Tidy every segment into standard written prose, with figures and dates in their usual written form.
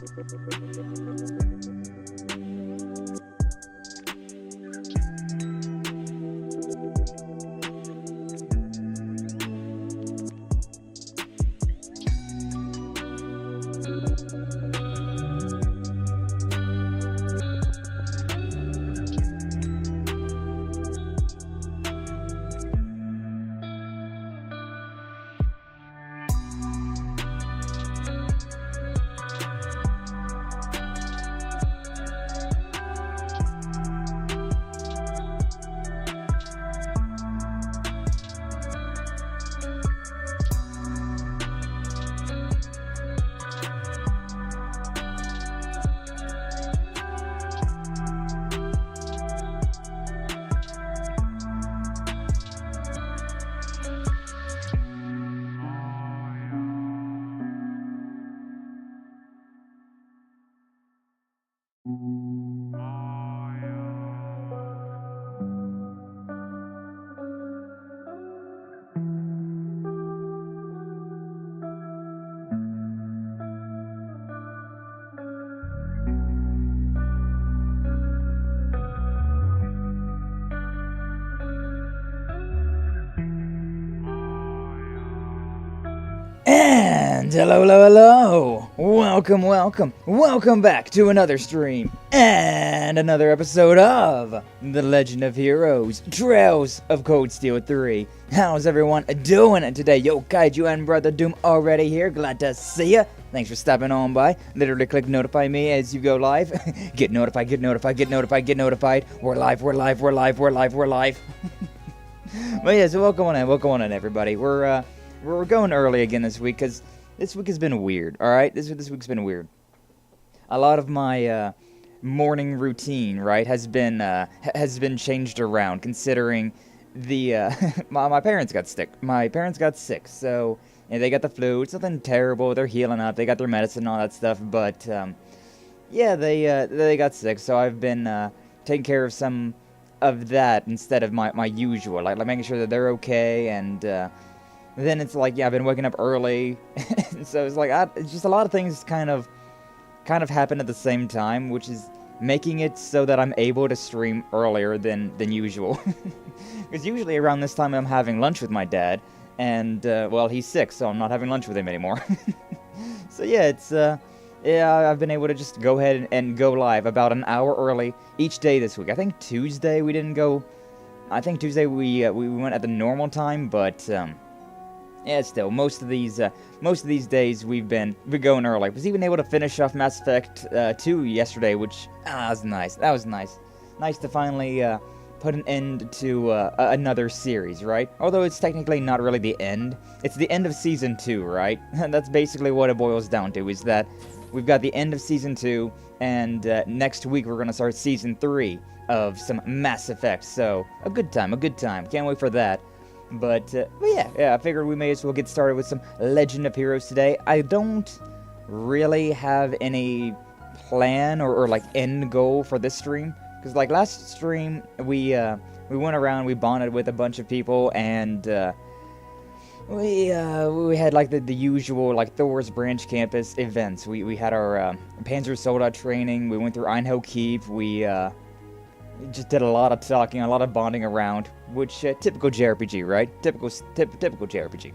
And hello, welcome back to another stream and another episode of The Legend of Heroes, Trails of Cold Steel 3. How's everyone doing today? Yo, Kaiju and Brother Doom already here, glad to see ya. Thanks for stopping on by. Literally click notify me as you go live. Get notified. We're live. But yeah, so welcome on in everybody. We're going early again this week because this week has been weird, alright? This week's been weird. A lot of my morning routine, right, has been changed around considering the my parents got sick. So they got the flu. It's nothing terrible. They're healing up. They got their medicine and all that stuff, but yeah, they got sick. So I've been taking care of some of that instead of my usual, like making sure that they're okay and then it's like, yeah, I've been waking up early, so it's like, it's just a lot of things kind of happen at the same time, which is making it so that I'm able to stream earlier than usual. Because usually around this time I'm having lunch with my dad, and, well, he's sick, so I'm not having lunch with him anymore. So yeah, I've been able to just go ahead and go live about an hour early each day this week. I think Tuesday we didn't go, I think Tuesday we went at the normal time, but, yeah, still, most of these days we've been going early. I was even able to finish off Mass Effect 2 yesterday, which was nice. That was nice. Nice to finally put an end to another series, right? Although it's technically not really the end. It's the end of Season 2, right? That's basically what it boils down to, is that we've got the end of Season 2, and next week we're going to start Season 3 of some Mass Effect. So, a good time. Can't wait for that. But yeah, I figured we may as well get started with some Legend of Heroes today. I don't really have any plan or like end goal for this stream, because like last stream we went around, we bonded with a bunch of people, and we had like the usual like Thor's branch campus events. We had our Panzer Soldat training. We went through Einhel Keep. We just did a lot of talking, a lot of bonding around, which typical JRPG, right? Typical JRPG.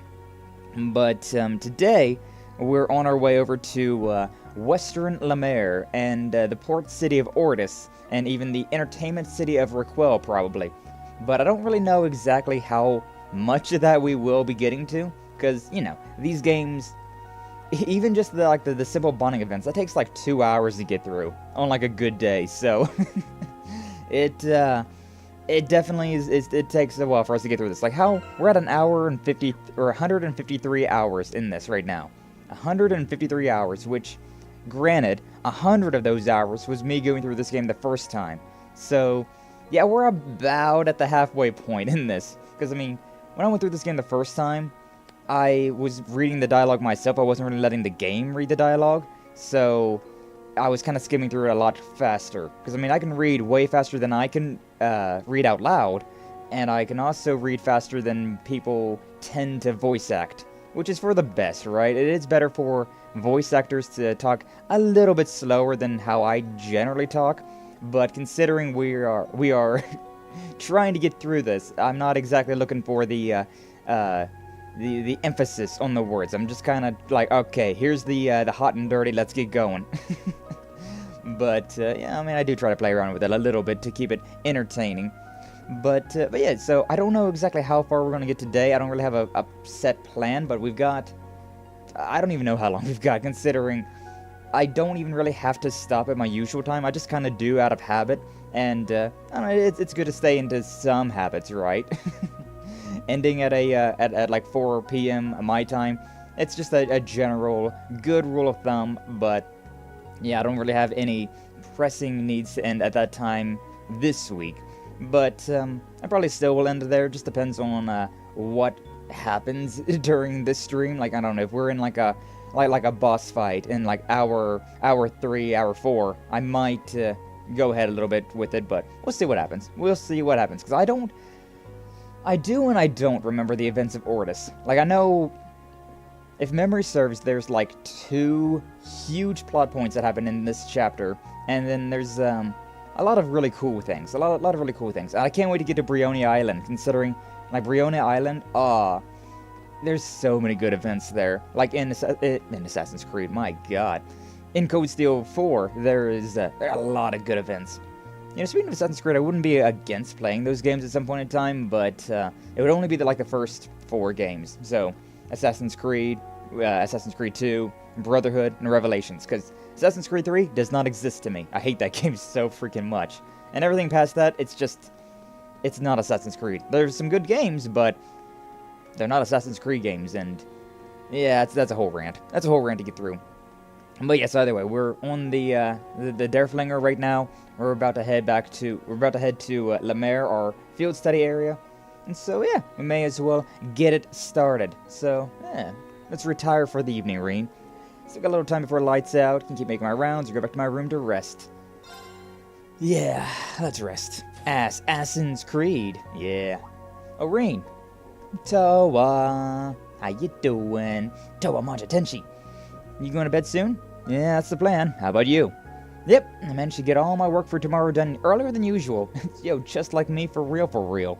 But today we're on our way over to Western Lamare and the port city of Ordis, and even the entertainment city of Raquel, probably. But I don't really know exactly how much of that we will be getting to, because you know these games, even just the simple bonding events, that takes like 2 hours to get through on like a good day. So. It definitely is, it takes a while for us to get through this. Like we're at an hour and 50, or 153 hours in this right now. 153 hours, which, granted, 100 of those hours was me going through this game the first time. So, yeah, we're about at the halfway point in this. Because, I mean, when I went through this game the first time, I was reading the dialogue myself. I wasn't really letting the game read the dialogue. So I was kind of skimming through it a lot faster. Because, I mean, I can read way faster than I can read out loud. And I can also read faster than people tend to voice act. Which is for the best, right? It is better for voice actors to talk a little bit slower than how I generally talk, but considering we are trying to get through this, I'm not exactly looking for the emphasis on the words. I'm just kind of like, okay, here's the hot and dirty, let's get going. But yeah, I mean, I do try to play around with it a little bit to keep it entertaining. But yeah, so I don't know exactly how far we're going to get today. I don't really have a set plan, but we've got... I don't even know how long we've got, considering I don't even really have to stop at my usual time. I just kind of do out of habit, and I don't know, it's good to stay into some habits, right? Ending at at like 4 p.m. my time, it's just a general good rule of thumb, but yeah, I don't really have any pressing needs to end at that time this week. But I probably still will end there. Just depends on what happens during this stream. Like, I don't know, if we're in like a boss fight in like hour 3, hour 4, I might go ahead a little bit with it, but we'll see what happens. We'll see what happens, because I do and I don't remember the events of Ordis. Like, I know, if memory serves, there's like 2 huge plot points that happen in this chapter, and then there's a lot of really cool things. A lot of really cool things. And I can't wait to get to Brioni Island, considering, like, Brioni Island, there's so many good events there. Like, in Assassin's Creed, my god. In Code Steel 4, there are a lot of good events. You know, speaking of Assassin's Creed, I wouldn't be against playing those games at some point in time, but it would only be like the first 4 games. So, Assassin's Creed 2, Brotherhood, and Revelations, because Assassin's Creed 3 does not exist to me. I hate that game so freaking much. And everything past that, it's not Assassin's Creed. There's some good games, but they're not Assassin's Creed games, and yeah, that's a whole rant. That's a whole rant to get through. But yes, either way, we're on the Derfflinger right now. We're about to head to Lamare, our field study area. And so yeah, we may as well get it started. So yeah, let's retire for the evening, Reen. Still got a little time before lights out. Can keep making my rounds or go back to my room to rest. Yeah, let's rest. Assassin's Creed. Yeah. Oh, Reen. Toa. How you doing? Toa Manja Tenshi. You going to bed soon? Yeah, that's the plan. How about you? Yep, I managed to get all my work for tomorrow done earlier than usual. Yo, just like me, for real, for real.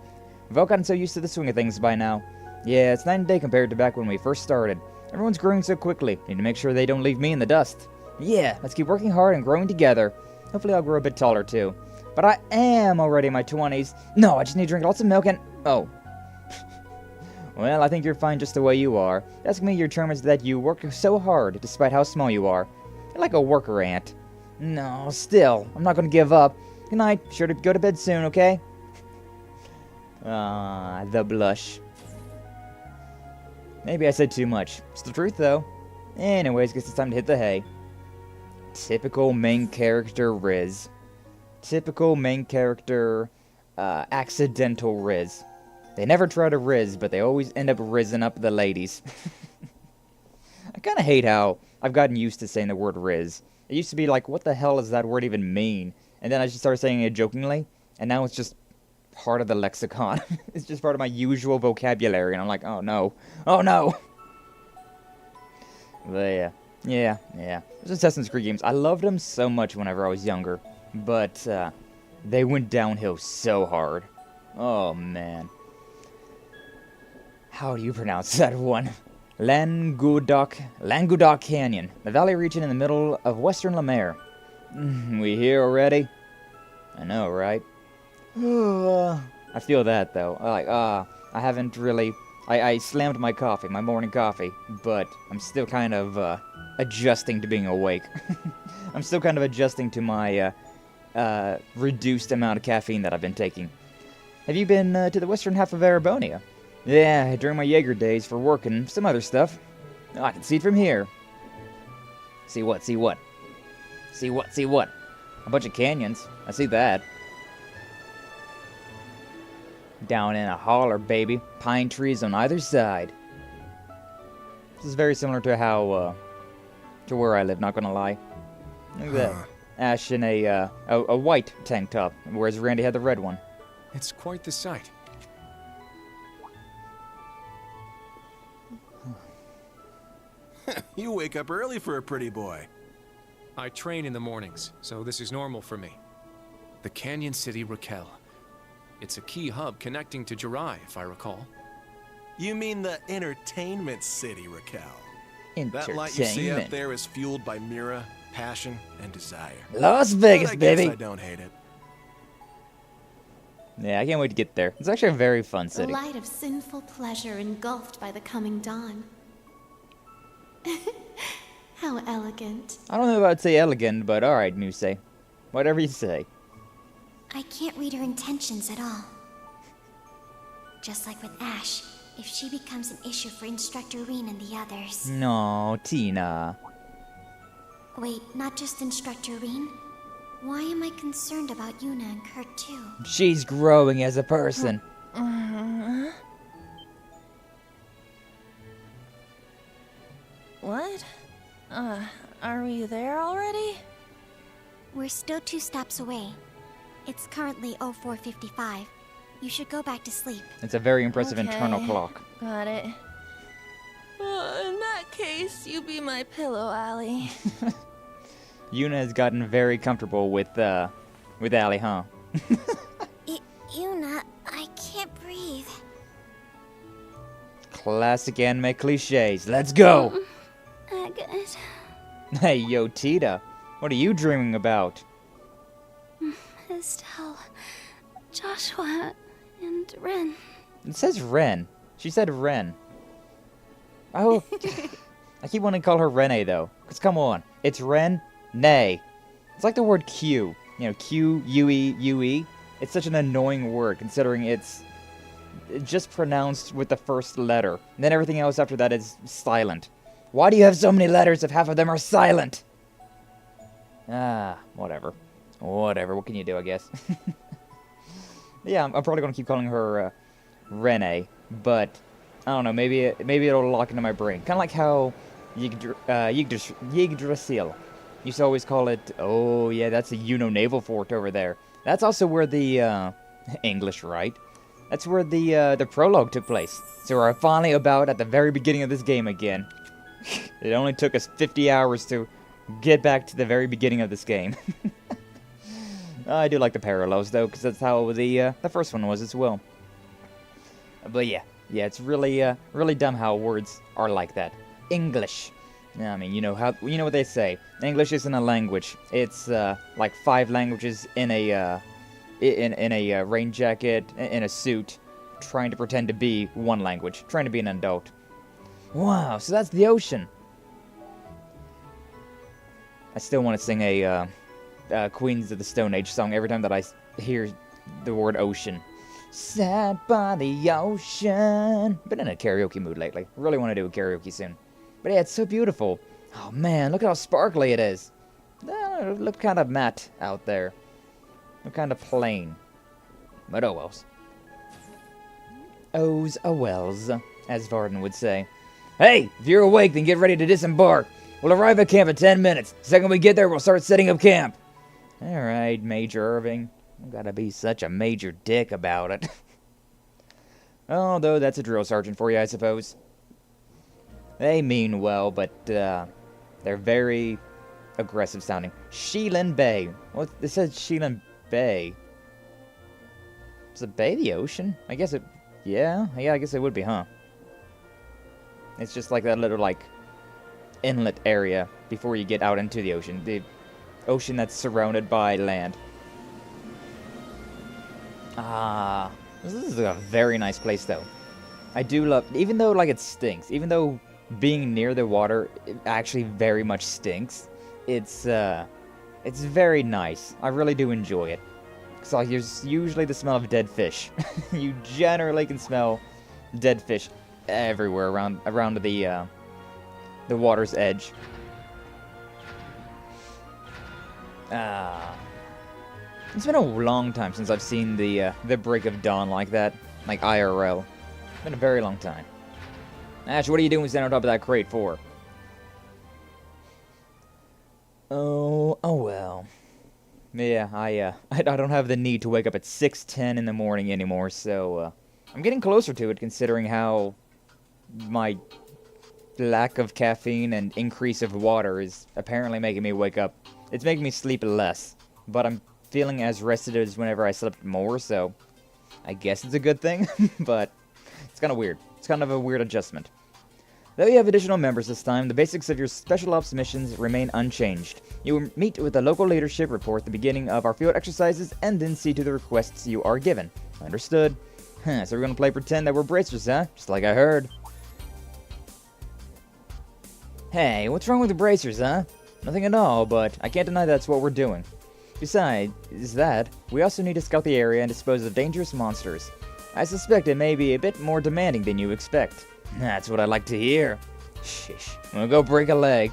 We've all gotten so used to the swing of things by now. Yeah, it's night and day compared to back when we first started. Everyone's growing so quickly. Need to make sure they don't leave me in the dust. Yeah, let's keep working hard and growing together. Hopefully I'll grow a bit taller too. But I am already in my 20s. No, I just need to drink lots of milk and... Oh. Well, I think you're fine just the way you are. Ask me your charm is that you work so hard, despite how small you are. You're like a worker ant. No, still, I'm not gonna give up. Good night. Sure to go to bed soon, okay? Ah, the blush. Maybe I said too much. It's the truth, though. Anyways, guess it's time to hit the hay. Typical main character Riz. Typical main character, accidental Riz. They never try to Riz, but they always end up rizzing up the ladies. I kind of hate how I've gotten used to saying the word Riz. It used to be like, what the hell does that word even mean? And then I just started saying it jokingly, and now it's just part of the lexicon. It's just part of my usual vocabulary, and I'm like, oh no. Oh no! But yeah. Those Assassin's Creed games, I loved them so much whenever I was younger, but they went downhill so hard. Oh man. How do you pronounce that one? Languedoc Canyon, the valley region in the middle of western Lamare. We here already? I know, right? I feel that, though. I haven't really... I slammed my coffee, my morning coffee, but I'm still kind of adjusting to being awake. I'm still kind of adjusting to my reduced amount of caffeine that I've been taking. Have you been to the western half of Erebonia? Yeah, during my Jaeger days for work and some other stuff. I can see it from here. See what? See what? See what? See what? A bunch of canyons. I see that. Down in a holler, baby. Pine trees on either side. This is very similar to how, to where I live, not gonna lie. Look at that. Ash in a white tank top, whereas Randy had the red one. It's quite the sight. You wake up early for a pretty boy. I train in the mornings, so this is normal for me. The Canyon City Raquel. It's a key hub connecting to Jirai, if I recall. You mean the entertainment city, Raquel. Entertainment. That light you see up there is fueled by Mira, passion, and desire. Las Vegas, But I guess baby. I don't hate it. Yeah, I can't wait to get there. It's actually a very fun The city. light of sinful pleasure engulfed by the coming dawn. How elegant. I don't know if I'd say elegant, but alright, Muse. Whatever you say. I can't read her intentions at all. Just like with Ash, if she becomes an issue for Instructor Reen and the others. No, Tina. Wait, not just Instructor Reen? Why am I concerned about Yuna and Kurt too? She's growing as a person. What? Are we there already? We're still 2 stops away. It's currently 04:55. You should go back to sleep. It's a very impressive Okay. internal clock. Got it. In that case, you be my pillow, Allie. Yuna has gotten very comfortable with Allie, huh? Yuna, I can't breathe. Classic anime cliches. Let's go! Agate. Hey, yo, Tita. What are you dreaming about? Estelle. Joshua. And Ren. It says Ren. She said Ren. Oh, I keep wanting to call her Rene, though. Because come on. It's Ren, Nay. It's like the word Q. You know, Q-U-E-U-E. It's such an annoying word, considering it's just pronounced with the first letter. And then everything else after that is silent. Why do you have so many letters if half of them are silent? Ah, whatever. Whatever, what can you do, I guess? Yeah, I'm probably going to keep calling her Rene, but I don't know, maybe it'll lock into my brain. Kind of like how Yggdrasil used to always call it, oh yeah, that's a naval fort over there. That's also where the, English, right? That's where the prologue took place. So we're finally about at the very beginning of this game again. It only took us 50 hours to get back to the very beginning of this game. I do like the parallels, though, because that's how the first one was as well. But yeah, it's really dumb how words are like that. English. I mean, you know what they say. English isn't a language. It's like 5 languages in a rain jacket, in a suit, trying to pretend to be one language, trying to be an adult. Wow, so that's the ocean. I still want to sing a Queens of the Stone Age song every time that I hear the word ocean. Sat by the ocean. Been in a karaoke mood lately. Really want to do a karaoke soon. But yeah, it's so beautiful. Oh man, look how sparkly it is. Look kind of matte out there. Look kind of plain. But oh wells. Oh's a wells, as Varden would say. Hey, if you're awake, then get ready to disembark. We'll arrive at camp in 10 minutes. The second we get there, we'll start setting up camp. Alright, Major Irving. I've gotta be such a major dick about it. Although that's a drill sergeant for you, I suppose. They mean well, but they're very aggressive sounding. Sheelan Bay. What? It says Sheelan Bay. Is the bay the ocean? I guess it... Yeah, I guess it would be, huh? It's just like that little, like, inlet area before you get out into the ocean. The ocean that's surrounded by land. Ah, this is a very nice place, though. I do love... Even though, like, it stinks. Even though being near the water it actually very much stinks. It's very nice. I really do enjoy it. So there's usually the smell of dead fish. You generally can smell dead fish everywhere around the water's edge. It's been a long time since I've seen the break of dawn like that, like IRL. It's been a very long time. Ash, what are you doing standing on top of that crate for? Oh well. Yeah, I don't have the need to wake up at 6:10 in the morning anymore, so I'm getting closer to it considering how my lack of caffeine and increase of water is apparently making me wake up. It's making me sleep less, but I'm feeling as rested as whenever I slept more, so I guess it's a good thing, but it's kind of weird. It's kind of a weird adjustment. Though you have additional members this time, the basics of your special ops missions remain unchanged. You will meet with the local leadership, report the beginning of our field exercises, and then see to the requests you are given. Understood. Huh, so we're gonna play pretend that we're bracers, huh? Just like I heard. Hey, what's wrong with the bracers, huh? Nothing at all, but I can't deny that's what we're doing. Besides that, we also need to scout the area and dispose of dangerous monsters. I suspect it may be a bit more demanding than you expect. That's what I like to hear. Shish, I'm gonna go break a leg.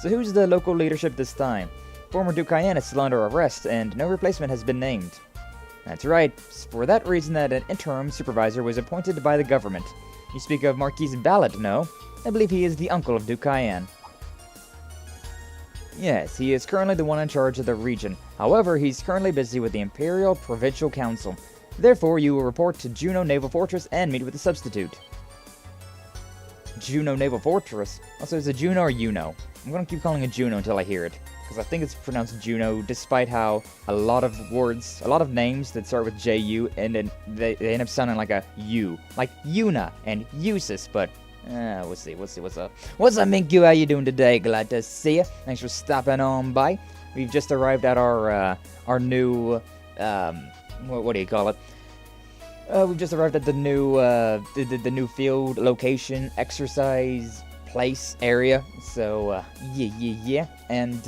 So who's the local leadership this time? Former Duke Cayenne is still under arrest, and no replacement has been named. That's right, it's for that reason that an interim supervisor was appointed by the government. You speak of Marquis Ballot, no? I believe he is the uncle of Duke Cayenne. Yes, he is currently the one in charge of the region. However, he's currently busy with the Imperial Provincial Council. Therefore, you will report to Juno Naval Fortress and meet with the substitute. Juno Naval Fortress? Also, is it Juno or Uno? I'm gonna keep calling it Juno until I hear it, because I think it's pronounced Juno, despite how a lot of words, a lot of names that start with J-U, and then they end up sounding like a U. Like Una and Usis, but we'll see, what's up. What's up, Minkyu? How you doing today? Glad to see you. Thanks for stopping on by. We've just arrived at our new, what do you call it? We've just arrived at the new, the new field location, exercise place area. So, yeah. And,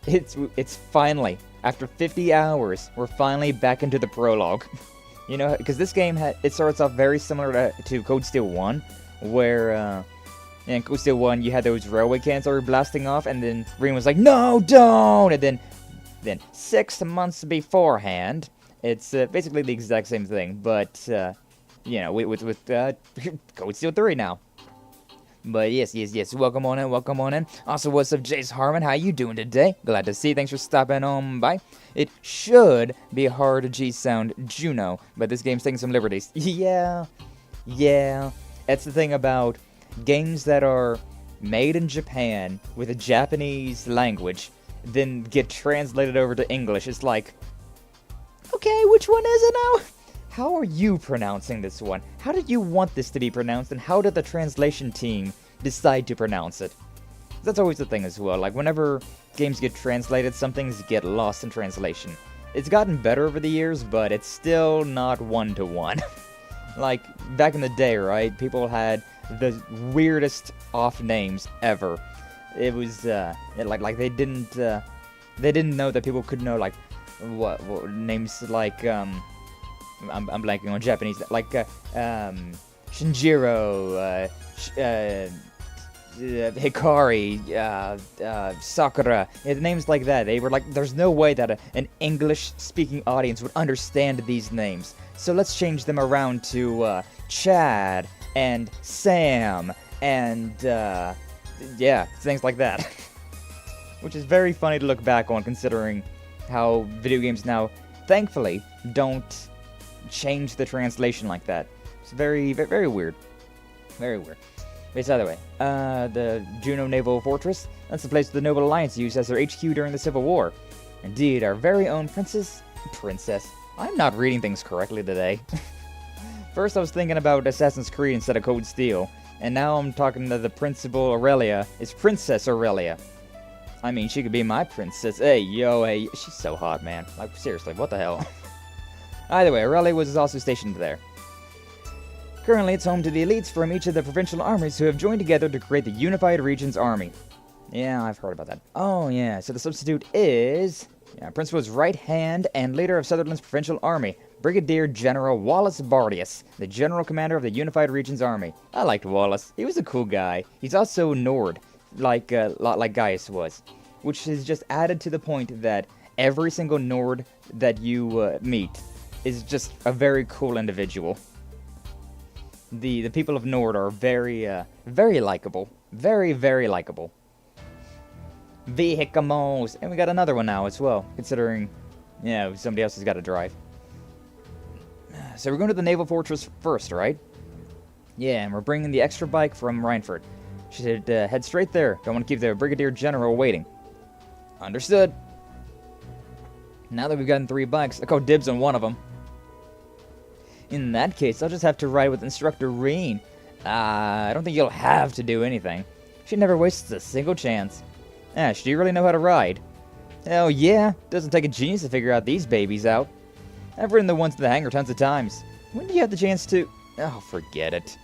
it's finally, after 50 hours, we're finally back into the prologue. You know, because this game, it starts off very similar to Code Steel 1, where, in Code Steel 1, you had those railway cans that were blasting off, and then Green was like, no, don't! And then 6 months beforehand, it's basically the exact same thing, but, you know, with Code Steel 3 now. But yes, welcome on in. Also, what's up, Jace Harmon? How you doing today? Glad to see you. Thanks for stopping on by. It should be a hard G sound, Juno, but this game's taking some liberties. Yeah. That's the thing about games that are made in Japan with a Japanese language, then get translated over to English. It's like, okay, which one is it now? How are you pronouncing this one? How did you want this to be pronounced, and how did the translation team decide to pronounce it? That's always the thing as well. Like, whenever games get translated, some things get lost in translation. It's gotten better over the years, but it's still not one-to-one. Like, back in the day, right? People had the weirdest off names ever. It was, like they didn't know that people could know, like, what names like, I'm blanking on Japanese, like, Shinjiro, Hikari, Sakura, names like that. They were like, there's no way that an English-speaking audience would understand these names. So let's change them around to, Chad, and Sam, and, yeah, things like that. Which is very funny to look back on, considering how video games now, thankfully, don't change the translation like that. It's very, very weird. Very weird. But it's either way. The Juno Naval Fortress, that's the place the Noble Alliance used as their HQ during the Civil War. Indeed, our very own princess. I'm not reading things correctly today. First I was thinking about Assassin's Creed instead of Code Steel, and now I'm talking to the principal Aurelia. It's Princess Aurelia. I mean, she could be my princess. Hey, she's so hot, man. Like, seriously, what the hell? Either way, Aurelia was also stationed there. Currently, it's home to the elites from each of the provincial armies who have joined together to create the Unified Regions Army. Yeah, I've heard about that. Oh, yeah, so the substitute is... Yeah, Principal's right hand and leader of Sutherland's provincial army, Brigadier General Wallace Bardius, the general commander of the Unified Regions Army. I liked Wallace. He was a cool guy. He's also Nord, like Gaius was, which is just added to the point that every single Nord that you meet is just a very cool individual. The people of Nord are very, very likable. Very, very likable. Vehicles! And we got another one now as well, considering, yeah, somebody else has got to drive. So we're going to the Naval Fortress first, right? Yeah, and we're bringing the extra bike from Reinford. She should head straight there. Don't want to keep the Brigadier General waiting. Understood. Now that we've gotten 3 bikes, I call dibs on one of them. In that case, I'll just have to ride with Instructor Reen. I don't think you'll have to do anything. She never wastes a single chance. Ash, do you really know how to ride? Hell yeah, doesn't take a genius to figure out these babies out. I've ridden the ones to the hangar tons of times. When do you have the chance to... Oh, forget it.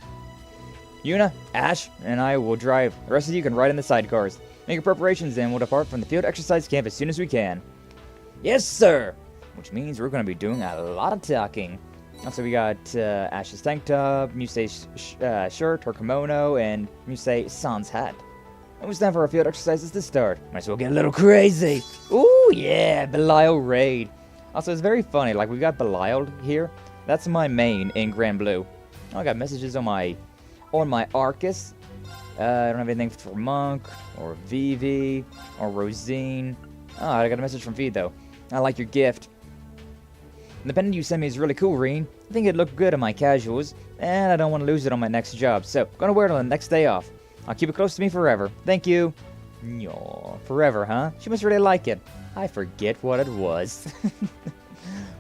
Yuna, Ash, and I will drive. The rest of you can ride in the sidecars. Make your preparations and we'll depart from the field exercise camp as soon as we can. Yes, sir! Which means we're going to be doing a lot of talking. Also, we got Ash's tank top, Musei's shirt, her kimono, and Musei sans hat. And it's time for our field exercises to start. Might as well get a little crazy. Ooh, yeah, Belial raid. Also, it's very funny. Like, we got Belial here. That's my main in Grand Blue. Oh, I got messages on my Arcus. I don't have anything for Monk, or Vivi, or Rosine. Oh, I got a message from Feed, though. I like your gift. The pendant you sent me is really cool, Reen. I think it'd look good on my casuals, and I don't want to lose it on my next job, so gonna wear it on the next day off. I'll keep it close to me forever. Thank you. Yo, forever, huh? She must really like it. I forget what it was.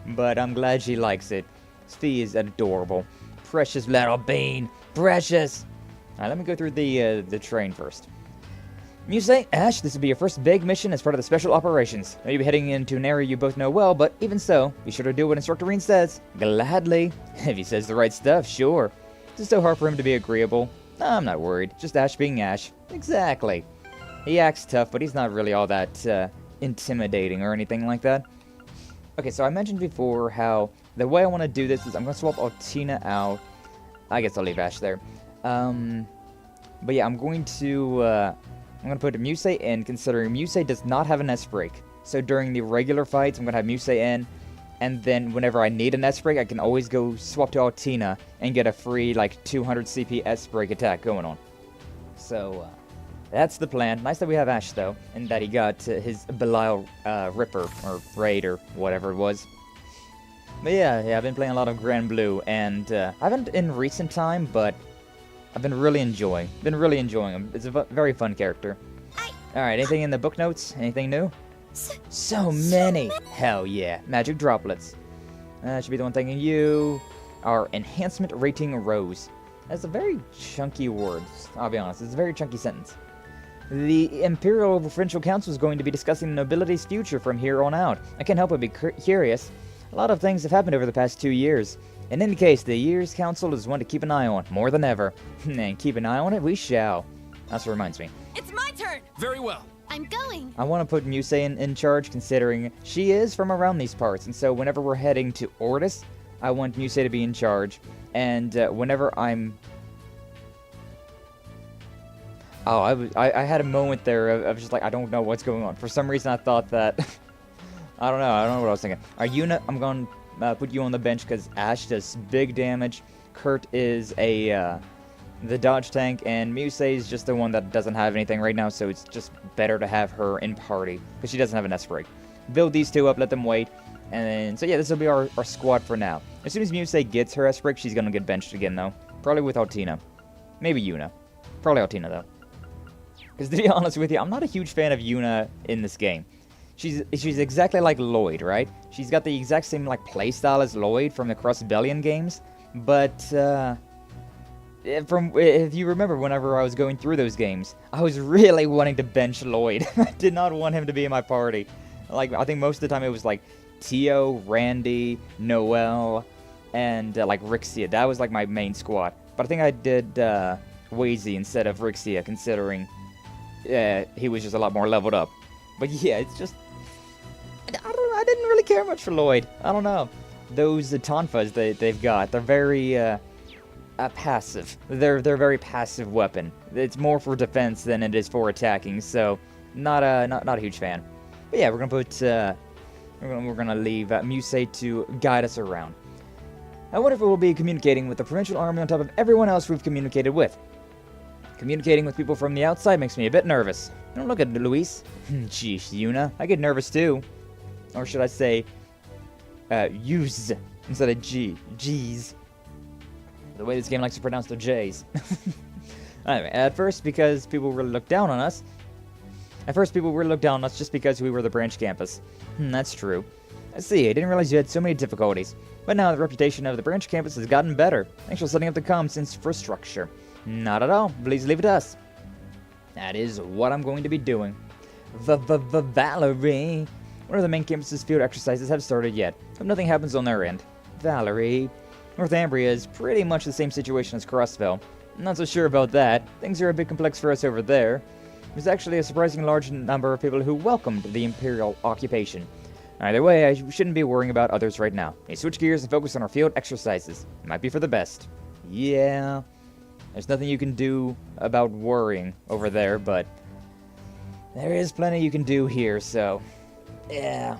But I'm glad she likes it. Fee is adorable. Precious little bean. Precious. Alright, let me go through the train first. Musei, Ash, this will be your first big mission as part of the special operations. Now you'll be heading into an area you both know well, but even so, be sure to do what Instructor Reen says. Gladly. If he says the right stuff, sure. It's so hard for him to be agreeable. I'm not worried. Just Ash being Ash. Exactly. He acts tough, but he's not really all that intimidating or anything like that. Okay, so I mentioned before how the way I want to do this is I'm going to swap Altina out. I guess I'll leave Ash there. But yeah, I'm going to put Musei in, considering Musei does not have an S-break. So during the regular fights, I'm going to have Musei in, and then whenever I need an S-break, I can always go swap to Altina and get a free, like, 200 CP S-break attack going on. So, that's the plan. Nice that we have Ash, though, and that he got his Belial Ripper, or Raid, or whatever it was. But yeah, I've been playing a lot of Grand Blue, and I haven't in recent time, but I've been really enjoying him. It's a very fun character. Alright, anything in the book notes? Anything new? So many! Hell yeah. Magic droplets. Should be the one thanking you. Our enhancement rating rose. That's a very chunky word, I'll be honest. It's a very chunky sentence. The Imperial Provincial Council is going to be discussing the nobility's future from here on out. I can't help but be curious. A lot of things have happened over the past 2 years. In any case, the Year's Council is one to keep an eye on, more than ever. And keep an eye on it, we shall. That's what reminds me. It's my turn! Very well. I'm going. I want to put Musei in charge, considering she is from around these parts. And so whenever we're heading to Ordis, I want Musei to be in charge. And whenever I'm... Oh, I had a moment there of just like, I don't know what's going on. For some reason, I thought that... I don't know what I was thinking. Yuna, I'm going to put you on the bench because Ash does big damage. Kurt is the dodge tank, and Musei is just the one that doesn't have anything right now, so it's just better to have her in party because she doesn't have an S-break. Build these two up, let them wait, and then, so yeah, this will be our squad for now. As soon as Musei gets her S-break, she's going to get benched again, though. Probably with Altina. Maybe Yuna. Probably Altina, though. Because to be honest with you, I'm not a huge fan of Yuna in this game. She's exactly like Lloyd, right? She's got the exact same like playstyle as Lloyd from the Cross Rebellion games, but if you remember, whenever I was going through those games, I was really wanting to bench Lloyd. I did not want him to be in my party. Like, I think most of the time it was like Tio, Randy, Noel, and like Rixia. That was like my main squad. But I think I did Wazy instead of Rixia, considering he was just a lot more leveled up. But yeah, it's just... I didn't really care much for Lloyd. I don't know. Those Tonfas they've got, they're very passive. They're a very passive weapon. It's more for defense than it is for attacking, so not a huge fan. But yeah, we're gonna put we're gonna leave Musei to guide us around. I wonder if we'll be communicating with the provincial army on top of everyone else we've communicated with. Communicating with people from the outside makes me a bit nervous. Don't look at Luis. Jeez, Yuna. I get nervous too. Or should I say, use instead of G. G's. The way this game likes to pronounce their J's. Anyway, at first people really looked down on us just because we were the branch campus. That's true. I see, I didn't realize you had so many difficulties. But now the reputation of the branch campus has gotten better. Thanks for setting up the comms infrastructure. Not at all. Please leave it to us. That is what I'm going to be doing. Valerie. One of the main campus's field exercises have started yet. Hope nothing happens on their end. Valerie. Northumbria is pretty much the same situation as Crossville. Not so sure about that. Things are a bit complex for us over there. There's actually a surprisingly large number of people who welcomed the Imperial occupation. Either way, I shouldn't be worrying about others right now. Hey, switch gears and focus on our field exercises. Might be for the best. Yeah. There's nothing you can do about worrying over there, but there is plenty you can do here, so yeah.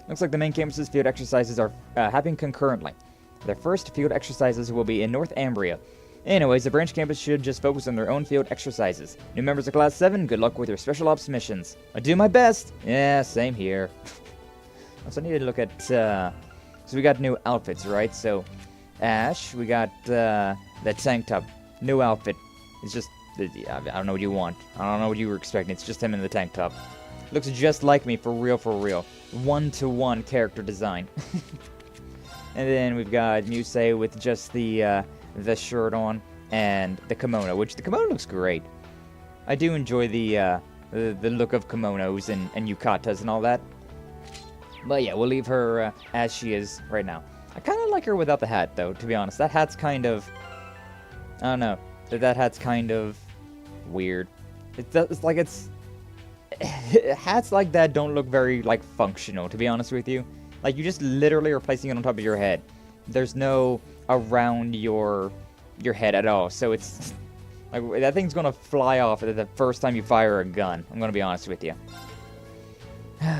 Looks like the main campus's field exercises are happening concurrently. Their first field exercises will be in Northumbria. Anyways, the branch campus should just focus on their own field exercises. New members of Class 7, good luck with your special ops missions. I do my best. Yeah, same here. Also, I need to look at, so we got new outfits, right? So, Ash, we got the tank top. New outfit. It's just, I don't know what you want. I don't know what you were expecting. It's just him in the tank top. Looks just like me, for real, for real. One-to-one character design. And then we've got Musei with just the shirt on and the kimono, which the kimono looks great. I do enjoy the look of kimonos and yukatas and all that. But yeah, we'll leave her as she is right now. I kind of like her without the hat, though, to be honest. That hat's kind of... I don't know. That hat's kind of weird. It's like it's... Hats like that don't look very, like, functional, to be honest with you. Like, you just literally are placing it on top of your head. There's no around your head at all. So it's... like, that thing's gonna fly off the first time you fire a gun. I'm gonna be honest with you.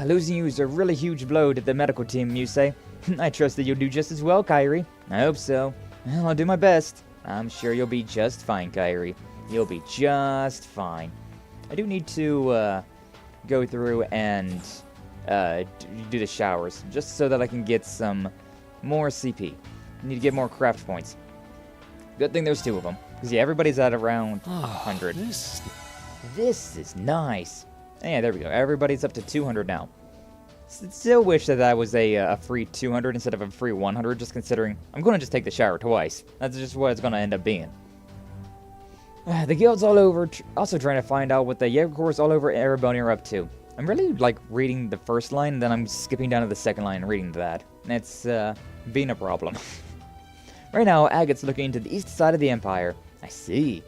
Losing you is a really huge blow to the medical team, Musei. I trust that you'll do just as well, Kairi. I hope so. Well, I'll do my best. I'm sure you'll be just fine, Kairi. You'll be just fine. I do need to go through and do the showers, just so that I can get some more CP. I need to get more craft points. Good thing there's 2 of them. Because, yeah, everybody's at around 100. This is nice. Yeah, there we go. Everybody's up to 200 now. Still wish that was a free 200 instead of a free 100, just considering I'm going to just take the shower twice. That's just what it's going to end up being. The guild's all over, also trying to find out what the Jaeger Corps all over Erebonia are up to. I'm really, like, reading the first line, and then I'm skipping down to the second line and reading that. And it's, being a problem. Right now, Agate's looking into the east side of the Empire. I see.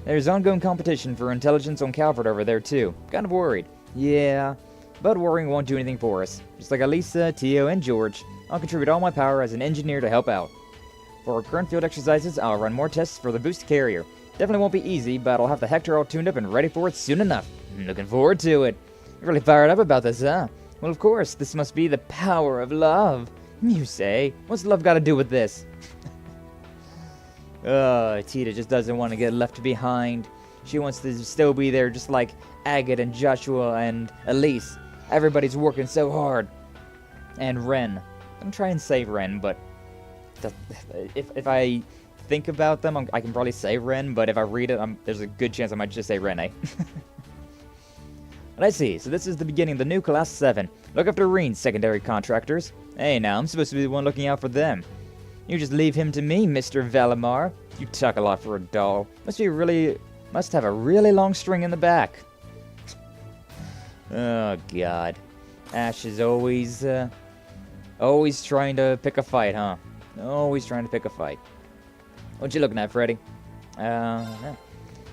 There's ongoing competition for intelligence on Calvert over there, too. Kind of worried. Yeah, but worrying won't do anything for us. Just like Elise, Tio, and George, I'll contribute all my power as an engineer to help out. For our current field exercises, I'll run more tests for the boost carrier. Definitely won't be easy, but I'll have the Hector all tuned up and ready for it soon enough. I'm looking forward to it. You're really fired up about this, huh? Well, of course, this must be the power of love. You say, what's love got to do with this? Tita just doesn't want to get left behind. She wants to still be there just like Agate and Joshua and Elise. Everybody's working so hard. And Ren. I'm trying to say Ren, but if I think about them, I can probably say Ren, but if I read it, there's a good chance I might just say Rene. But I see, so this is the beginning of the new Class 7. Look after Reen's secondary contractors. Hey now, I'm supposed to be the one looking out for them. You just leave him to me, Mr. Valimar. You talk a lot for a doll. Must have a really long string in the back. Oh, God. Ash is always trying to pick a fight, huh? Always trying to pick a fight. What you looking at, Freddy? No.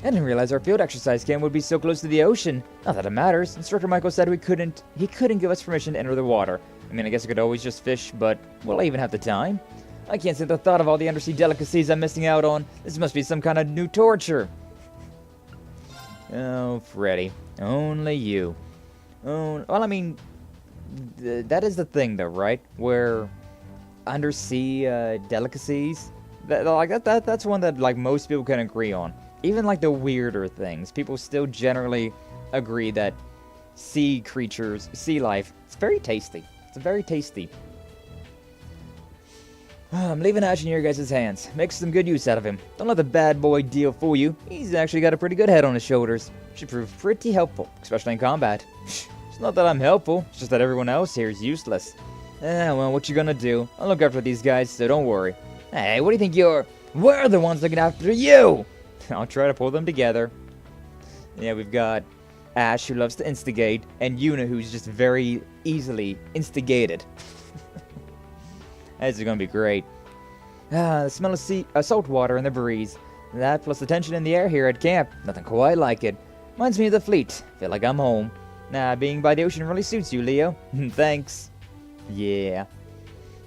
I didn't realize our field exercise camp would be so close to the ocean. Not that it matters. Instructor Michael said he couldn't give us permission to enter the water. I mean, I guess I could always just fish, but will I even have the time? I can't stand the thought of all the undersea delicacies I'm missing out on. This must be some kind of new torture. Oh, Freddy. Only you. Oh, well, I mean, that is the thing, though, right? Where undersea delicacies, that's one that, like, most people can agree on. Even, like, the weirder things, people still generally agree that sea creatures, sea life, it's very tasty. It's very tasty. I'm leaving Ash in your guys' hands. Make some good use out of him. Don't let the bad boy deal fool you. He's actually got a pretty good head on his shoulders. Should prove pretty helpful, especially in combat. It's not that I'm helpful, it's just that everyone else here is useless. Well, what you gonna do? I'll look after these guys, so don't worry. Hey, what do you think you're? We're the ones looking after you! I'll try to pull them together. Yeah, we've got Ash, who loves to instigate, and Yuna, who's just very easily instigated. This is gonna be great. The smell of salt water in the breeze. That plus the tension in the air here at camp. Nothing quite like it. Reminds me of the fleet. Feel like I'm home. Being by the ocean really suits you, Leo. Thanks. Yeah.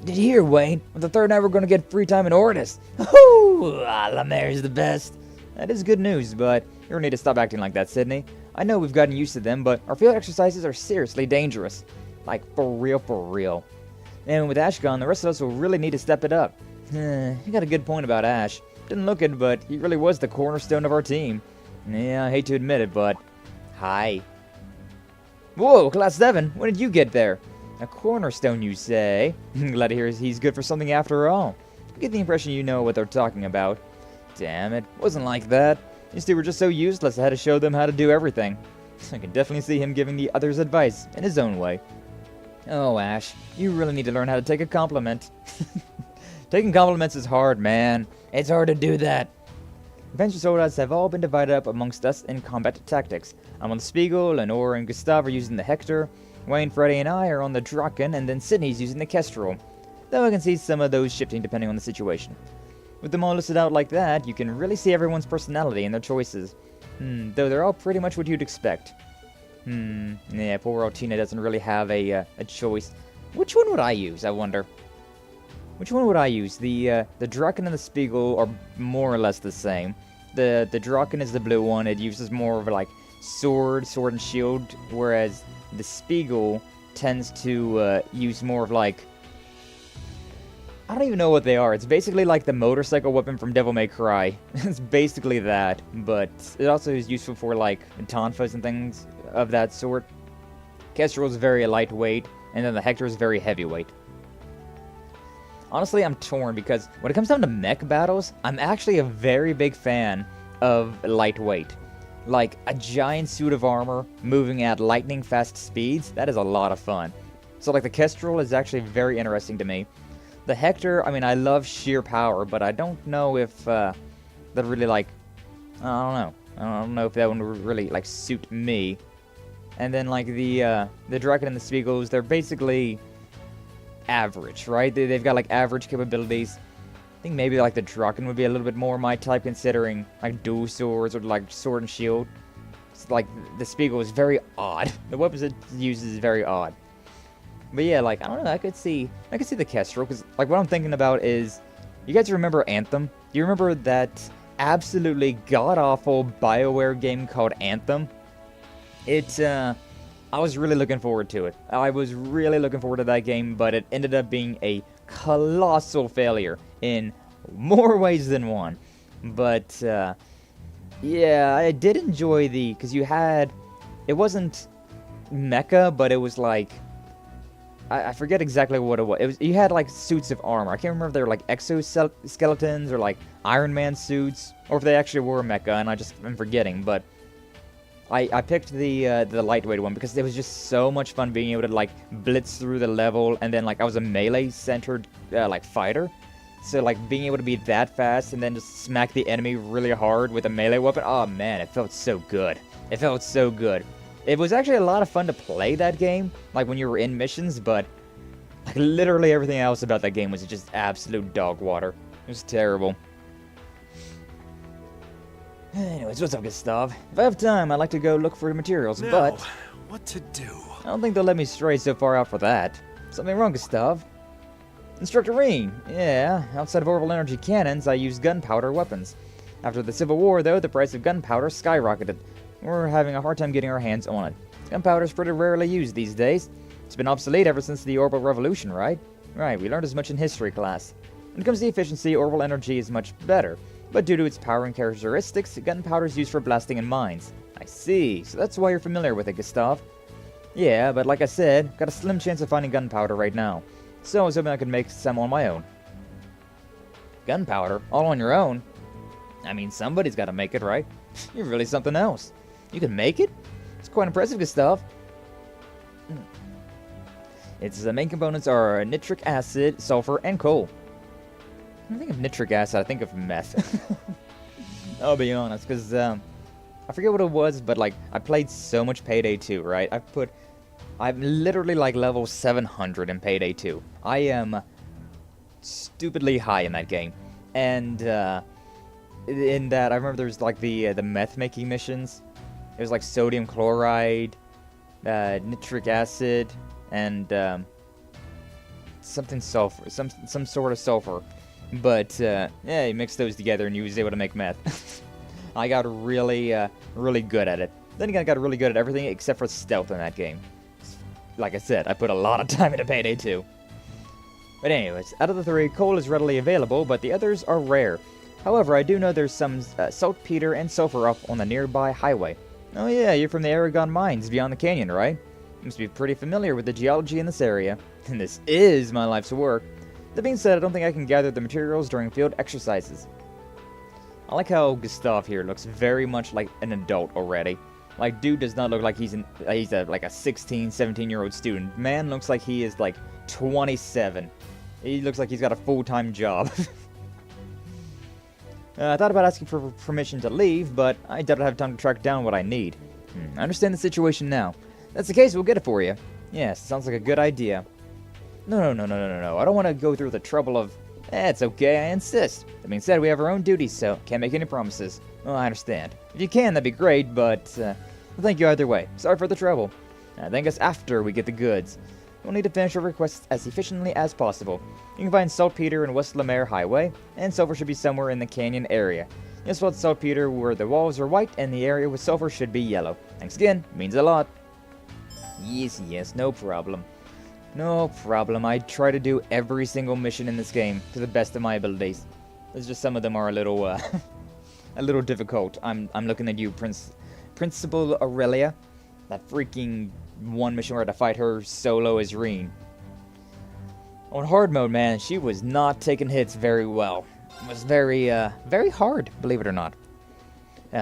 Did you hear, Wayne? On the third night we're gonna get free time in Ordis. Woohoo! Lamare's the best. That is good news, but you don't need to stop acting like that, Sydney. I know we've gotten used to them, but our field exercises are seriously dangerous. Like, for real, for real. And with Ash gone, the rest of us will really need to step it up. You got a good point about Ash. Didn't look it, but he really was the cornerstone of our team. Yeah, I hate to admit it, but... Hi. Whoa, Class 7, when did you get there? A cornerstone, you say? Glad to hear he's good for something after all. I get the impression you know what they're talking about. Damn it, wasn't like that. These two were just so useless I had to show them how to do everything. I can definitely see him giving the others advice, in his own way. Oh, Ash, you really need to learn how to take a compliment. Taking compliments is hard, man. It's hard to do that. Panzer Soldats have all been divided up amongst us in combat tactics. I'm on the Spiegel, Lenore and Gustav are using the Hector, Wayne, Freddy, and I are on the Draken, and then Sydney's using the Kestrel. Though I can see some of those shifting depending on the situation. With them all listed out like that, you can really see everyone's personality and their choices. Though they're all pretty much what you'd expect. Yeah, poor old Tina doesn't really have a choice. Which one would I use, I wonder? Which one would I use? The Draken and the Spiegel are more or less the same. The Draken is the blue one. It uses more of like sword and shield, whereas the Spiegel tends to use more of like... I don't even know what they are. It's basically like the motorcycle weapon from Devil May Cry. It's basically that, but it also is useful for like tonfas and things of that sort. Kestrel is very lightweight, and then the Hector is very heavyweight. Honestly, I'm torn because when it comes down to mech battles, I'm actually a very big fan of lightweight. Like a giant suit of armor moving at lightning fast speeds, that is a lot of fun. So like the Kestrel is actually very interesting to me. The Hector, I mean, I love sheer power, but I don't know if that really like, I don't know if that one would really like suit me. And then like the Draken and the Spiegels, they're basically average, right? They've got like average capabilities. I think maybe like the Draken would be a little bit more my type, considering like dual swords or like sword and shield. It's like the Spiegel is very odd. The weapons it uses is very odd. But yeah, like I don't know, I could see the Kestrel, because like what I'm thinking about is, you guys remember Anthem? Do you remember that absolutely god-awful BioWare game called Anthem? I was really looking forward to it. I was really looking forward to that game, but it ended up being a colossal failure in more ways than one. But, yeah, I did enjoy because you had, it wasn't mecha, but it was like, I forget exactly what it was. You had like suits of armor. I can't remember if they were like exoskeletons or like Iron Man suits, or if they actually were mecha, and I just am forgetting, but I picked the lightweight one because it was just so much fun being able to like blitz through the level, and then like I was a melee-centered like fighter, so like being able to be that fast and then just smack the enemy really hard with a melee weapon. Oh man, it felt so good. It felt so good. It was actually a lot of fun to play that game, like when you were in missions, but like literally everything else about that game was just absolute dog water. It was terrible. Anyways, what's up, Gustav? If I have time, I'd like to go look for materials, but what to do? I don't think they'll let me stray so far out for that. Something wrong, Gustav? VTuberEN. Yeah, outside of orbital energy cannons, I use gunpowder weapons. After the Civil War, though, the price of gunpowder skyrocketed. We're having a hard time getting our hands on it. Gunpowder is pretty rarely used these days. It's been obsolete ever since the orbital revolution, right? Right, we learned as much in history class. When it comes to efficiency, orbital energy is much better, but due to its power and characteristics, gunpowder is used for blasting in mines. I see, so that's why you're familiar with it, Gustav. Yeah, but like I said, got a slim chance of finding gunpowder right now, so I was hoping I could make some on my own. gunpowder, all on your own. I mean, somebody's got to make it, right? You're really something else. You can make it? It's quite impressive, Gustav. Its main components are nitric acid, sulfur, and coal. When I think of nitric acid, I think of meth. I'll be honest, because I forget what it was, but like I played so much Payday 2, right? I'm literally like level 700 in Payday 2. I am stupidly high in that game, and in that I remember there was like the meth making missions. It was like sodium chloride, nitric acid, and something sulfur, some sort of sulfur. But yeah, you mix those together and you was able to make meth. I got really good at it. Then again, I got really good at everything except for stealth in that game. Like I said, I put a lot of time into Payday 2. But anyways, out of the 3, coal is readily available, but the others are rare. However, I do know there's some saltpeter and sulfur up on the nearby highway. Oh yeah, you're from the Aragon mines beyond the canyon, right? You must be pretty familiar with the geology in this area. And this is my life's work. That being said, I don't think I can gather the materials during field exercises. I like how Gustav here looks very much like an adult already. Like, dude does not look like he's like a 16, 17-year-old student. Man looks like he is like 27. He looks like he's got a full-time job. I thought about asking for permission to leave, but I doubt I'll have time to track down what I need. I understand the situation now. If that's the case, we'll get it for you. Yes, sounds like a good idea. No. I don't want to go through the trouble of... it's okay, I insist. That being said, we have our own duties, so can't make any promises. Well, I understand. If you can, that'd be great, but... well, thank you either way. Sorry for the trouble. Thank us after we get the goods. We'll need to finish our requests as efficiently as possible. You can find saltpeter in West Lamare Highway, and sulfur should be somewhere in the canyon area. You'll spot saltpeter where the walls are white, and the area with sulfur should be yellow. Thanks again, means a lot. Yes, no problem. No problem, I try to do every single mission in this game to the best of my abilities. There's just some of them are a little, a little difficult. I'm looking at you, Principal Aurelia. That freaking one mission where I had to fight her solo as Reen. On hard mode, man, she was not taking hits very well. It was very hard, believe it or not.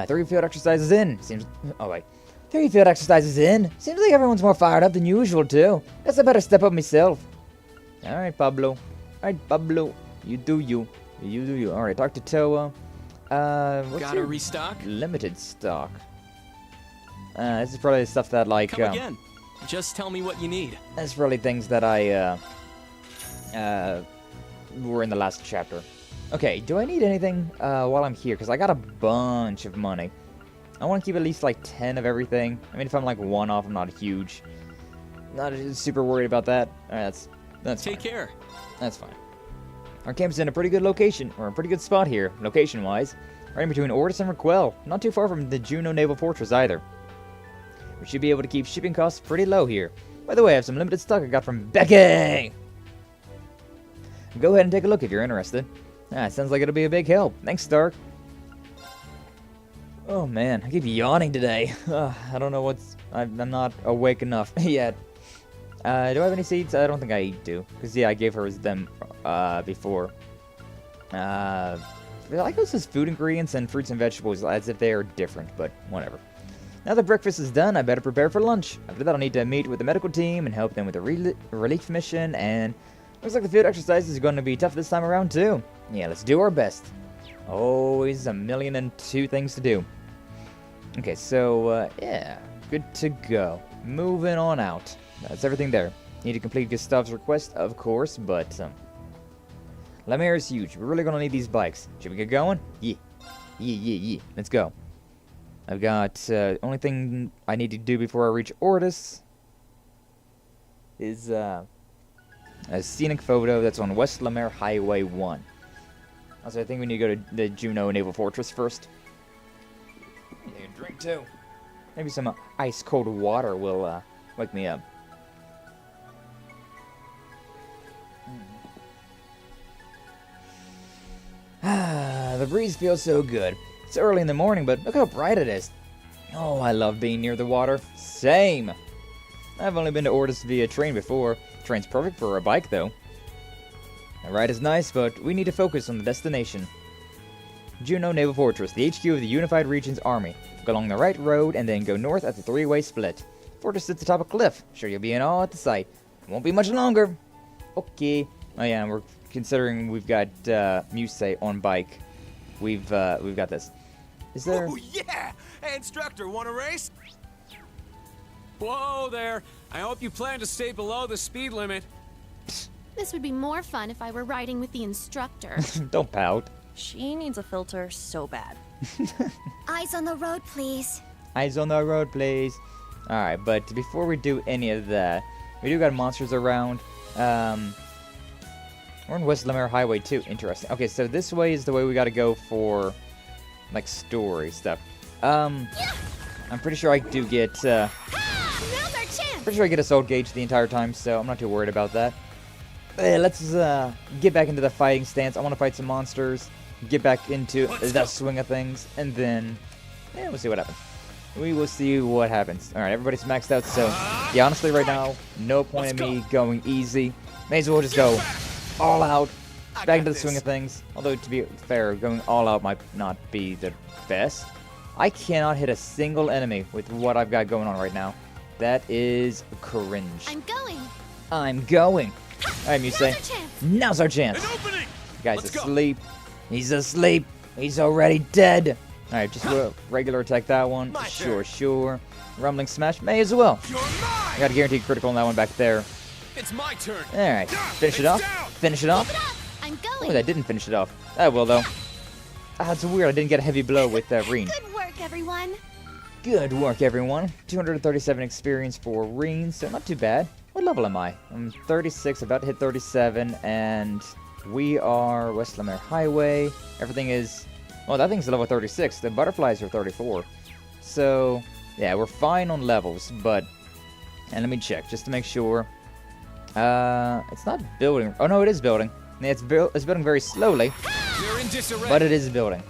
3 field exercises in. Seems... Oh, wait. 3 field exercises in. Seems like everyone's more fired up than usual, too. Guess I better step up myself. Alright, Pablo. You do you. You do you. Alright, talk to Toa. What's Gotta restock? Limited stock. This is probably stuff that, like... Come again. Just tell me what you need. That's probably things that I, were in the last chapter. Okay, do I need anything, while I'm here? Because I got a bunch of money. I want to keep at least, like, 10 of everything. I mean, if I'm, like, 1 off, I'm not huge. Not super worried about that. Alright, that's Take fine. care. That's fine. Our camp's in a pretty good location, or a pretty good spot here, location-wise. Right in between Ordis and Raquel. Not too far from the Juno Naval Fortress, either. We should be able to keep shipping costs pretty low here. By the way, I have some limited stock I got from Becky! Go ahead and take a look if you're interested. Sounds like it'll be a big help. Thanks, Stark. Oh man, I keep yawning today. I don't know what's... I'm not awake enough yet. Do I have any seeds? I don't think I do. Because, yeah, I gave her them before. I like how it says food ingredients and fruits and vegetables as if they are different, but whatever. Now that breakfast is done, I better prepare for lunch. After that, I'll need to meet with the medical team and help them with the relief mission, and looks like the field exercise is going to be tough this time around, too. Yeah, let's do our best. Always a million and 2 things to do. Okay, so, yeah, good to go. Moving on out. That's everything there. Need to complete Gustav's request, of course, but, Lamare is huge. We're really going to need these bikes. Should we get going? Yeah. Let's go. I've got, only thing I need to do before I reach Ordis is, a scenic photo that's on West Lamare Highway 1. Also, I think we need to go to the Juno Naval Fortress first. Need a drink, too. Maybe some ice-cold water will, wake me up. The breeze feels so good. It's early in the morning, but look how bright it is. Oh, I love being near the water. Same. I've only been to Ordis via train before. Train's perfect for a bike, though. Ride is nice, but we need to focus on the destination. Juno Naval Fortress, the HQ of the Unified Regions Army. Go along the right road and then go north at the three-way split. Fortress sits atop a cliff. Sure you'll be in awe at the sight. Won't be much longer. Okay. Oh yeah, and we're considering we've got Musei on bike. We've got this. Is there? Oh yeah! Hey, instructor, want a race? Whoa there! I hope you plan to stay below the speed limit. This would be more fun if I were riding with the instructor. Don't pout. She needs a filter so bad. Eyes on the road, please. Eyes on the road, please. Alright, but before we do any of that, we do got monsters around. We're in West Lamare Highway too. Interesting. Okay, so this way is the way we gotta go for, like, story stuff. I'm pretty sure I do get, Now's our chance! pretty sure I get assault gauge the entire time, so I'm not too worried about that. Let's get back into the fighting stance. I want to fight some monsters, get back into the swing of things, and then we'll see what happens. We will see what happens. All right, everybody's maxed out, so yeah, honestly, right now, no point in me going easy. May as well just go all out, back into the swing of things. Although, to be fair, going all out might not be the best. I cannot hit a single enemy with what I've got going on right now. That is cringe. I'm going. Alright, Musei. Now's our chance. Guy's asleep. He's asleep. He's already dead. Alright, just regular attack that one. Sure. Rumbling smash. May as well. I got a guaranteed critical on that one back there. It's my turn. Alright, finish it off. Finish it off. I'm going. Oh, that didn't finish it off. That will, though. Ah, it's weird. I didn't get a heavy blow with Reen. Good work, everyone. Good work, everyone. 237 experience for Reen, so not too bad. What level am I? I'm 36, about to hit 37, and we are West Lamare Highway. Everything is... well, that thing's level 36. The butterflies are 34. So, yeah, we're fine on levels, but... and let me check, just to make sure. It's not building. Oh, no, it is building. It's building very slowly, but it is building.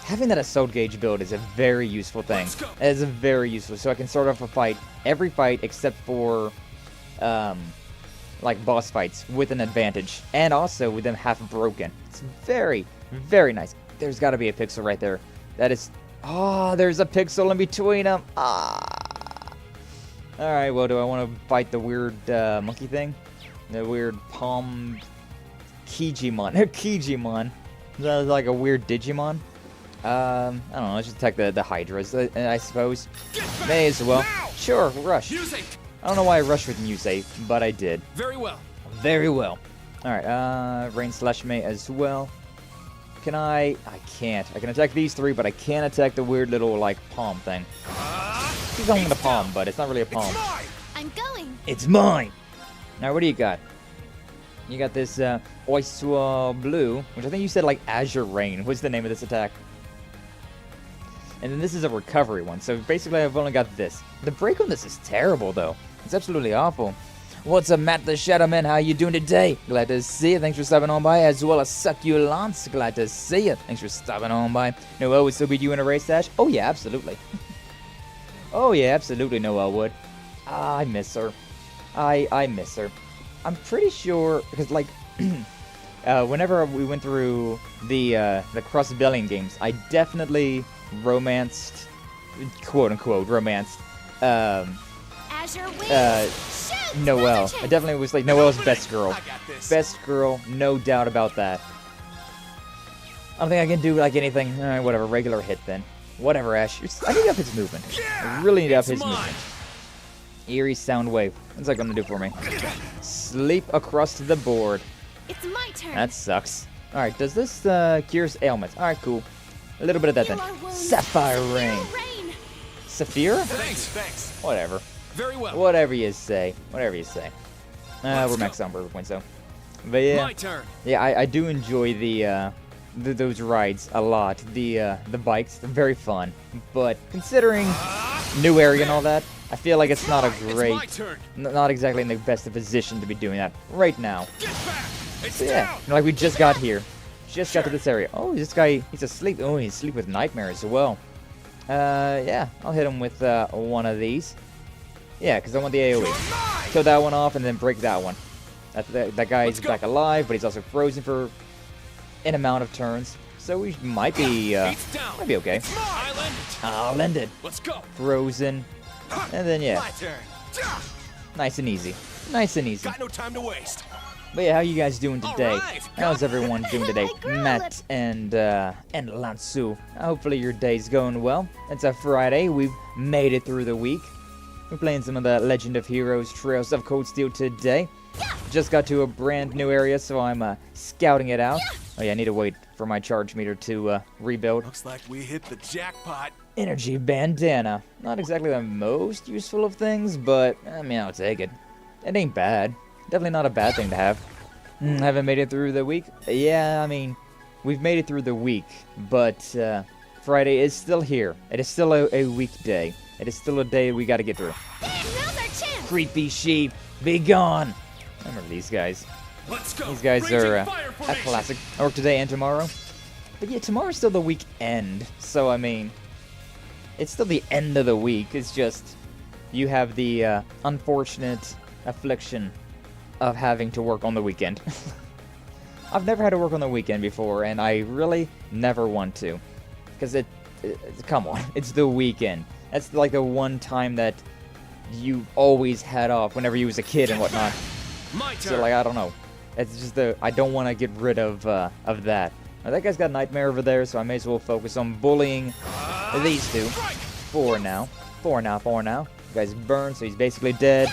Having that assault gauge build is a very useful thing. It is very useful, so I can start off a fight, every fight except for... like boss fights with an advantage, and also with them half broken. It's very, very nice. There's got to be a pixel right there. That is... oh, there's a pixel in between them. Alright, well, do I want to fight the weird monkey thing? The weird palm... Kijimon. Kijimon. That's like a weird Digimon. I don't know, let's just attack the Hydras, I suppose. May as well. Sure, rush. I don't know why I rushed with Musei, but I did. Very well. Very well. Alright, Rain Slash May as well. Can I can't. I can attack these three, but I can't attack the weird little, like, palm thing. She's calling it a palm, but it's not really a palm. I'm going. It's mine! Now, what do you got? You got this, Oiswa Blue, which I think you said, like, Azure Rain. What's the name of this attack? And then this is a recovery one, so basically I've only got this. The break on this is terrible, though. It's absolutely awful. What's up, Matt the Shadow Man? How you doing today? Glad to see you. Thanks for stopping on by, as well as Succulents. Glad to see you. Thanks for stopping on by. Noel would still beat you in a race, Dash? Oh, yeah, absolutely. Oh, yeah, absolutely Noel would. I miss her. I miss her. I'm pretty sure, because, like, whenever we went through the cross-billing games, I definitely romanced, quote-unquote, romanced, Noelle. I definitely was, like, Noelle's best girl. Best girl, no doubt about that. I don't think I can do, like, anything. Alright, whatever, regular hit then. Whatever, Ash. I need to up his movement. I really need to up his movement. Eerie sound wave. What's that gonna do for me? Sleep across the board. It's my turn. That sucks. Alright, does this cures ailments? Alright, cool. A little bit of that then. Sapphire Rain. Saphir? Thanks. Whatever. Very well. Whatever you say. Whatever you say. We're maxed out on points, so. But yeah. My turn. Yeah, I do enjoy those rides a lot. The bikes, they're very fun. But considering new area and all that, I feel like it's not a great, not exactly in the best of position to be doing that right now. So yeah, like we just got here. Just got to this area. Oh, this guy, he's asleep. Oh, he's asleep with Nightmare as well. Yeah, I'll hit him with one of these. Yeah, because I want the AoE. Kill that one off and then break that one. That guy's back alive, but he's also frozen for an amount of turns. So we might be okay. I'll end it. Let's go. Frozen. And then, yeah. My turn. Nice and easy. Nice and easy. Got no time to waste. But yeah, how you guys doing today? Alright, How's everyone doing today? Matt and Lansu. Hopefully your day's going well. It's a Friday. We've made it through the week. We're playing some of the Legend of Heroes Trails of Cold Steel today. Just got to a brand new area, so I'm scouting it out. Oh yeah, I need to wait for my charge meter to rebuild. Looks like we hit the jackpot. Energy bandana. Not exactly the most useful of things, but I mean, I'll take it. It ain't bad. Definitely not a bad thing to have. Haven't made it through the week? Yeah, I mean, we've made it through the week, but Friday is still here. It is still a weekday. It is still a day we gotta get through. Now's our chance! Creepy sheep, be gone! I remember these guys. Let's go. These guys are a classic. I work today and tomorrow. But yeah, tomorrow's still the weekend, so I mean, it's still the end of the week. It's just, you have the unfortunate affliction of having to work on the weekend. I've never had to work on the weekend before, and I really never want to. Because come on, it's the weekend. That's like the one time that you always had off whenever you was a kid and whatnot. My turn. So like, I don't know. It's just I don't want to get rid of that. Now, that guy's got Nightmare over there, so I may as well focus on bullying these two. Four now. You guy's burned, so he's basically dead.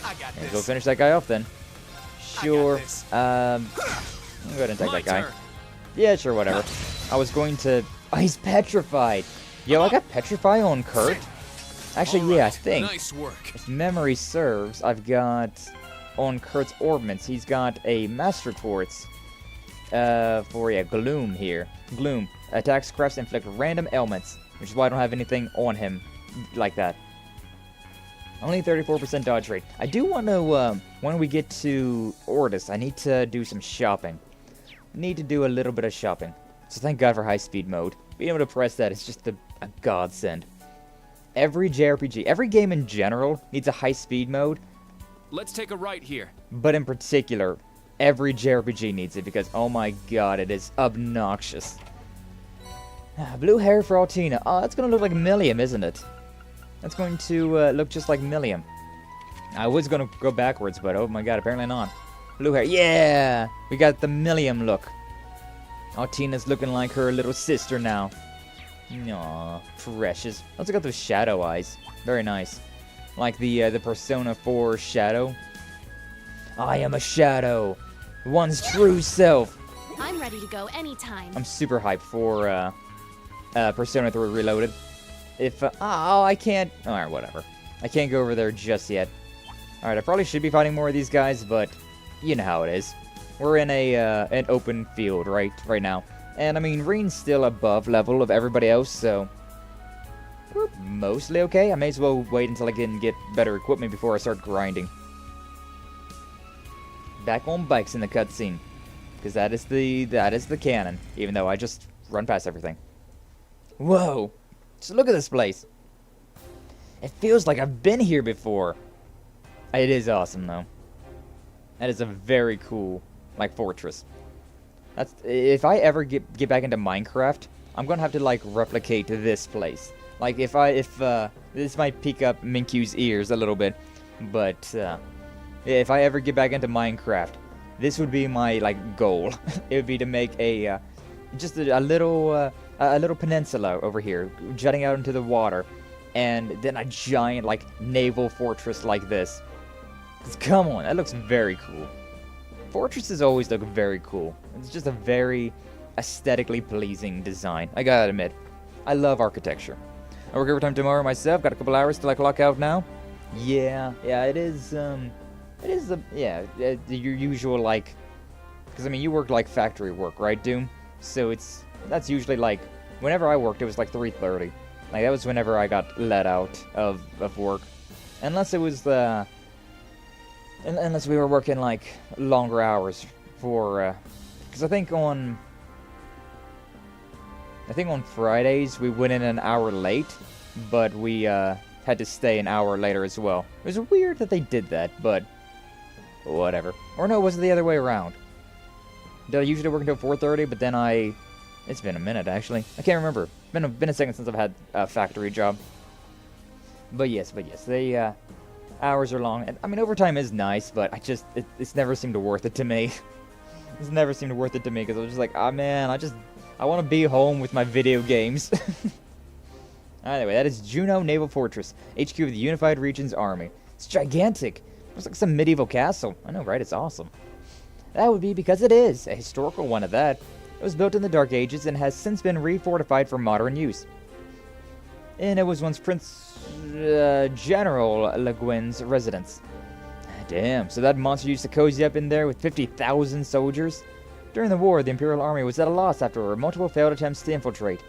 I got Let's this. go finish that guy off then. Sure. I'll go ahead and take that guy. Yeah, sure, whatever. I was going to... Oh, he's petrified. Yo, I got petrify on Kurt. Actually, yeah, I think. Nice work. If memory serves, I've got on Kurt's orbments, he's got a Master Torts for, yeah, Gloom here. Gloom. Attacks, crafts, inflict random ailments, which is why I don't have anything on him like that. Only 34% dodge rate. I do want to, when we get to Ordis, I need to do some shopping. Need to do a little bit of shopping. So thank God for high-speed mode. Being able to press that is just a godsend. Every JRPG, every game in general needs a high-speed mode. Let's take a right here. But in particular, every JRPG needs it because, oh my god, it is obnoxious. Blue hair for Altina. Oh, that's going to look like Millium, isn't it? That's going to look just like Millium. I was going to go backwards, but oh my god, apparently not. Blue hair. Yeah! We got the Millium look. Altina's looking like her little sister now. Aww, precious. Let's look at those shadow eyes. Very nice. Like the Persona 4 shadow. I am a shadow. One's true self. I'm ready to go anytime. I'm super hyped for Persona 3 Reloaded. If I can't. Alright, whatever. I can't go over there just yet. Alright, I probably should be fighting more of these guys, but you know how it is. We're in an open field right now. And I mean, Reen's still above level of everybody else, so we're mostly okay. I may as well wait until I can get better equipment before I start grinding. Back on bikes in the cutscene, because that is the canon. Even though I just run past everything. Whoa! Just look at this place. It feels like I've been here before. It is awesome though. That is a very cool, like, fortress. That's if I ever get back into Minecraft, I'm gonna have to like replicate this place. Like if this might pique up Minkyu's ears a little bit, but if I ever get back into Minecraft, this would be my like goal. It would be to make a just a little peninsula over here, jutting out into the water, and then a giant like naval fortress like this. 'Cause come on, that looks very cool. Fortresses always look very cool. It's just a very aesthetically pleasing design. I gotta admit, I love architecture. I work overtime tomorrow myself. Got a couple hours till I clock out now. Yeah, it is your usual like, because I mean you work like factory work, right, Doom? So that's usually like whenever I worked, it was like 3:30. Like that was whenever I got let out of work, unless it was unless we were working like longer hours for, because I think on Fridays we went in an hour late, but we had to stay an hour later as well. It was weird that they did that, but Whatever. Or no, was it the other way around? Did I usually work until 4:30, but then It's been a minute, actually. I can't remember. Been a second since I've had a factory job. But yes, the hours are long. And, I mean, overtime is nice, but it's never seemed worth it to me. It's never seemed worth it to me, because I was just like, ah, man, I want to be home with my video games. Anyway, that is Juneau Naval Fortress, HQ of the Unified Regions Army. It's gigantic. It's like some medieval castle. I know, right? It's awesome. That would be because it is a historical one at that. It was built in the Dark Ages and has since been refortified for modern use. And it was once Prince General Le Guin's residence. Damn, so that monster used to cozy up in there with 50,000 soldiers? During the war, the Imperial Army was at a loss after multiple failed attempts to infiltrate.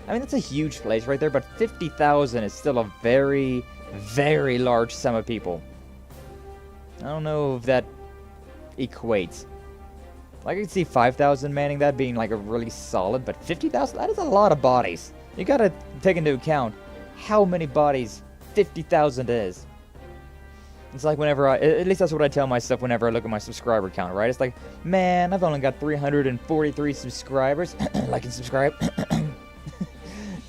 I mean, that's a huge place right there, but 50,000 is still a very, very large sum of people. I don't know if that equates. Like, I could see 5,000 manning that being like a really solid, but 50,000? That is a lot of bodies. You gotta take into account how many bodies 50,000 is. It's like whenever at least that's what I tell myself whenever I look at my subscriber count, right? It's like, man, I've only got 343 subscribers. Like and subscribe.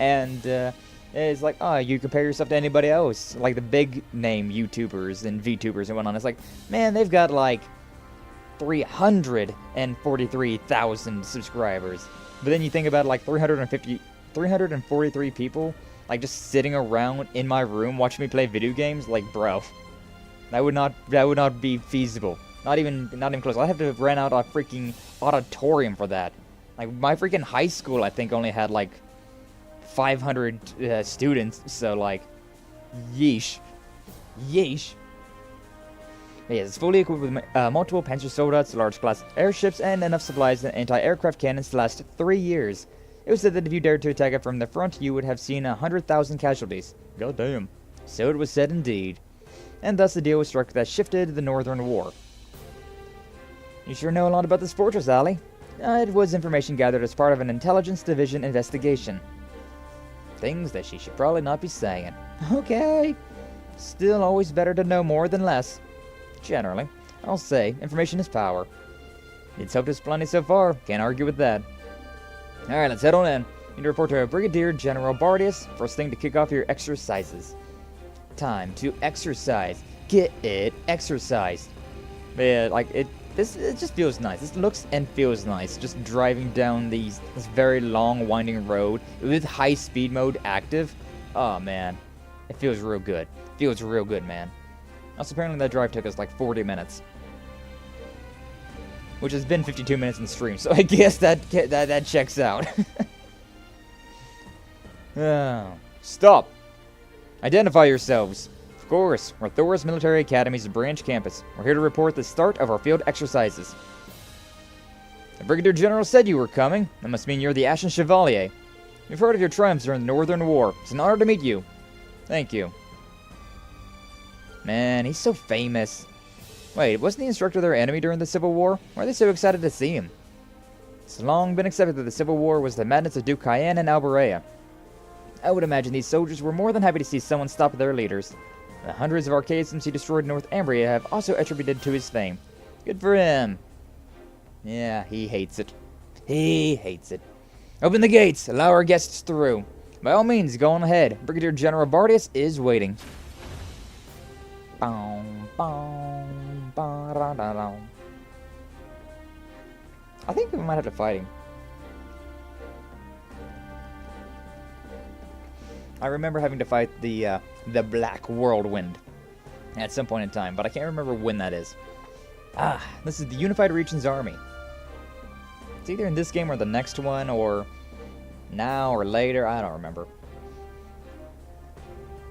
And it's like, oh, you compare yourself to anybody else, like the big name YouTubers and VTubers and whatnot. It's like, man, they've got like 343,000 subscribers. But then you think about like 343 people, like just sitting around in my room watching me play video games. Like, bro, that would not be feasible. Not even close. I'd have to rent out a freaking auditorium for that. Like, my freaking high school, I think, only had like 500 students, so like, yeesh. But yes, it's fully equipped with multiple Panzer Soldats, large class airships, and enough supplies and anti-aircraft cannons to last 3 years. It was said that if you dared to attack it from the front, you would have seen 100,000 casualties. God damn. So it was said indeed. And thus the deal was struck that shifted the Northern War. You sure know a lot about this fortress, Allie. It was information gathered as part of an Intelligence Division investigation. Things that she should probably not be saying. Okay. Still always better to know more than less. Generally. I'll say, information is power. It's helped us plenty so far. Can't argue with that. Alright, let's head on in. You need to report to Brigadier General Ordis. First thing to kick off your exercises. Time to exercise. Get it exercised. But yeah, like, it just feels nice. This looks and feels nice. Just driving down this very long, winding road with high speed mode active. Oh, man. It feels real good. Feels real good, man. Also, apparently that drive took us like 40 minutes. Which has been 52 minutes in stream, so I guess that checks out. Oh. Stop! Identify yourselves. Of course, we're Thor's Military Academy's branch campus. We're here to report the start of our field exercises. The Brigadier General said you were coming. That must mean you're the Ashen Chevalier. We've heard of your triumphs during the Northern War. It's an honor to meet you. Thank you. Man, he's so famous. Wait, wasn't the instructor their enemy during the Civil War? Why are they so excited to see him? It's long been accepted that the Civil War was the madness of Duke Cayenne and Alberea. I would imagine these soldiers were more than happy to see someone stop their leaders. The hundreds of arcade systems he destroyed in Northumbria have also attributed to his fame. Good for him. Yeah, he hates it. He hates it. Open the gates. Allow our guests through. By all means, go on ahead. Brigadier General Ordis is waiting. I think we might have to fight him. I remember having to fight the Black Whirlwind at some point in time, but I can't remember when that is. Ah, this is the Unified Regions Army. It's either in this game or the next one, or now or later. I don't remember.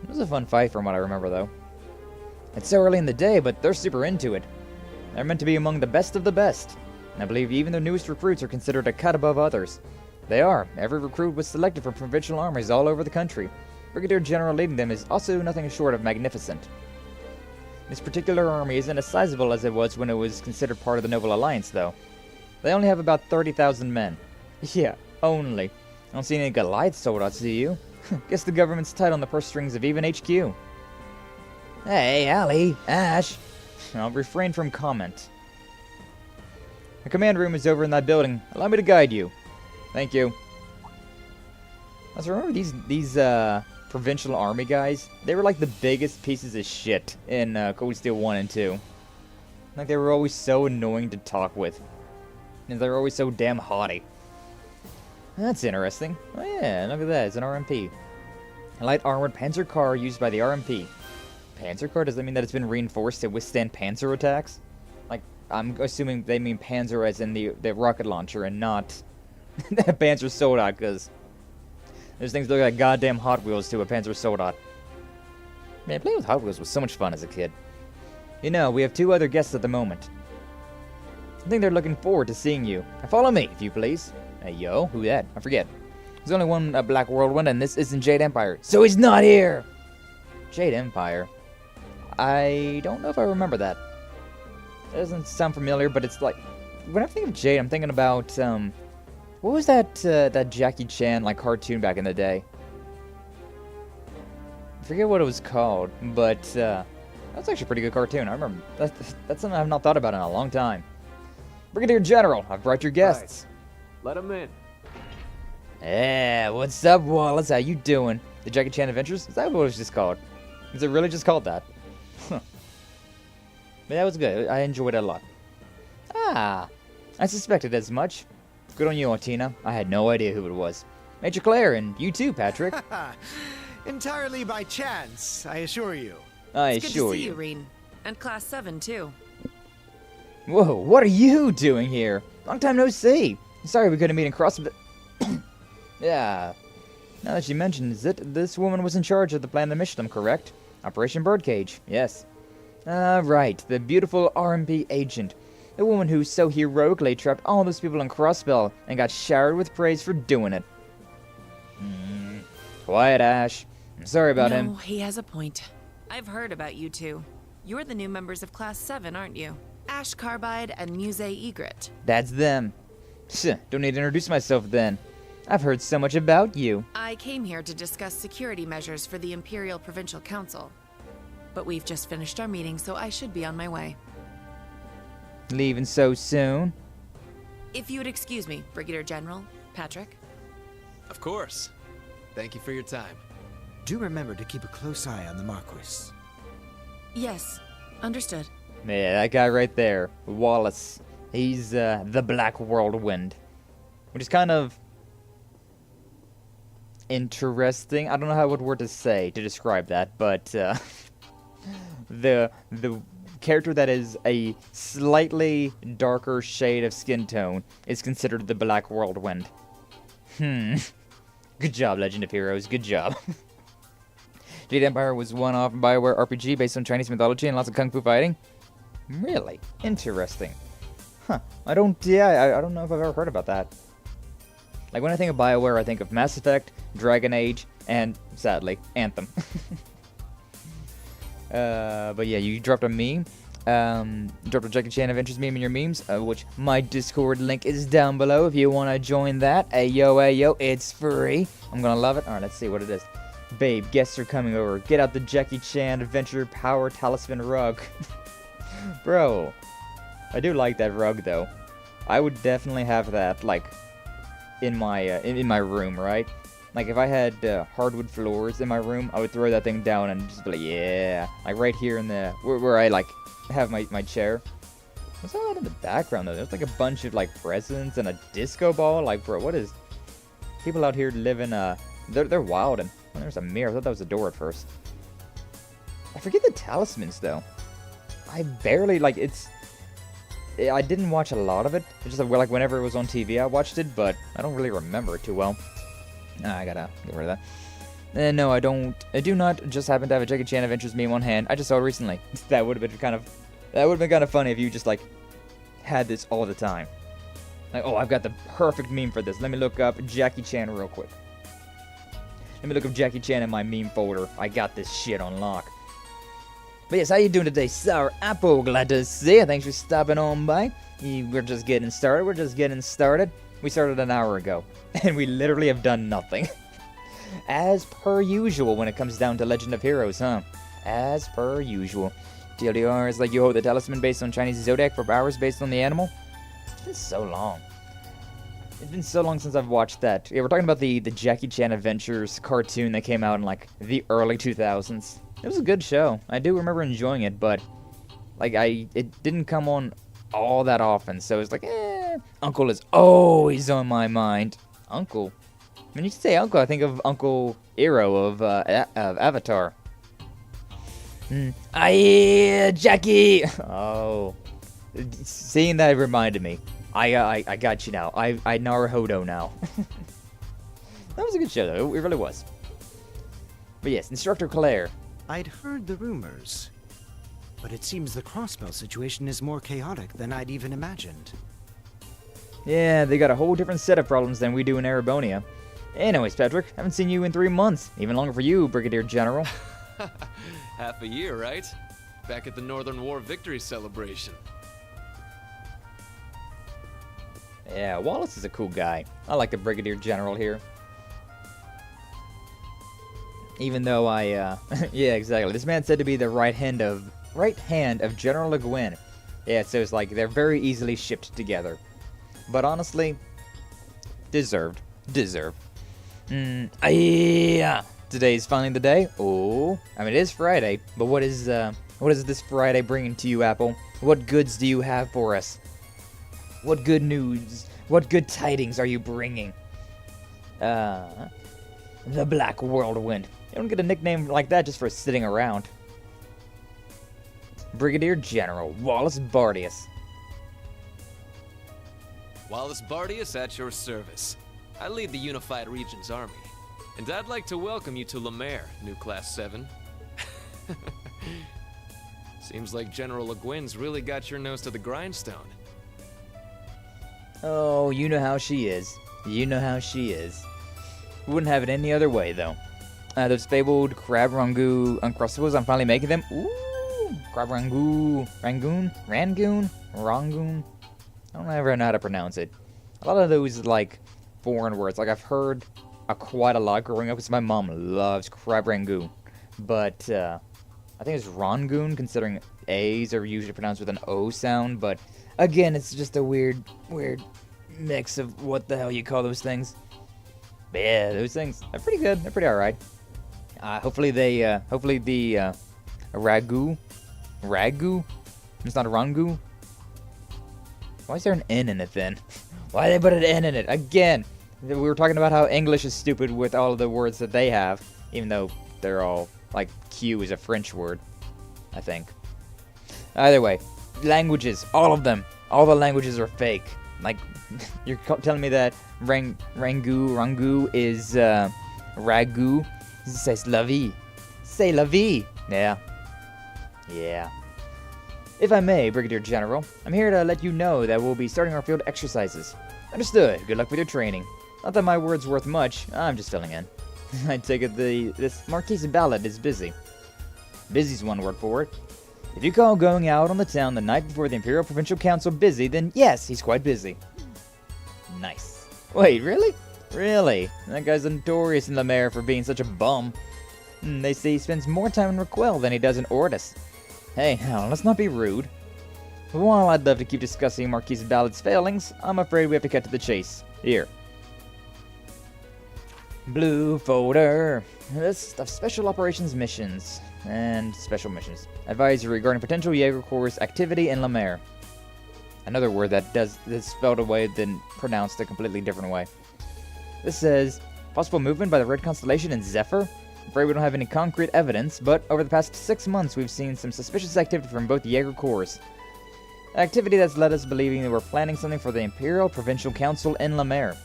It was a fun fight from what I remember, though. It's so early in the day, but they're super into it. They're meant to be among the best of the best. And I believe even their newest recruits are considered a cut above others. They are. Every recruit was selected from provincial armies all over the country. Brigadier General leading them is also nothing short of magnificent. This particular army isn't as sizable as it was when it was considered part of the Noble Alliance, though. They only have about 30,000 men. Yeah, only. I don't see any Goliath soldats, do you? Guess the government's tight on the purse strings of even HQ. Hey, Allie, Ash. I'll refrain from comment. The command room is over in that building. Allow me to guide you. Thank you. Also, remember these provincial army guys? They were like the biggest pieces of shit in Cold Steel 1 and 2. Like, they were always so annoying to talk with. And they were always so damn haughty. That's interesting. Oh yeah, look at that. It's an RMP. A light armored panzer car used by the RMP. Panzer car? Does that mean that it's been reinforced to withstand panzer attacks? Like, I'm assuming they mean panzer as in the rocket launcher and not Panzer Soldat, because those things look like goddamn Hot Wheels to a Panzer Soldat. Man, playing with Hot Wheels was so much fun as a kid. You know, we have 2 other guests at the moment. I think they're looking forward to seeing you. Now follow me, if you please. Hey, yo, who that? I forget. There's only one Black Whirlwind, and this isn't Jade Empire. So he's not here! Jade Empire. I don't know if I remember that. It doesn't sound familiar, but it's like... When I think of Jade, I'm thinking about, what was that Jackie Chan, like, cartoon back in the day? I forget what it was called, but, that's actually a pretty good cartoon. I remember. That's something I've not thought about in a long time. Brigadier General, I've brought your guests. Let him in. Yeah, what's up, Wallace? How you doing? The Jackie Chan Adventures? Is that what it was just called? Is it really just called that? Huh. But that was good. I enjoyed it a lot. Ah, I suspected as much. Good on you, Ortina. I had no idea who it was. Major Claire, and you too, Patrick. Entirely by chance, I assure you. I It's assure good to see you. you, Reen. And Class 7, too. Whoa, what are you doing here? Long time no see. Sorry we couldn't meet in cross... Yeah. Now that you mention it, this woman was in charge of the plan that mission, I'm correct? Operation Birdcage, yes. Right, the beautiful RMP agent. The woman who so heroically trapped all those people in Crossbell and got showered with praise for doing it. Quiet, Ash. I'm sorry about him. No, he has a point. I've heard about you two. You're the new members of Class 7, aren't you? Ash Carbide and Muse Egret. That's them. Don't need to introduce myself then. I've heard so much about you. I came here to discuss security measures for the Imperial Provincial Council. But we've just finished our meeting, so I should be on my way. Leaving so soon? If you would excuse me, Brigadier General, Patrick. Of course. Thank you for your time. Do remember to keep a close eye on the Marquis. Yes, understood. Yeah, that guy right there, Wallace. He's the Black Whirlwind, which is kind of interesting. I don't know what word to say to describe that, but the character that is a slightly darker shade of skin tone is considered the Black Whirlwind. Good job, Legend of Heroes. Good job. Jade Empire was one-off BioWare RPG based on Chinese mythology and lots of kung fu fighting. Really interesting. Huh? I don't know if I've ever heard about that. Like when I think of BioWare, I think of Mass Effect, Dragon Age, and sadly, Anthem. But yeah, you dropped a meme. Dropped a Jackie Chan Adventures meme in your memes, which my Discord link is down below if you want to join that. Ayo, it's free. I'm gonna love it. Alright, let's see what it is. Babe, guests are coming over. Get out the Jackie Chan Adventure Power Talisman rug. Bro, I do like that rug though. I would definitely have that like in my room, right? Like if I had hardwood floors in my room, I would throw that thing down and just be like, yeah, like right here in the where I like have my chair. What's all that in the background though? There's like a bunch of like presents and a disco ball. Like, bro, what is? People out here living they're wild. And oh, there's a mirror. I thought that was a door at first. I forget the talismans though. I barely like I didn't watch a lot of it. It's just like whenever it was on TV, I watched it, but I don't really remember it too well. I gotta get rid of that. No, I don't. I do not just happen to have a Jackie Chan Adventures meme on hand. I just saw it recently. That would have been kind of funny if you just like had this all the time. Like, oh, I've got the perfect meme for this. Let me look up Jackie Chan real quick. Let me look up Jackie Chan in my meme folder. I got this shit on lock. But yes, how you doing today, Sour Apple? Glad to see you. Thanks for stopping on by. We're just getting started. We started an hour ago, and we literally have done nothing. As per usual when it comes down to Legend of Heroes, huh? As per usual. TLDR is like you hold the talisman based on Chinese zodiac for powers based on the animal. It's been so long. It's been so long since I've watched that. Yeah, we're talking about the Jackie Chan Adventures cartoon that came out in like the early 2000s. It was a good show. I do remember enjoying it, but like it didn't come on all that often. So it's like, Uncle is always on my mind. Uncle. When you say Uncle, I think of Uncle Iroh of Avatar. Jackie. Oh, seeing that reminded me. I got you now. I Naruhodo now. That was a good show, though. It really was. But yes, Instructor Claire. I'd heard the rumors, but it seems the crossbow situation is more chaotic than I'd even imagined. Yeah, they got a whole different set of problems than we do in Erebonia. Anyways, Patrick, haven't seen you in 3 months. Even longer for you, Brigadier General. Half a year, right? Back at the Northern War victory celebration. Yeah, Wallace is a cool guy. I like the Brigadier General here. Even though yeah, exactly. This man's said to be the right hand of General Le Guin. Yeah, so it's like they're very easily shipped together. But honestly, deserved. Yeah. Today's finally the day. Oh, I mean it is Friday, but what is this Friday bringing to you, Apple? What goods do you have for us? What good news? What good tidings are you bringing? The Black Whirlwind. You don't get a nickname like that just for sitting around. Brigadier General Wallace Bardius. Wallace Bardius at your service. I lead the Unified Regions Army, and I'd like to welcome you to Lamare, new Class 7. Seems like General Le Guin's really got your nose to the grindstone. Oh, you know how she is. You know how she is. Wouldn't have it any other way, though. Those fabled crab rangoon Uncrustables, I'm finally making them. Ooh, crab rangoon. I don't ever know how to pronounce it. A lot of those, like, foreign words. Like, I've heard quite a lot growing up because my mom loves crab rangoon. But, I think it's rangoon, considering A's are usually pronounced with an O sound. But, again, it's just a weird mix of what the hell you call those things. But yeah, those things, they're pretty good. They're pretty alright. Hopefully the ragu? It's not a rangu? Why is there an N in it then? Why did they put an N in it? Again, we were talking about how English is stupid with all of the words that they have, even though they're all, like, Q is a French word, I think. Either way, languages, all of them, all the languages are fake. Like, you're telling me that rangu is, ragu? C'est la vie. C'est la vie. Yeah. If I may, Brigadier General, I'm here to let you know that we'll be starting our field exercises. Understood. Good luck with your training. Not that my word's worth much, I'm just filling in. I take it this Marquis Ballad is busy. Busy's one word for it. If you call going out on the town the night before the Imperial Provincial Council busy, then yes, he's quite busy. Nice. Wait, really? Really? That guy's notorious in Lamare for being such a bum. They say he spends more time in Raquel than he does in Ordis. Hey, now, let's not be rude. While I'd love to keep discussing Marquis Ballad's failings, I'm afraid we have to cut to the chase. Here. Blue folder. List of special operations missions. And special missions. Advisory regarding potential Jaeger Corps activity in Lamare. Another word that's spelled away then pronounced a completely different way. This says, possible movement by the Red Constellation in Zephyr? I'm afraid we don't have any concrete evidence, but over the past 6 months we've seen some suspicious activity from both Jaeger Corps. Activity that's led us believing they were planning something for the Imperial Provincial Council in Lamare.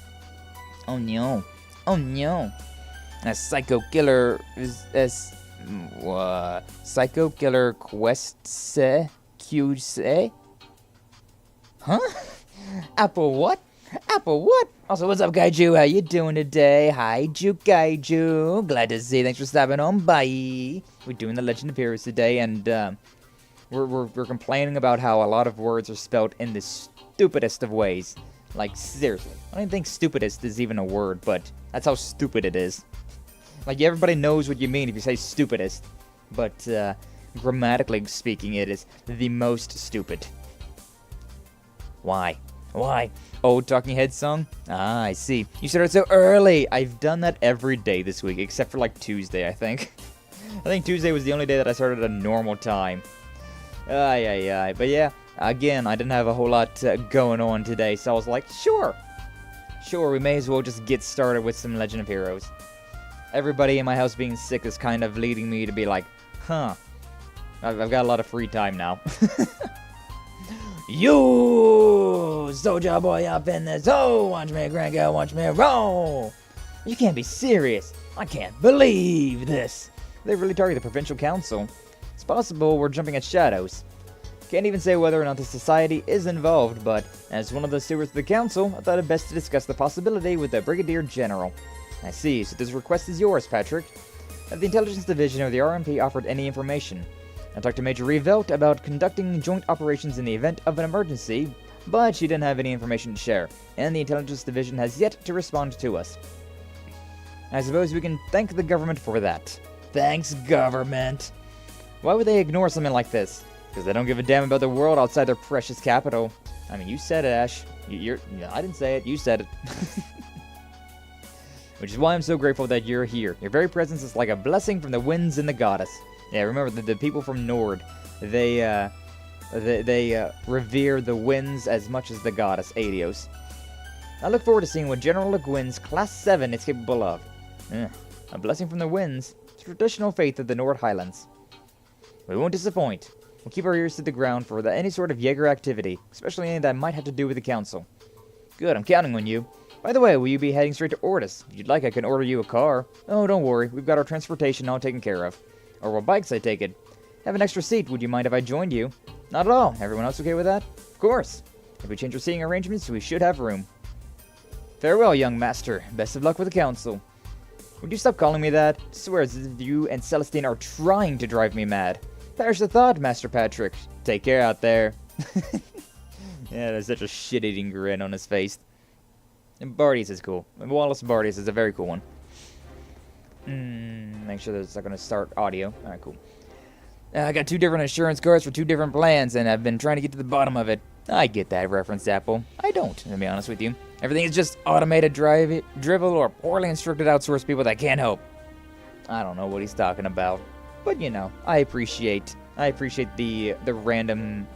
Oh no. Oh no. A psycho killer psycho killer quest QC? Huh? Apple what? Apple what? Also, what's up, Kaiju? How you doing today? Hi, Kaiju. Glad to see you. Thanks for stopping on by. We're doing the Legend of Heroes today, and we're complaining about how a lot of words are spelled in the stupidest of ways. Like, seriously. I don't even think stupidest is even a word, but that's how stupid it is. Like, everybody knows what you mean if you say stupidest. But, grammatically speaking, it is the most stupid. Why? Why? Old Talking Head song? Ah, I see. You started so early! I've done that every day this week, except for like Tuesday, I think. I think Tuesday was the only day that I started at a normal time. Ay. But yeah, again, I didn't have a whole lot going on today, so I was like, sure, we may as well just get started with some Legend of Heroes. Everybody in my house being sick is kind of leading me to be like, huh, I've got a lot of free time now. You, soldier boy up in this, oh, watch me crank out, watch me roll. You can't be serious. I can't believe this. They really target the provincial council. It's possible we're jumping at shadows. Can't even say whether or not the society is involved, but as one of the stewards of the council, I thought it best to discuss the possibility with the Brigadier General. I see, so this request is yours, Patrick. Have the intelligence division of the RMP offered any information? I talked to Major Revelt about conducting joint operations in the event of an emergency, but she didn't have any information to share, and the intelligence division has yet to respond to us. I suppose we can thank the government for that. Thanks, government! Why would they ignore something like this? Because they don't give a damn about the world outside their precious capital. I mean, you said it, Ash. I didn't say it, you said it. Which is why I'm so grateful that you're here. Your very presence is like a blessing from the winds and the goddess. Yeah, remember, the people from Nord, they revere the winds as much as the goddess, Adios. I look forward to seeing what General Le Guin's Class 7 is capable of. A blessing from the winds, traditional faith of the Nord Highlands. We won't disappoint. We'll keep our ears to the ground for any sort of Jaeger activity, especially any that might have to do with the Council. Good, I'm counting on you. By the way, will you be heading straight to Ordis? If you'd like, I can order you a car. Oh, don't worry, we've got our transportation all taken care of. Or well, bikes, I take it. Have an extra seat, would you mind if I joined you? Not at all. Everyone else okay with that? Of course. If we change our seating arrangements, we should have room. Farewell, young master. Best of luck with the council. Would you stop calling me that? I swear as if you and Celestine are trying to drive me mad. Perish the thought, Master Patrick. Take care out there. Yeah, there's such a shit-eating grin on his face. And Bardies is cool. And Wallace Bardies is a very cool one. Make sure that it's not going to start audio. Alright, cool. I got 2 different insurance cards for 2 different plans, and I've been trying to get to the bottom of it. I get that reference, Apple. I don't, to be honest with you. Everything is just automated drivel or poorly instructed outsourced people that can't help. I don't know what he's talking about. But, you know, I appreciate the random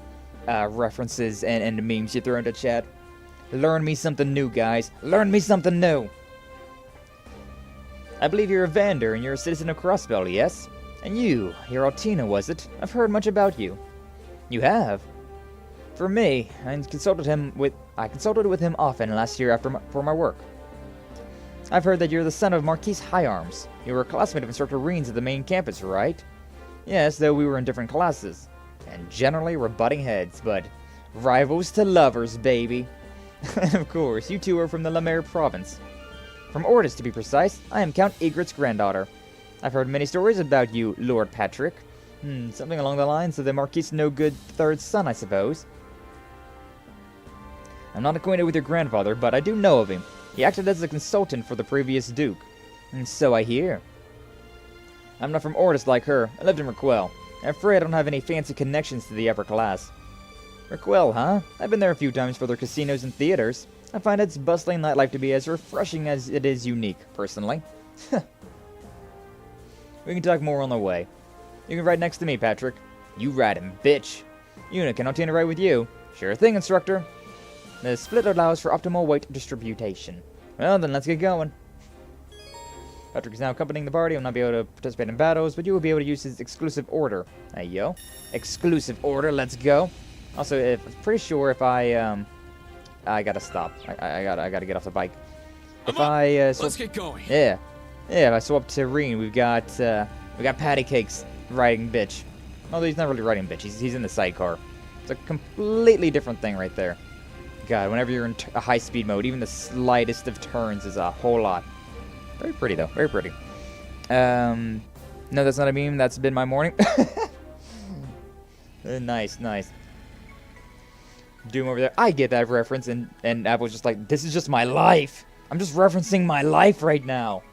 references and memes you throw into chat. Learn me something new, guys. Learn me something new. I believe you're a Vander and you're a citizen of Crossbell, yes? And you're Altina, was it? I've heard much about you. You have? For me, I consulted with him often last year for my work. I've heard that you're the son of Marquise Higharms. You were a classmate of Instructor Reen's at the main campus, right? Yes, though we were in different classes. And generally we're butting heads, but rivals to lovers, baby. And of course, you two are from the Lamare province. From Ordis, to be precise. I am Count Egret's granddaughter. I've heard many stories about you, Lord Patrick. Something along the lines of the Marquis no-good third son, I suppose. I'm not acquainted with your grandfather, but I do know of him. He acted as a consultant for the previous duke. And so I hear. I'm not from Ordis like her. I lived in Raquel. I'm afraid I don't have any fancy connections to the upper class. Raquel, huh? I've been there a few times for their casinos and theaters. I find its bustling nightlife to be as refreshing as it is unique, personally. We can talk more on the way. You can ride next to me, Patrick. You ride him, bitch. Una, can Altina ride with you? Sure thing, instructor. The split allows for optimal weight distribution. Well, then let's get going. Patrick is now accompanying the party. He'll not be able to participate in battles, but you will be able to use his exclusive order. Hey, yo. Exclusive order, let's go. Also, I'm pretty sure if I gotta stop. I gotta get off the bike. Let's get going. Yeah. Yeah, if I swap to Reen, we got Patty Cakes riding bitch. Although he's not really riding bitch, he's in the sidecar. It's a completely different thing right there. God, whenever you're in a high-speed mode, even the slightest of turns is a whole lot. Very pretty, though. Very pretty. No, that's not a meme. That's been my morning. Nice, nice. Doom over there. I get that reference, and Apple's just like, this is just my life. I'm just referencing my life right now.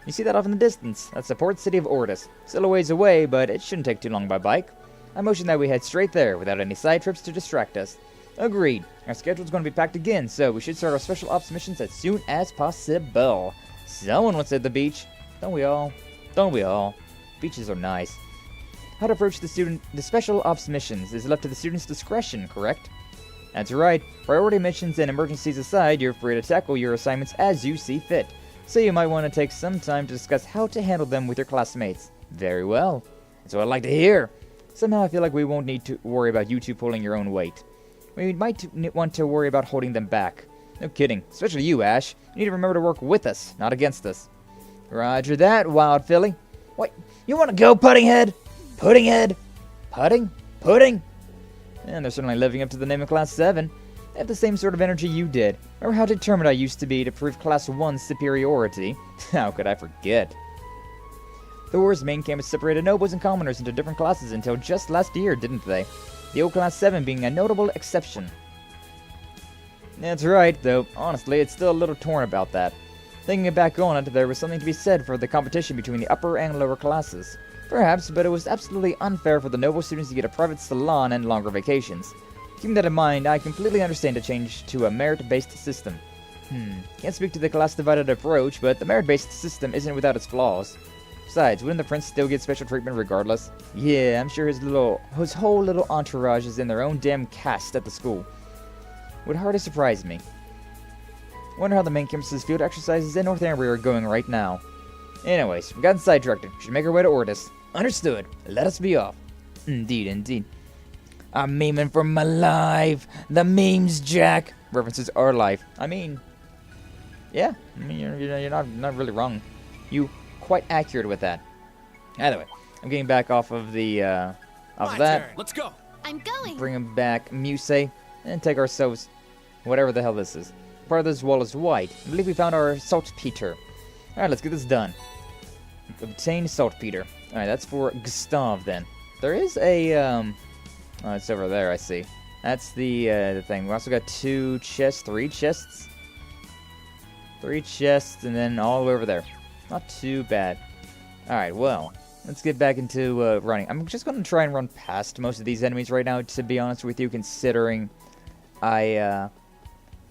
You see that off in the distance. That's the port city of Ordis. Still a ways away, but it shouldn't take too long by bike. I motion that we head straight there, without any side trips to distract us. Agreed. Our schedule's going to be packed again, so we should start our special ops missions as soon as possible. Someone wants to hit the beach. Don't we all? Don't we all? Beaches are nice. How to approach the special ops missions is left to the student's discretion, correct? That's right. Priority missions and emergencies aside, you're free to tackle your assignments as you see fit. So you might want to take some time to discuss how to handle them with your classmates. Very well. That's what I'd like to hear. Somehow I feel like we won't need to worry about you two pulling your own weight. We might want to worry about holding them back. No kidding. Especially you, Ash. You need to remember to work with us, not against us. Roger that, Wild Philly. What? You want to go, Pudding Head? Pudding Head? Pudding? Pudding? And they're certainly living up to the name of Class 7. They have the same sort of energy you did. Remember how determined I used to be to prove Class 1's superiority? How could I forget? Thor's main campus separated nobles and commoners into different classes until just last year, didn't they? The old Class 7 being a notable exception. That's right, though. Honestly, it's still a little torn about that. Thinking back on it, there was something to be said for the competition between the upper and lower classes. Perhaps, but it was absolutely unfair for the noble students to get a private salon and longer vacations. Keeping that in mind, I completely understand a change to a merit-based system. Can't speak to the class-divided approach, but the merit-based system isn't without its flaws. Besides, wouldn't the prince still get special treatment regardless? Yeah, I'm sure his whole little entourage is in their own damn caste at the school. Would hardly surprise me. Wonder how the main campus's field exercises in Northumbria are going right now. Anyways, we gotten sidetracked. Should make our way to Ordis. Understood. Let us be off. Indeed, indeed. I'm memeing for my life. The memes, Jack. References our life. I mean, yeah. I mean, you're not really wrong. You quite accurate with that. Either way, I'm getting back off of the off that. Turn. Let's go. I'm going. Bring him back, Muse, and take ourselves whatever the hell this is. Part of this wall is white. I believe we found our saltpeter. All right, let's get this done. Obtain saltpeter. All right, that's for Gustav then. There is a oh, it's over there. I see. That's the thing. We also got 2 chests, 3 chests, 3 chests, and then all the way over there. Not too bad. All right, well, let's get back into running. I'm just going to try and run past most of these enemies right now, to be honest with you, considering I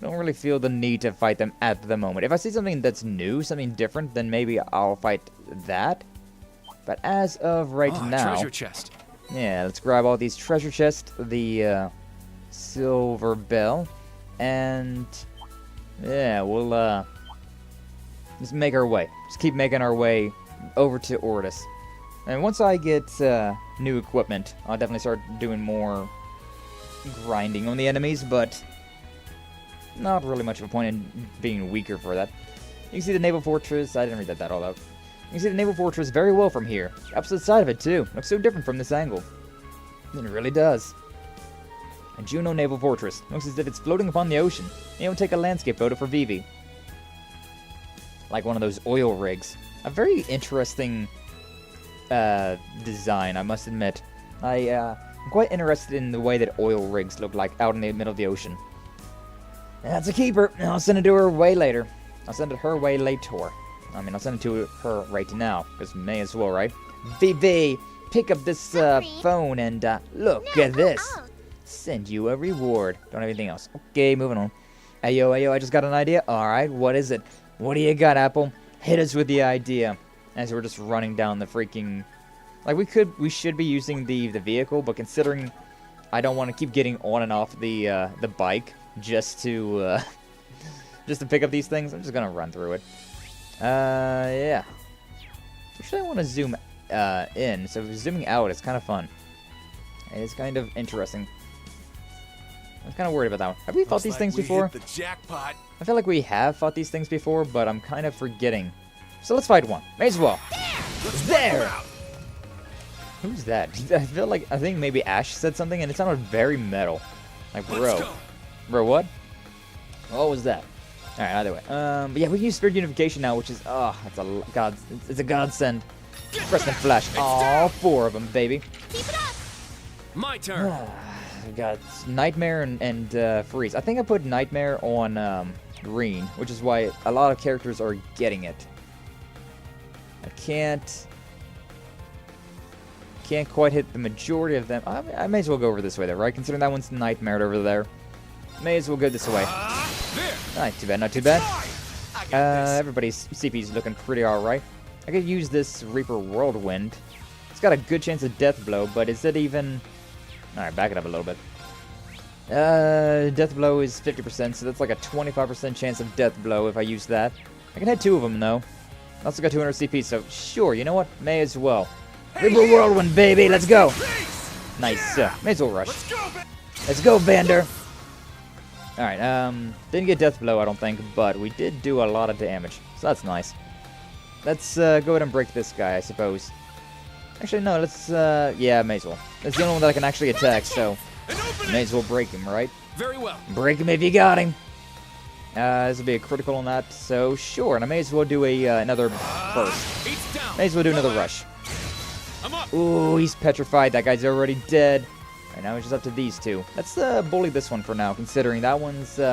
don't really feel the need to fight them at the moment. If I see something that's new, something different, then maybe I'll fight that. But as of right now... treasure chest. Yeah, let's grab all these treasure chests, the silver bell, and yeah, we'll just make our way. Just keep making our way over to Ordis. And once I get new equipment, I'll definitely start doing more grinding on the enemies, but not really much of a point in being weaker for that. You can see the naval fortress. I didn't read that all out. You can see the naval fortress very well from here. The opposite side of it, too. Looks so different from this angle. It really does. A Juno naval fortress. Looks as if it's floating upon the ocean. And it'll take a landscape photo for Vivi. Like one of those oil rigs. A very interesting design, I must admit. I'm quite interested in the way that oil rigs look like out in the middle of the ocean. That's a keeper. I'll send it to her way later. I'll send it her way later. I mean, I'll send it to her right now, because may as well, right? Vivi, pick up this phone and look at this. Send you a reward. Don't have anything else. Okay, moving on. Ayo, I just got an idea. All right, what is it? What do you got, Apple? Hit us with the idea. As we're just running down the freaking... Like, we should be using the vehicle, but considering I don't want to keep getting on and off the bike just to pick up these things, I'm just gonna run through it. Yeah. Actually, I want to zoom in. So zooming out is kind of fun. It's kind of interesting. I was kind of worried about that one. Have we fought these things before? Hit the jackpot. I feel like we have fought these things before, but I'm kind of forgetting. So let's fight one. May as well. There! Who's that? I think maybe Ash said something, and it sounded very metal. Like, bro. Bro, what? What was that? Alright, either way. But yeah, we can use Spirit Unification now, which is, it's a godsend. Press and flash. All 4 of them, baby. Keep it up. My turn. We got Nightmare and Freeze. I think I put Nightmare on green, which is why a lot of characters are getting it. I can't quite hit the majority of them. I may as well go over this way, though, right? Considering that one's nightmared over there. May as well go this way. Not too bad, not too bad. Everybody's CP's looking pretty alright. I could use this Reaper Whirlwind. It's got a good chance of death blow, but is it even... Alright, back it up a little bit. Death blow is 50%, so that's like a 25% chance of death blow if I use that. I can hit 2 of them, though. I also got 200 CP, so sure, you know what? May as well. Reaper Whirlwind, baby, let's go! Nice, may as well rush. Let's go, Vander! Alright, didn't get death blow, I don't think, but we did do a lot of damage, so that's nice. Let's go ahead and break this guy, I suppose. Actually, no, let's, yeah, may as well. That's the only one that I can actually attack, so may as well break him, right? Very well. Break him if you got him. This will be a critical on that, so sure, and I may as well do a another burst. May as well do another rush. Ooh, he's petrified. That guy's already dead. Right, now it's just up to these two. Let's bully this one for now, considering that one's Keep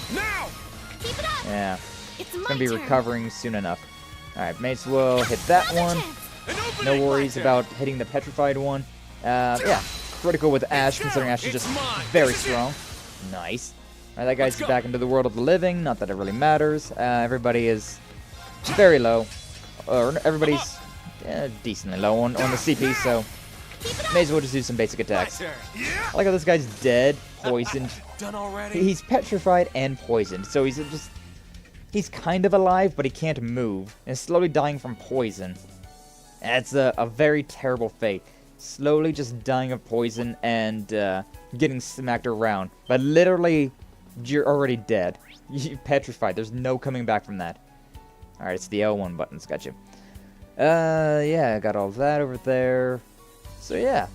it up. yeah, It's gonna be recovering soon enough. All right, may as well hit that one. No worries about hitting the petrified one. Yeah, critical with Ash, considering Ash is just very strong. Nice. All right, that guy's back into the world of the living. Not that it really matters. Everybody is very low, or everybody's decently low on the CP, so may as well just do some basic attacks. I like how this guy's dead, poisoned. He's petrified and poisoned, so he's kind of alive, but he can't move, and is slowly dying from poison. That's a very terrible fate. Slowly just dying of poison and getting smacked around. But literally, you're already dead. You're petrified. There's no coming back from that. Alright, it's the L1 buttons. Got you. Yeah, I got all that over there. So yeah,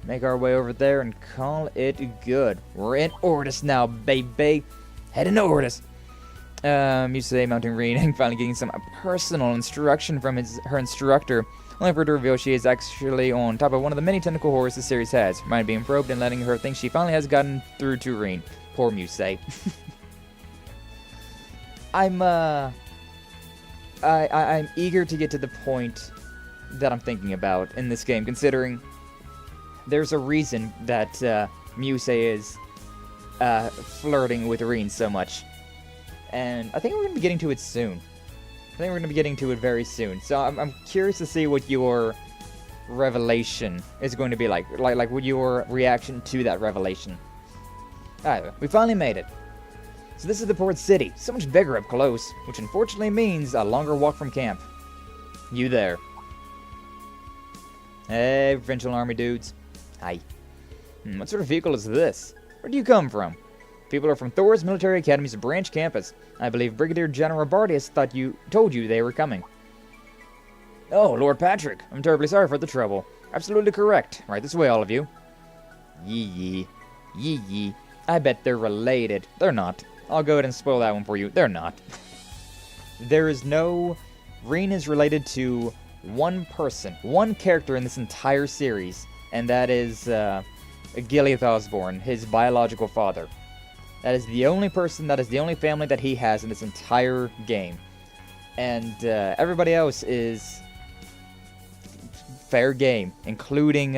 make our way over there and call it good. We're in Ordis now, baby. Heading to Ordis. Used to mounting Reen and finally getting some personal instruction from her instructor. Only for her to reveal she is actually on top of one of the many tentacle horrors the series has. Mind being probed and letting her think she finally has gotten through to Reen. Poor Muse. I'm eager to get to the point that I'm thinking about in this game, considering there's a reason that Muse is flirting with Reen so much. And I think we're going to be getting to it soon. I think we're going to be getting to it very soon. So I'm curious to see what your revelation is going to be like what your reaction to that revelation. Alright, we finally made it. So this is the port city, so much bigger up close, which unfortunately means a longer walk from camp. You there. Hey, provincial army dudes. Hi. What sort of vehicle is this? Where do you come from? People are from Thor's Military Academy's branch campus. I believe Brigadier General Ordis told you they were coming. Oh, Lord Patrick. I'm terribly sorry for the trouble. Absolutely correct. Right this way, all of you. Yee. I bet they're related. They're not. I'll go ahead and spoil that one for you. They're not. There is no... Reen is related to one person, one character in this entire series, and that is Gilead Osborne, his biological father. That is the only person, that is the only family that he has in this entire game. And everybody else is fair game, including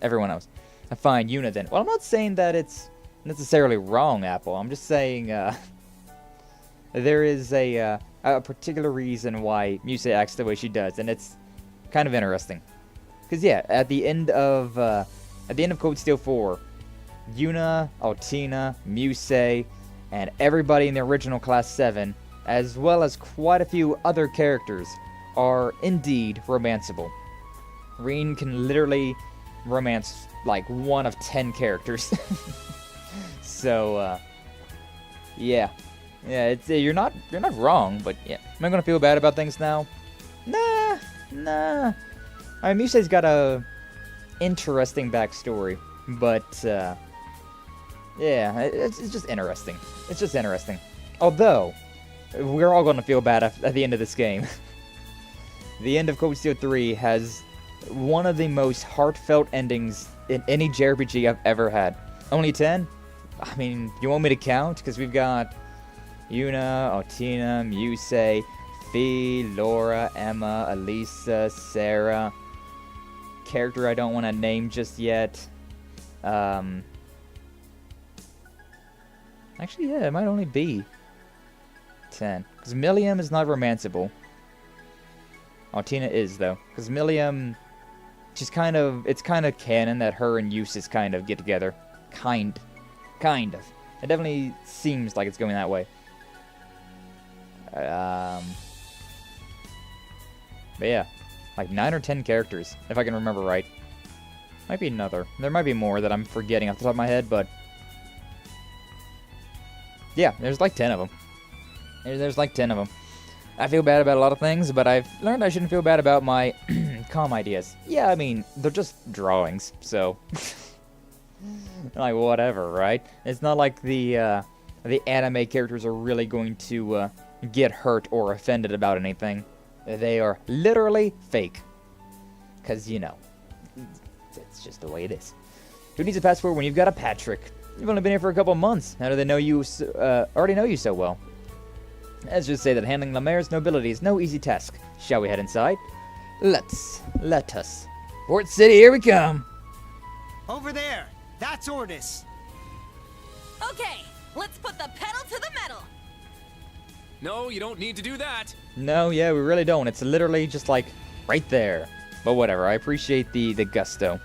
everyone else. Fine, Yuna then. Well, I'm not saying that it's necessarily wrong, Apple. I'm just saying there is a particular reason why Muse acts the way she does, and it's kind of interesting. Because yeah, at the end of Cold Steel 4, Yuna, Altina, Muse, and everybody in the original Class 7, as well as quite a few other characters, are indeed romanceable. Reen can literally romance like 1 of 10 characters. So, yeah, it's you're not wrong, but yeah, am I gonna feel bad about things now? Nah. I mean, Muse's got a interesting backstory, but yeah, it's just interesting. It's just interesting. Although, we're all gonna feel bad at the end of this game. The end of Cold Steel 3 has one of the most heartfelt endings in any JRPG I've ever had. Only 10? I mean, you want me to count? Because we've got Yuna, Altina, Muse, Fee, Laura, Emma, Elise, Sarah. Character I don't want to name just yet. Actually, yeah, it might only be 10. Because Milliam is not romanceable. Oh, Tina is, though. Because Milliam, it's kind of canon that her and Eustace kind of get together. Kind of. It definitely seems like it's going that way. But yeah, like 9 or 10 characters, if I can remember right. Might be another. There might be more that I'm forgetting off the top of my head, but yeah, there's like 10 of them. There's like 10 of them. I feel bad about a lot of things, but I've learned I shouldn't feel bad about my calm ideas. Yeah, I mean, they're just drawings, so like whatever, right? It's not like the anime characters are really going to get hurt or offended about anything. They are literally fake. Because, you know, it's just the way it is. Who needs a passport when you've got a Patrick? You've only been here for a couple months. How do they know you already know you so well? Let's just say that handling Lamare's nobility is no easy task. Shall we head inside? Let us. Port City, here we come. Over there! That's Ordis! Okay, let's put the pedal to the metal. No, you don't need to do that. No, yeah, we really don't. It's literally just like right there. But whatever, I appreciate the gusto.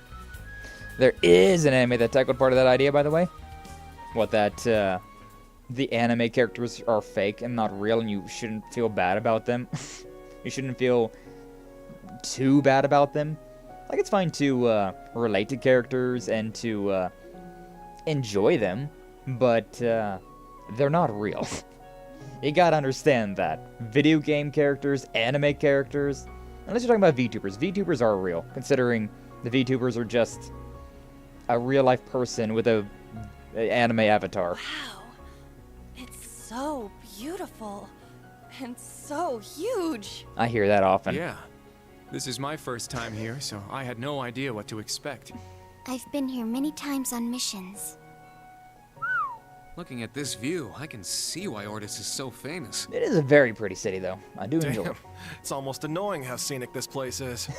There is an anime that tackled part of that idea, by the way. What, that the anime characters are fake and not real, and you shouldn't feel bad about them. You shouldn't feel too bad about them. Like, it's fine to relate to characters and to enjoy them, but they're not real. You gotta understand that. Video game characters, anime characters, unless you're talking about VTubers. VTubers are real, considering the VTubers are just a real-life person with a anime avatar. Wow, it's so beautiful and so huge. I hear that often. Yeah. This is my first time here, so I had no idea what to expect. I've been here many times on missions. Looking at this view, I can see why Ordis is so famous. It is a very pretty city, though. I do enjoy it. Damn, it's almost annoying how scenic this place is.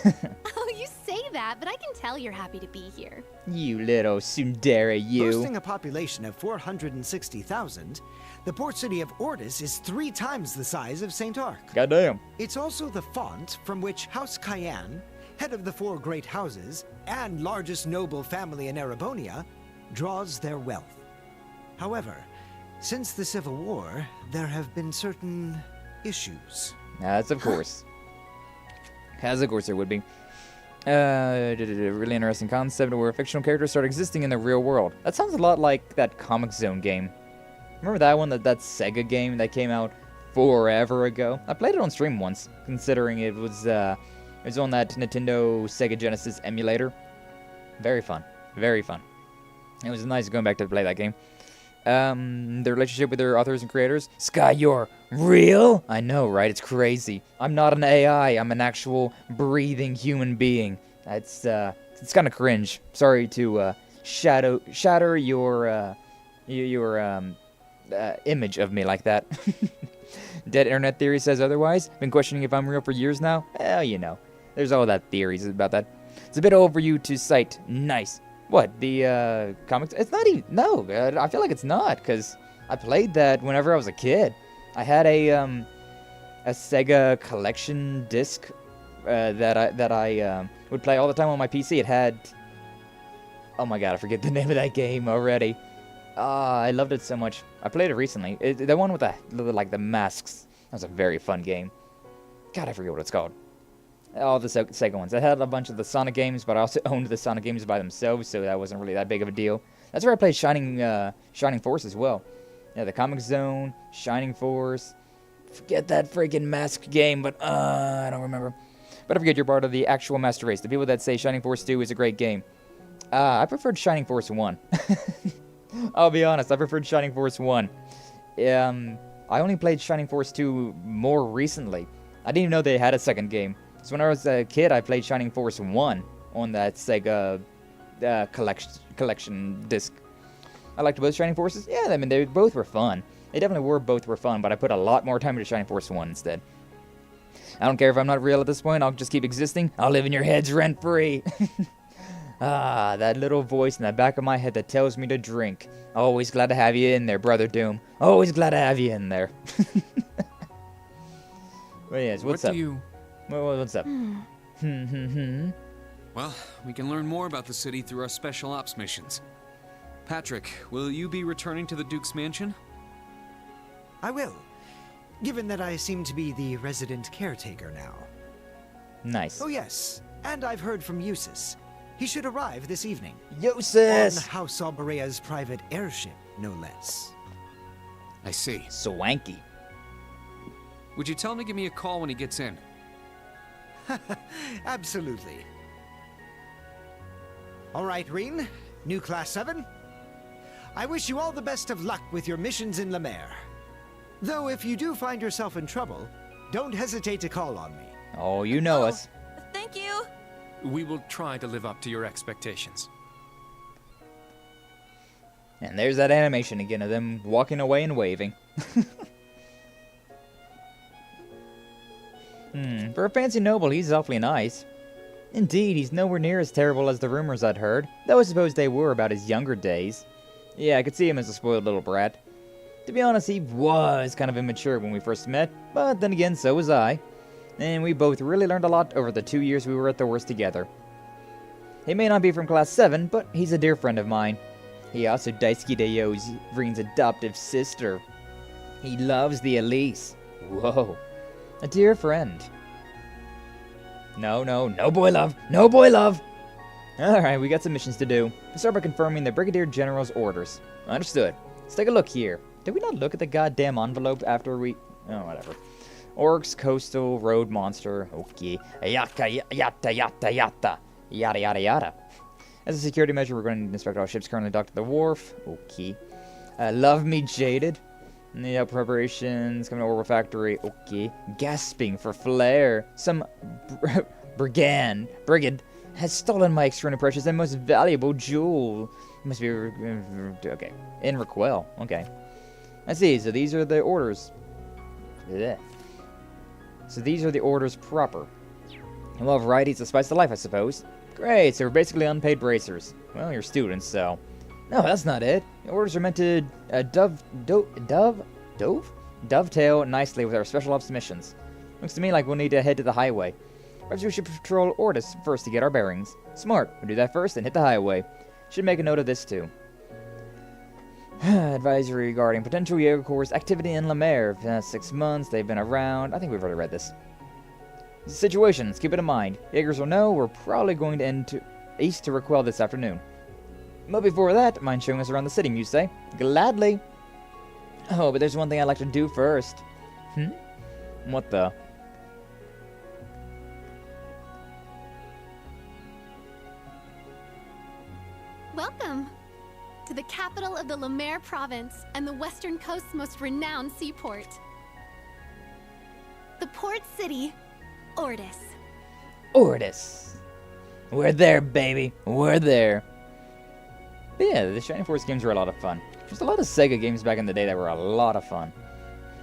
Oh, you say that, but I can tell you're happy to be here. You little tsundere, you. Boasting a population of 460,000, the port city of Ordis is 3 times the size of St. Arc. Goddamn. It's also the font from which House Cayenne, head of the 4 great houses and largest noble family in Erebonia, draws their wealth. However, since the Civil War, there have been certain issues. As of course. As of course there would be. Really interesting concept where fictional characters start existing in the real world. That sounds a lot like that Comic Zone game. Remember that one, that Sega game that came out forever ago? I played it on stream once, considering it was on that Nintendo Sega Genesis emulator. Very fun. Very fun. It was nice going back to play that game. The relationship with their authors and creators. Sky, you're real? I know, right? It's crazy. I'm not an AI. I'm an actual breathing human being. It's kind of cringe. Sorry to shatter your image of me like that. Dead Internet Theory says otherwise. Been questioning if I'm real for years now. Well, you know, there's all that theories about that. It's a bit old for you to cite. Nice. What, the comics? It's not even, no, I feel like it's not, because I played that whenever I was a kid. I had a Sega collection disc that I would play all the time on my PC. It had, oh my god, I forget the name of that game already. I loved it so much. I played it recently. The one with the masks. That was a very fun game. God, I forget what it's called. All the Sega ones. I had a bunch of the Sonic games, but I also owned the Sonic games by themselves, so that wasn't really that big of a deal. That's where I played Shining Force as well. Yeah, the Comic Zone, Shining Force. Forget that freaking mask game, but I don't remember. But I forget you're part of the actual master race. The people that say Shining Force 2 is a great game. I preferred Shining Force 1. I'll be honest, I preferred Shining Force 1. I only played Shining Force 2 more recently. I didn't even know they had a second game. So when I was a kid, I played Shining Force 1 on that Sega collection disc. I liked both Shining Forces. Yeah, I mean, they both were fun. They definitely both were fun, but I put a lot more time into Shining Force 1 instead. I don't care if I'm not real at this point. I'll just keep existing. I'll live in your heads rent-free. Ah, that little voice in the back of my head that tells me to drink. Always glad to have you in there, Brother Doom. Always glad to have you in there. Well, yes, what's up? What's up? Well, we can learn more about the city through our special ops missions. Patrick, will you be returning to the Duke's mansion? I will, given that I seem to be the resident caretaker now. Nice. Oh yes, and I've heard from Eustace. He should arrive this evening. Eustace! On House Aurea's private airship, no less. I see. Swanky. Would you tell him to give me a call when he gets in? Absolutely. All right, Reen, new Class 7. I wish you all the best of luck with your missions in Lamare. Though if you do find yourself in trouble, don't hesitate to call on me. Oh, you know us. Thank you. We will try to live up to your expectations. And there's that animation again of them walking away and waving. For a fancy noble, he's awfully nice. Indeed, he's nowhere near as terrible as the rumors I'd heard, though I suppose they were about his younger days. Yeah, I could see him as a spoiled little brat. To be honest, he was kind of immature when we first met, but then again, so was I. And we both really learned a lot over the 2 years we were at Thor's together. He may not be from Class 7, but he's a dear friend of mine. He also daisuki deyo's Reen's adoptive sister. He loves the Elise. Whoa. A dear friend. No boy love! No boy love! Alright, we got some missions to do. Let's start by confirming the Brigadier General's orders. Understood. Let's take a look here. Did we not look at the goddamn envelope after we... Oh, whatever. Orcs, coastal, road monster. Okay. Yata, yata, yata, yata. Yada, yada, yada. As a security measure, we're going to inspect all ships currently docked at the wharf. Okay. Love me jaded. Yeah, preparations. Coming to Orbital Factory. Okay. Gasping for flair. Some brigand has stolen my extremely precious and most valuable jewel. Must be... Okay. In Raquel. Okay. I see. So these are the orders. Blech. So these are the orders proper. Well, varieties to spice the life, I suppose. Great, so we're basically unpaid bracers. Well, you're students, so... No, that's not it. The orders are meant to dovetail nicely with our special ops missions. Looks to me like we'll need to head to the highway. Perhaps we should patrol Ordis first to get our bearings. Smart. We'll do that first and hit the highway. Should make a note of this, too. Advisory regarding potential Jaeger Corps' activity in Lamare. 6 months, they've been around. I think we've already read this. Situations, keep it in mind. Jaegers will know we're probably going to end east to Raquel this afternoon. But before that, mind showing us around the city, you say? Gladly. Oh, but there's one thing I'd like to do first. What the? Welcome to the capital of the Lamare province and the western coast's most renowned seaport. The port city, Ordis. Ordis. We're there, baby. We're there. But yeah, the Shining Force games were a lot of fun. There's a lot of Sega games back in the day that were a lot of fun.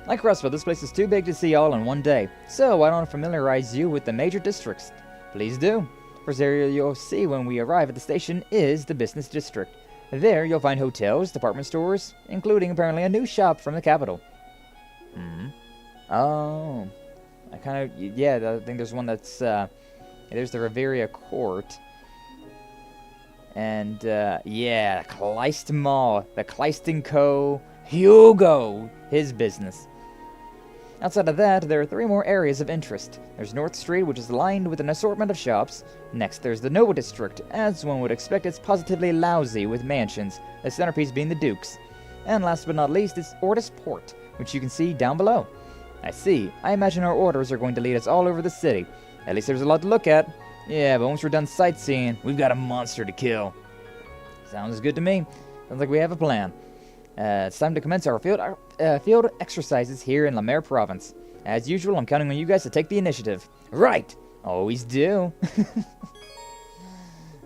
Like Rustfeld, this place is too big to see all in one day, so why don't I familiarize you with the major districts? Please do. First area you'll see when we arrive at the station is the business district. There you'll find hotels, department stores, including apparently a new shop from the capital. Oh. I kind of, yeah, I think there's one that's, there's the Riveria Court. And, yeah, Kleist Mall, the Kleist & Co. Hugo, his business. Outside of that, there are 3 more areas of interest. There's North Street, which is lined with an assortment of shops. Next, there's the Noble District. As one would expect, it's positively lousy with mansions, the centerpiece being the Dukes. And last but not least, it's Ordis Port, which you can see down below. I see. I imagine our orders are going to lead us all over the city. At least there's a lot to look at. Yeah, but once we're done sightseeing, we've got a monster to kill. Sounds good to me. Sounds like we have a plan. It's time to commence our field exercises here in Lamare Province. As usual, I'm counting on you guys to take the initiative. Right! Always do.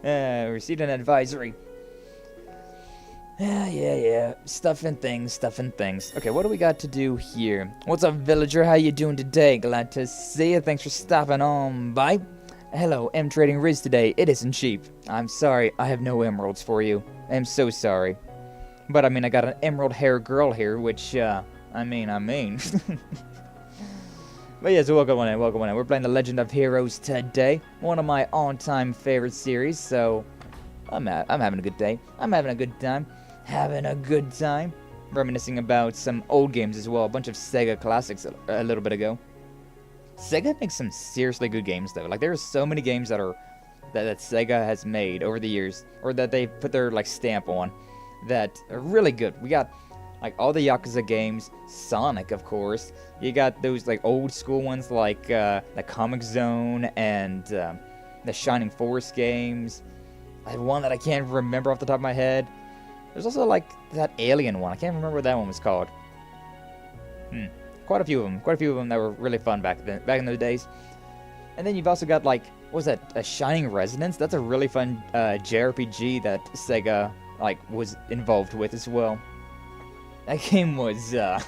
Received an advisory. Yeah. Stuff and things. Okay, what do we got to do here? What's up, villager? How you doing today? Glad to see you. Thanks for stopping on by. Hello, I'm trading Riz today. It isn't cheap. I'm sorry, I have no emeralds for you. I'm so sorry. But, I mean, I got an emerald hair girl here, which, I mean. But yeah, so welcome on in. We're playing The Legend of Heroes today. One of my all-time favorite series, so I'm having a good day. I'm having a good time. Reminiscing about some old games as well. A bunch of Sega classics a little bit ago. Sega makes some seriously good games, though. Like, there are so many games that Sega has made over the years, or that they put their, like, stamp on, that are really good. We got, like, all the Yakuza games, Sonic, of course. You got those, like, old school ones, like, the Comic Zone and the Shining Force games. I have one that I can't remember off the top of my head. There's also, like, that Alien one. I can't remember what that one was called. Quite a few of them that were really fun back in those days. And then you've also got, like, what was that, a Shining Resonance? That's a really fun JRPG that Sega, like, was involved with as well. That game was that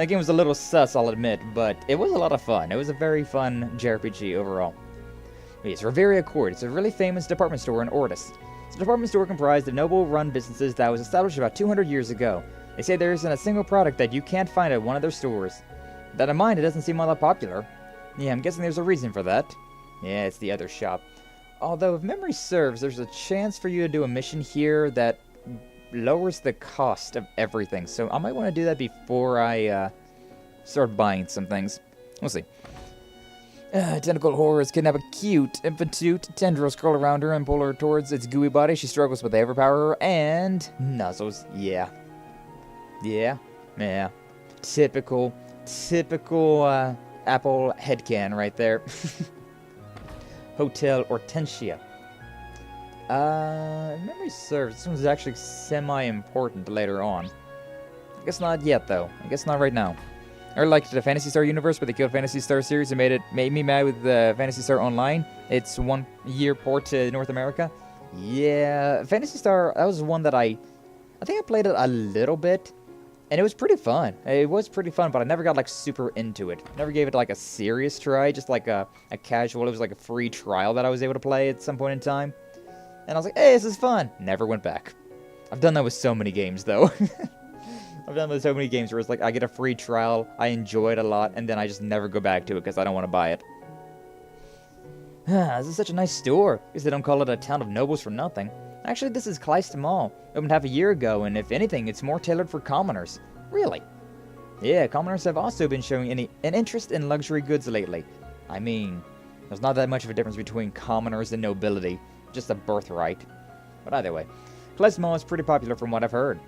game was a little sus, I'll admit, but it was a lot of fun. It was a very fun JRPG overall. But yes, Revelry Accord. It's a really famous department store in Ordis. It's a department store comprised of noble-run businesses that was established about 200 years ago. They say there isn't a single product that you can't find at one of their stores. With that in mind, it doesn't seem all that popular. Yeah, I'm guessing there's a reason for that. Yeah, it's the other shop. Although, if memory serves, there's a chance for you to do a mission here that lowers the cost of everything. So I might want to do that before I start buying some things. We'll see. Tentacle horrors kidnap a cute infantute. Tendrils curl around her and pull her towards its gooey body. She struggles with overpower and nuzzles. Yeah. Typical Apple headcan right there. Hotel Hortensia. If memory serves, this one's actually semi-important later on. I guess not yet, though. I guess not right now. I really liked the Phantasy Star universe, but they killed Phantasy Star series and made me mad with the Phantasy Star Online. It's 1 year port to North America. Yeah, Phantasy Star, that was one that I think I played it a little bit, and it was pretty fun. It was pretty fun, but I never got, like, super into it. Never gave it, like, a serious try, just like a casual. It was like a free trial that I was able to play at some point in time. And I was like, hey, this is fun. Never went back. I've done that with so many games, though. I've done that with so many games where it's like I get a free trial, I enjoy it a lot, and then I just never go back to it because I don't want to buy it. This is such a nice store. I guess they don't call it a town of nobles for nothing. Actually, this is Kleist Mall. Opened half a year ago, and if anything, it's more tailored for commoners. Really? Yeah, commoners have also been showing an interest in luxury goods lately. I mean, there's not that much of a difference between commoners and nobility. Just a birthright. But either way, Kleist Mall is pretty popular from what I've heard.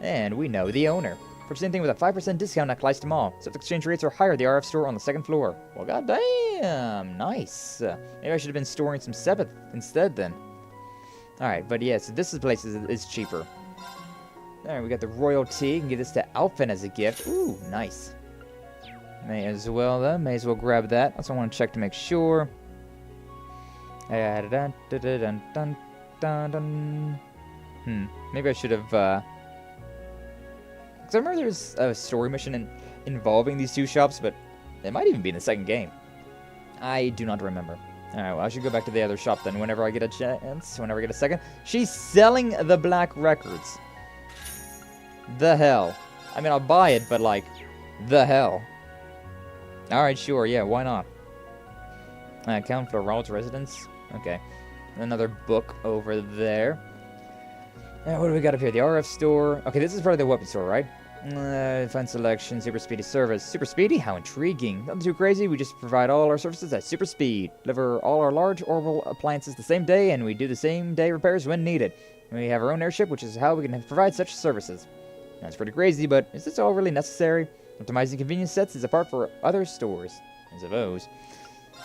And we know the owner. Purchase anything with a 5% discount at Kleist Mall. Except exchange rates are higher at the RF store on the 2nd floor. Well, goddamn, nice. Maybe I should have been storing some Sebeth instead then. Alright, but yeah, so this place is cheaper. Alright, we got the royalty. You can give this to Alphen as a gift. Ooh, nice. May as well, though. May as well grab that. Also want to check to make sure. Maybe I should have, because I remember there's a story mission involving these two shops, but it might even be in the second game. I do not remember. Alright, well, I should go back to the other shop then whenever I get a chance, whenever I get a second. She's selling the black records. The hell. I mean, I'll buy it, but, like, the hell. Alright, sure, yeah, why not? Count Floral's residence. Okay. Another book over there. What do we got up here? The RF store. Okay, this is probably the weapon store, right? Fun selection, super speedy service. Super speedy? How intriguing. Nothing too crazy. We just provide all our services at super speed. Deliver all our large orbital appliances the same day, and we do the same day repairs when needed. We have our own airship, which is how we can provide such services. That's pretty crazy, but is this all really necessary? Optimizing convenience sets is a part for other stores, I suppose.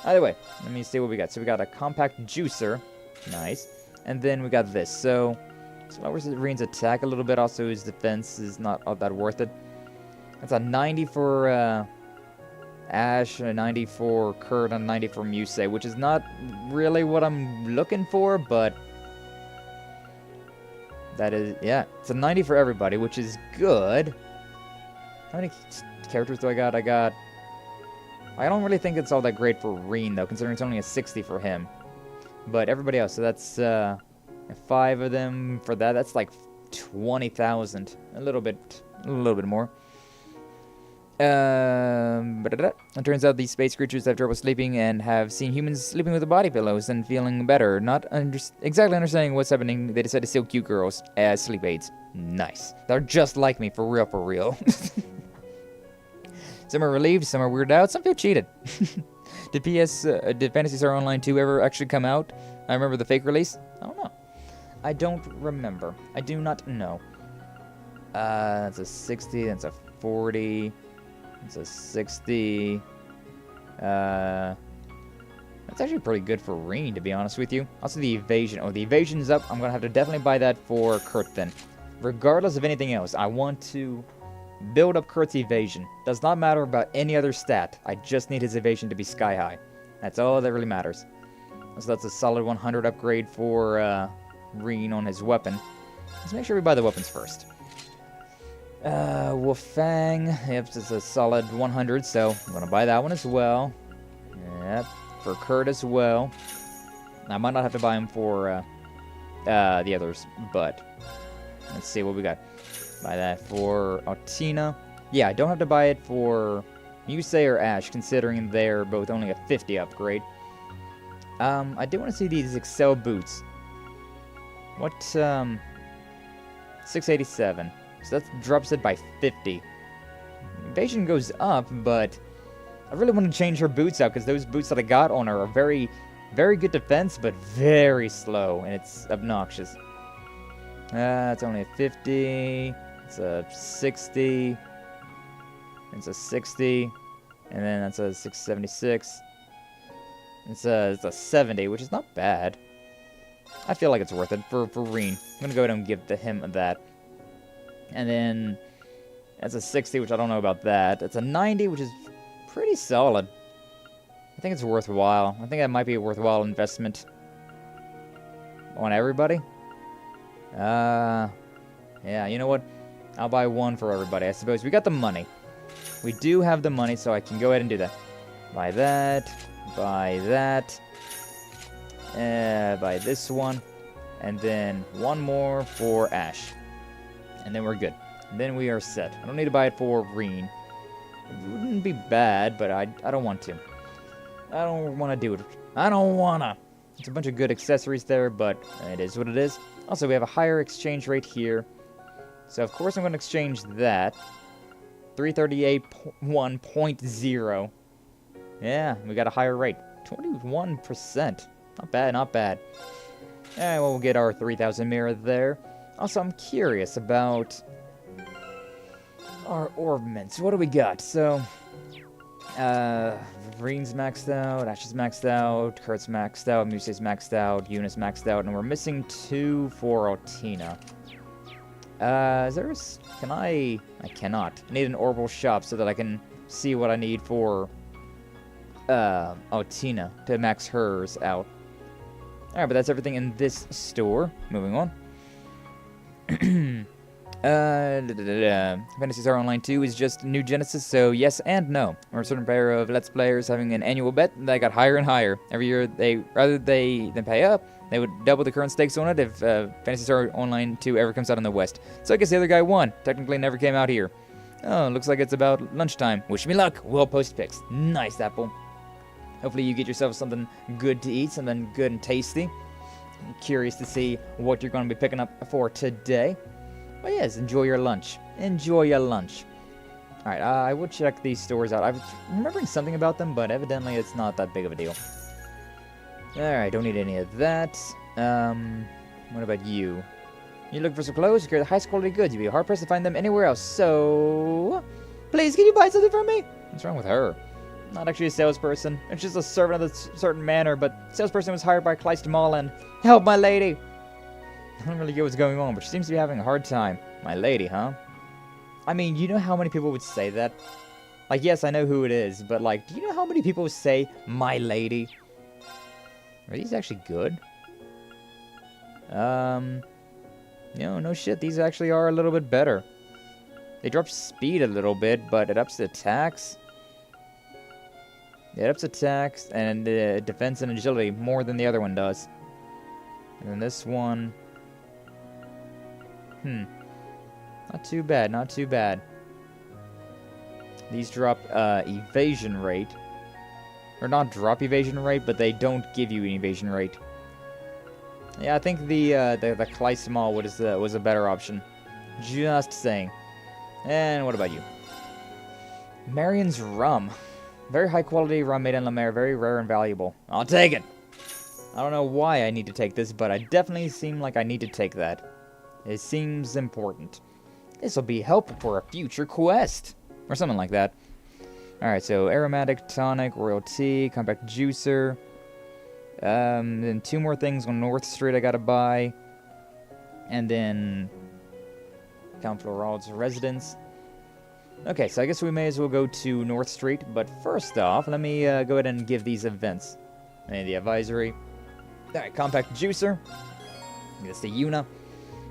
Either way, let me see what we got. So we got a compact juicer. Nice. And then we got this. So lowers Reen's attack a little bit. Also, his defense is not all that worth it. That's a 90 for Ash, a 90 for Kurt, and a 90 for Muse, which is not really what I'm looking for, but That is, yeah, it's a 90 for everybody, which is good. How many characters do I got? I don't really think it's all that great for Reen, though, considering it's only a 60 for him. But everybody else, so that's 5 of them for that. That's like 20,000, a little bit more. It turns out these space creatures have trouble sleeping and have seen humans sleeping with the body pillows and feeling better. Not exactly understanding what's happening, they decide to steal cute girls as sleep aids. Nice. They're just like me, for real, for real. Some are relieved, some are weirded out, some feel cheated. Did Phantasy Star Online 2 ever actually come out? I remember the fake release. I don't know. I don't remember. I do not know. That's a 60, that's a 40... It's a 60. That's actually pretty good for Reen, to be honest with you. Also, the evasion. Oh, the evasion's up. I'm going to have to definitely buy that for Kurt then. Regardless of anything else, I want to build up Kurt's evasion. Does not matter about any other stat. I just need his evasion to be sky high. That's all that really matters. So that's a solid 100 upgrade for Reen on his weapon. Let's make sure we buy the weapons first. Wolfang, yep, it's a solid 100, so I'm gonna buy that one as well. Yep, for Kurt as well. I might not have to buy him for the others, but let's see what we got. Buy that for Altina. Yeah, I don't have to buy it for Yusei or Ash, considering they're both only a 50 upgrade. I do want to see these Excel boots. What, 687. So that drops it by 50. Evasion goes up, but I really want to change her boots out, because those boots that I got on her are very, very good defense, but very slow, and it's obnoxious. It's only a 50. It's a 60. It's a 60. And then that's a 676. It's a 70, which is not bad. I feel like it's worth it for Reen. I'm going to go ahead and give him that. And then that's a 60, which I don't know about that. It's a 90, which is pretty solid. I think it's worthwhile. I think that might be a worthwhile investment on everybody. Yeah, you know what? I'll buy one for everybody, I suppose. We got the money. We do have the money, so I can go ahead and do that. Buy that. Buy that. Buy this one. And then one more for Ash. And then we're good. And then we are set. I don't need to buy it for Reen. It wouldn't be bad, but I don't want to. I don't want to do it. I don't want to. It's a bunch of good accessories there, but it is what it is. Also, we have a higher exchange rate here. So, of course, I'm going to exchange that. 338.1.0. Yeah, we got a higher rate. 21%. Not bad, not bad. And we'll get our 3,000 mirror there. Also, I'm curious about our orbments. What do we got? So, Reen's maxed out, Ash is maxed out, Kurt's maxed out, Musei's maxed out, Yuna's maxed out, and we're missing 2 for Altina. Is there a... Can I cannot. I need an orbital shop so that I can see what I need for Altina to max hers out. Alright, but that's everything in this store. Moving on. Phantasy Star Online 2 is just New Genesis, so yes and no. We're a certain pair of Let's Players having an annual bet that got higher and higher. Every year, rather than pay up, they would double the current stakes on it if Phantasy Star Online 2 ever comes out in the West. So I guess the other guy won. Technically never came out here. Oh, looks like it's about lunchtime. Wish me luck. We'll post pics. Nice, Apple. Hopefully you get yourself something good to eat, something good and tasty. I'm curious to see what you're going to be picking up for today. But yes, enjoy your lunch. Enjoy your lunch. Alright, I will check these stores out. I was remembering something about them, but evidently it's not that big of a deal. Alright, don't need any of that. What about you? You look for some clothes, you carry the highest quality goods. You'd be hard-pressed to find them anywhere else. So, please, can you buy something for me? What's wrong with her? Not actually a salesperson. It's just a servant of a certain manner, but salesperson was hired by Kleist Malin. Help, my lady! I don't really get what's going on, but she seems to be having a hard time. My lady, huh? I mean, you know how many people would say that? Like, yes, I know who it is, but, like, do you know how many people would say, my lady? Are these actually good? No shit, these actually are a little bit better. They drop speed a little bit, but it ups the attacks. It ups attacks and defense and agility more than the other one does. And then this one... Not too bad, not too bad. These drop evasion rate. Or not drop evasion rate, but they don't give you an evasion rate. Yeah, I think the Kleismal was a better option. Just saying. And what about you? Marion's rum. Very high quality rum made in Lamare, very rare and valuable. I'll take it! I don't know why I need to take this, but I definitely seem like I need to take that. It seems important. This will be helpful for a future quest. Or something like that. Alright, so aromatic, tonic, royal tea, compact juicer. Then 2 more things on North Street I gotta buy. And then Count Florald's residence. Okay, so I guess we may as well go to North Street. But first off, let me go ahead and give these events. And the advisory. Alright, compact juicer. That's the Una.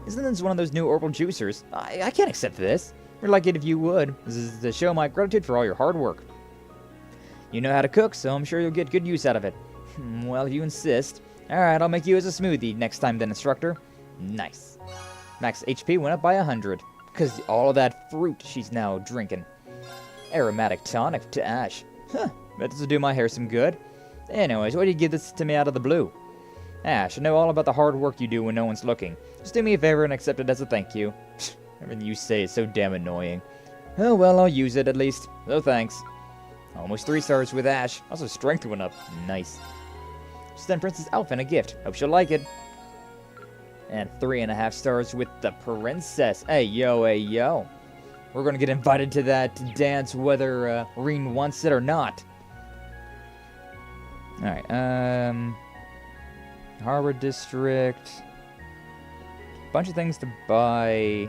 Isn't this one of those new orbital juicers? I can't accept this. We'd like it if you would. This is to show my gratitude for all your hard work. You know how to cook, so I'm sure you'll get good use out of it. Well, if you insist. Alright, I'll make you as a smoothie next time then, instructor. Nice. Max HP went up by 100. Because all of that fruit she's now drinking. Aromatic tonic to Ash. Huh, bet this will do my hair some good. Anyways, why do you give this to me out of the blue? Ash, I know all about the hard work you do when no one's looking. Just do me a favor and accept it as a thank you. Everything you say is so damn annoying. Oh well, I'll use it at least. So thanks. Almost 3 stars with Ash. Also strength went up. Nice. Just send Princess Elfin a gift. Hope she'll like it. And 3.5 stars with the princess. Hey yo, hey yo. We're gonna get invited to that dance whether Reen wants it or not. Alright, Harbor District. Bunch of things to buy.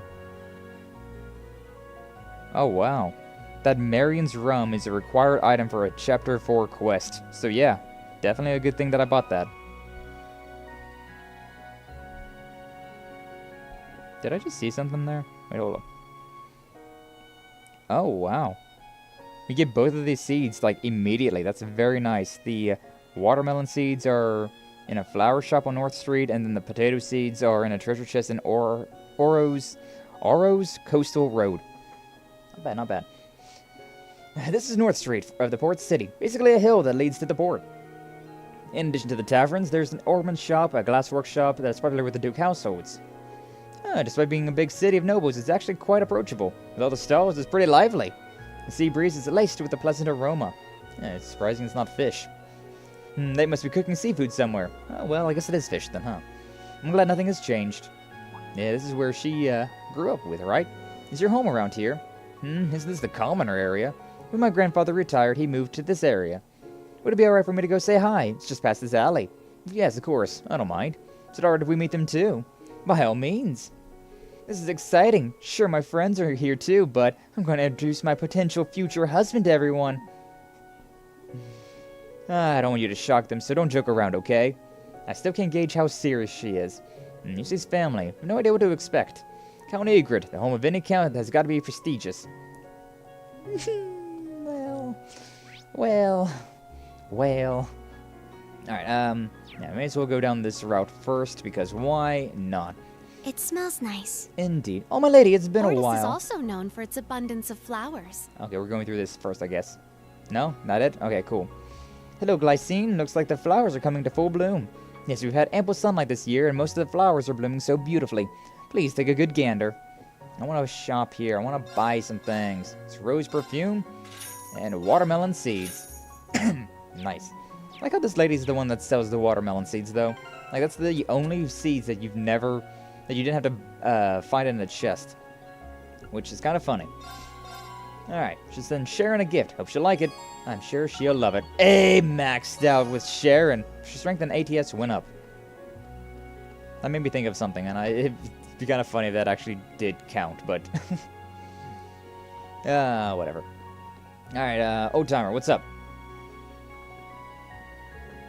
Oh wow. That Marion's rum is a required item for a Chapter 4 quest. So yeah, definitely a good thing that I bought that. Did I just see something there? Wait, hold up. Oh wow. We get both of these seeds like immediately. That's very nice. The watermelon seeds are in a flower shop on North Street, and then the potato seeds are in a treasure chest in Oro's Coastal Road. Not bad, not bad. This is North Street of the port city, basically a hill that leads to the port. In addition to the taverns, there's an ornament shop, a glass workshop that's popular with the Duke households. Despite being a big city of nobles, it's actually quite approachable. With all the stalls, it's pretty lively. The sea breeze is laced with a pleasant aroma. It's surprising it's not fish. They must be cooking seafood somewhere. Oh, well, I guess it is fish then, huh? I'm glad nothing has changed. Yeah, this is where she grew up with, right? Is your home around here? Isn't this the commoner area? When my grandfather retired, he moved to this area. Would it be alright for me to go say hi? It's just past this alley. Yes, of course. I don't mind. Is it alright if we meet them too? By all means. This is exciting. Sure, my friends are here too, but I'm going to introduce my potential future husband to everyone. I don't want you to shock them, so don't joke around, okay? I still can't gauge how serious she is. Yusei's family. I have no idea what to expect. Count Egrid, the home of any count, has got to be prestigious. Well. Alright, yeah, may as well go down this route first, because why not? It smells nice. Indeed. Oh, my lady, it's been Ordis a while. is also known for its abundance of flowers. Okay, we're going through this first, I guess. No? Not it? Okay, cool. Hello, Glycine. Looks like the flowers are coming to full bloom. Yes, we've had ample sunlight this year, and most of the flowers are blooming so beautifully. Please take a good gander. I want to shop here. I want to buy some things. It's rose perfume and watermelon seeds. Nice. I like how this lady's the one that sells the watermelon seeds, though. Like, that's the only seeds that you didn't have to find in the chest. Which is kind of funny. Alright, she's then Sharon a gift. Hope she'll like it. I'm sure she'll love it. Hey, maxed out with Sharon. Her strength and ATS went up. That made me think of something, and it'd be kind of funny if that actually did count, but... whatever. Alright, Old Timer, what's up?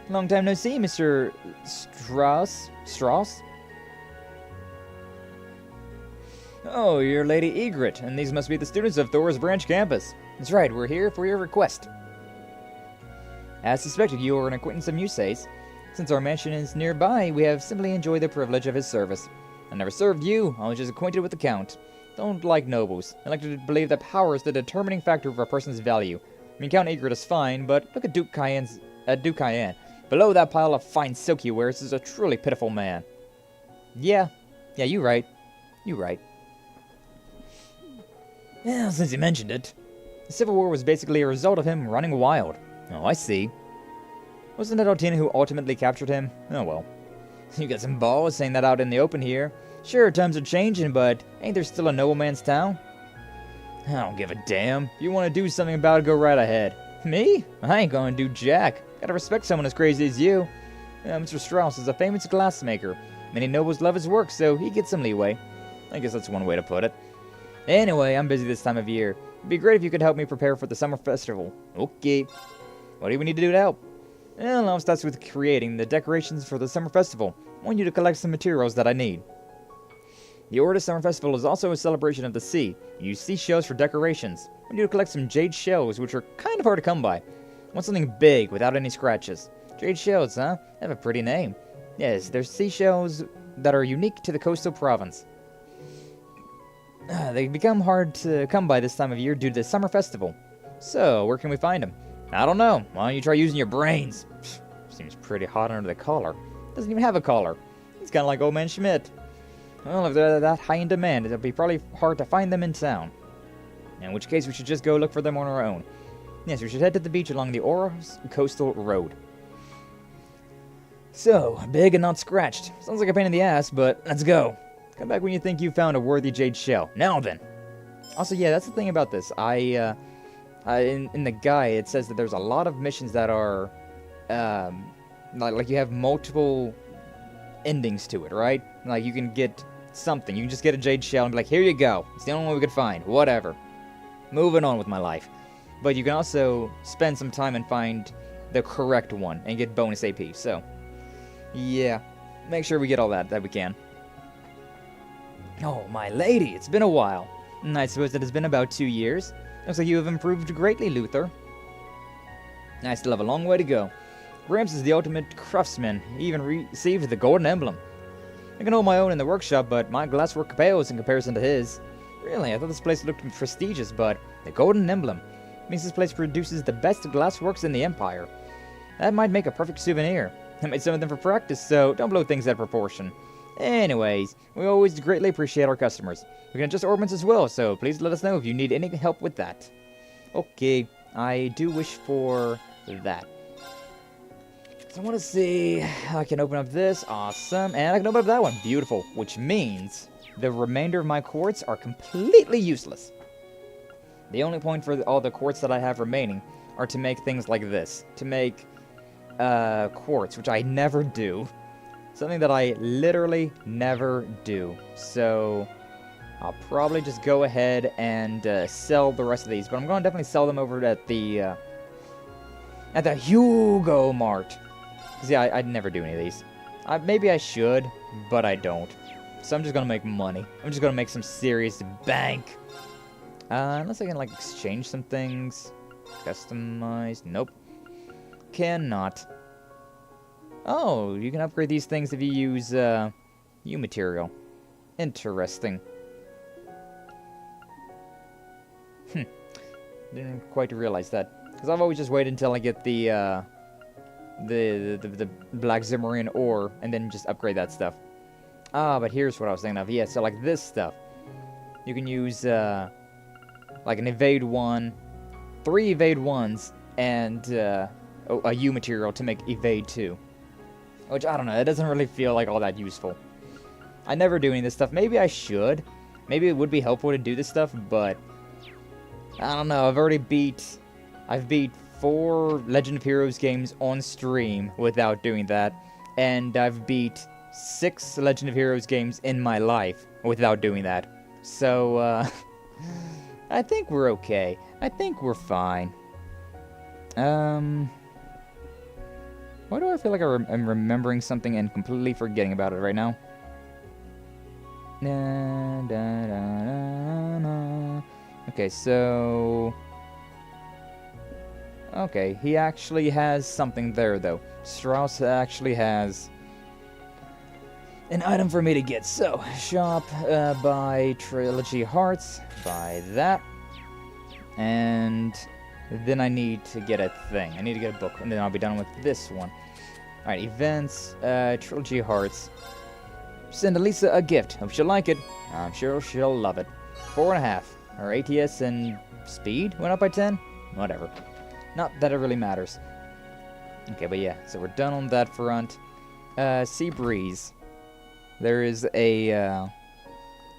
Long time no see, Mr. Strauss? Oh, you're Lady Egret, and these must be the students of Thor's branch campus. That's right, we're here for your request. As suspected, you are an acquaintance of Musei's. Since our mansion is nearby, we have simply enjoyed the privilege of his service. I never served you, I was just acquainted with the Count. Don't like nobles. I like to believe that power is the determining factor of a person's value. I mean, Count Egret is fine, but look at Duke Cayenne. Below that pile of fine silk he wears is a truly pitiful man. Yeah, you right. You right. Well, since you mentioned it, the Civil War was basically a result of him running wild. Oh, I see. Wasn't it Altina who ultimately captured him? Oh well. You got some balls saying that out in the open here. Sure, times are changing, but ain't there still a nobleman's town? I don't give a damn. If you want to do something about it, go right ahead. Me? I ain't gonna do jack. Gotta respect someone as crazy as you. Mr. Strauss is a famous glassmaker. Many nobles love his work, so he gets some leeway. I guess that's one way to put it. Anyway, I'm busy this time of year. It'd be great if you could help me prepare for the summer festival. Okay. What do we need to do to help? Well, I'll start with creating the decorations for the summer festival. I want you to collect some materials that I need. The Ordis Summer Festival is also a celebration of the sea. You use seashells for decorations. I want you to collect some jade shells, which are kind of hard to come by. I want something big, without any scratches. Jade shells, huh? They have a pretty name. Yes, they're seashells that are unique to the coastal province. They become hard to come by this time of year due to the summer festival. So, where can we find them? I don't know. Why don't you try using your brains? Seems pretty hot under the collar. Doesn't even have a collar. He's kind of like Old Man Schmidt. Well, if they're that high in demand, it'll be probably hard to find them in town. In which case, we should just go look for them on our own. Yes, we should head to the beach along the Aurelis Coastal Road. So, big and not scratched. Sounds like a pain in the ass, but let's go. Come back when you think you've found a worthy jade shell. Now then. Also, yeah, that's the thing about this. In the guide, it says that there's a lot of missions that are, like you have multiple endings to it, right? Like, you can get something. You can just get a jade shell and be like, here you go. It's the only one we could find. Whatever. Moving on with my life. But you can also spend some time and find the correct one and get bonus AP. So, yeah. Make sure we get all that we can. Oh, my lady, it's been a while. I suppose it has been about 2 years. Looks like you have improved greatly, Luther. I still have a long way to go. Gramps is the ultimate craftsman. He even received the golden emblem. I can hold my own in the workshop, but my glasswork pales in comparison to his. Really, I thought this place looked prestigious, but the golden emblem means this place produces the best glassworks in the Empire. That might make a perfect souvenir. I made some of them for practice, so don't blow things out of proportion. Anyways, we always greatly appreciate our customers. We can adjust ornaments as well, so please let us know if you need any help with that. Okay, I do wish for that. So I want to see, I can open up this, awesome, and I can open up that one, beautiful, which means the remainder of my quartz are completely useless. The only point for all the quartz that I have remaining are to make things like this, to make quartz, which I never do. Something that I literally never do. So I'll probably just go ahead and sell the rest of these. But I'm going to definitely sell them over at the Hugo Mart. Because, yeah, I'd never do any of these. Maybe I should, but I don't. So I'm just going to make money. I'm just going to make some serious bank. Unless I can, like, exchange some things. Customize. Nope. Cannot. Oh, you can upgrade these things if you use, U material. Interesting. Didn't quite realize that. Because I've always just waited until I get the Black Zimmerine ore, and then just upgrade that stuff. Ah, but here's what I was thinking of. Yeah, so like this stuff. You can use, like an evade 1, 3 evade 1s, and, a U material to make evade 2. Which, I don't know, it doesn't really feel like all that useful. I never do any of this stuff. Maybe I should. Maybe it would be helpful to do this stuff, but I don't know. I've beat 4 Legend of Heroes games on stream without doing that. And I've beat 6 Legend of Heroes games in my life without doing that. So, I think we're okay. I think we're fine. Why do I feel like I'm remembering something and completely forgetting about it right now? Okay, so... Okay, he actually has something there, though. Strauss actually has an item for me to get. So, shop, buy Trilogy Hearts, buy that. And then I need to get a thing. I need to get a book, and then I'll be done with this one. Alright, events, Trilogy Hearts. Send Elise a gift. Hope she'll like it. I'm sure she'll love it. 4.5. Her ATS and speed went up by 10? Whatever. Not that it really matters. Okay, but yeah, so we're done on that front. Sea Breeze. There is a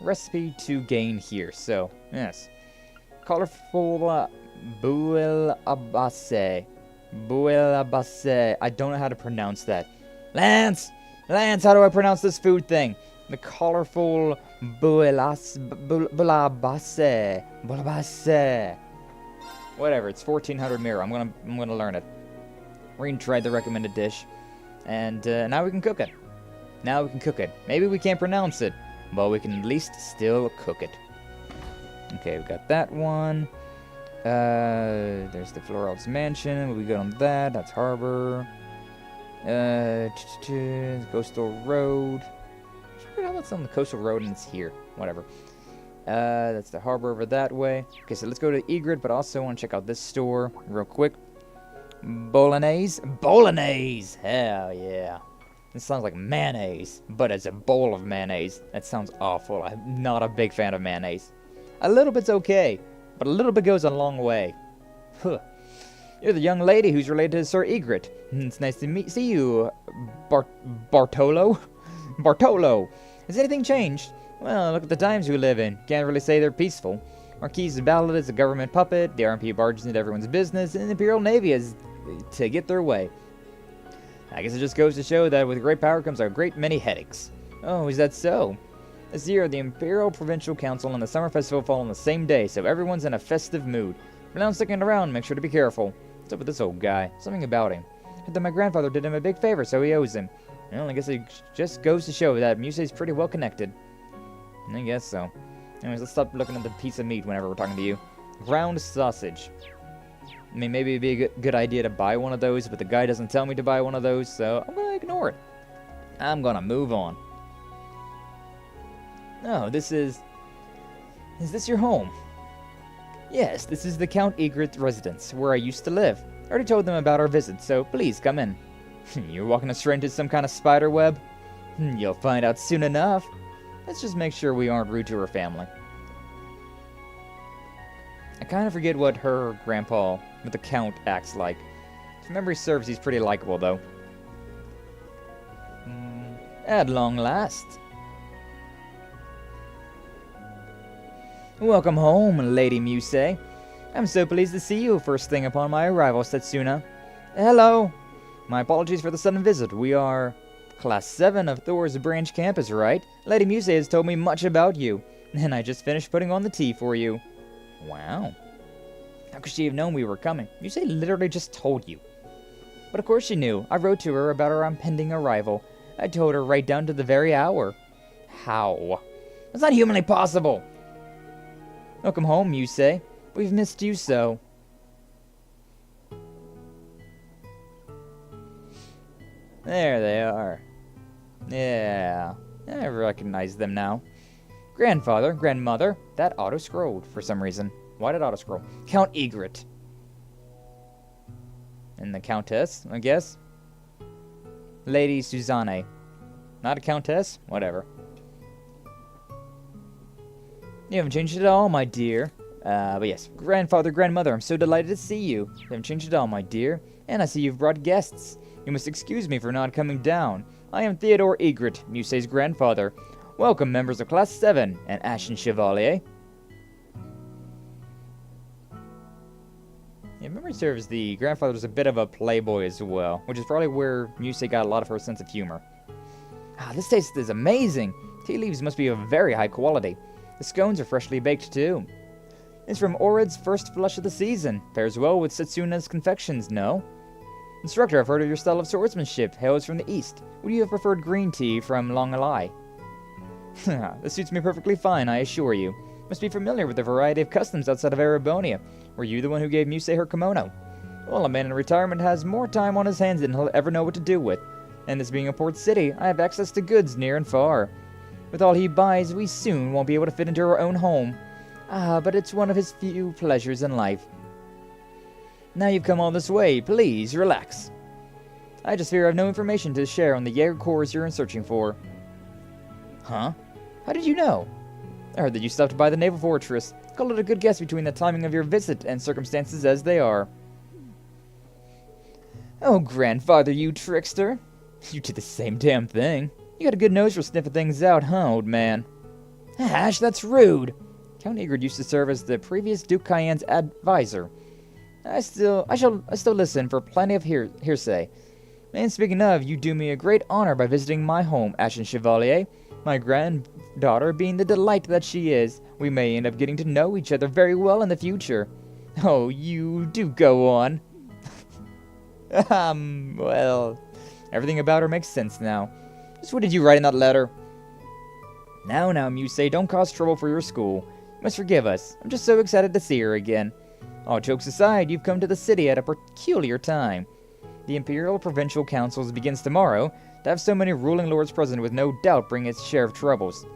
recipe to gain here, so, yes. Colorful Bouillabaisse. Bouillabaisse. I don't know how to pronounce that. Lance! Lance, how do I pronounce this food thing? The colorful Bouillabaisse. Bouillabaisse. Whatever, it's 1400 mirror. I'm gonna learn it. We're gonna try the recommended dish. And now we can cook it. Now we can cook it. Maybe we can't pronounce it, but we can at least still cook it. Okay, we got that one. There's the Floral's Mansion. We got on that. That's Harbor. Coastal Road. How that's on the Coastal Road and it's here. Whatever. That's the harbor over that way. Okay, so let's go to Egret, but also want to check out this store real quick. Bolognese? Bolognese! Hell yeah. This sounds like mayonnaise, but it's a bowl of mayonnaise. That sounds awful. I'm not a big fan of mayonnaise. A little bit's okay, but a little bit goes a long way. Huh. You're the young lady who's related to Sir Egret. It's nice to see you, Bartolo. Bartolo! Has anything changed? Well, look at the times we live in. Can't really say they're peaceful. Marquis' ballad is a government puppet, the RMP barges into everyone's business, and the Imperial Navy is to get their way. I guess it just goes to show that with great power comes a great many headaches. Oh, is that so? This year, the Imperial Provincial Council and the Summer Festival fall on the same day, so everyone's in a festive mood. But now sticking around, make sure to be careful. What's up with this old guy? Something about him. I heard that my grandfather did him a big favor, so he owes him. Well, I guess it just goes to show that Musei's pretty well connected. I guess so. Anyways, let's stop looking at the piece of meat whenever we're talking to you. Ground sausage. I mean, maybe it'd be a good idea to buy one of those, but the guy doesn't tell me to buy one of those, so I'm gonna ignore it. I'm gonna move on. Oh, this is... Is this your home? Yes, this is the Count Egret residence, where I used to live. I already told them about our visit, so please come in. You're walking us straight into some kind of spider web? You'll find out soon enough. Let's just make sure we aren't rude to her family. I kind of forget what her grandpa, what the Count, acts like. If memory serves, he's pretty likable, though. At long last. Welcome home, Lady Musei. I'm so pleased to see you first thing upon my arrival, Setsuna. Hello. My apologies for the sudden visit. We are Class 7 of Thor's branch campus, right? Lady Musei has told me much about you, and I just finished putting on the tea for you. Wow. How could she have known we were coming? Musei literally just told you. But of course she knew. I wrote to her about our impending arrival. I told her right down to the very hour. How? That's not humanly possible. Welcome home, Musei. We've missed you so. There they are. Yeah, I recognize them now. Grandfather, grandmother, that auto-scrolled for some reason. Why did auto-scroll? Count Egret. And the Countess, I guess. Lady Suzanne. Not a Countess? Whatever. You haven't changed at all, my dear. But yes, grandfather, grandmother, I'm so delighted to see you. You haven't changed at all, my dear. And I see you've brought guests. You must excuse me for not coming down. I am Theodore Egret, Musei's grandfather. Welcome, members of Class 7 and Ashen Chevalier. Yeah, memory serves, the grandfather was a bit of a playboy as well, which is probably where Musei got a lot of her sense of humor. Ah, this taste is amazing. Tea leaves must be of very high quality. The scones are freshly baked too. It's from Orid's first flush of the season. Pairs well with Setsuna's confections, no? Instructor, I've heard of your style of swordsmanship. Hails from the east. Would you have preferred green tea from Longalai? This suits me perfectly fine, I assure you. Must be familiar with the variety of customs outside of Erebonia. Were you the one who gave Muse her kimono? Well, a man in retirement has more time on his hands than he'll ever know what to do with. And this being a port city, I have access to goods near and far. With all he buys, we soon won't be able to fit into our own home. But it's one of his few pleasures in life. Now you've come all this way, please relax. I just fear I have no information to share on the Jaeger Corps you're searching for. Huh? How did you know? I heard that you stopped by the naval fortress. Call it a good guess between the timing of your visit and circumstances as they are. Oh, grandfather, you trickster. You did the same damn thing. You got a good nose for sniffing things out, huh, old man? Ash, that's rude. Count Egrid used to serve as the previous Duke Cayenne's advisor. I still listen for plenty of hearsay. And speaking of, you do me a great honor by visiting my home, Ashen Chevalier. My granddaughter being the delight that she is, we may end up getting to know each other very well in the future. Oh, you do go on. Well, everything about her makes sense now. Just what did you write in that letter? Now, Muse, don't cause trouble for your school. You must forgive us. I'm just so excited to see her again. All jokes aside, you've come to the city at a peculiar time. The Imperial Provincial Councils begins tomorrow. To have so many ruling lords present would no doubt bring its share of troubles.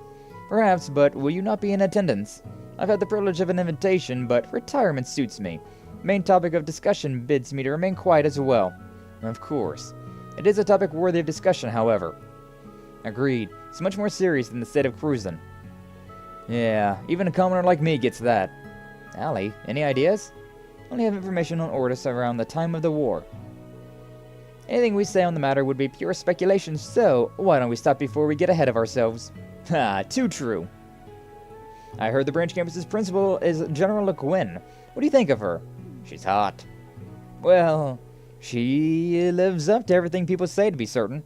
Perhaps, but will you not be in attendance? I've had the privilege of an invitation, but retirement suits me. The main topic of discussion bids me to remain quiet as well. Of course. It is a topic worthy of discussion, however. Agreed. It's much more serious than the state of cruising. Yeah, even a commoner like me gets that. Allie, any ideas? Only have information on Ordis around the time of the war. Anything we say on the matter would be pure speculation, so why don't we stop before we get ahead of ourselves? Ha, too true. I heard the branch campus's principal is General Le Guin. What do you think of her? She's hot. Well, she lives up to everything people say, to be certain.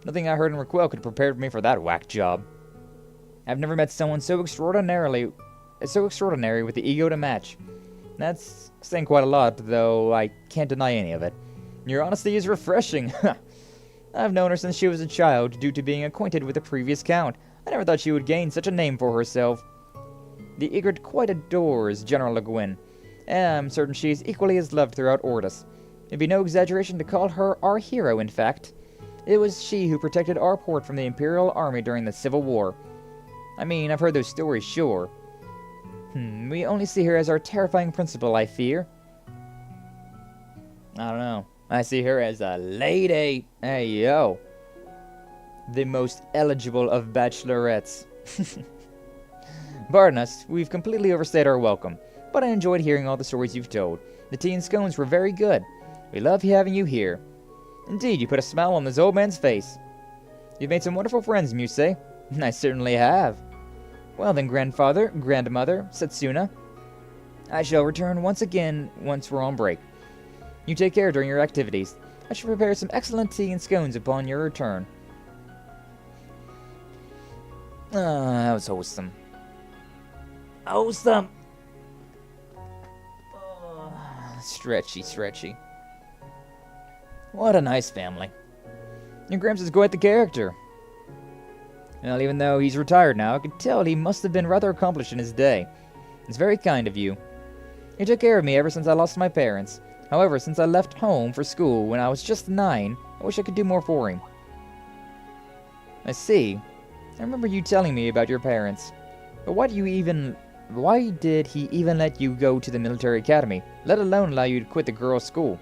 Nothing I heard in Raquel could prepare me for that whack job. I've never met someone so extraordinary with the ego to match. That's saying quite a lot, though I can't deny any of it. Your honesty is refreshing. I've known her since she was a child, due to being acquainted with the previous count. I never thought she would gain such a name for herself. The Egrid quite adores General Le Guin, and I'm certain she is equally as loved throughout Ordis. It'd be no exaggeration to call her our hero, in fact. It was she who protected our port from the Imperial Army during the Civil War. I mean, I've heard those stories, sure. We only see her as our terrifying principal, I fear. I don't know. I see her as a lady. Hey, yo. The most eligible of bachelorettes. Pardon us, we've completely overstayed our welcome, but I enjoyed hearing all the stories you've told. The tea and scones were very good. We love having you here. Indeed, you put a smile on this old man's face. You've made some wonderful friends, Muse. I certainly have. Well then, grandfather, grandmother, Setsuna. I shall return once we're on break. You take care during your activities. I shall prepare some excellent tea and scones upon your return. That was wholesome. Awesome! Stretchy. What a nice family. Your Gramps is quite the character. Well, even though he's retired now, I could tell he must have been rather accomplished in his day. It's very kind of you. He took care of me ever since I lost my parents. However, since I left home for school when I was just 9, I wish I could do more for him. I see. I remember you telling me about your parents. But why did he even let you go to the military academy, let alone allow you to quit the girls' school?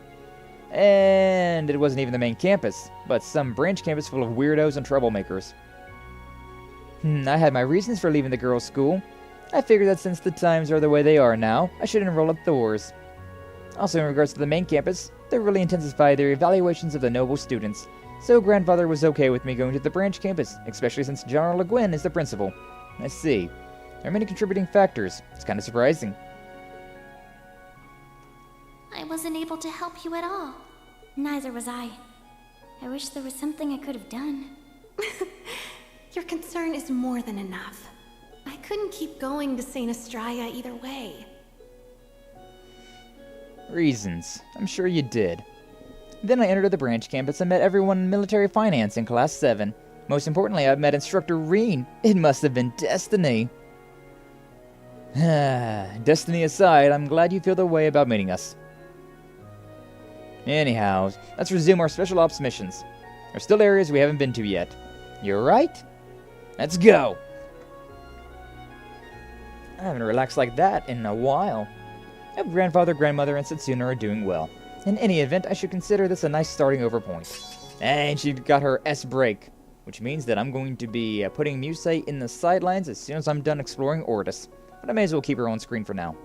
And it wasn't even the main campus, but some branch campus full of weirdos and troublemakers. I had my reasons for leaving the girls' school. I figured that since the times are the way they are now, I should enroll at Thor's. Also, in regards to the main campus, they really intensify their evaluations of the noble students, so grandfather was okay with me going to the branch campus, especially since General Le Guin is the principal. I see. There are many contributing factors. It's kind of surprising. I wasn't able to help you at all. Neither was I. I wish there was something I could have done. Your concern is more than enough. I couldn't keep going to St. Estrella either way. Reasons. I'm sure you did. Then I entered the branch campus and met everyone in military finance in Class 7. Most importantly, I've met Instructor Reen. It must have been destiny. Destiny aside, I'm glad you feel the way about meeting us. Anyhow, let's resume our special ops missions. There are still areas we haven't been to yet. You're right? Let's go! I haven't relaxed like that in a while. I hope grandfather, grandmother, and Setsuna are doing well. In any event, I should consider this a nice starting over point. And she got her S break, which means that I'm going to be putting Musei in the sidelines as soon as I'm done exploring Ordis. But I may as well keep her on screen for now.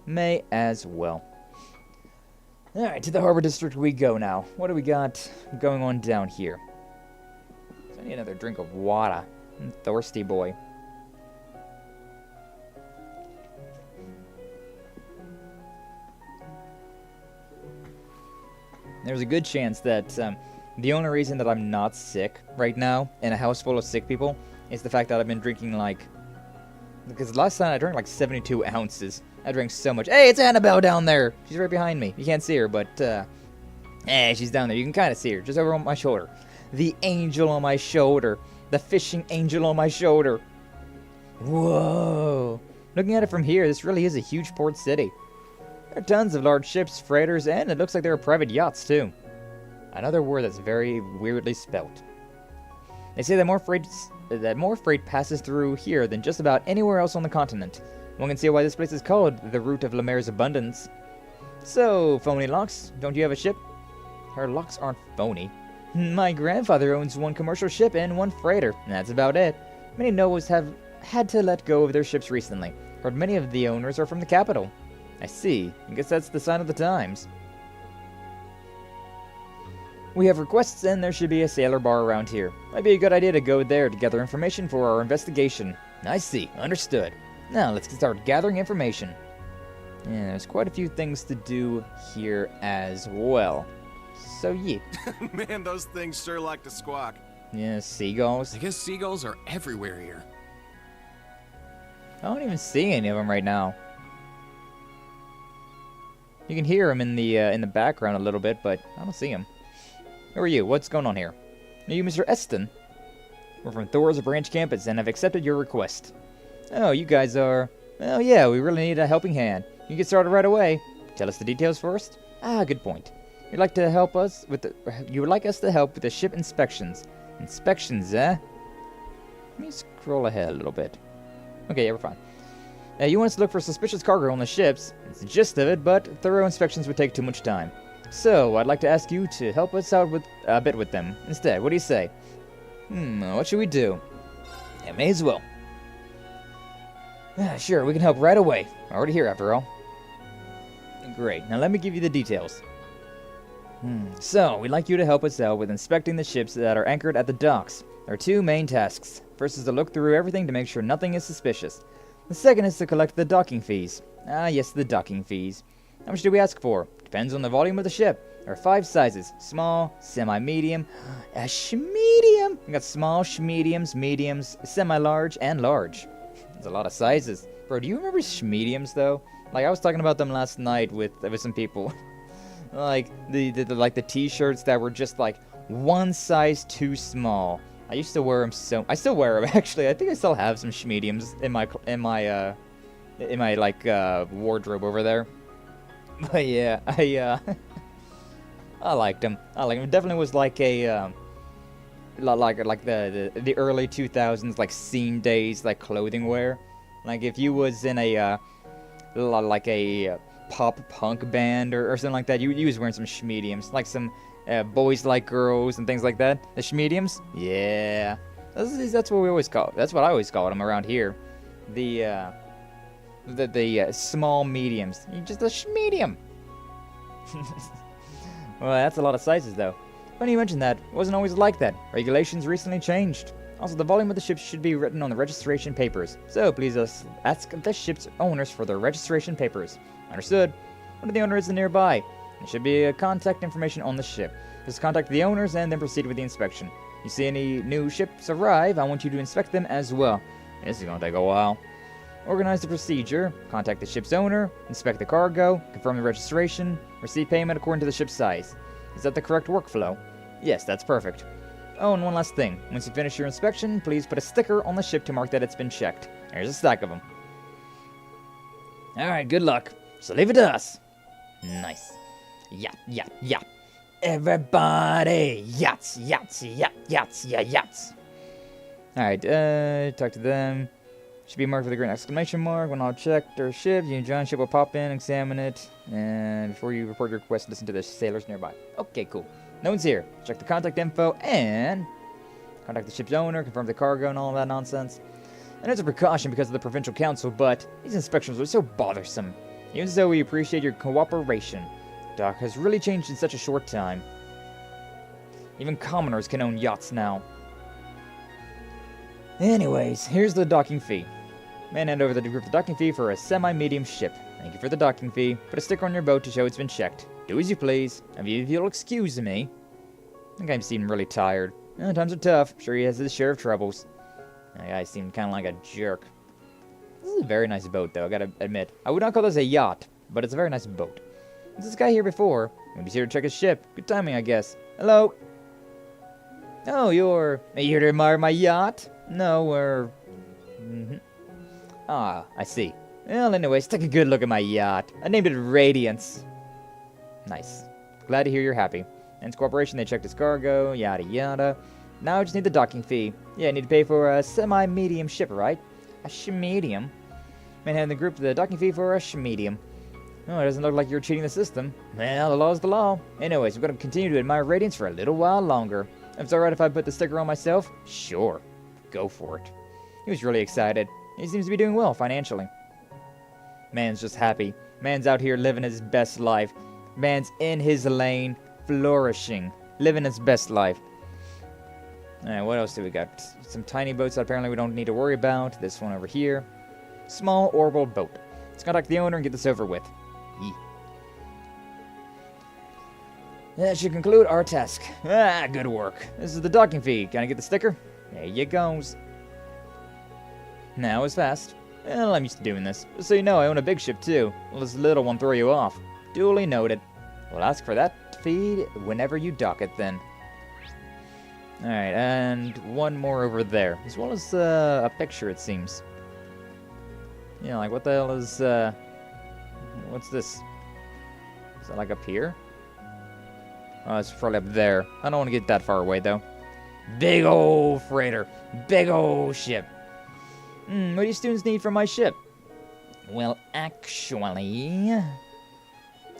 May as well. Alright, to the Harbor District we go now. What do we got going on down here? I need another drink of water. I'm thirsty boy. There's a good chance that the only reason that I'm not sick right now in a house full of sick people is the fact that I've been drinking like... Because last time I drank like 72 ounces. I drank so much. Hey, it's Annabelle down there! She's right behind me. You can't see her, but... Hey, she's down there. You can kind of see her. Just over on my shoulder. The angel on my shoulder. The fishing angel on my shoulder. Whoa! Looking at it from here, this really is a huge port city. There are tons of large ships, freighters, and it looks like there are private yachts, too. Another word that's very weirdly spelt. They say that more freight passes through here than just about anywhere else on the continent. One can see why this place is called the route of Lamare's abundance. So, phony locks, don't you have a ship? Her locks aren't phony. My grandfather owns one commercial ship and one freighter, and that's about it. Many nobles have had to let go of their ships recently. Heard many of the owners are from the capital. I see. I guess that's the sign of the times. We have requests and there should be a sailor bar around here. Might be a good idea to go there to gather information for our investigation. I see. Understood. Now let's start gathering information. Yeah, there's quite a few things to do here as well. So yeah. Man, those things sure like to squawk. Yeah, seagulls. I guess seagulls are everywhere here. I don't even see any of them right now. You can hear them in the background a little bit, but I don't see them. Who are you? What's going on here? Are you Mr. Eston? We're from Thor's branch campus and have accepted your request. Oh, you guys are... Well, yeah, we really need a helping hand. You can get started right away. Tell us the details first? Ah, good point. You'd like to help us with the... You would like us to help with the ship inspections. Inspections, eh? Let me scroll ahead a little bit. Okay, yeah, we're fine. You want us to look for suspicious cargo on the ships. It's the gist of it, but thorough inspections would take too much time. So, I'd like to ask you to help us out with a bit with them. Instead, what do you say? What should we do? Yeah, may as well. Sure, we can help right away. Already here, after all. Great, now let me give you the details. So, we'd like you to help us out with inspecting the ships that are anchored at the docks. There are two main tasks. First is to look through everything to make sure nothing is suspicious. The second is to collect the docking fees. Ah, yes, the docking fees. How much do we ask for? Depends on the volume of the ship. There are 5 sizes. Small, semi-medium, a schmedium. We got small, schmediums, mediums, semi-large, and large. There's a lot of sizes. Bro, do you remember schmediums, though? Like, I was talking about them last night with some people. Like, the t-shirts that were just, like, one size too small. I used to wear them I still wear them, actually. I think I still have some schmediums in my wardrobe over there. But yeah, I liked them. It definitely was like a, like the early 2000s, like scene days, like clothing wear. Like if you was in a, like a pop punk band or something like that, you was wearing some schmediums, like some boys like girls and things like that. The schmediums, yeah, that's what we always call. That's what I always call them around here. The small mediums. Just a schmedium. Well, that's a lot of sizes, though. Funny you mention that. It wasn't always like that. Regulations recently changed. Also, the volume of the ship should be written on the registration papers. So, please ask the ship's owners for their registration papers. Understood. One of the owners is nearby. There should be contact information on the ship. Just contact the owners and then proceed with the inspection. You see any new ships arrive, I want you to inspect them as well. This is going to take a while. Organize the procedure, contact the ship's owner, inspect the cargo, confirm the registration, receive payment according to the ship's size. Is that the correct workflow? Yes, that's perfect. Oh, and one last thing. Once you finish your inspection, please put a sticker on the ship to mark that it's been checked. There's a stack of them. Alright, good luck. So leave it to us. Nice. Yeah. Everybody! Yachts! Alright, talk to them. Should be marked with a green exclamation mark. When all checked their ship, you and John ship will pop in, examine it, and before you report your request, listen to the sailors nearby. Okay, cool. No one's here. Check the contact info and contact the ship's owner, confirm the cargo and all of that nonsense. And it's a precaution because of the provincial council, but these inspections are so bothersome. Even so, we appreciate your cooperation. Dock has really changed in such a short time. Even commoners can own yachts now. Anyways, here's the docking fee. Man, hand over the group the docking fee for a semi-medium ship. Thank you for the docking fee. Put a sticker on your boat to show it's been checked. Do as you please. If you'll excuse me. I think I seem really tired. Times are tough. Sure he has his share of troubles. That guy seemed kind of like a jerk. This is a very nice boat, though, I gotta admit. I would not call this a yacht, but it's a very nice boat. Was this guy here before? Maybe he's here to check his ship. Good timing, I guess. Hello? Oh, are you here to admire my yacht? No, we're... Ah, I see. Well, anyways, take a good look at my yacht. I named it Radiance. Nice. Glad to hear you're happy. Ends cooperation, they checked his cargo, yada yada. Now I just need the docking fee. Yeah, I need to pay for a semi-medium ship, right? A sh-medium? Man, hand the group the docking fee for a sh-medium. Oh, it doesn't look like you're cheating the system. Well, the law's the law. Anyways, we're going to continue to admire Radiance for a little while longer. If it's alright if I put the sticker on myself, sure. Go for it. He was really excited. He seems to be doing well financially. Man's just happy. Man's out here living his best life. Man's in his lane, flourishing, living his best life. Alright, what else do we got? Some tiny boats that apparently we don't need to worry about. This one over here. Small orbital boat. Let's contact the owner and get this over with. That should conclude our task. Good work. This is the docking fee. Can I get the sticker? There you goes. Now is fast. Well, I'm used to doing this. Just so you know, I own a big ship too. Will this little one throw you off? Duly noted. We'll ask for that fee whenever you dock it then. Alright, and one more over there. As well as a picture, it seems. Yeah, like what the hell is... what's this? Is that like up here? Oh, it's probably up there. I don't want to get that far away, though. Big old freighter. Big old ship. What do you students need from my ship? Well, actually...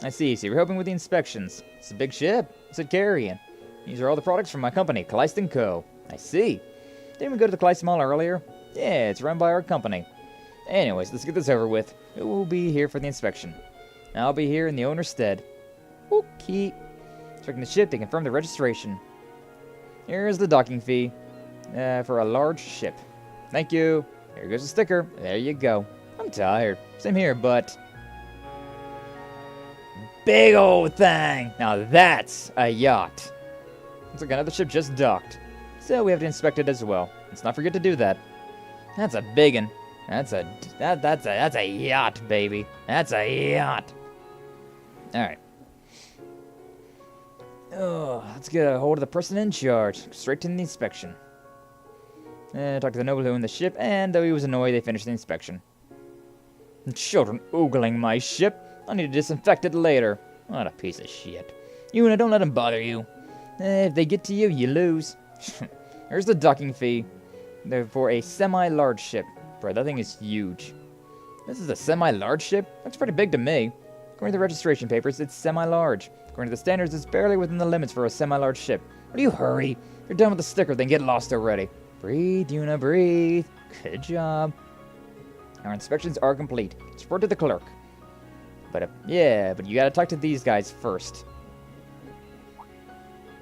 I see. So you're helping with the inspections. It's a big ship. It's a carrying. These are all the products from my company, Kleist & Co. I see. Didn't we go to the Kleist Mall earlier? Yeah, it's run by our company. Anyways, let's get this over with. Who will be here for the inspection? I'll be here in the owner's stead. Okay. Checking the ship to confirm the registration. Here's the docking fee for a large ship. Thank you. Here goes the sticker. There you go. I'm tired. Same here, but... Big old thing! Now that's a yacht. Looks like another ship just docked. So we have to inspect it as well. Let's not forget to do that. That's a biggin'. That's a yacht, baby. That's a yacht. Alright. Oh, let's get a hold of the person in charge. Straight to the inspection. Talk to the noble who owned the ship, and though he was annoyed, they finished the inspection. Children ogling my ship. I need to disinfect it later. What a piece of shit. Una, don't let them bother you. If they get to you, you lose. Here's the docking fee. They're for a semi-large ship. Bro, that thing is huge. This is a semi-large ship? Looks pretty big to me. According to the registration papers, it's semi-large. According to the standards, it's barely within the limits for a semi-large ship. Will you hurry? You're done with the sticker, then get lost already. Breathe, Una, breathe. Good job. Our inspections are complete. Let's report to the clerk. But you gotta talk to these guys first.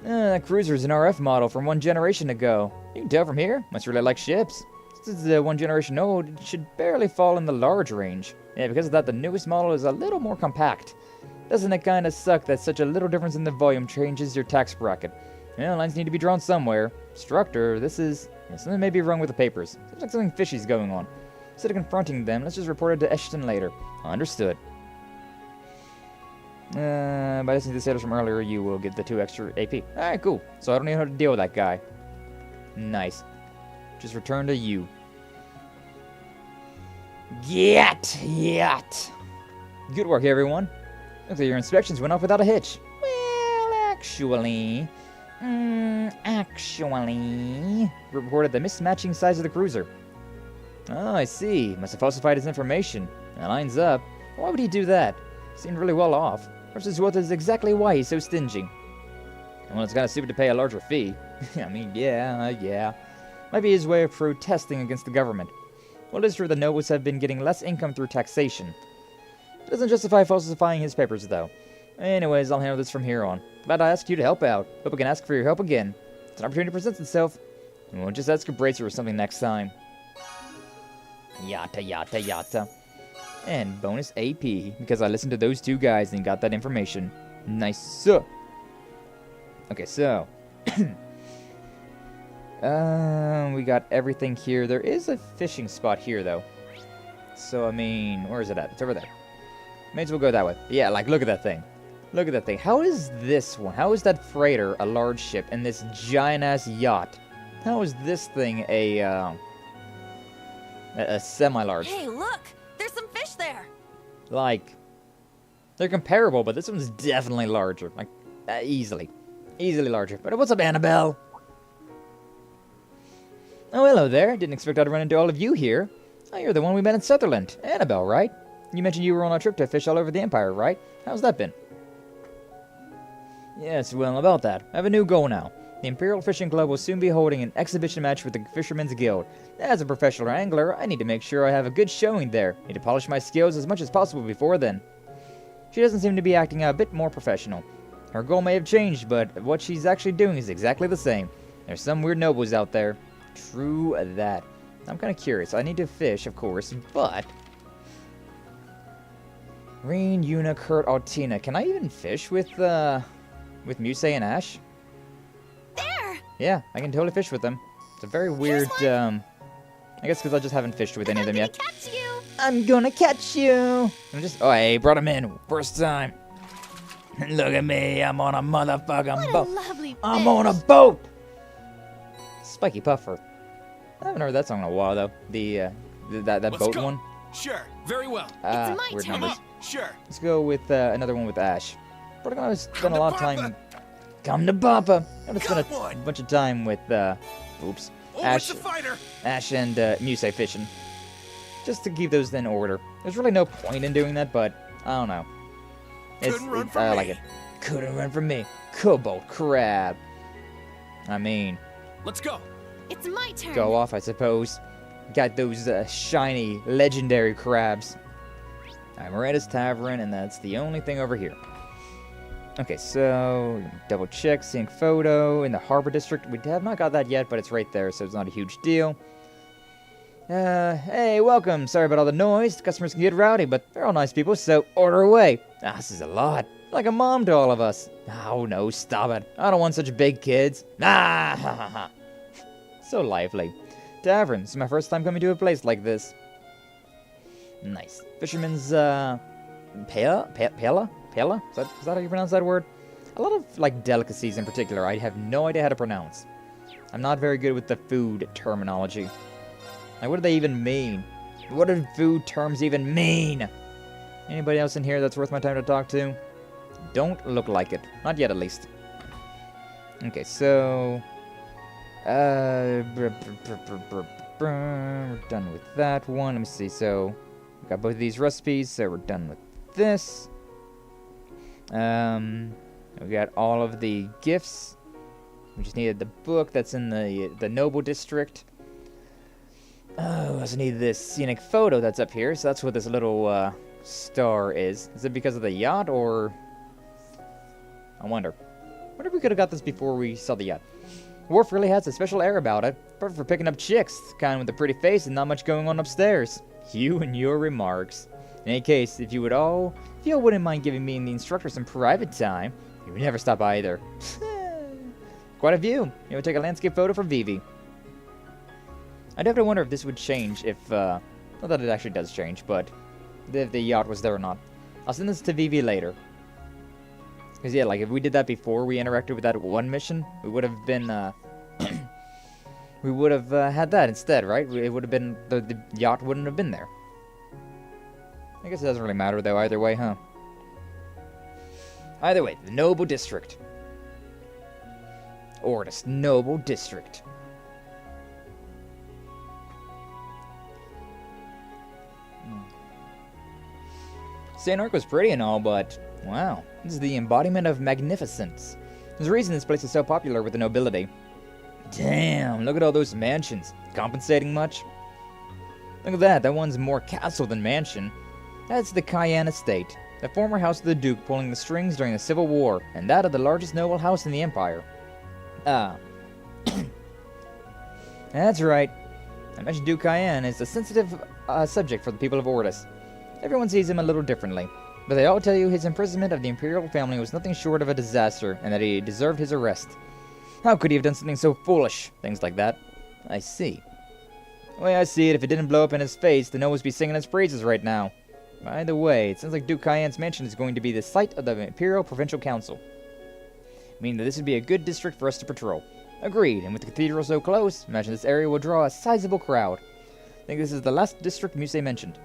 That cruiser's an RF model from one generation ago. You can tell from here. Must really like ships. Since it's one generation old, it should barely fall in the large range. Yeah, because of that, the newest model is a little more compact. Doesn't it kinda suck that such a little difference in the volume changes your tax bracket? Well, lines need to be drawn somewhere. Instructor, something may be wrong with the papers. Seems like something fishy's going on. Instead of confronting them, let's just report it to Eshton later. Understood. By listening to the sailors from earlier, you will get the 2 extra AP. Alright, cool. So I don't even know how to deal with that guy. Nice. Just return to you. Yet. Good work, everyone. Looks like your inspections went off without a hitch. Well, actually, reported the mismatching size of the cruiser. Oh, I see. Must have falsified his information. That lines up. Why would he do that? Seemed really well off. Versus what is exactly why he's so stingy. Well, it's kind of stupid to pay a larger fee. I mean, yeah. Might be his way of protesting against the government. Well, it is true the nobles have been getting less income through taxation. It doesn't justify falsifying his papers, though. Anyways, I'll handle this from here on. Glad I asked you to help out. Hope I can ask for your help again. It's an opportunity presents itself. And we'll just ask a bracer or something next time. Yata. And bonus AP, because I listened to those two guys and got that information. Nice. Okay, so... we got everything here. There is a fishing spot here, though. So, I mean, where is it at? It's over there. May as well go that way. Yeah, like, look at that thing. Look at that thing. How is this one? How is that freighter a large ship and this giant-ass yacht? How is this thing a semi-large? Hey, look! There's some fish there! Like, they're comparable, but this one's definitely larger. Like, easily. Easily larger. But what's up, Annabelle? Oh, hello there. Didn't expect I'd run into all of you here. Oh, you're the one we met in Sutherland. Annabelle, right? You mentioned you were on a trip to fish all over the Empire, right? How's that been? Yes, well, about that. I have a new goal now. The Imperial Fishing Club will soon be holding an exhibition match with the Fishermen's Guild. As a professional angler, I need to make sure I have a good showing there. Need to polish my skills as much as possible before then. She doesn't seem to be acting a bit more professional. Her goal may have changed, but what she's actually doing is exactly the same. There's some weird nobles out there. True that. I'm kind of curious. I need to fish, of course, but... Reen, Yuna, Kurt, Altina. Can I even fish with Muse and Ash? There! Yeah, I can totally fish with them. It's a very weird, I guess because I just haven't fished with any of them yet. Catch you. I'm gonna catch you! Oh, hey, brought him in. First time. Look at me, I'm on a motherfucking boat. Lovely fish. I'm on a boat! Spiky Puffer. I haven't heard that song in a while, though. That Let's boat go. one. Sure, very well. It's Weird my turn. numbers. Sure. Let's go with another one with Ash. We're gonna spend a lot of time... Papa. Come to Papa! I'm gonna spend Come a on. bunch of time with, oops. Oh, Ash, it's a fighter. Ash and Muse fishing. Just to keep those in order. There's really no point in doing that, but I don't know. Couldn't run from I me. like it. Couldn't run from me. Cobalt crab. I mean, Let's go. It's my turn. go off, I suppose. Got those shiny, legendary crabs. Alright, Miranda's Tavern, and that's the only thing over here. Okay, so double check, sync photo in the Harbor District. We have not got that yet, but it's right there, so it's not a huge deal. Hey, welcome. Sorry about all the noise. Customers can get rowdy, but they're all nice people, so order away. This is a lot. Like a mom to all of us. Oh, no, stop it. I don't want such big kids. Ha ha ha. So lively. Tavern. This is my first time coming to a place like this. Nice. Fisherman's, Pela? Is that how you pronounce that word? A lot of, like, delicacies in particular I have no idea how to pronounce. I'm not very good with the food terminology. Like, what do they even mean? What do food terms even mean? Anybody else in here that's worth my time to talk to? Don't look like it. Not yet, at least. Okay, so... we're done with that one. Let me see, so... we got both of these recipes, so we're done with this. We got all of the gifts. We just needed the book that's in the Noble District. Oh, we also need this scenic photo that's up here, so that's what this little star is. Is it because of the yacht, or... I wonder. I wonder if we could have got this before we saw the yacht. Worf really has a special air about it. Perfect for picking up chicks. Kind with a pretty face and not much going on upstairs. You and your remarks. In any case, if you wouldn't mind giving me and the instructor some private time, you would never stop by either. Quite a view. You would take a landscape photo for Vivi. I'd have to wonder if this would change if, not that it actually does change, but if the yacht was there or not. I'll send this to Vivi later. Because, yeah, like, if we did that before we interacted with that one mission, we would have been, we would have had that instead, right? It would have been, the yacht wouldn't have been there. I guess it doesn't really matter, though, either way, huh? Either way, the Noble District. Ordis, Noble District. St. Arc was pretty and all, but wow, this is the embodiment of magnificence. There's a reason this place is so popular with the nobility. Damn, look at all those mansions. Compensating much? Look at that, that one's more castle than mansion. That's the Cayenne Estate, the former house of the Duke pulling the strings during the Civil War, and that of the largest noble house in the Empire. That's right. I mentioned Duke Cayenne is a sensitive subject for the people of Ordis. Everyone sees him a little differently, but they all tell you his imprisonment of the Imperial family was nothing short of a disaster, and that he deserved his arrest. How could he have done something so foolish? Things like that. I see. The way I see it, if it didn't blow up in his face, the nobles would be singing his praises right now. By the way, it sounds like Duke Cayenne's mansion is going to be the site of the Imperial Provincial Council. Meaning that this would be a good district for us to patrol. Agreed, and with the cathedral so close, imagine this area will draw a sizable crowd. I think this is the last district Muse mentioned.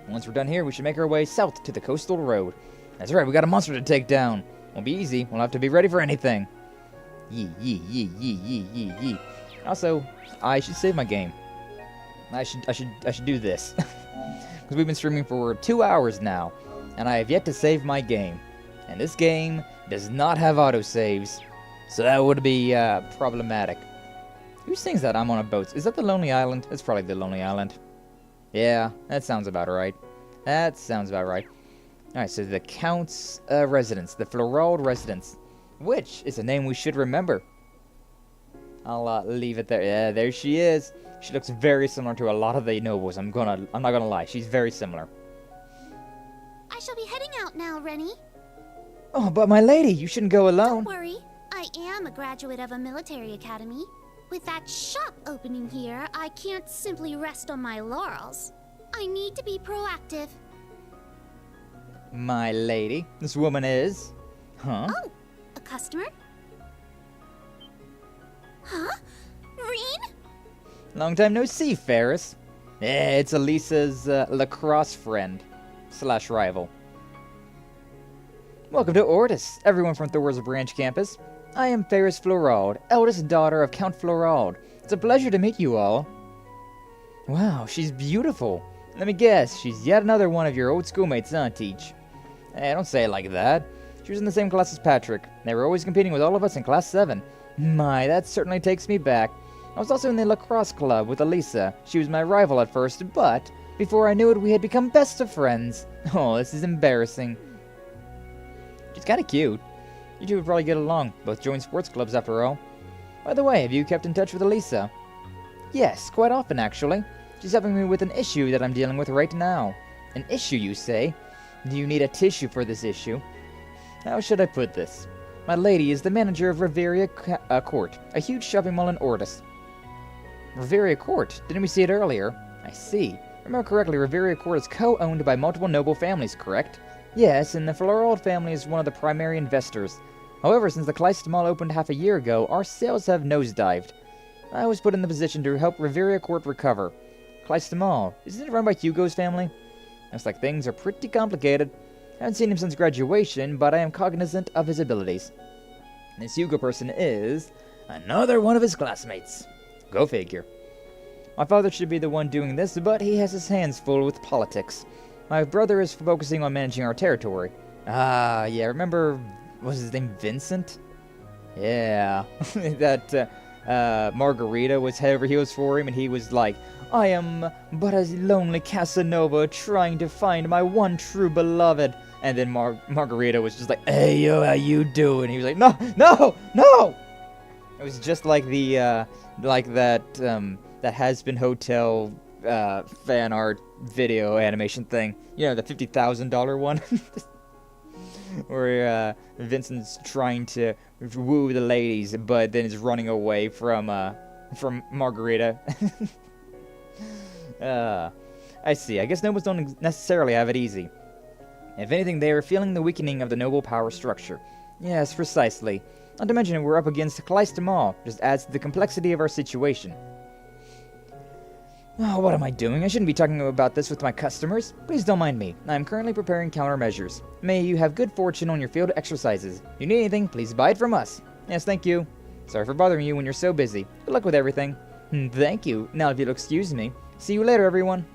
Once we're done here, we should make our way south to the coastal road. That's right, we got a monster to take down. Won't be easy, we'll have to be ready for anything. Yee. Also, I should save my game. I should do this. Because we've been streaming for 2 hours now, and I have yet to save my game. And this game does not have autosaves, so that would be problematic. Who sings that I'm on a boat? Is that the Lonely Island? It's probably the Lonely Island. Yeah, that sounds about right. Alright, so the Count's residence, the Florald residence, which is a name we should remember. I'll leave it there. Yeah, there she is. She looks very similar to a lot of the nobles. I'm not gonna lie, she's very similar. I shall be heading out now, Rennie. Oh, but my lady, you shouldn't go alone. Don't worry, I am a graduate of a military academy. With that shop opening here, I can't simply rest on my laurels. I need to be proactive. My lady, this woman is... Huh? Oh, a customer? Huh? Reen? Long time no see, Ferris. It's Elise's lacrosse friend / rival. Welcome to Ordis, everyone from Thor's branch campus. I am Ferris Florald, eldest daughter of Count Florald. It's a pleasure to meet you all. Wow, she's beautiful. Let me guess, she's yet another one of your old schoolmates, huh, Teach? Hey, don't say it like that. She was in the same class as Patrick. They were always competing with all of us in Class 7. My, that certainly takes me back. I was also in the lacrosse club with Elise. She was my rival at first, but before I knew it, we had become best of friends. Oh, this is embarrassing. She's kinda cute. You two would probably get along. Both joined sports clubs after all. By the way, have you kept in touch with Elise? Yes, quite often actually. She's helping me with an issue that I'm dealing with right now. An issue, you say? Do you need a tissue for this issue? How should I put this? My lady is the manager of Revelry Court, a huge shopping mall in Ordis. Revelry Court? Didn't we see it earlier? I see. Remember correctly, Revelry Court is co-owned by multiple noble families, correct? Yes, and the Florald family is one of the primary investors. However, since the Kleist Mall opened half a year ago, our sales have nosedived. I was put in the position to help Revelry Court recover. Kleist Mall, isn't it run by Hugo's family? Looks like things are pretty complicated. I haven't seen him since graduation, but I am cognizant of his abilities. This Hugo person is another one of his classmates. Go figure. My father should be the one doing this, but he has his hands full with politics. My brother is focusing on managing our territory. Ah, yeah, remember, what was his name, Vincent? Yeah, that Margarita was head over heels for him, and he was like, I am but a lonely Casanova trying to find my one true beloved. And then Margarita was just like, hey, yo, how you doing? He was like, no! It was just like the, like that Has-Been Hotel fan art video animation thing. You know, the $50,000 one? Where Vincent's trying to woo the ladies, but then is running away from Margarita. I see. I guess nobles don't necessarily have it easy. If anything, they are feeling the weakening of the noble power structure. Yes, precisely. Not to mention we're up against Kleist them all. Just adds to the complexity of our situation. Oh, what am I doing? I shouldn't be talking about this with my customers. Please don't mind me. I am currently preparing countermeasures. May you have good fortune on your field exercises. If you need anything, please buy it from us. Yes, thank you. Sorry for bothering you when you're so busy. Good luck with everything. Thank you. Now, if you'll excuse me. See you later, everyone.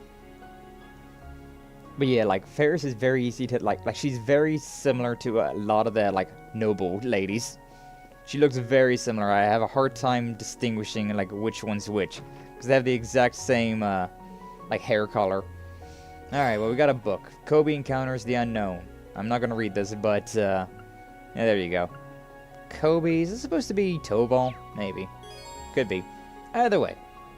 But yeah, like, Ferris is very easy to, like she's very similar to a lot of the, like, noble ladies. She looks very similar. I have a hard time distinguishing, like, which one's which. Because they have the exact same, like, hair color. Alright, well, we got a book. Kobe Encounters the Unknown. I'm not gonna read this, but, yeah, there you go. Kobe, is this supposed to be Tobal? Maybe. Could be. Either way.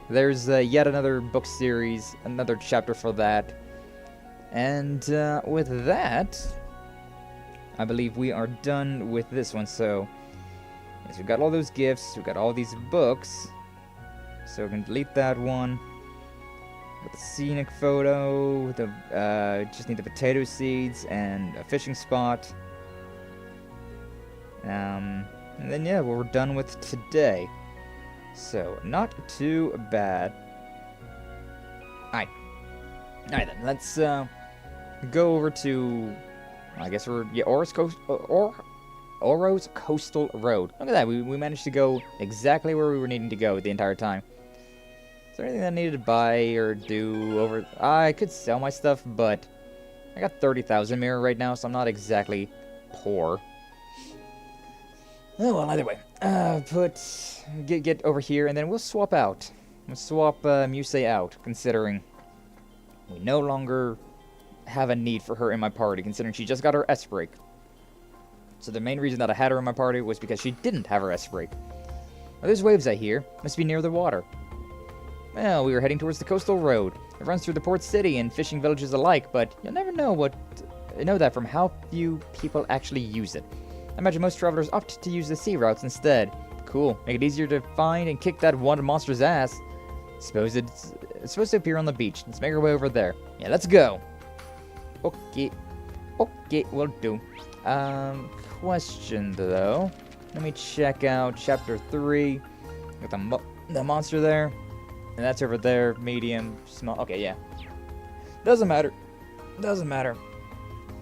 There's, yet another book series, another chapter for that. And, with that, I believe we are done with this one, so... Yes, we've got all those gifts, we've got all these books, so we can delete that one. Got the scenic photo, just need the potato seeds and a fishing spot. And then yeah, we're done with today. So, not too bad. Alright then, let's go over to, I guess we're, yeah, Oro's Coastal Road. Look at that, we managed to go exactly where we were needing to go the entire time. Is there anything I needed to buy or do over... I could sell my stuff, but I got 30,000 mirror right now, so I'm not exactly poor. Oh, well, either way. Get over here, and then we'll swap out. We'll swap Musei out, considering we no longer have a need for her in my party, considering she just got her S break. So the main reason that I had her in my party was because she didn't have her S break. Well, there's waves I hear. Must be near the water. Well, we were heading towards the coastal road. It runs through the port city and fishing villages alike, but you'll never know that from how few people actually use it. I imagine most travelers opt to use the sea routes instead. Cool. Make it easier to find and kick that one monster's ass. Suppose it's supposed to appear on the beach. Let's make our way over there. Yeah, let's go. Okay. Okay, will do. Question though. Let me check out chapter 3. Got the monster there. And that's over there. Medium, small. Okay, yeah. Doesn't matter. Doesn't matter.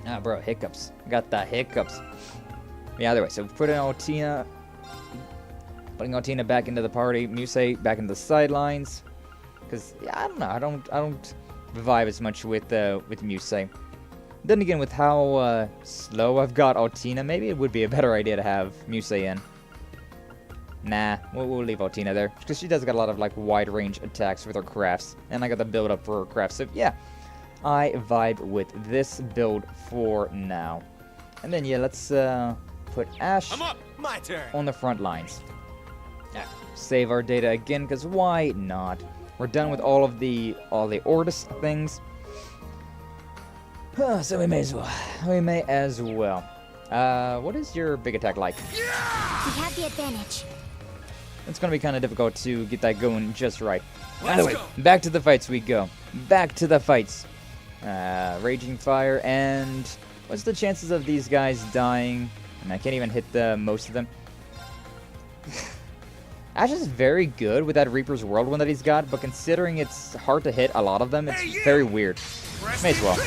Ah, bro, hiccups. Got the hiccups. Yeah, either way. So putting Altina back into the party. Musei back into the sidelines. Because yeah, I don't know. I don't vibe as much with Musei. Then again, with how slow I've got Altina, maybe it would be a better idea to have Musei in. Nah, we'll leave Altina there. Because she does got a lot of, like, wide-range attacks with her crafts. And I got the build-up for her crafts. So, yeah. I vibe with this build for now. And then, yeah, let's put Ash My turn. on the front lines. Yeah. Save our data again, because why not? We're done with all the Ordis things. So we may as well. We may as well. What is your big attack like? We have the advantage. It's going to be kind of difficult to get that going just right. Anyway, back to the fights we go. Back to the fights. Raging Fire, and what's the chances of these guys dying? And I can't even hit most of them. Ash is very good with that Reaper's World one that he's got, but considering it's hard to hit a lot of them, it's very weird. May as well.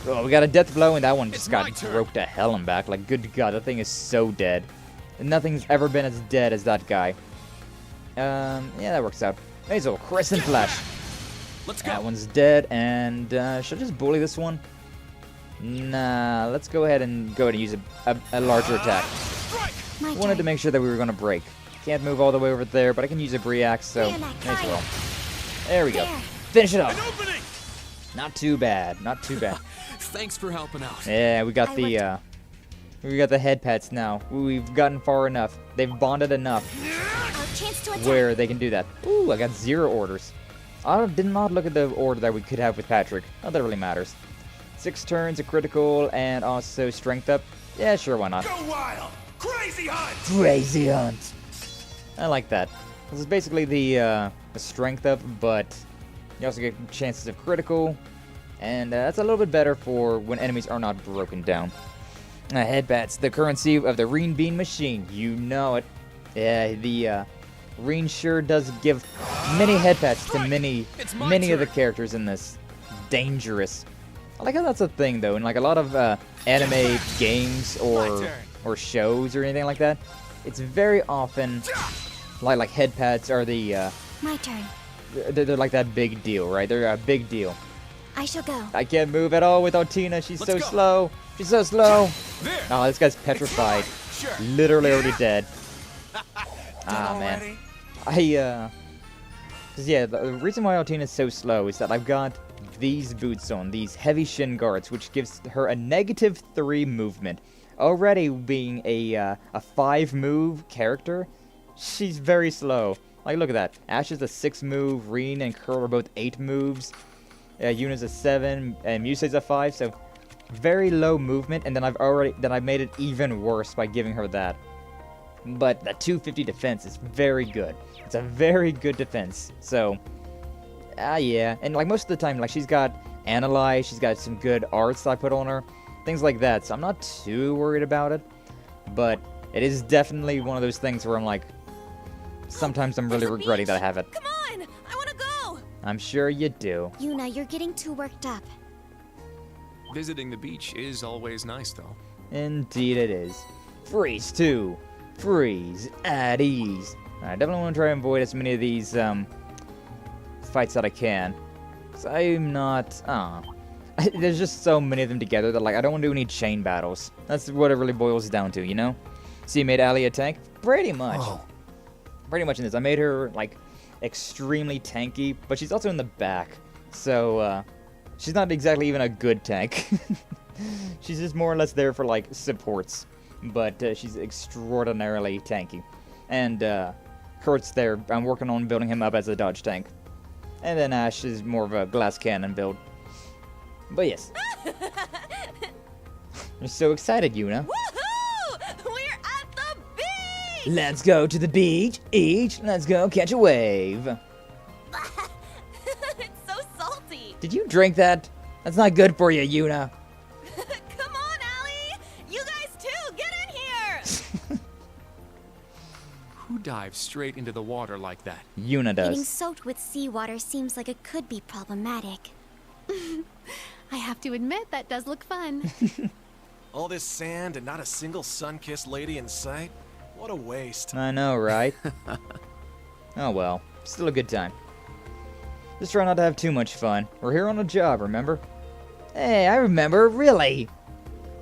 Oh, we got a death blow, and that one just got broke to hell and back. Like, good God, that thing is so dead. Nothing's ever been as dead as that guy. Yeah, that works out. May as well. Crescent Flash. Let's go. That one's dead, and should I just bully this one? Nah, let's go ahead and use a larger attack. Wanted to make sure that we were going to break. Can't move all the way over there, but I can use a Briax, so may as well. There we go. Finish it off. Not too bad. Not too bad. Thanks for helping out. Yeah, we got the head pets now. We've gotten far enough. They've bonded enough where they can do that. Ooh, I got 0 orders. I did not look at the order that we could have with Patrick. Not that really matters. 6 turns, a critical, and also strength up. Yeah, sure, why not? Go wild! Crazy hunt! Crazy hunt! I like that. This is basically the strength up, but you also get chances of critical, and that's a little bit better for when enemies are not broken down. Headbats, the currency of the Reen Bean machine. You know it. Yeah, the Reen sure does give many headbats to many of the characters in this. Dangerous. I like how that's a thing though, in like a lot of anime games or shows or anything like that. It's very often like headpats are the My turn. They're like that big deal, right? They're a big deal. I shall go. I can't move at all without Tina. She's so slow. She's so slow. Oh, this guy's petrified. Literally already dead. Ah, man. Yeah, the reason why Altina's so slow is that I've got these boots on, these heavy shin guards, which gives her a -3 movement. Already being a 5 move character, she's very slow. Like, look at that. Ash is a 6 move, Reen and Curl are both 8 moves. Yuna's a 7, and Musei's a 5, so very low movement, and then I've made it even worse by giving her that. But the 250 defense is very good. It's a very good defense. So, yeah. And like most of the time, like she's got Analyze, she's got some good arts I put on her, things like that. So I'm not too worried about it. But it is definitely one of those things where I'm like, sometimes I'm really regretting that I have it. Come on! I want to go! I'm sure you do. Yuna, you're getting too worked up. Visiting the beach is always nice, though. Indeed it is. Freeze 2. Freeze at ease. I definitely want to try and avoid as many of these fights that I can. So I'm not... There's just so many of them together that like I don't want to do any chain battles. That's what it really boils down to, you know? So you made Allie a tank? Pretty much. Oh. Pretty much in this. I made her like extremely tanky, but she's also in the back. So she's not exactly even a good tank. She's just more or less there for like supports. But she's extraordinarily tanky. And Kurt's there. I'm working on building him up as a dodge tank. And then Ash is more of a glass cannon build. But yes. I'm so excited, Yuna. Woohoo! We're at the beach! Let's go to the beach. Let's go catch a wave. It's so salty. Did you drink that? That's not good for you, Yuna. Come on, Allie! You guys too, get in here! Who dives straight into the water like that? Yuna does. Getting soaked with seawater seems like it could be problematic. I have to admit, that does look fun. All this sand and not a single sun-kissed lady in sight? What a waste. I know, right? Oh well, still a good time. Just try not to have too much fun. We're here on a job, remember? Hey, I remember, really!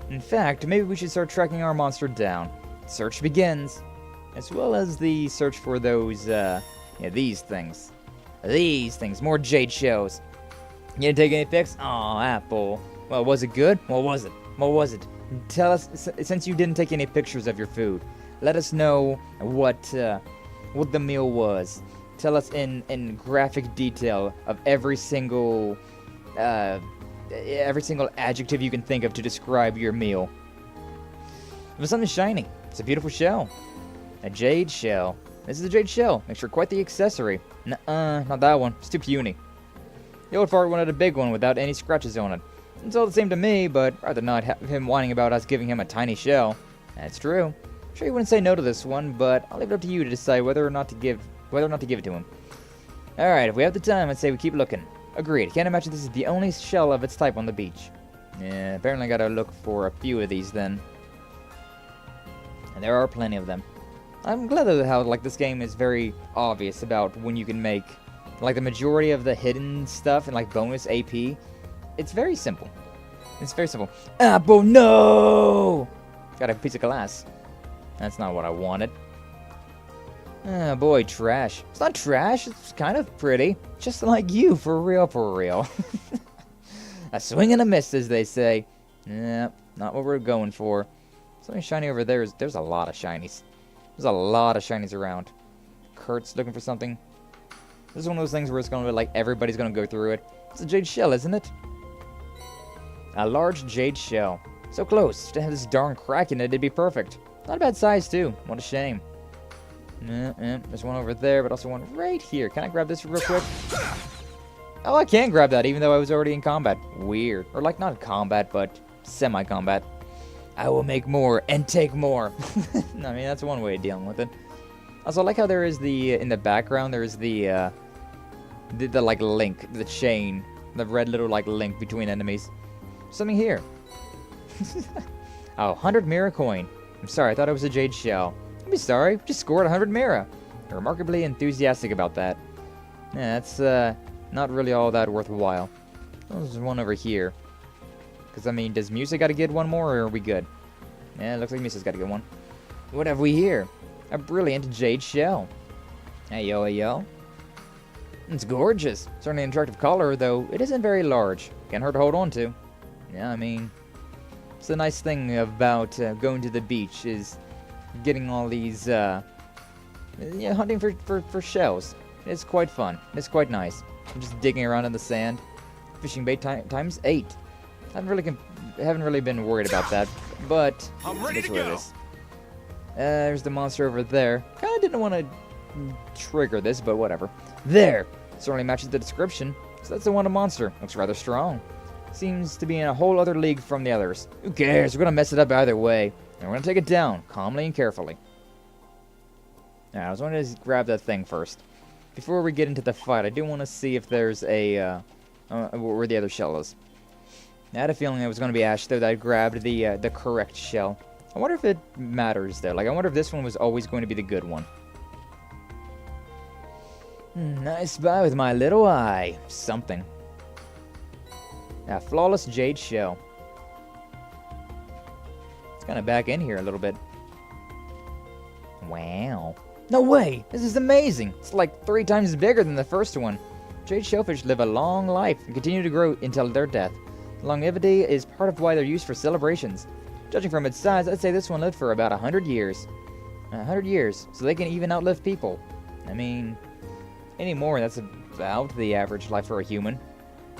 In fact, maybe we should start tracking our monster down. Search begins. As well as the search for those, these things. These things, more jade shells. You didn't take any pics? Aw, Apple. Well, was it good? What was it? What was it? Tell us, since you didn't take any pictures of your food, let us know what the meal was. Tell us in graphic detail of every single adjective you can think of to describe your meal. It was something shiny. It's a beautiful shell. A jade shell. This is a jade shell. Makes for quite the accessory. Nuh-uh, not that one. It's too puny. The old fart wanted a big one without any scratches on it. It's all the same to me, but rather not have him whining about us giving him a tiny shell. That's true. I'm sure he wouldn't say no to this one, but I'll leave it up to you to decide whether or not to give it to him. Alright, if we have the time, I'd say we keep looking. Agreed. Can't imagine this is the only shell of its type on the beach. Yeah, apparently gotta look for a few of these then. And there are plenty of them. I'm glad though how like this game is very obvious about when you can make like the majority of the hidden stuff and like bonus AP. It's very simple. It's very simple. Apple, no! Got a piece of glass. That's not what I wanted. Oh boy, trash. It's not trash, it's kind of pretty. Just like you, for real, for real. A swing and a miss, as they say. Yep, not what we're going for. Something shiny over there. There's a lot of shinies. There's a lot of shinies around. Kurt's looking for something. This is one of those things where it's going to be like everybody's going to go through it. It's a jade shell, isn't it? A large jade shell. So close. To have this darn crack in it, it'd be perfect. Not a bad size, too. What a shame. There's one over there, but also one right here. Can I grab this real quick? Oh, I can grab that, even though I was already in combat. Weird. Or, like, not in combat, but semi-combat. I will make more and take more. I mean, that's one way of dealing with it. Also, I like how there is the, in the background, there's the like link, the chain, the red little like link between enemies. Something here. Oh, 100 Mira coin. I'm sorry, I thought it was a jade shell. Don't be sorry, just scored 100 Mira. I'm remarkably enthusiastic about that. Yeah, that's not really all that worthwhile. There's one over here. Because, I mean, does Musa gotta get one more, or are we good? Yeah, it looks like Musa's gotta get one. What have we here? A brilliant jade shell. Hey yo, hey yo. It's gorgeous. Certainly an attractive color, though it isn't very large. Can't hurt to hold on to. Yeah, I mean, it's the nice thing about going to the beach is getting all these, hunting for shells. It's quite fun. It's quite nice. I'm just digging around in the sand. Fishing bait times 8. Haven't really been worried about that, but I'm ready to go. There's the monster over there. Kinda didn't want to trigger this, but whatever. There! Certainly matches the description. So that's the one monster. Looks rather strong. Seems to be in a whole other league from the others. Who cares? We're gonna mess it up either way. And we're gonna take it down, calmly and carefully. Now, I was wanting to grab that thing first. Before we get into the fight, I do want to see if there's a, where the other shell is. I had a feeling it was going to be Ash, though, that I grabbed the correct shell. I wonder if it matters, though. Like, I wonder if this one was always going to be the good one. Nice spy with my little eye. Something. A flawless jade shell. It's kind of back in here a little bit. Wow. No way! This is amazing! It's like 3 times bigger than the first one. Jade shellfish live a long life and continue to grow until their death. Longevity is part of why they're used for celebrations. Judging from its size, I'd say this one lived for about 100 years. 100 years, so they can even outlive people. I mean, anymore, that's about the average life for a human.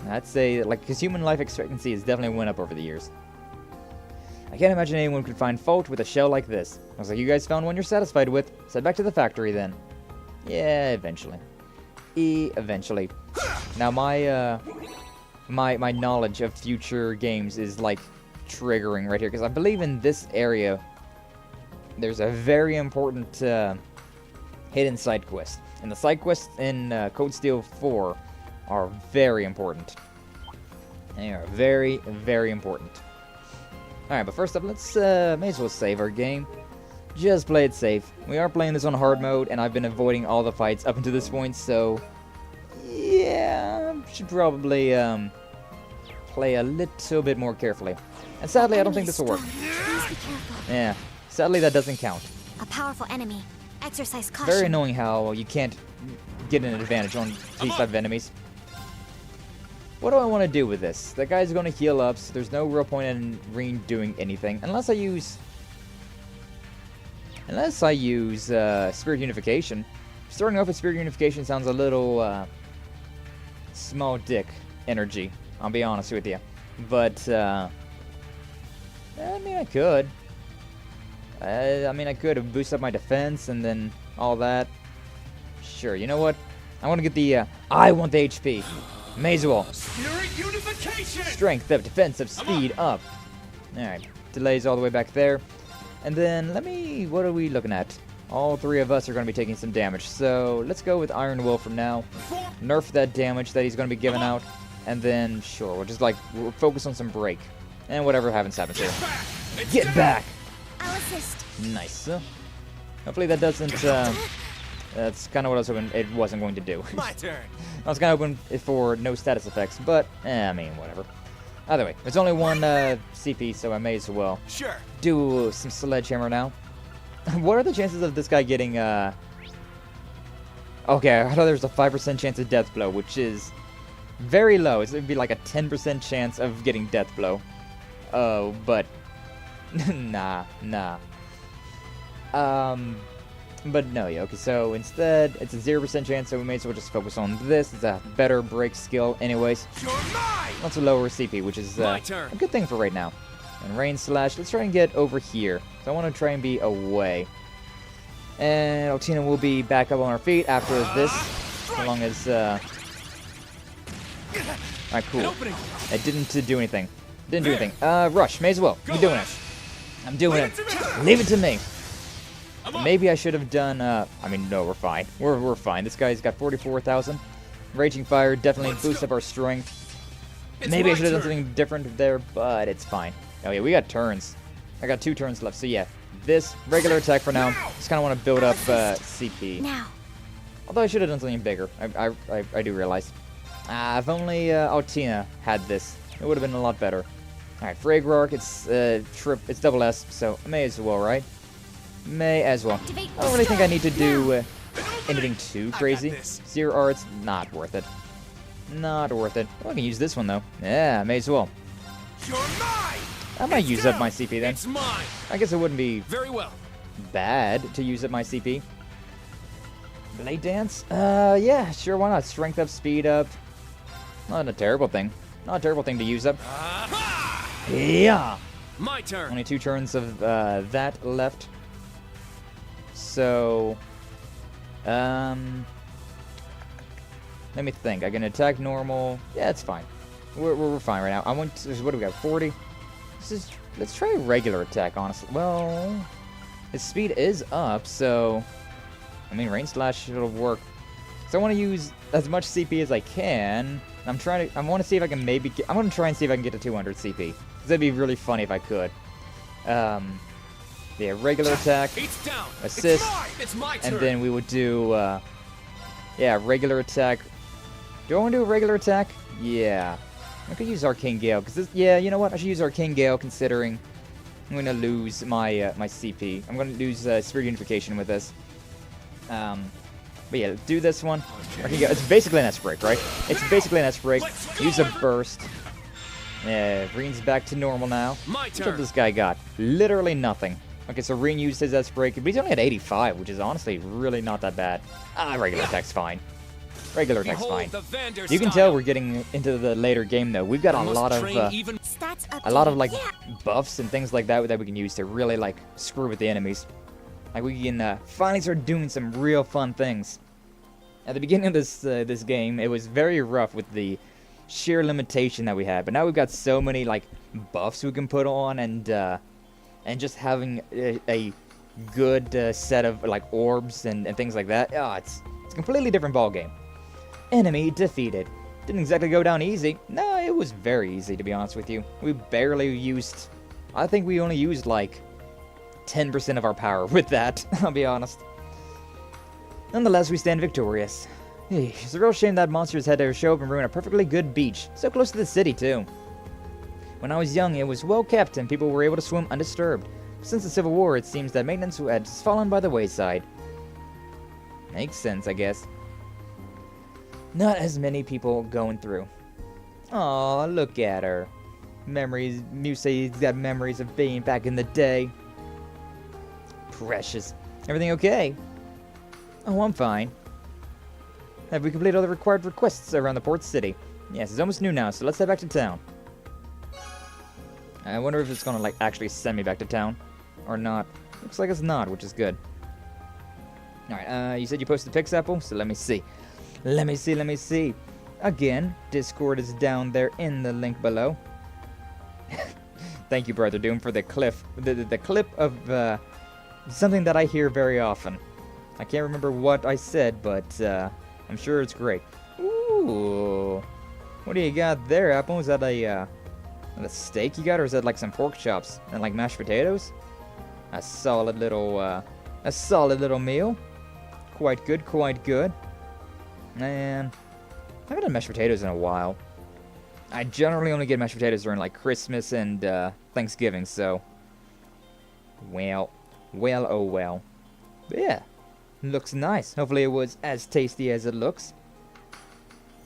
I'd say, like, because human life expectancy has definitely went up over the years. I can't imagine anyone could find fault with a shell like this. Looks like you guys found one you're satisfied with. Head back to the factory then. Yeah, eventually. Eventually. Now my my knowledge of future games is like triggering right here, because I believe in this area there's a very important hidden side quest. And the side quests in Code Steel 4 are very important. They are very, very important. Alright, but first up, let's may as well save our game. Just play it safe. We are playing this on hard mode, and I've been avoiding all the fights up until this point, so yeah, should probably play a little bit more carefully. And sadly, I don't think this will work. Yeah, sadly that doesn't count. A powerful enemy. Exercise caution. Very annoying how you can't get an advantage on these type of enemies. What do I want to do with this? That guy's going to heal up, so there's no real point in doing anything. Unless I use Spirit Unification. Starting off with Spirit Unification sounds a little small dick energy, I'll be honest with you. But, I mean, I could. I could boost up my defense and then all that. Sure, you know what? I want to get the, I want the HP. May as well. Strength up, defensive, speed up. Alright, delays all the way back there. And then, what are we looking at? All 3 of us are going to be taking some damage. So, let's go with Iron Will from now. Nerf that damage that he's going to be giving out. And then, sure, we'll focus on some break. And whatever happens here. Get back! I'll assist. Nice. Hopefully that doesn't, that's kind of what I was hoping it wasn't going to do. My turn. I was kind of hoping for no status effects, but, I mean, whatever. Either way, it's only 1 CP, so I may as well do some sledgehammer now. What are the chances of this guy getting, Okay, I thought there was a 5% chance of death blow, which is very low. It would be like a 10% chance of getting death blow. Oh, but... nah. But no, yeah, okay, so instead, it's a 0% chance, so we may as well just focus on this. It's a better break skill anyways. That's a lower CP, which is a good thing for right now. And Rain Slash, let's try and get over here. So I want to try and be away. And Altina will be back up on her feet after this, as long as, Alright, cool. It didn't do anything. Rush, may as well. You're doing it. I'm doing it. Leave it to me. Maybe I should have done, I mean, no, we're fine. We're fine. This guy's got 44,000. Raging Fire definitely boosts up our strength. Maybe I should have done something different there, but it's fine. Oh, yeah, we got turns. I got 2 turns left, so yeah. This, regular attack for now. Just kind of want to build up CP. Now. Although I should have done something bigger. I do realize. If only Altina had this, it would have been a lot better. Alright, Fragrark, it's double S, so may as well, right? May as well. I don't really think I need to do anything too crazy. Zero Arts, not worth it. Not worth it. Oh, I can use this one, though. Yeah, may as well. I might use up my CP then. I guess it wouldn't be very well bad to use up my CP. Blade Dance? Yeah, sure, why not? Strength up, speed up. Not a terrible thing. Not a terrible thing to use up. Yeah! My turn. Only 2 turns of that left. So, let me think. I can attack normal. Yeah, it's fine. We're fine right now. I want. What do we got? 40. Let's try a regular attack. Honestly, well, his speed is up, so I mean, Rain Slash will work. So I want to use as much CP as I can. I want to see if I can maybe. I'm gonna try and see if I can get to 200 CP. Cause that'd be really funny if I could. Yeah, regular attack, assist, and then we would do, yeah, regular attack. Do I want to do a regular attack? Yeah. I could use Arcane Gale, because yeah, you know what? I should use Arcane Gale, considering I'm going to lose my my CP. I'm going to lose Spirit Unification with this. But yeah, do this one. Arcane Gale. It's basically an S-Break, right? It's basically an S-Break. Use a Burst. Yeah, Reen's back to normal now. What's up this guy got? Literally nothing. Okay, so Reen used his S-Break, but he's only at 85, which is honestly really not that bad. Regular attack's fine. Regular attack's fine. You can tell we're getting into the later game, though. We've got a lot of like buffs and things like that we can use to really like screw with the enemies. Like we can finally start doing some real fun things. At the beginning of this game, it was very rough with the sheer limitation that we had, but now we've got so many like buffs we can put on, and just having a good set of like orbs and things like that. Oh, it's a completely different ball game. Enemy defeated. Didn't exactly go down easy. No, it was very easy, to be honest with you. We barely used. I think we only used like 10% of our power with that. I'll be honest. Nonetheless, we stand victorious. It's a real shame that monsters had to show up and ruin a perfectly good beach. So close to the city, too. When I was young, it was well kept and people were able to swim undisturbed. Since the Civil War, it seems that maintenance had fallen by the wayside. Makes sense, I guess. Not as many people going through. Aw, look at her. Memories, Musei's got memories of being back in the day. Precious. Everything okay? Oh, I'm fine. Have we completed all the required requests around the port city? Yes, it's almost noon now, so let's head back to town. I wonder if it's gonna like actually send me back to town or not. Looks like it's not, which is good. Alright, you said you posted pics, Apple, so let me see. Let me see. Again, Discord is down there in the link below. Thank you, Brother Doom, for the clip of something that I hear very often. I can't remember what I said, but I'm sure it's great. Ooh, what do you got there, Apple? Is that a steak you got, or is that like some pork chops and like mashed potatoes? A solid little meal. Quite good. Man, I haven't had mashed potatoes in a while. I generally only get mashed potatoes during like Christmas and Thanksgiving, so well, oh well. But yeah, looks nice. Hopefully it was as tasty as it looks.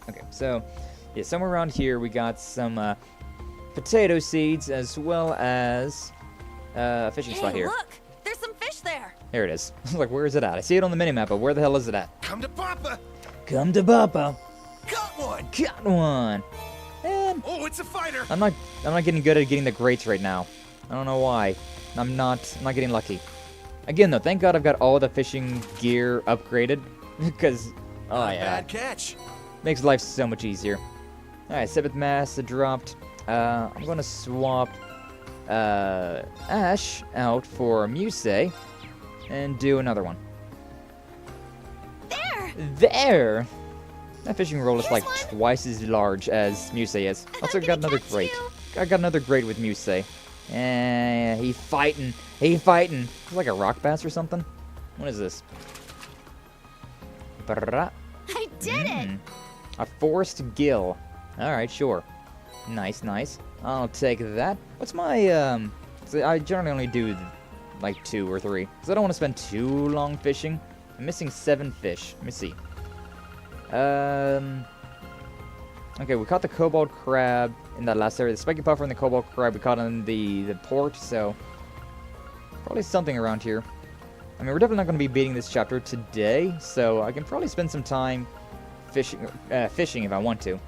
Okay, so yeah, somewhere around here we got some potato seeds as well as a fishing spot here. Look, there's some fish there. Here it is. I was like, where is it at? I see it on the minimap, but where the hell is it at? Come to Papa. Come to Papa. Got one. And oh, it's a fighter. I'm not getting good at getting the greats right now. I don't know why. I'm not getting lucky. Again though, thank God I've got all the fishing gear upgraded because bad catch. Makes life so much easier. Alright, 7th mass dropped. I'm gonna swap Ash out for Musei and do another one. There! That fishing role is like twice as large as Musei is. Also got another grate. I got another grate with Musei. He fighting. It's like a rock bass or something. What is this? I did it! A forest gill. Alright, sure. Nice. I'll take that. What's my, so I generally only do like 2 or 3. Because I don't want to spend too long fishing. I'm missing 7 fish. Let me see. Okay, we caught the cobalt crab in that last area. The spiky puffer and the cobalt crab we caught in the port, so probably something around here. I mean, we're definitely not going to be beating this chapter today, so I can probably spend some time fishing if I want to.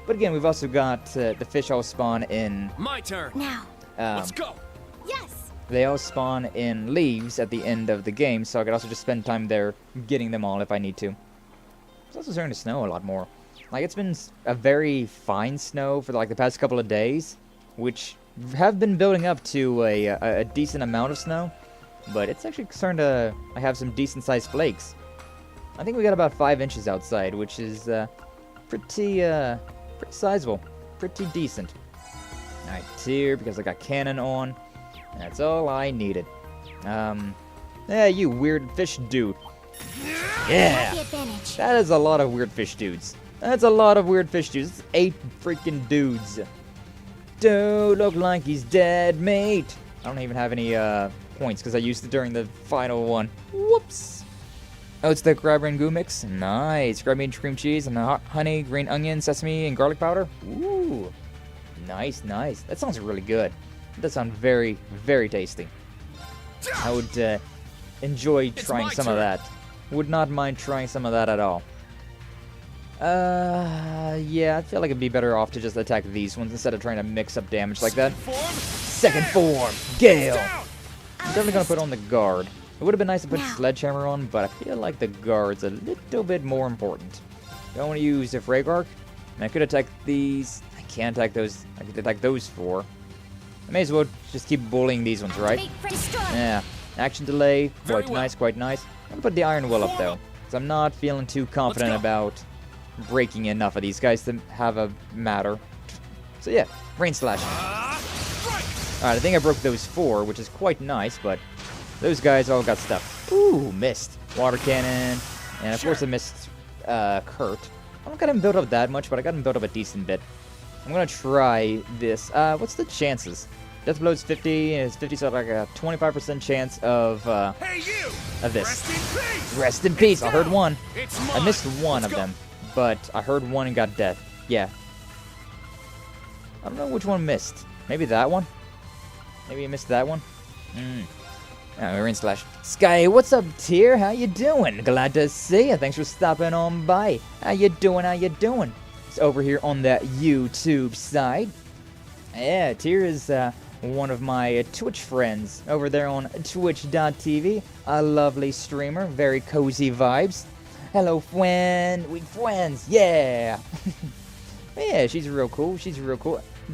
But again, we've also got the fish all spawn in... My turn! Now. Let's go! Yes! They all spawn in Leeves at the end of the game, so I could also just spend time there getting them all if I need to. It's also starting to snow a lot more. Like, it's been a very fine snow for like the past couple of days, which have been building up to a decent amount of snow, but it's actually starting to have some decent-sized flakes. I think we got about 5 inches outside, which is pretty sizable, pretty decent. Alright, tier, because I got cannon on. That's all I needed. Yeah, you weird fish dude. Yeah! That is a lot of weird fish dudes. That's a lot of weird fish dudes. It's 8 freaking dudes. Don't look like he's dead, mate. I don't even have any points because I used it during the final one. Whoops. Oh, it's the crab rangoon mix. Nice. Crab meat and cream cheese and the hot honey, green onion, sesame, and garlic powder. Ooh. Nice. That sounds really good. That sounds very, very tasty. I would enjoy trying some of that. Would not mind trying some of that at all. Yeah, I feel like it'd be better off to just attack these ones instead of trying to mix up damage like that. Second form! Gale! I'm definitely gonna put on the guard. It would have been nice to put Sledgehammer on, but I feel like the guard's a little bit more important. Do I want to use the Fraglark? And I could attack these. I can't attack those. I could attack those 4. I may as well just keep bullying these ones, right? Yeah. Action delay. Quite nice. I'm gonna put the Iron Will up, though. Because I'm not feeling too confident about breaking enough of these guys to have a matter. So yeah, Rain Slash. Alright, I think I broke those 4, which is quite nice, but those guys all got stuff. Ooh, missed. Water Cannon. And of course I missed Kurt. I don't got him built up that much, but I got him built up a decent bit. I'm gonna try this. What's the chances? Death Blow's 50, and it's 50, so like a 25% chance of this. Rest in peace! I heard one. I missed one of them, but I heard one and got death. Yeah. I don't know which one missed. Maybe that one? Maybe you missed that one? Rain Slash. Sky, what's up, Tier? How you doing? Glad to see you. Thanks for stopping on by. How you doing? It's over here on that YouTube side. Yeah, Tier is one of my Twitch friends over there on twitch.tv. A lovely streamer. Very cozy vibes. Hello, friend. We friends. Yeah. Yeah, she's real cool.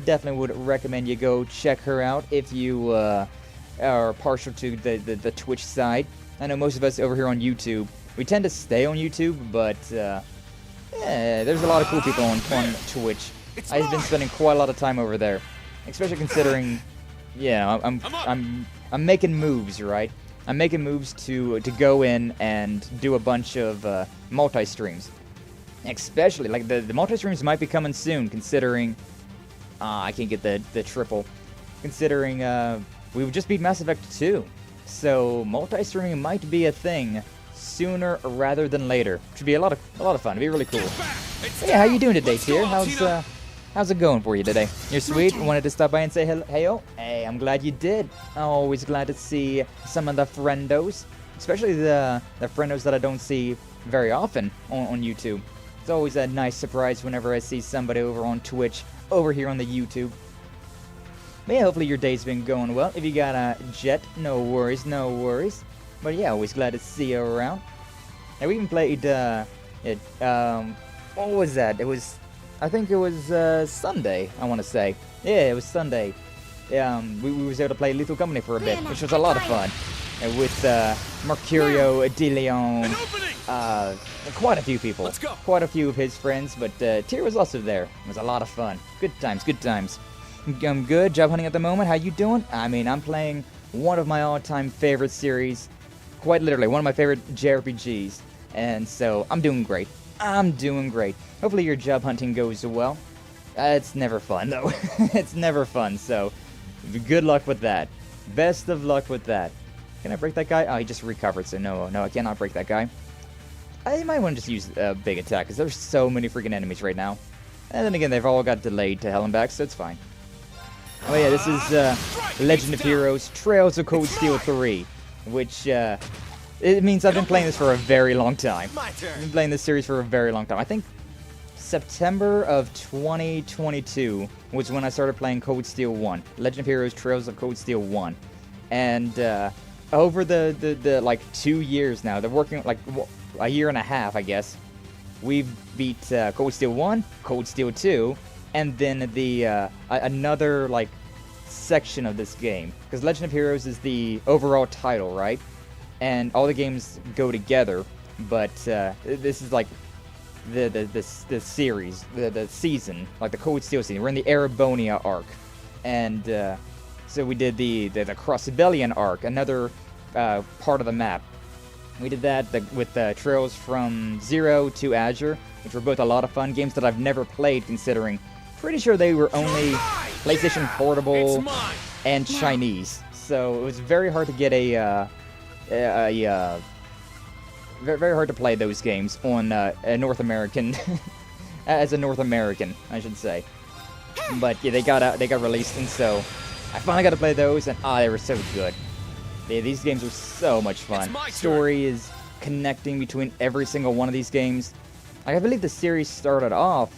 Definitely would recommend you go check her out if you are partial to the Twitch side. I know most of us over here on YouTube, we tend to stay on YouTube, but yeah, there's a lot of cool people on Twitch. I've been spending quite a lot of time over there, especially considering, yeah, I'm making moves, right? I'm making moves to go in and do a bunch of multi-streams. Especially, like, the multi-streams might be coming soon, considering... I can't get the triple. Considering we just beat Mass Effect 2. So multi-streaming might be a thing sooner rather than later. Which would be a lot of fun. It'd be really cool. But yeah, how you doing today, Tier? How's it going for you today? You're sweet. Wanted to stop by and say hey-o? Hey, I'm glad you did. Always glad to see some of the friendos. Especially the friendos that I don't see very often on YouTube. It's always a nice surprise whenever I see somebody over on Twitch, over here on the YouTube. But yeah, hopefully your day's been going well. If you got a jet, no worries. But yeah, always glad to see you around. And we even played, what was that? I think it was Sunday, I want to say. Yeah, it was Sunday. we was able to play Lethal Company for a bit, which was a lot of fun. With Mercurio, De Leon, quite a few people. Let's go. Quite a few of his friends, but Tyr was also there. It was a lot of fun. Good times, good times. I'm good, job hunting at the moment. How you doing? I mean, I'm playing one of my all-time favorite series. Quite literally, one of my favorite JRPGs. And so, I'm doing great. I'm doing great. Hopefully your job hunting goes well. It's never fun, though. It's never fun, so good luck with that. Best of luck with that. Can I break that guy? Oh, he just recovered, so no, I cannot break that guy. I might want to just use a big attack, because there's so many freaking enemies right now. And then again, they've all got delayed to hell and back, so it's fine. Oh yeah, this is Legend of Heroes Trails of Cold Steel 3, which, it means I've been playing this for a very long time. I've been playing this series for a very long time. I think September of 2022 was when I started playing Cold Steel 1. Legend of Heroes Trails of Cold Steel 1. And, over the like 2 years now, they're working like a year and a half, I guess. We've beat Cold Steel 1, Cold Steel 2, and then the another like section of this game. Because Legend of Heroes is the overall title, right? And all the games go together, but this is like the series, the season, like the Cold Steel season. We're in the Erebonia arc, and so we did the Cross Rebellion arc, another part of the map. We did that with Trails from Zero to Azure, which were both a lot of fun. Games that I've never played, considering pretty sure they were only PlayStation Portable and Chinese. So it was very hard to get very hard to play those games on a North American, as a North American, I should say. But yeah, they got released, and so I finally got to play those, and they were so good. These games were so much fun. Story is connecting between every single one of these games. I believe the series started off,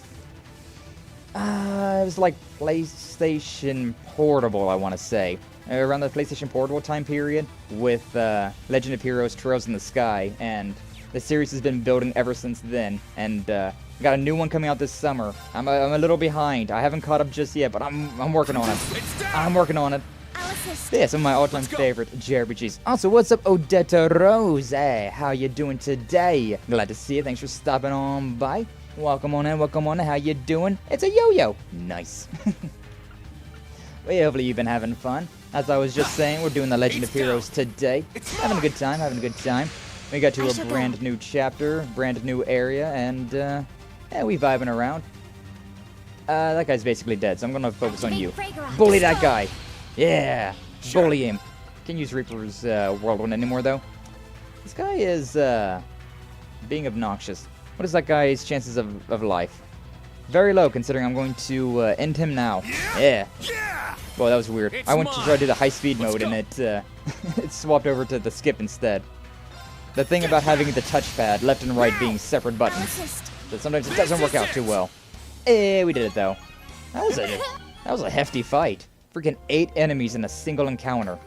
it was like PlayStation Portable, I want to say. Around the PlayStation Portable time period with Legend of Heroes Trails in the Sky, and the series has been building ever since then, and got a new one coming out this summer. I'm a little behind. I haven't caught up just yet, but I'm working on it. I'm working on it. Yeah, some of my all-time favorite JRPGs. Also, what's up, Odetta Rose? Hey, how you doing today? Glad to see you. Thanks for stopping on by. Welcome on in, welcome on in. How you doing? It's a yo-yo. Nice. Well, hopefully you've been having fun. As I was just saying, we're doing the Legend of Heroes today. Having a good time, having a good time. We got to a brand new chapter, brand new area, and yeah, we vibing around. That guy's basically dead, so I'm gonna focus on you. Bully that guy. Yeah, bully him. Can't use Reaper's Whirlwind anymore, though. This guy is being obnoxious. What is that guy's chances of life? Very low, considering I'm going to end him now. Yeah. Well, that was weird. I went to try to do the high-speed mode, and it it swapped over to the skip instead. The thing about having the touchpad, left and right being separate buttons, that sometimes it doesn't work out too well. We did it, though. That was a hefty fight. Freaking 8 enemies in a single encounter.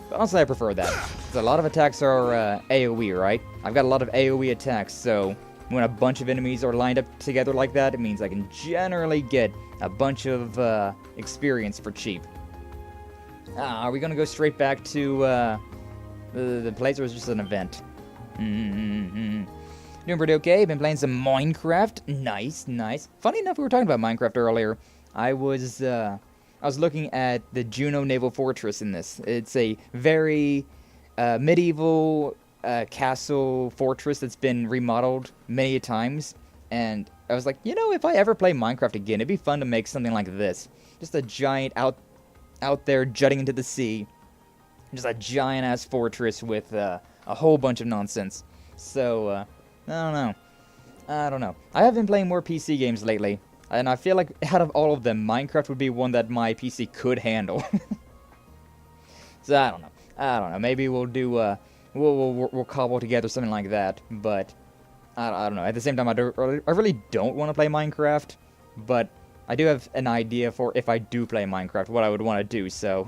But honestly, I prefer that. Because a lot of attacks are AoE, right? I've got a lot of AoE attacks, so when a bunch of enemies are lined up together like that, it means I can generally get a bunch of experience for cheap. Are we going to go straight back to the place, or was it just an event? Doing pretty okay. Been playing some Minecraft. Nice, nice. Funny enough, we were talking about Minecraft earlier. I was looking at the Juno Naval Fortress in this. It's a very medieval castle fortress that's been remodeled many times. And I was like, you know, if I ever play Minecraft again, it'd be fun to make something like this. Just a giant out there jutting into the sea. Just a giant-ass fortress with a whole bunch of nonsense. So, I don't know. I have been playing more PC games lately. And I feel like out of all of them, Minecraft would be one that my PC could handle. So I don't know. Maybe we'll do we'll cobble together something like that. But I don't know. At the same time, I really don't want to play Minecraft. But I do have an idea for if I do play Minecraft, what I would want to do. So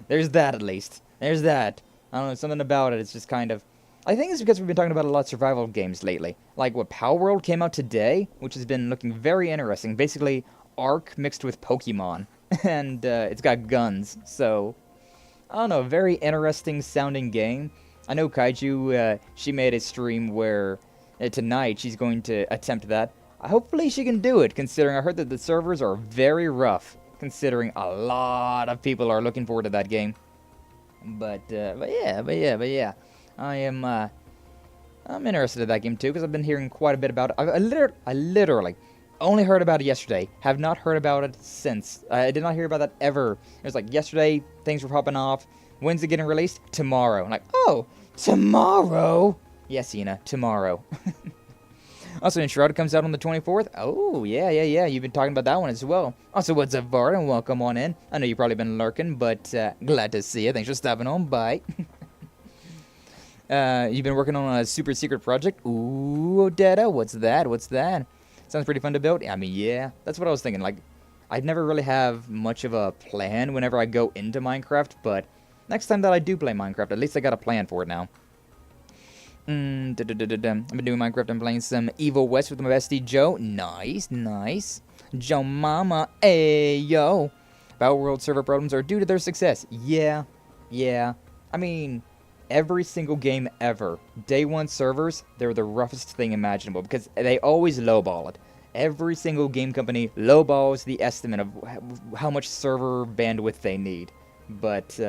there's that at least. There's that. I don't know. Something about it. It's just kind of. I think it's because we've been talking about a lot of survival games lately. Like what Power World came out today, which has been looking very interesting. Basically, Ark mixed with Pokemon. and it's got guns. So, I don't know, very interesting sounding game. I know Kaiju, she made a stream where tonight she's going to attempt that. Hopefully she can do it, considering I heard that the servers are very rough, considering a lot of people are looking forward to that game. But yeah. I'm interested in that game too, because I've been hearing quite a bit about it. I literally only heard about it yesterday. Have not heard about it since. I did not hear about that ever. It was like yesterday, things were popping off. When's it getting released? Tomorrow. I'm like, oh, tomorrow? Yes, Ina, tomorrow. Also, Enshrouded comes out on the 24th. Oh, yeah. You've been talking about that one as well. Also, what's up, Vard, and welcome on in. I know you've probably been lurking, but glad to see you. Thanks for stopping on by. You've been working on a super secret project. Ooh, Dada, what's that? Sounds pretty fun to build. I mean, yeah, that's what I was thinking. Like, I'd never really have much of a plan whenever I go into Minecraft, but next time that I do play Minecraft, at least I got a plan for it now. I've been doing Minecraft and playing some Evil West with my bestie Joe. Nice. Joe Mama, ayo. Battle World server problems are due to their success. Yeah. I mean, every single game ever, day one servers, they're the roughest thing imaginable because they always lowball it. Every single game company lowballs the estimate of how much server bandwidth they need. But,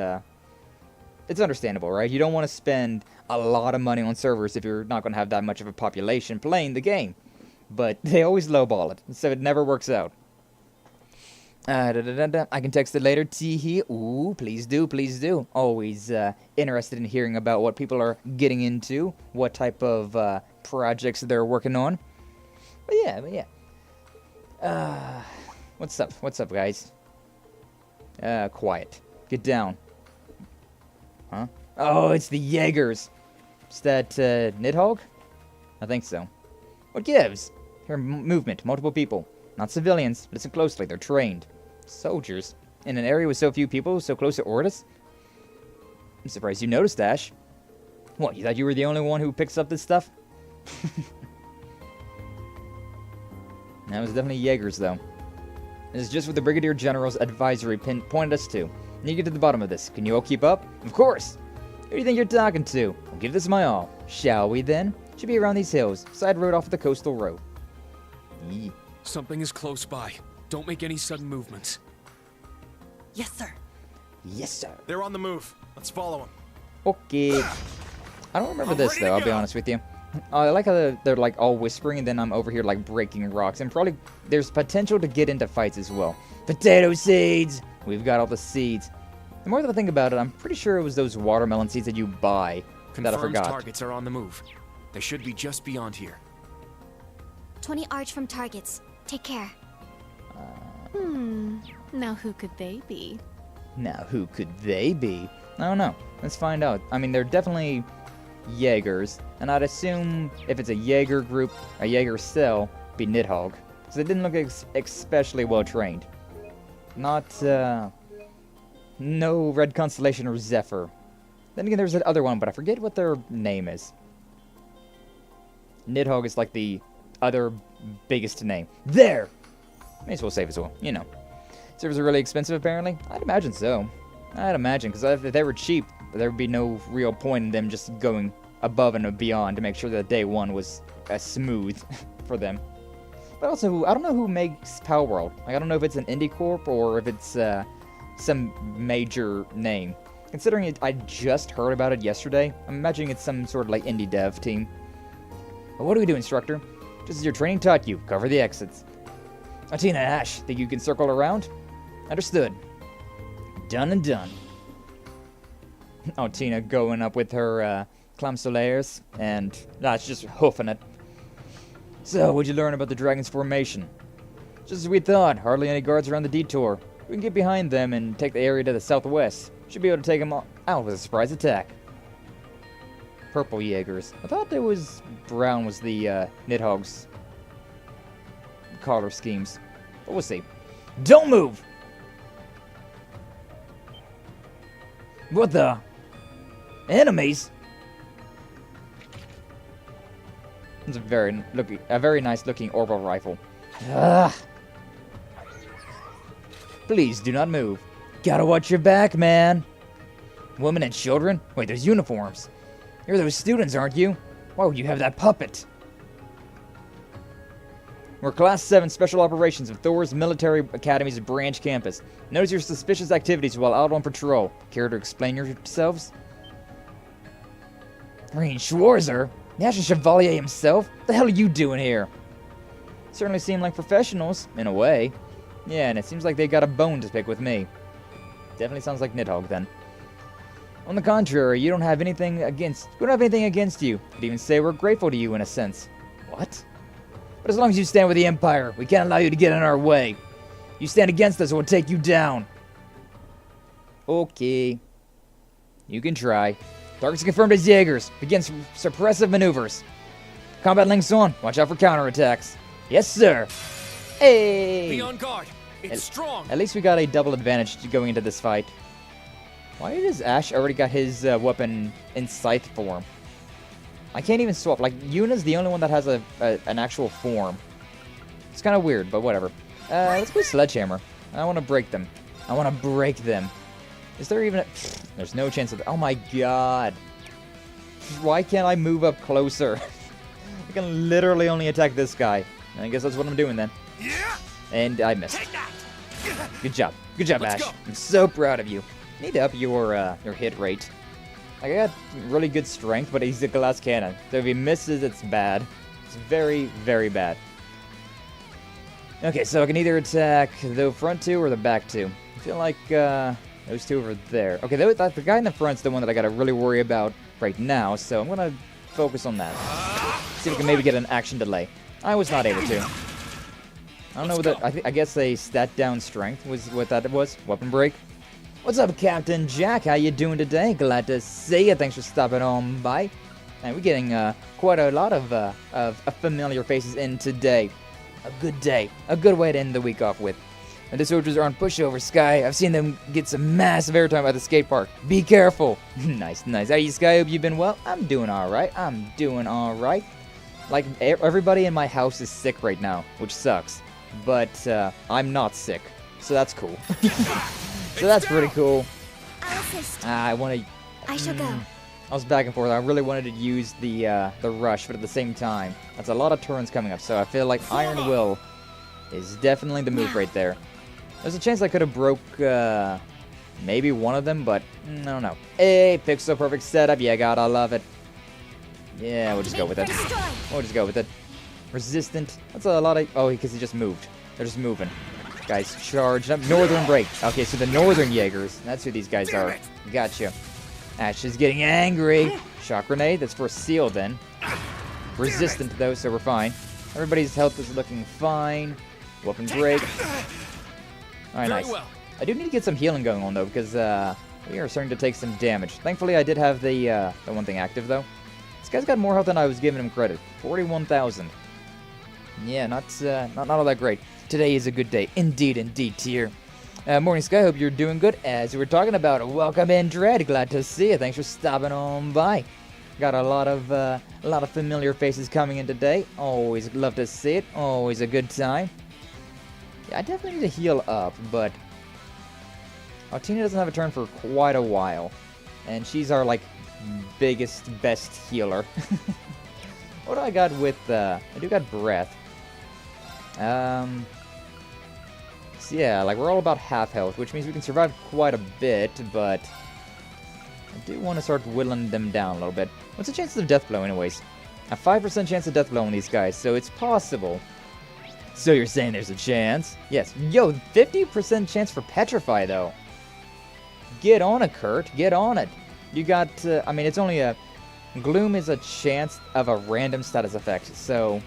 it's understandable, right? You don't want to spend a lot of money on servers if you're not going to have that much of a population playing the game. But they always lowball it, so it never works out. I can text it later. Teehee. Ooh, please do. Always interested in hearing about what people are getting into, what type of projects they're working on. But yeah. What's up, guys? Quiet. Get down. Huh? Oh, it's the Jaegers. Is that Nidhogg? I think so. What gives? Hear movement, multiple people. Not civilians. Listen closely, they're trained. Soldiers. In an area with so few people, so close to Ordis? I'm surprised you noticed, Ash. What, you thought you were the only one who picks up this stuff? That was definitely Jaegers, though. This is just what the Brigadier General's advisory pin pointed us to. Need to get to the bottom of this. Can you all keep up? Of course! Who do you think you're talking to? I'll give this my all. Shall we, then? Should be around these hills. Side road off the coastal road. Yee. Something is close by. Don't make any sudden movements. Yes, sir. Yes, sir. They're on the move. Let's follow them. Okay. I don't remember this, though, I'll be honest with you. I like how they're like all whispering, and then I'm over here like breaking rocks. And probably there's potential to get into fights as well. Potato seeds! We've got all the seeds. The more that I think about it, I'm pretty sure it was those watermelon seeds that you buy that I forgot. Targets are on the move. They should be just beyond here. 20 arch from targets. Take care. Now who could they be? I don't know. Let's find out. I mean, they're definitely Jaegers, and I'd assume if it's a Jaeger group, a Jaeger cell, be Nidhogg. Because they didn't look especially well trained. Not, no Red Constellation or Zephyr. Then again, there's that other one, but I forget what their name is. Nidhogg is like the other biggest name. There! May as well save as well, you know. Servers are really expensive, apparently? I'd imagine so. I'd imagine, because if they were cheap, there would be no real point in them just going above and beyond to make sure that day one was smooth for them. But also, I don't know who makes Palworld. Like, I don't know if it's an indie corp or if it's some major name. Considering I just heard about it yesterday, I'm imagining it's some sort of like indie dev team. But what do we do, instructor? Just as your training taught you, cover the exits. Atina, Ash, think you can circle around? Understood. Done and done. Oh, Tina going up with her Clam Solaires, and it's just hoofing it. So, what'd you learn about the Dragon's formation? Just as we thought, hardly any guards around the detour. We can get behind them and take the area to the southwest. Should be able to take them out with a surprise attack. Purple Jaegers. I thought there was brown was the Nidhogg's color schemes. But we'll see. Don't move! What the? Enemies? It's a very nice looking orbital rifle. Ugh. Please do not move. Gotta watch your back, man. Women and children? Wait, there's uniforms. You're those students, aren't you? Why would you have that puppet? We're Class 7 Special Operations of Thor's Military Academy's branch campus. Notice your suspicious activities while out on patrol. Care to explain yourselves? Green Schwarzer? National Chevalier himself? What the hell are you doing here? Certainly seem like professionals, in a way. Yeah, and it seems like they got a bone to pick with me. Definitely sounds like Nidhogg, then. On the contrary, we don't have anything against you. Could even say we're grateful to you in a sense. What? But as long as you stand with the Empire, we can't allow you to get in our way. You stand against us, or we'll take you down. Okay. You can try. Targets confirmed as Jaegers. Begin suppressive maneuvers. Combat links on. Watch out for counterattacks. Yes, sir. Hey! Be on guard. It's strong. At least we got a double advantage going into this fight. Why does Ash already got his weapon in scythe form? I can't even swap. Like, Yuna's the only one that has an actual form. It's kind of weird, but whatever. Let's play Sledgehammer. I want to break them. I want to break them. Is there even a... There's no chance of... Oh my god. Why can't I move up closer? I can literally only attack this guy. I guess that's what I'm doing then. And I missed. Good job. Good job, Ash. I'm so proud of you. You need to up your hit rate. I got really good strength, but he's a glass cannon. So if he misses, it's bad. It's very, very bad. Okay, so I can either attack the front two or the back two. I feel like those two over there. Okay, the guy in the front's the one that I gotta really worry about right now, so I'm gonna focus on that. See if we can maybe get an action delay. I was not able to. I don't know what that... I guess a stat down strength was what that was. Weapon break. What's up, Captain Jack? How you doing today? Glad to see you. Thanks for stopping on by. And we're getting quite a lot of familiar faces in today. A good day. A good way to end the week off with. And the soldiers are on pushover, Sky. I've seen them get some massive airtime at the skate park. Be careful. Nice, nice. How you, Sky? Hope you've been well. I'm doing alright. I'm doing alright. Like, everybody in my house is sick right now, which sucks. But I'm not sick. So that's cool. So that's pretty cool. I'll assist. I want to... I shall go. I was back and forth. I really wanted to use the rush, but at the same time, that's a lot of turns coming up. So I feel like Iron Will is definitely the move right there. There's a chance I could have broke maybe one of them, but I don't know. Hey, Pixel Perfect setup. Yeah, gotta love it. Yeah, we'll just go with it. We'll just go with it. Resistant. That's a lot of... Oh, because he just moved. They're just moving. Guys, charged up. Northern Break. Okay, so the Northern Jaegers. That's who these guys are. Gotcha. Ash is getting angry. Shock Grenade. That's for Seal, then. Resistant, though, so we're fine. Everybody's health is looking fine. Weapon Break. Alright, nice. I do need to get some healing going on, though, because we are starting to take some damage. Thankfully, I did have the one thing active, though. This guy's got more health than I was giving him credit. 41,000. Yeah, not all that great. Today is a good day. Indeed, indeed, Tier. Morning, Sky. Hope you're doing good. As we were talking about, welcome in, Dread. Glad to see you. Thanks for stopping on by. Got a lot of familiar faces coming in today. Always love to see it. Always a good time. Yeah, I definitely need to heal up, but Tina doesn't have a turn for quite a while, and she's our like biggest, best healer. What do I got with? I do got breath. So yeah, like we're all about half health, which means we can survive quite a bit, but I do want to start whittling them down a little bit. What's the chances of death blow anyways? A 5% chance of death blow on these guys, so it's possible. So you're saying there's a chance? Yes. Yo, 50% chance for Petrify though. Get on it, Kurt. Get on it. You got, I mean, it's only a... Gloom is a chance of a random status effect, so...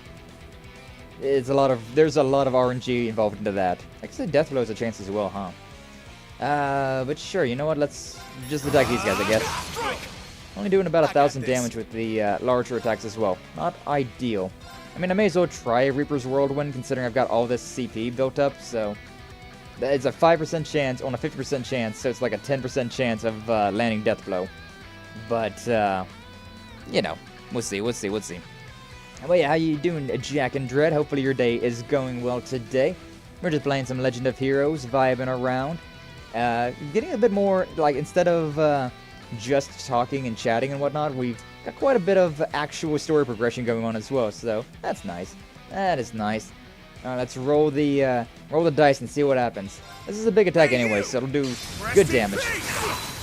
There's a lot of RNG involved into that. I guess death blow is a chance as well, huh? But sure, you know what? Let's just attack these guys, I guess. Only doing about 1,000 damage with the larger attacks as well. Not ideal. I mean, I may as well try a Reaper's Whirlwind, considering I've got all this CP built up, so... It's a 5% chance on a 50% chance, so it's like a 10% chance of landing death blow. But, you know, we'll see. Well, yeah, how you doing, Jack and Dread? Hopefully your day is going well today. We're just playing some Legend of Heroes, vibing around. Getting a bit more, like, instead of just talking and chatting and whatnot, we've got quite a bit of actual story progression going on as well, so that's nice. That is nice. Alright, let's roll the dice and see what happens. This is a big attack anyway, so it'll do good damage.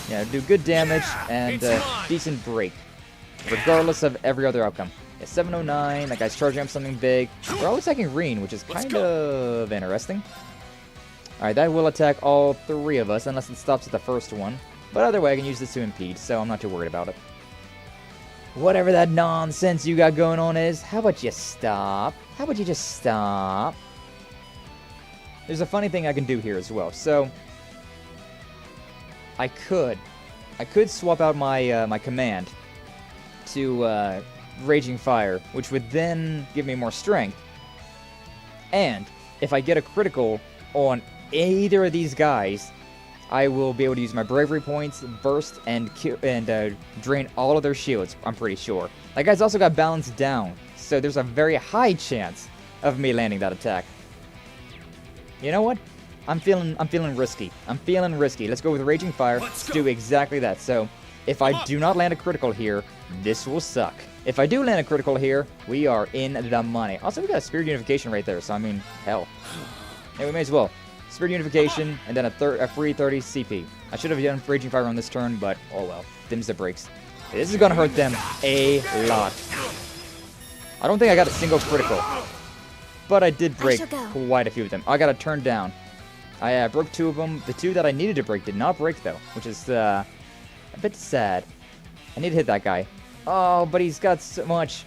Yeah, it'll do good damage and decent break, regardless of every other outcome. Yeah, 709, that guy's charging up something big. We're all attacking Reen, which is kind of interesting. Alright, that will attack all 3 of us, unless it stops at the first one. But either way, I can use this to impede, so I'm not too worried about it. Whatever that nonsense you got going on is, how about you stop? How about you just stop? There's a funny thing I can do here as well. So, I could swap out my my command to Raging Fire, which would then give me more strength. And if I get a critical on either of these guys, I will be able to use my bravery points, burst, and drain all of their shields, I'm pretty sure. That guy's also got balance down, so there's a very high chance of me landing that attack. You know what? I'm feeling risky. I'm feeling risky. Let's go with Raging Fire. Let's do exactly that. So, if I do not land a critical here, this will suck. If I do land a critical here, we are in the money. Also, we got a Spirit Unification right there, so I mean, hell. Hey, we may as well. Spirit Unification, and then a free 30 CP. I should have done Raging Fire on this turn, but oh well. Dims the brakes. This is gonna hurt them a lot. I don't think I got a single critical, but I did break quite a few of them. I got a turn down. I broke 2 of them. The 2 that I needed to break did not break though, which is a bit sad. I need to hit that guy. Oh, but he's got so much.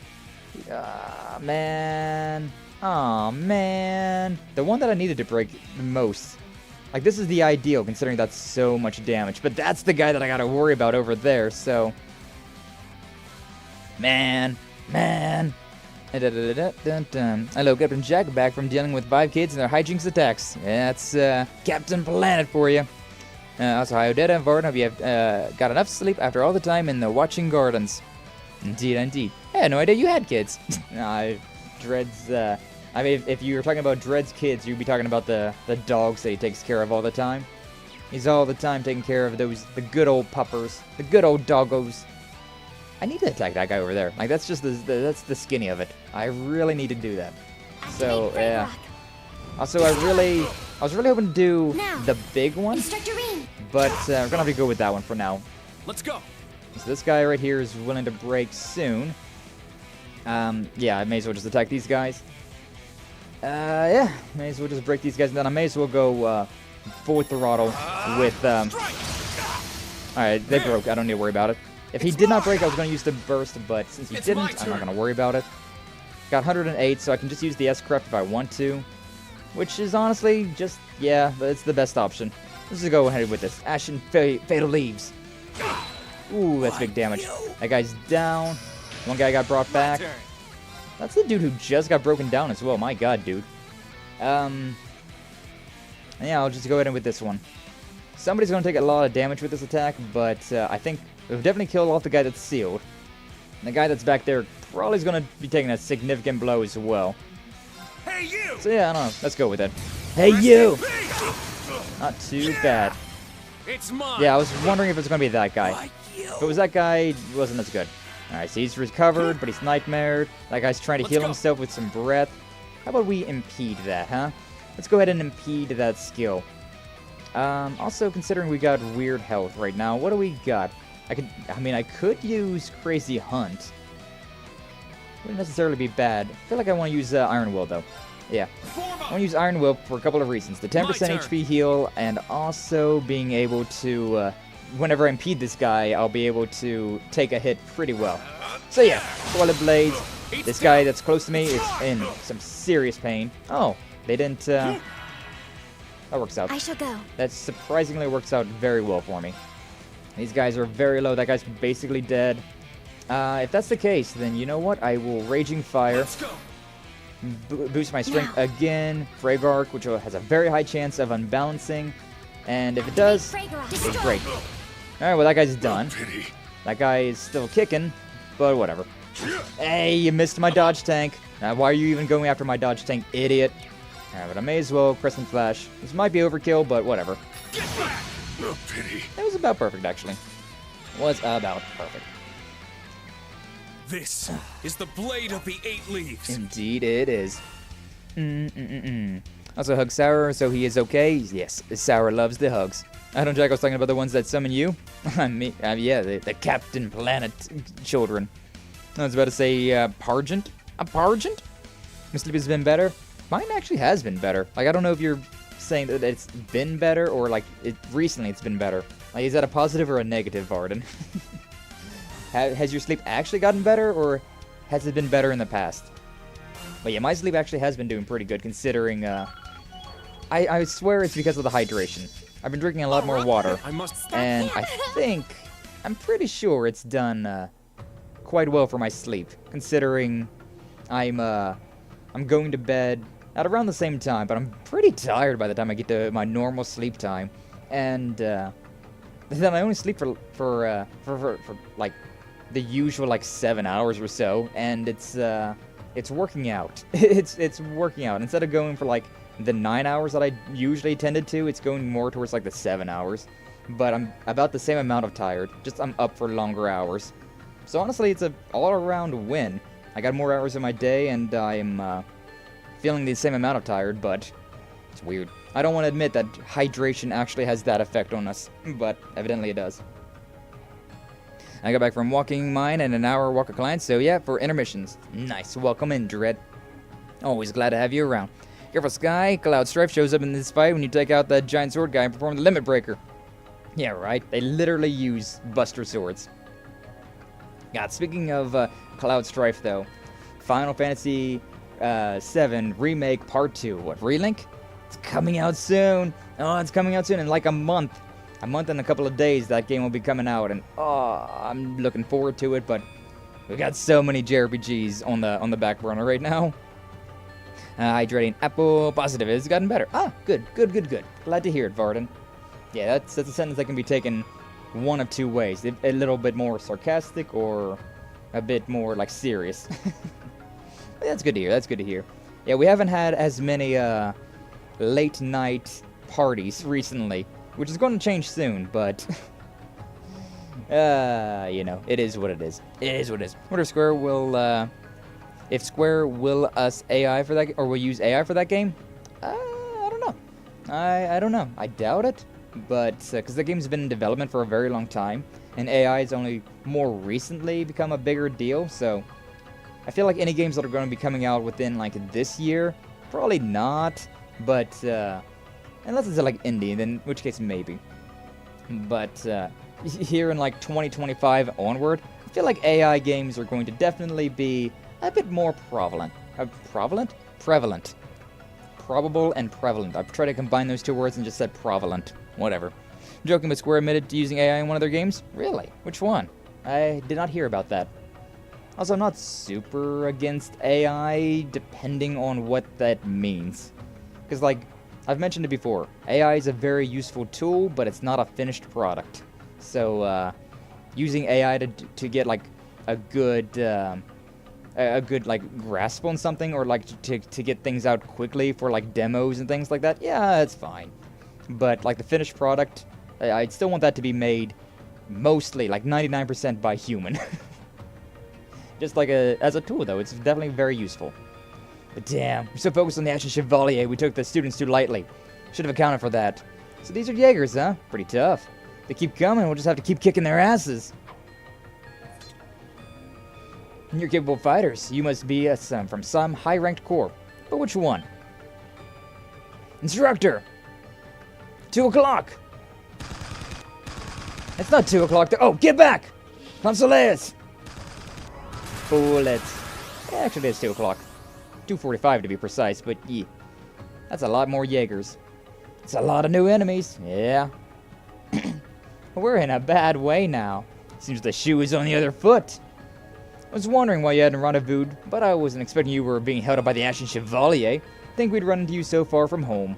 Man. Oh man. The one that I needed to break the most. Like, this is the ideal, considering that's so much damage. But that's the guy that I gotta worry about over there, so... Man. Hello, Captain Jack, back from dealing with 5 kids and their hijinks attacks. That's Captain Planet for you. Also, hi Odetta and Varden, have you got enough sleep after all the time in the watching gardens? Indeed. I had no idea you had kids. Dread's, I mean, if you were talking about Dread's kids, you'd be talking about the dogs that he takes care of all the time. He's all the time taking care of the good old puppers, the good old doggos. I need to attack that guy over there. Like, that's just that's the skinny of it. I really need to do that. So, yeah. Also, I was really hoping to do the big one, but we're gonna have to go with that one for now. Let's go. So this guy right here is willing to break soon. Yeah, I may as well just attack these guys. Yeah, may as well just break these guys, and then I may as well go full throttle with. Alright, they broke. I don't need to worry about it. If he did not break, I was going to use the burst, but since he didn't, I'm not going to worry about it. Got 108, so I can just use the S-Crept if I want to. Which is honestly just, yeah, it's the best option. Let's just go ahead with this. Ashen Fatal Leaves. Ooh, that's big damage. That guy's down. One guy got brought back. That's the dude who just got broken down as well. My god, dude. Yeah, I'll just go ahead and with this one. Somebody's going to take a lot of damage with this attack, but I think we'll definitely kill off the guy that's sealed. And the guy that's back there probably is going to be taking a significant blow as well. Hey, you! So yeah, I don't know. Let's go with it. Hey, you! Not too bad. It's mine. Yeah, I was wondering if it's going to be that guy. If it was that guy, it wasn't as good. Alright, so he's recovered, but he's nightmared. That guy's trying to heal himself with some breath. How about we impede that, huh? Let's go ahead and impede that skill. Also, considering we got weird health right now, what do we got? I could use Crazy Hunt. Wouldn't necessarily be bad. I feel like I want to use Iron Will, though. Yeah. I want to use Iron Will for a couple of reasons. The 10% HP heal, and also being able to, whenever I impede this guy, I'll be able to take a hit pretty well. So yeah, Toilet Blades. This guy that's close to me is in some serious pain. Oh, they didn't, that works out. I shall go. That surprisingly works out very well for me. These guys are very low. That guy's basically dead. If that's the case, then you know what? I will Raging Fire. Boost my strength again. Fragark, which has a very high chance of unbalancing. And if it does, it's great. Alright, well that guy's done. That guy is still kicking, but whatever. Hey, you missed my dodge tank. Why are you even going after my dodge tank, idiot? Alright, but I may as well Crescent Flash. This might be overkill, but whatever. Get back! No pity. It was about perfect, actually. Was about perfect. This is the blade of the 8 leaves. Indeed it is. Also hug Sour, so he is okay. Yes, Sour loves the hugs. I don't Jack was talking about the ones that summon you. Yeah, the Captain Planet children. I was about to say, Pargent? A Pargent? My sleep has been better? Mine actually has been better. Like, I don't know if you're saying that it's been better or, like, recently it's been better. Like, is that a positive or a negative, Varden? Has your sleep actually gotten better, or has it been better in the past? But yeah, my sleep actually has been doing pretty good, considering, I swear it's because of the hydration. I've been drinking a lot more water, and I'm pretty sure it's done, quite well for my sleep, considering I'm going to bed at around the same time, but I'm pretty tired by the time I get to my normal sleep time, and, then I only sleep for like, the usual, like, 7 hours or so, and it's working out. it's working out. Instead of going for, like, the 9 hours that I usually tended to, it's going more towards, like, the 7 hours. But I'm about the same amount of tired, just I'm up for longer hours. So honestly, it's a all-around win. I got more hours in my day, and I'm feeling the same amount of tired, but it's weird. I don't want to admit that hydration actually has that effect on us, but evidently it does. I got back from walking mine and an hour walk of clients, so yeah, for intermissions. Nice. Welcome in, Dread. Always glad to have you around. Careful, Sky. Cloud Strife shows up in this fight when you take out that giant sword guy and perform the limit breaker. Yeah, right. They literally use Buster Swords. God, speaking of Cloud Strife, though, Final Fantasy VII Remake Part 2. What, Relink? It's coming out soon. Oh, it's coming out soon in like a month. A month and a couple of days that game will be coming out, and oh, I'm looking forward to it, but we got so many JRPGs on the back burner right now. Hydrating Apple, positive, it's gotten better. Ah, good. Glad to hear it, Varden. Yeah, that's a sentence that can be taken one of two ways. A little bit more sarcastic or a bit more, like, serious. But that's good to hear, Yeah, we haven't had as many late night parties recently, which is going to change soon, but you know, it is what it is. Wonder if Square will, if Square will us AI for that, or will use AI for that game? I don't know. I don't know. I doubt it, but because the game's been in development for a very long time, and AI has only more recently become a bigger deal, so I feel like any games that are going to be coming out within, like, this year, probably not, but unless it's like indie, then in which case maybe. But here in like 2025 onward, I feel like AI games are going to definitely be a bit more prevalent. Prevalent. Probable and prevalent. I've tried to combine those two words and just said prevalent. Whatever. Joking, but Square admitted to using AI in one of their games? Really? Which one? I did not hear about that. Also, I'm not super against AI, depending on what that means. Because, like, I've mentioned it before, AI is a very useful tool, but it's not a finished product. So, using AI to get, like, a good like grasp on something, or like to get things out quickly for like demos and things like that, yeah, it's fine. But like the finished product, I'd still want that to be made mostly like 99% by human. Just like as a tool though, it's definitely very useful. But damn, we're so focused on the action chevalier, we took the students too lightly. Should have accounted for that. So these are Jaegers, huh? Pretty tough. They keep coming, we'll just have to keep kicking their asses. You're capable fighters. You must be from some high-ranked corps. But which one? Instructor! 2 o'clock! It's not 2 o'clock. Oh, get back! Consoles! Bullets. Actually, it's 2 o'clock. 2:45 to be precise, but yeah. That's a lot more Jaegers. It's a lot of new enemies. Yeah. We're in a bad way now. Seems the shoe is on the other foot. I was wondering why you hadn't rendezvoused, but I wasn't expecting you were being held up by the Ashen Chevalier. Think we'd run into you so far from home.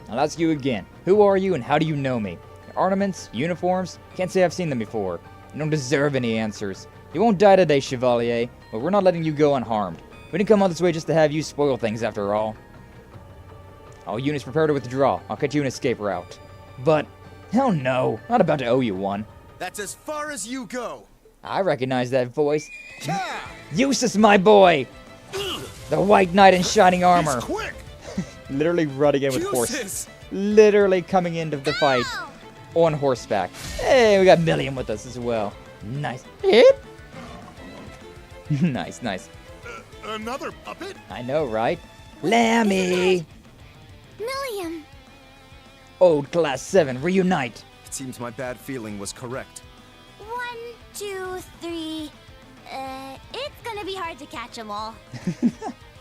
I'll ask you again. Who are you and how do you know me? Your ornaments? Uniforms? Can't say I've seen them before. You don't deserve any answers. You won't die today, Chevalier, but we're not letting you go unharmed. We didn't come all this way just to have you spoil things after all. All units prepare to withdraw. I'll cut you an escape route. But, hell no. Not about to owe you one. That's as far as you go. I recognize that voice. Eustace, my boy! The White Knight in shining armor. He's quick. Literally running in with force. Literally coming into the fight on horseback. Hey, we got Milliam with us as well. Nice. Hit. Nice, nice. Another puppet? I know, right? Lammy! Milliam! Old Class 7, reunite. It seems my bad feeling was correct. 1, 2, 3. It's gonna be hard to catch them all.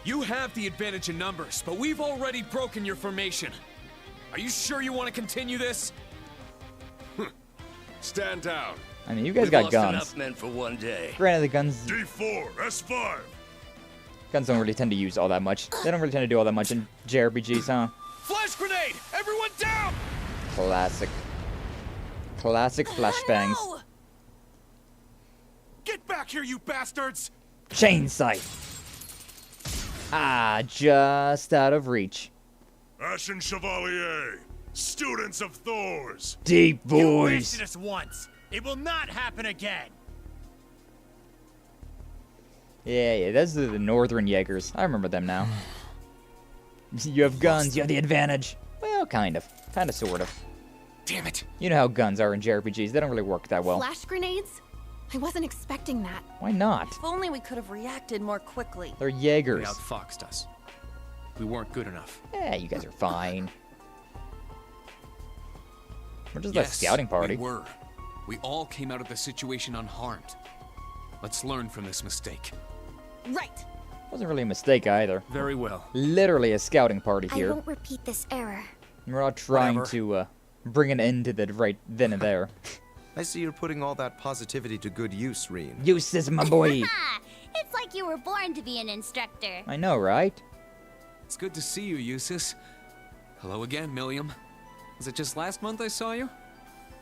You have the advantage in numbers, but we've already broken your formation. Are you sure you want to continue this? Stand down. I mean, you guys got guns. Enough men for one day. Granted, the guns... D4, S5. Guns don't really tend to use all that much. They don't really tend to do all that much in JRPGs, huh? Flash grenade! Everyone down! Classic. Classic flashbangs. No! Get back here, you bastards! Chain sight. Ah, just out of reach. Ashen Chevalier, students of Thor's. Deep You voice. wasted us once. It will not happen again. Yeah, those are the Northern Jaegers. I remember them now. You have guns, you have the advantage. Well, kind of. Kind of, sort of. Damn it. You know how guns are in JRPGs. They don't really work that well. Flash grenades? I wasn't expecting that. Why not? If only we could have reacted more quickly. They're They Jaegers. outfoxed us. We weren't good enough. Yeah, you guys are fine. We're just Yes, a scouting party. We were. We all came out of the situation unharmed. Let's learn from this mistake. Right. Wasn't really a mistake either. Very well. Literally a scouting party I here. won't repeat this error. We're all trying Whatever. to bring an end to the right then and there. I see you're putting all that positivity to good use, Reen. Eustace, my boy. It's like you were born to be an instructor. I know, right? It's good to see you, Eustace. Hello again, Milliam. Was it just last month I saw you?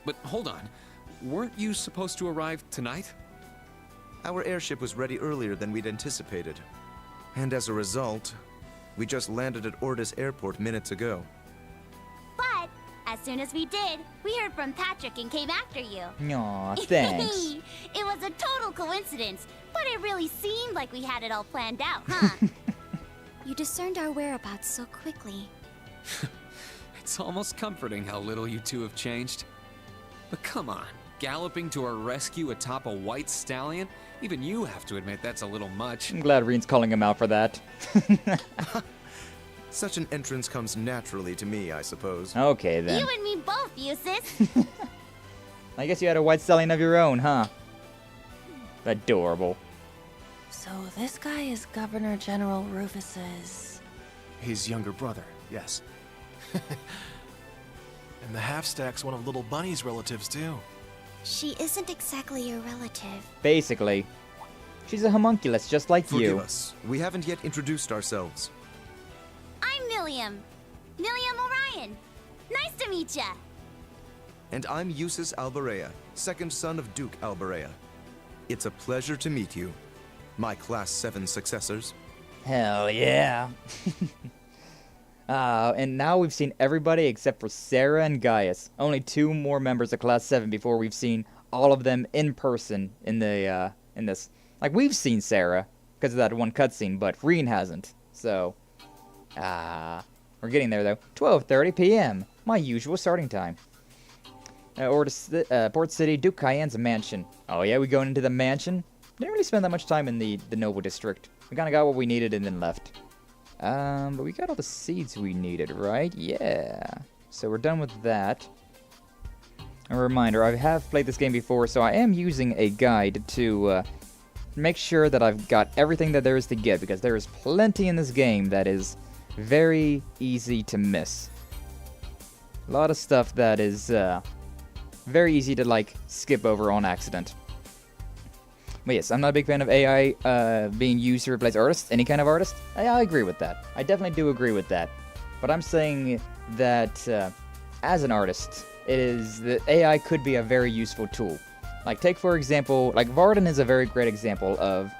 But hold on. Weren't you supposed to arrive tonight? Our airship was ready earlier than we'd anticipated. And as a result, we just landed at Ordis Airport minutes ago. But as soon as we did, we heard from Patrick and came after you. Aw, thanks. It was a total coincidence, but it really seemed like we had it all planned out, huh? You discerned our whereabouts so quickly. It's almost comforting how little you two have changed. But come on, galloping to our rescue atop a white stallion? Even you have to admit that's a little much. I'm glad Reen's calling him out for that. Such an entrance comes naturally to me, I suppose. Okay, then. You and me both, Eustace. I guess you had a white stallion of your own, huh? Adorable. So this guy is Governor General Rufus's... His younger brother, yes. And the half-stack's one of Little Bunny's relatives, too. She isn't exactly your relative. Basically. She's a homunculus just like Forgive you. us. We haven't yet introduced ourselves. I'm Milliam. Milliam Orion. Nice to meet ya. And I'm Eustace Alberea, second son of Duke Alberea. It's a pleasure to meet you, my Class 7 successors. Hell yeah. And now we've seen everybody except for Sarah and Gaius. Only 2 more members of Class 7 before we've seen all of them in person in the in this. Like, we've seen Sarah because of that one cutscene, but Reen hasn't. So, we're getting there though. 12:30 p.m. My usual starting time. Ordis, Port City, Duke Cayenne's mansion. Oh yeah, we going into the mansion. Didn't really spend that much time in the Noble District. We kind of got what we needed and then left. But we got all the seeds we needed, right? Yeah. So we're done with that. A reminder, I have played this game before, so I am using a guide to make sure that I've got everything that there is to get, because there is plenty in this game that is very easy to miss. A lot of stuff that is very easy to, like, skip over on accident. But yes, I'm not a big fan of AI being used to replace artists, any kind of artist. I agree with that. I definitely do agree with that. But I'm saying that as an artist, the AI could be a very useful tool. Like, take for example, like Varden is a very great example of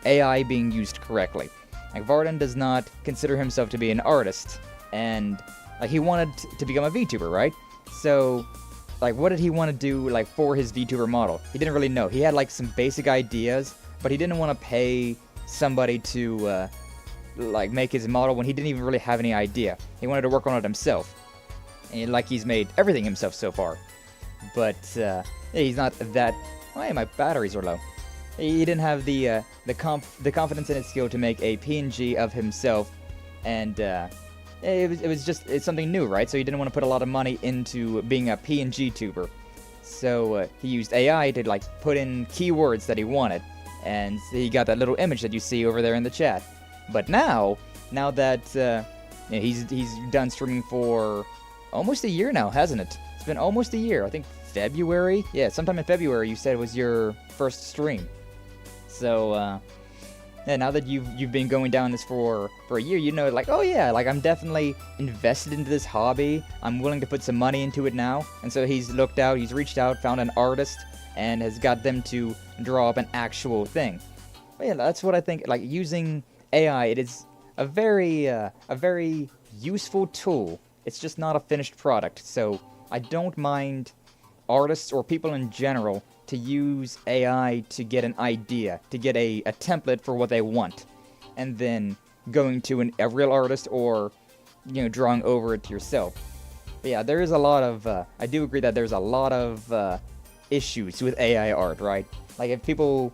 AI being used correctly. Like, Varden does not consider himself to be an artist, and like he wanted to become a VTuber, right? So, like, what did he want to do like for his VTuber model? He didn't really know. He had like some basic ideas, but he didn't want to pay somebody to like make his model when he didn't even really have any idea. He wanted to work on it himself, and like he's made everything himself so far. But yeah, he's not that. Oh, hey, my batteries are low. He didn't have the confidence in his skill to make a PNG of himself, and it's something new, right? So he didn't want to put a lot of money into being a PNG tuber. So he used AI to like put in keywords that he wanted, and he got that little image that you see over there in the chat. But now that he's done streaming for almost a year now, hasn't it? It's been almost a year. I think February. Yeah, sometime in February you said was your first stream. So yeah, now that you've been going down this for a year, you know, like, oh yeah, like I'm definitely invested into this hobby. I'm willing to put some money into it now. And so he's reached out, found an artist, and has got them to draw up an actual thing. But yeah, that's what I think. Like, using AI, it is a very useful tool. It's just not a finished product. So I don't mind artists or people in general to use AI to get an idea, to get a template for what they want, and then going to a real artist or, you know, drawing over it yourself. But yeah, there is a lot of, I do agree that there's a lot of issues with AI art, right? Like, if people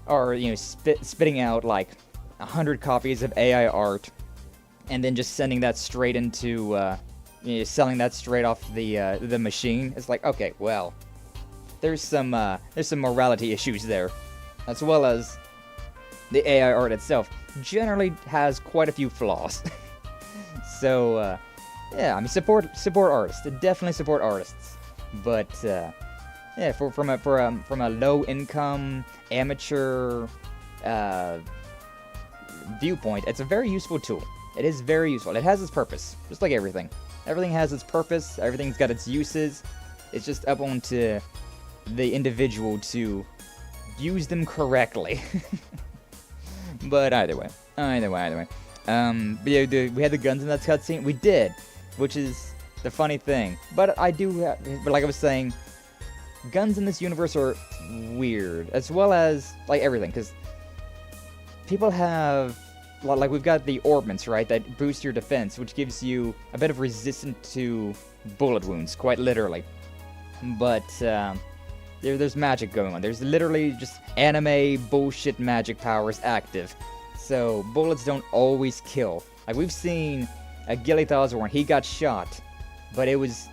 are, you know, spitting out like 100 copies of AI art and then just sending that straight into, you know, selling that straight off the machine, it's like, okay, well, there's some morality issues there, as well as the AI art itself generally has quite a few flaws. So yeah, I mean, support artists, definitely support artists, but yeah, from a low income amateur viewpoint, it's a very useful tool. It is very useful. It has its purpose, just like everything. Everything has its purpose. Everything's got its uses. It's just up onto the individual to use them correctly. But either way. But yeah, we had the guns in that cutscene. We did, which is the funny thing. But but like I was saying, guns in this universe are weird, as well as like everything, because people have, like, we've got the orbments, right, that boost your defense, which gives you a bit of resistance to bullet wounds, quite literally. But there's magic going on. There's literally just anime bullshit magic powers active. So bullets don't always kill. Like, we've seen a Gilithazorn, he got shot, but it was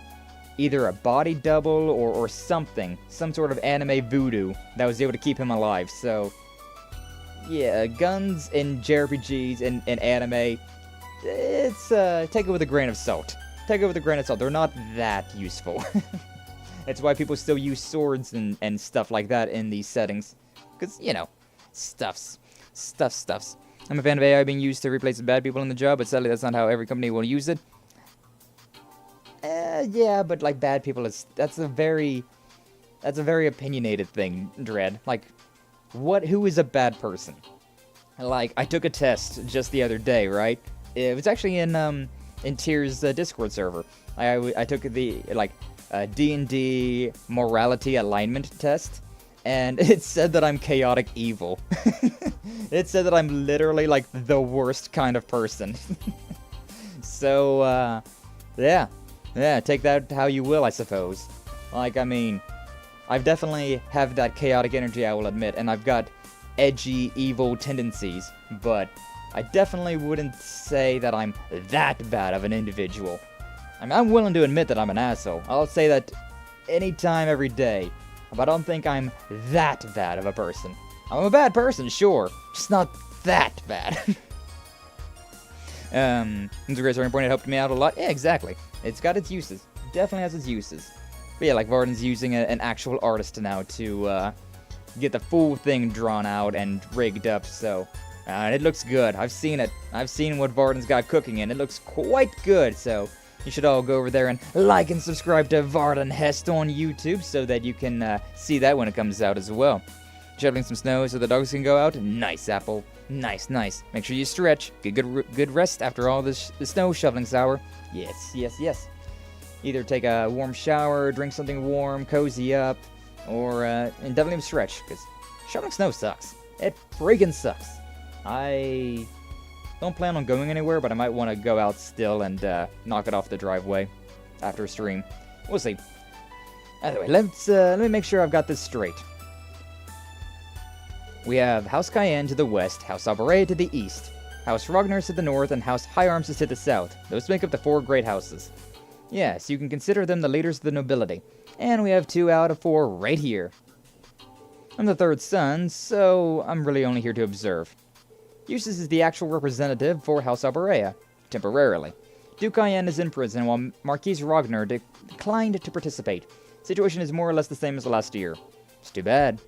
either a body double or something, some sort of anime voodoo that was able to keep him alive. So yeah, guns in JRPGs and anime, it's take it with a grain of salt. Take it with a grain of salt. They're not that useful. That's why people still use swords and stuff like that in these settings. Because, you know, stuffs. I'm a fan of AI being used to replace the bad people in the job, but sadly that's not how every company will use it. Yeah, but like, bad people, that's a very opinionated thing, Dread. Like, who is a bad person? Like, I took a test just the other day, right? It was actually in Tier's Discord server. I took the, like, D&D morality alignment test, and it said that I'm chaotic evil. It said that I'm literally, like, the worst kind of person. So, yeah, take that how you will, I suppose. Like, I mean, I've definitely have that chaotic energy, I will admit, and I've got edgy, evil tendencies, but I definitely wouldn't say that I'm that bad of an individual. I mean, I'm willing to admit that I'm an asshole. I'll say that anytime, every day, but I don't think I'm that bad of a person. I'm a bad person, sure, just not that bad. It's a great starting point. It helped me out a lot. Yeah, exactly. It's got its uses. Definitely has its uses. But yeah, like, Varden's using an actual artist now to get the full thing drawn out and rigged up, so it looks good. I've seen it. I've seen what Varden's got cooking, and it looks quite good, so you should all go over there and like and subscribe to Varden Hest on YouTube so that you can see that when it comes out as well. Shoveling some snow so the dogs can go out. Nice, Apple. Nice, nice. Make sure you stretch. Get good rest after all this the snow shoveling hour. Yes, yes, yes. Either take a warm shower, drink something warm, cozy up, or and definitely stretch, because shoveling snow sucks. It friggin' sucks. I don't plan on going anywhere, but I might want to go out still and knock it off the driveway after a stream. We'll see. Anyway, let me make sure I've got this straight. We have House Cayenne to the west, House Aurelia to the east, House Ragnar to the north, and House High Arms is to the south. Those make up the 4 great houses. Yes, you can consider them the leaders of the nobility. And we have 2 out of 4 right here. I'm the 3rd son, so I'm really only here to observe. Eustace is the actual representative for House Aurelia, temporarily. Duke Cayenne is in prison, while Marquis Ragnar declined to participate. Situation is more or less the same as last year. It's too bad.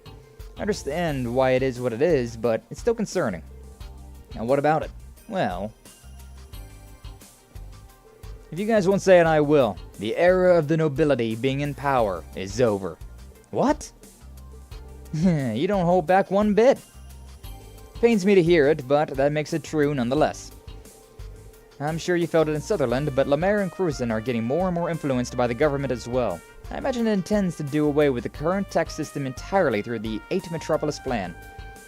I understand why it is what it is, but it's still concerning. Now what about it? Well, if you guys won't say it, I will. The era of the nobility being in power is over. What? You don't hold back one bit. Pains me to hear it, but that makes it true nonetheless. I'm sure you felt it in Sutherland, but Lamare and Cruzen are getting more and more influenced by the government as well. I imagine it intends to do away with the current tax system entirely through the 8 Metropolis plan.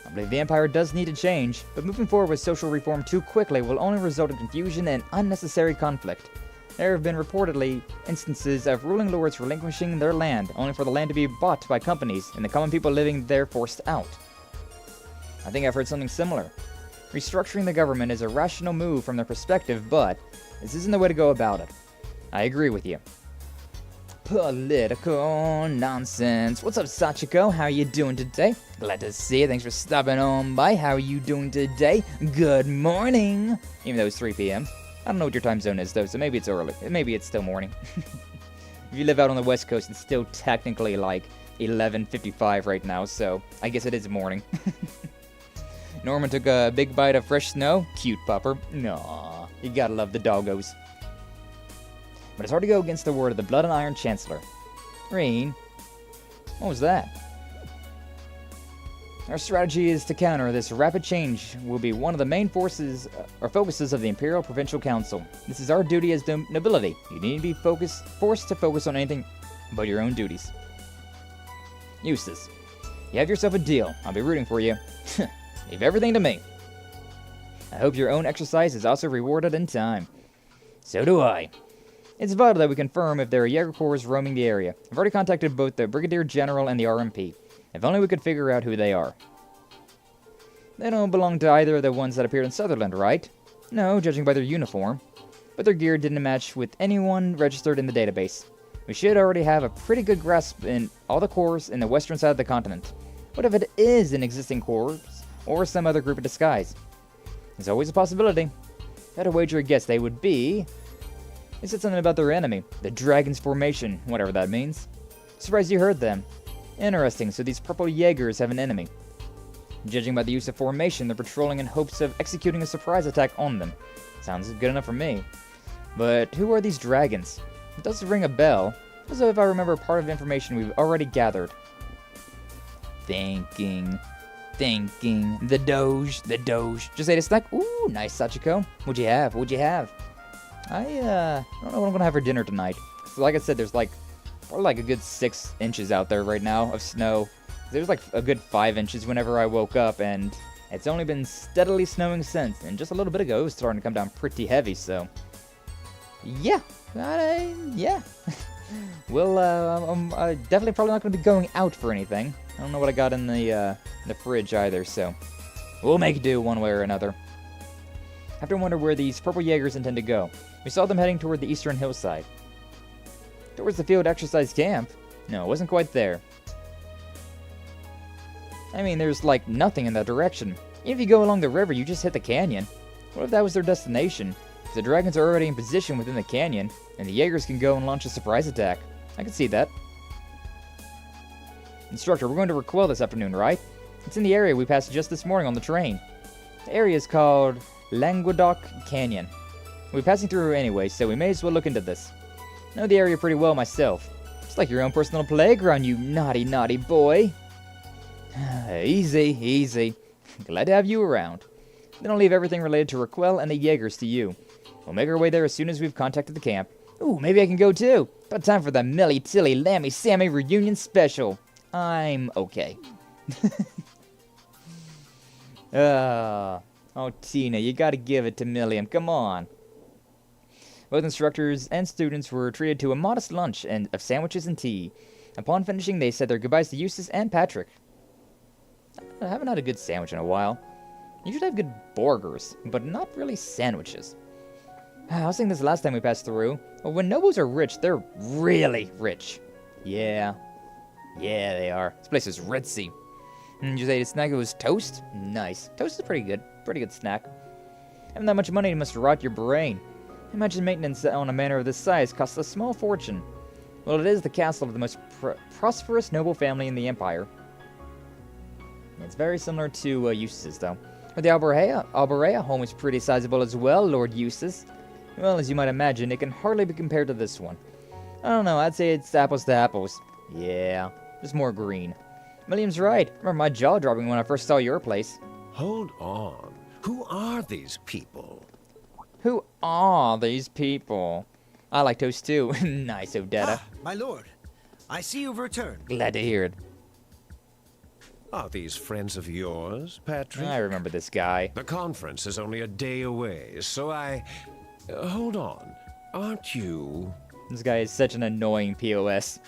I believe the Empire does need to change, but moving forward with social reform too quickly will only result in confusion and unnecessary conflict. There have been reportedly instances of ruling lords relinquishing their land, only for the land to be bought by companies, and the common people living there forced out. I think I've heard something similar. Restructuring the government is a rational move from their perspective, but this isn't the way to go about it. I agree with you. Political nonsense. What's up, Sachiko? How you doing today? Glad to see you. Thanks for stopping on by. How are you doing today? Good morning. Even though it's 3 p.m. I don't know what your time zone is, though, so maybe it's early. Maybe it's still morning. If you live out on the West Coast, it's still technically like 11:55 right now, so I guess it is morning. Norman took a big bite of fresh snow. Cute pupper. Aww, you gotta love the doggos. But it's hard to go against the word of the Blood and Iron Chancellor. Reen, what was that? Our strategy is to counter this rapid change will be one of the main forces or focuses of the Imperial Provincial Council. This is our duty as nobility. You need to be forced to focus on anything but your own duties. Eustace, you have yourself a deal. I'll be rooting for you. Leave everything to me. I hope your own exercise is also rewarded in time. So do I. It's vital that we confirm if there are Jaeger Corps roaming the area. I've already contacted both the Brigadier General and the RMP. If only we could figure out who they are. They don't belong to either of the ones that appeared in Sutherland, right? No, judging by their uniform. But their gear didn't match with anyone registered in the database. We should already have a pretty good grasp in all the corps in the western side of the continent. What if it is an existing corps, or some other group in disguise? There's always a possibility. If I had to wager a guess, they would be... They said something about their enemy, the Dragon's Formation, whatever that means. Surprised you heard them. Interesting, so these purple Jaegers have an enemy. Judging by the use of formation, they're patrolling in hopes of executing a surprise attack on them. Sounds good enough for me. But who are these dragons? It does ring a bell, as if I remember part of the information we've already gathered. Thinking. The Doge. Just ate a snack? Ooh, nice, Sachiko. What'd you have? I don't know what I'm gonna have for dinner tonight. So like I said, there's probably like a good 6 inches out there right now of snow. There's like a good 5 inches whenever I woke up, and it's only been steadily snowing since. And just a little bit ago, it was starting to come down pretty heavy, so... Yeah. Yeah. Well, I'm definitely probably not gonna be going out for anything. I don't know what I got in the fridge either, so... We'll make do one way or another. I have to wonder where these purple Jaegers intend to go. We saw them heading toward the eastern hillside. Towards the field exercise camp? No, it wasn't quite there. I mean, there's like nothing in that direction. Even if you go along the river, you just hit the canyon. What if that was their destination? If the dragons are already in position within the canyon, and the Jaegers can go and launch a surprise attack. I can see that. Instructor, we're going to Raquel this afternoon, right? It's in the area we passed just this morning on the train. The area is called Languedoc Canyon. We're passing through anyway, so we may as well look into this. I know the area pretty well myself. It's like your own personal playground, you naughty boy. Easy, easy. Glad to have you around. Then I'll leave everything related to Raquel and the Jaegers to you. We'll make our way there as soon as we've contacted the camp. Ooh, maybe I can go too. But time for the Millie Tilly Lammy Sammy reunion special. I'm okay. Oh, Tina, you gotta give it to Milliam. Come on. Both instructors and students were treated to a modest lunch of sandwiches and tea. Upon finishing, they said their goodbyes to Eustace and Patrick. I haven't had a good sandwich in a while. You should have good burgers, but not really sandwiches. I was saying this last time we passed through. When nobles are rich, they're really rich. Yeah. Yeah, they are. This place is ritzy. You say the snack was toast? Nice. Toast is pretty good. Pretty good snack. Having that much money must rot your brain. Imagine maintenance on a manor of this size costs a small fortune. Well, it is the castle of the most prosperous noble family in the Empire. It's very similar to Eustace's, though. But the Alberea home is pretty sizable as well, Lord Eustace. Well, as you might imagine, it can hardly be compared to this one. I don't know, I'd say it's apples to apples. Yeah, just more green. William's right. I remember my jaw dropping when I first saw your place. Hold on. Who are these people? Who are these people? I like toast too. Nice, Odetta. My lord, I see you've returned. Glad to hear it. Are these friends of yours, Patrick? I remember this guy. The conference is only a day away, so hold on. Aren't you... This guy is such an annoying POS.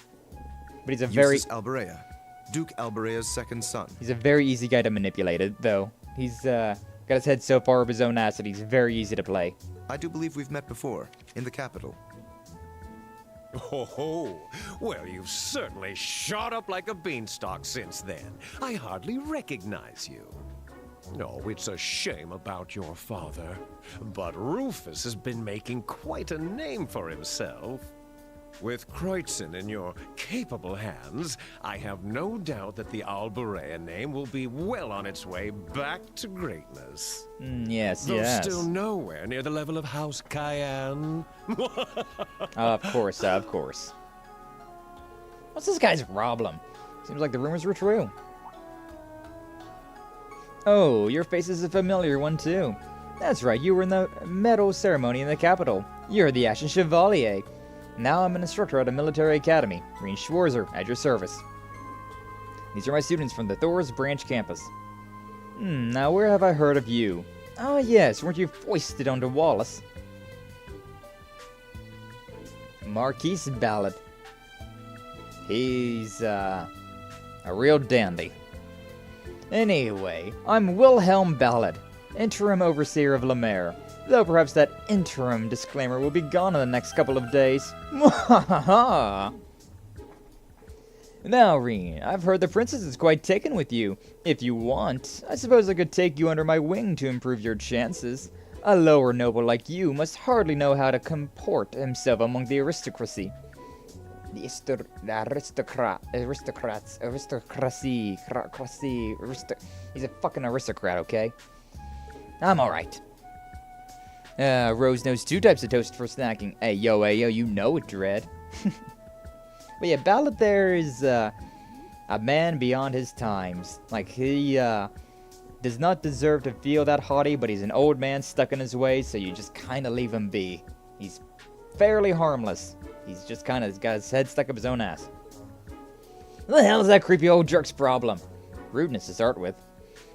But he's a Eustace Alberea, Duke Alberea's second son. He's a very easy guy to manipulate, though. He's got his head so far up his own ass that he's very easy to play. I do believe we've met before, in the capital. Oh, well, you've certainly shot up like a beanstalk since then. I hardly recognize you. Oh, it's a shame about your father. But Rufus has been making quite a name for himself. With Kreutzen in your capable hands, I have no doubt that the Alberea name will be well on its way back to greatness. Yes, Though yes. still nowhere near the level of House Cayenne. Of course, of course. What's this guy's problem? Seems like the rumors were true. Oh, your face is a familiar one too. That's right, you were in the medal ceremony in the capital. You're the Ashen Chevalier. Now I'm an instructor at a military academy. Reen Schwarzer, at your service. These are my students from the Thor's branch campus. Now where have I heard of you? Oh yes, weren't you foisted onto Wallace? Marquise Ballard. He's, a real dandy. Anyway, I'm Wilhelm Ballard, interim overseer of Lamare. Though perhaps that interim disclaimer will be gone in the next couple of days. Now, Reen, I've heard the princess is quite taken with you. If you want, I suppose I could take you under my wing to improve your chances. A lower noble like you must hardly know how to comport himself among the aristocracy. He's a fucking aristocrat, okay? I'm alright. Rose knows 2 types of toast for snacking. Hey, yo, you know it, Dread. But yeah, Ballard there is, a man beyond his times. Like, he, does not deserve to feel that haughty, but he's an old man stuck in his ways, so you just kinda leave him be. He's fairly harmless. He's just kinda got his head stuck up his own ass. What the hell is that creepy old jerk's problem? Rudeness to start with.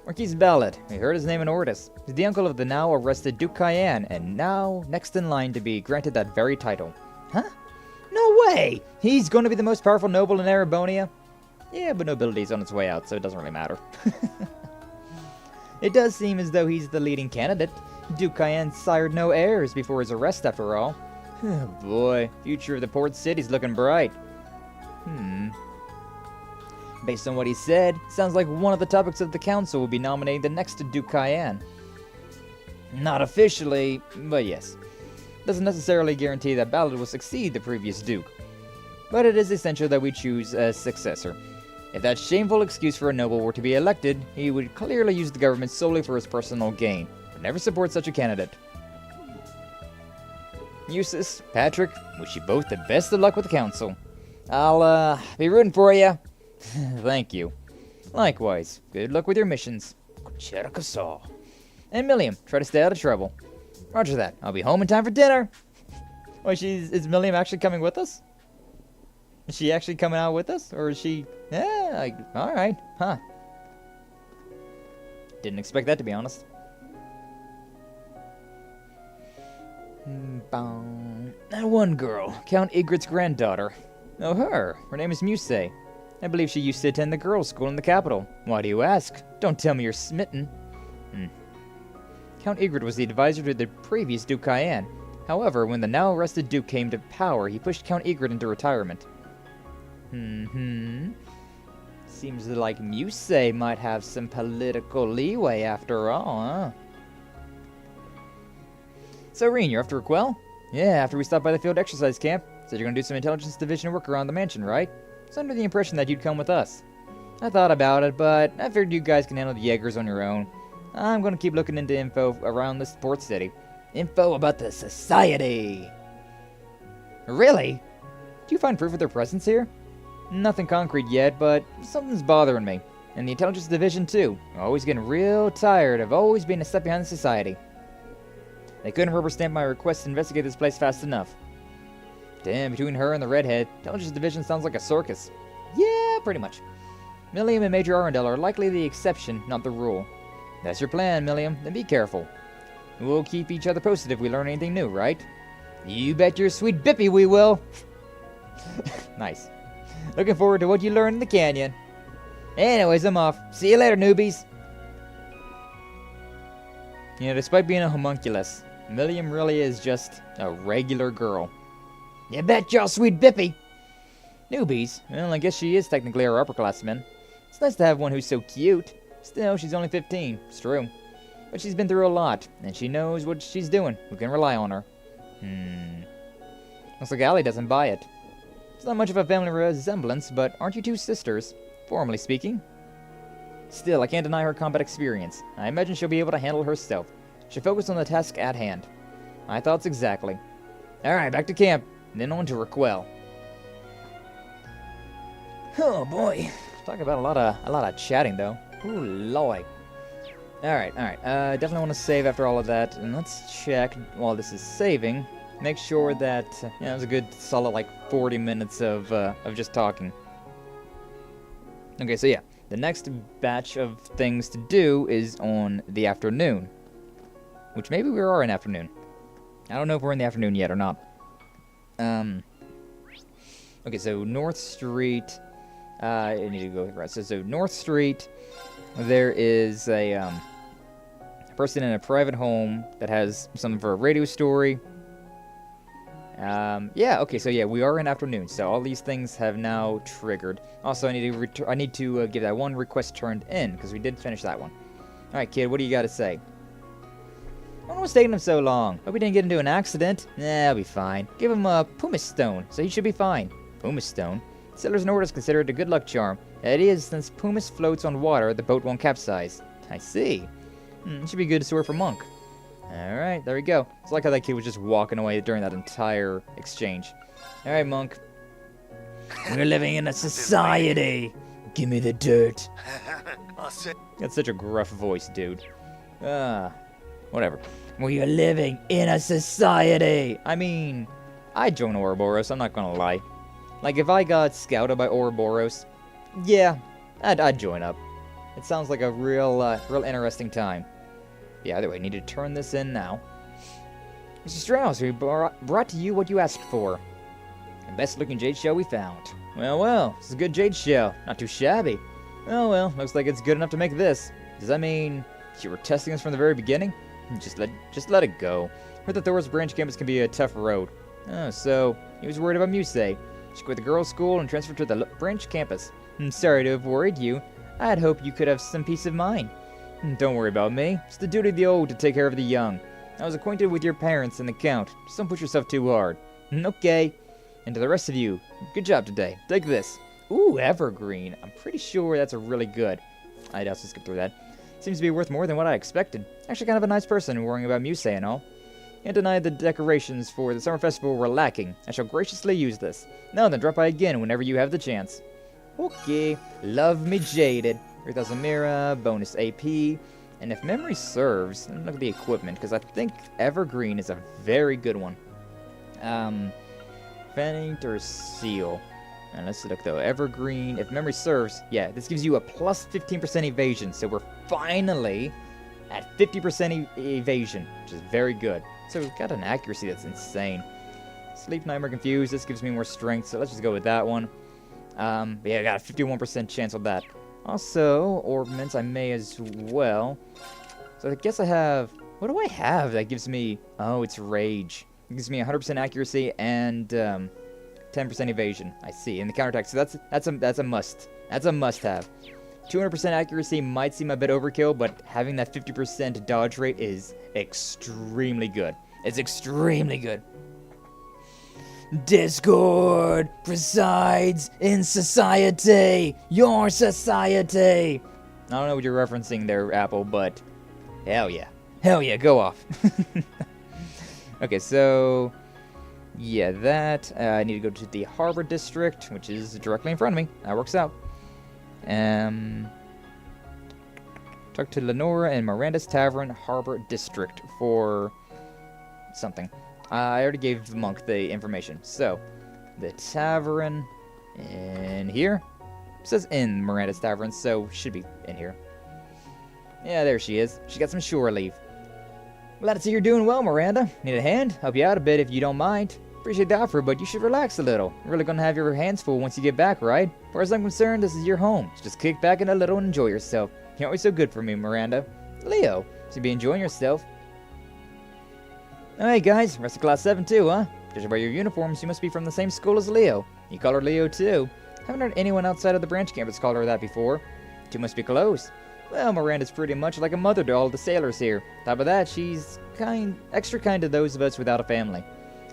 Marquise Ballard. We heard his name in Ordis. He's the uncle of the now arrested Duke Cayenne, and now next in line to be granted that very title. Huh? No way! He's going to be the most powerful noble in Erebonia? Yeah, but nobility's on its way out, so it doesn't really matter. It does seem as though he's the leading candidate. Duke Cayenne sired no heirs before his arrest, after all. Oh boy, future of the port city's looking bright. Based on what he said, sounds like one of the topics of the council will be nominating the next Duke Cayenne. Not officially, but yes. Doesn't necessarily guarantee that Ballard will succeed the previous Duke. But it is essential that we choose a successor. If that shameful excuse for a noble were to be elected, he would clearly use the government solely for his personal gain. Would never support such a candidate. Eustace, Patrick, wish you both the best of luck with the council. I'll, be rooting for you. Thank you. Likewise, good luck with your missions. Cherakasaw. And Milliam, try to stay out of trouble. Roger that. I'll be home in time for dinner. Wait, is Milliam actually coming with us? Is she actually coming out with us? Or is she... Yeah, alright. Huh. Didn't expect that, to be honest. That one girl, Count Ygritte's granddaughter. Oh, her. Her name is Muse. I believe she used to attend the girls' school in the capital. Why do you ask? Don't tell me you're smitten. Count Ygritte was the advisor to the previous Duke Cayenne. However, when the now arrested Duke came to power, he pushed Count Ygritte into retirement. Seems like Muse might have some political leeway after all, huh? So, Reen, you're off to Raquel? Yeah, after we stopped by the field exercise camp. Said you're gonna do some intelligence division work around the mansion, right? I was under the impression that you'd come with us. I thought about it, but I figured you guys can handle the Jaegers on your own. I'm gonna keep looking into info around this port city. Info about the Society! Really? Do you find proof of their presence here? Nothing concrete yet, but something's bothering me. And the intelligence division, too. I'm always getting real tired of always being a step behind the Society. They couldn't rubber stamp my request to investigate this place fast enough. Damn, between her and the redhead, intelligence division sounds like a circus. Yeah, pretty much. Milliam and Major Arundel are likely the exception, not the rule. That's your plan, Milliam. Then be careful. We'll keep each other posted if we learn anything new, right? You bet your sweet bippy we will! Nice. Looking forward to what you learn in the canyon. Anyways, I'm off. See you later, newbies! You know, despite being a homunculus, Milliam really is just a regular girl. You bet your sweet bippy! Newbies? Well, I guess she is technically our upperclassman. It's nice to have one who's so cute. Still, she's only 15. It's true. But she's been through a lot, and she knows what she's doing. We can rely on her. Looks like Allie doesn't buy it. It's not much of a family resemblance, but aren't you two sisters? Formally speaking. Still, I can't deny her combat experience. I imagine she'll be able to handle herself. She'll focus on the task at hand. My thoughts exactly. Alright, back to camp, and then on to Raquel. Oh boy. Talk about a lot of chatting though. Ooh, lord. Alright. Definitely want to save after all of that. And let's check while this is saving. Make sure that, it was a good solid like 40 minutes of just talking. Okay, so yeah. The next batch of things to do is on the afternoon. Which maybe we are in afternoon. I don't know if we're in the afternoon yet or not. Okay, so North Street. I need to go right. So North Street, there is a person in a private home that has some for a radio story. Yeah, okay, so yeah, we are in afternoon, so all these things have now triggered. Also, I need to give that one request turned in, because we did finish that one. Alright, kid, what do you got to say? I don't know what's taking him so long. Hope he didn't get into an accident. Nah, he'll be fine. Give him a pumice stone, so he should be fine. Pumice stone? Sailors in Ordis consider it a good luck charm. It is, since pumice floats on water, the boat won't capsize. I see. It should be good to store for Monk. Alright, there we go. It's like how that kid was just walking away during that entire exchange. Alright, Monk. We're living in a society. Give me the dirt. That's such a gruff voice, dude. Whatever. We are living in a society. I mean, I'd join Ouroboros, I'm not gonna lie. Like, if I got scouted by Ouroboros, yeah, I'd join up. It sounds like a real interesting time. Yeah, either way, I need to turn this in now. Mr. Strauss, we brought to you what you asked for. The best-looking jade shell we found. Well, this is a good jade shell. Not too shabby. Oh well, looks like it's good enough to make this. Does that mean you were testing us from the very beginning? Just let it go. Heard that Thor's branch campus can be a tough road. Oh, so he was worried about Muse. She quit the girls' school and transferred to the branch campus. I'm sorry to have worried you. I'd hoped you could have some peace of mind. Don't worry about me. It's the duty of the old to take care of the young. I was acquainted with your parents and the Count. Just don't push yourself too hard. Okay. And to the rest of you, good job today. Take this. Ooh, evergreen. I'm pretty sure that's a really good. I'd also skip through that. Seems to be worth more than what I expected. Actually kind of a nice person worrying about Muse and all. Can't deny the decorations for the summer festival were lacking. I shall graciously use this. Now then, drop by again whenever you have the chance. Okay. Love me jaded. 3000 Mira, bonus AP, and if memory serves, let me look at the equipment, because I think Evergreen is a very good one. Feint or Seal. And let's look though. Evergreen, if memory serves, yeah, this gives you a plus 15% evasion. So we're finally at 50% evasion, which is very good. So we've got an accuracy that's insane. Sleep, Nightmare, Confused. This gives me more strength, so let's just go with that one. But yeah, I got a 51% chance of that. Also, Orbments, I may as well. So I guess I have... What do I have that gives me... Oh, it's Rage. It gives me 100% accuracy and 10% evasion. I see. And the counterattack. So that's a must. That's a must-have. 200% accuracy might seem a bit overkill, but having that 50% dodge rate is extremely good. It's extremely good. Discord resides in society. Your society. I don't know what you're referencing there, Apple, but hell yeah. Hell yeah, go off. Okay, so yeah, that I need to go to the Harbor District, which is directly in front of me. That works out. Talk to Lenora and Miranda's Tavern, Harbor District for something. I already gave the monk the information. So, the tavern in here. It says in Miranda's Tavern, so should be in here. Yeah, there she is. She got some shore leave. Glad to see you're doing well, Miranda. Need a hand? Help you out a bit if you don't mind. Appreciate the offer, but you should relax a little. You're really gonna have your hands full once you get back, right? As far as I'm concerned, this is your home. Just kick back in a little and enjoy yourself. You're always so good for me, Miranda. Leo, should be enjoying yourself. Alright guys, rest of class 7 too, huh? Judging by your uniforms, you must be from the same school as Leo. You call her Leo too. Haven't heard anyone outside of the branch campus call her that before. Two must be close. Well, Miranda's pretty much like a mother to all the sailors here. Top of that, she's extra kind to those of us without a family.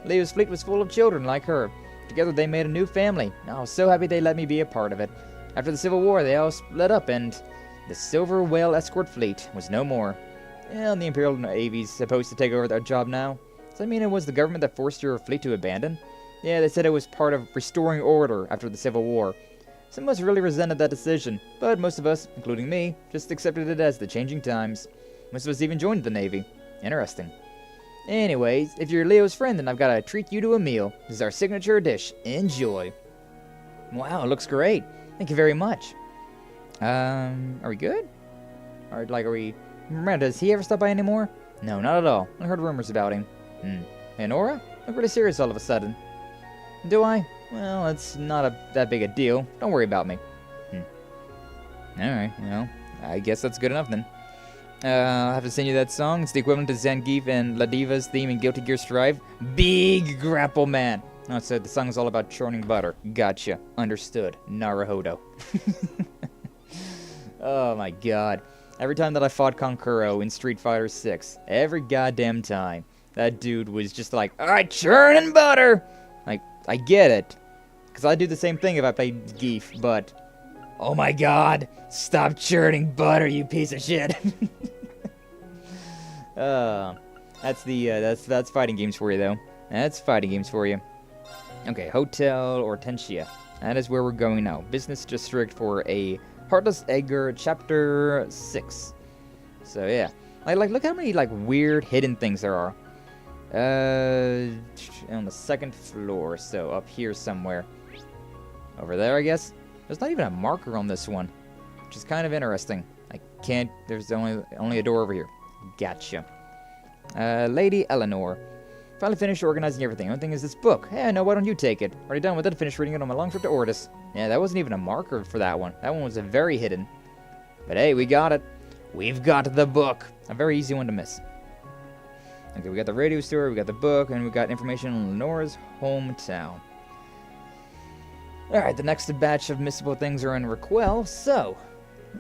Leo's fleet was full of children like her. Together they made a new family. I was so happy they let me be a part of it. After the Civil War, they all split up and the Silver Whale escort fleet was no more. And the Imperial Navy's supposed to take over that job now. Does that mean it was the government that forced your fleet to abandon? Yeah, they said it was part of restoring order after the Civil War. Some of us really resented that decision, but most of us, including me, just accepted it as the changing times. Most of us even joined the Navy. Interesting. Anyways, if you're Leo's friend, then I've got to treat you to a meal. This is our signature dish. Enjoy. Wow, it looks great. Thank you very much. Are we good? Or, like, are we... Miranda, does he ever stop by anymore? No, not at all. I heard rumors about him. Hey, Nora? Look really serious all of a sudden. Do I? Well, it's not that big a deal. Don't worry about me. Alright, well, I guess that's good enough then. I'll have to send you that song. It's the equivalent to Zangief and La Diva's theme in Guilty Gear Strive. Big Grapple Man. Oh, so the song is all about churning butter. Gotcha. Understood. Naruhodo. Oh my god. Every time that I fought Konkuro in Street Fighter 6, every goddamn time, that dude was just like, alright, churning butter! Like, I get it. Because I do the same thing if I play Geef, but... Oh my god! Stop churning butter, you piece of shit! That's fighting games for you, though. That's fighting games for you. Okay, Hotel Hortensia. That is where we're going now. Business District for a Heartless Edgar Chapter 6. So, yeah. Like, look how many, like, weird hidden things there are. On the second floor, so up here somewhere. Over there, I guess? There's not even a marker on this one, which is kind of interesting. I can't... There's only a door over here. Gotcha. Lady Eleanor. Finally finished organizing everything. The only thing is this book. Hey, no, why don't you take it? Already done with it. Finished reading it on my long trip to Ordis. Yeah, that wasn't even a marker for that one. That one was very hidden. But hey, we got it. We've got the book. A very easy one to miss. Okay, we got the radio store, we got the book, and we got information on Lenora's hometown. Alright, the next batch of missable things are in Raquel, so...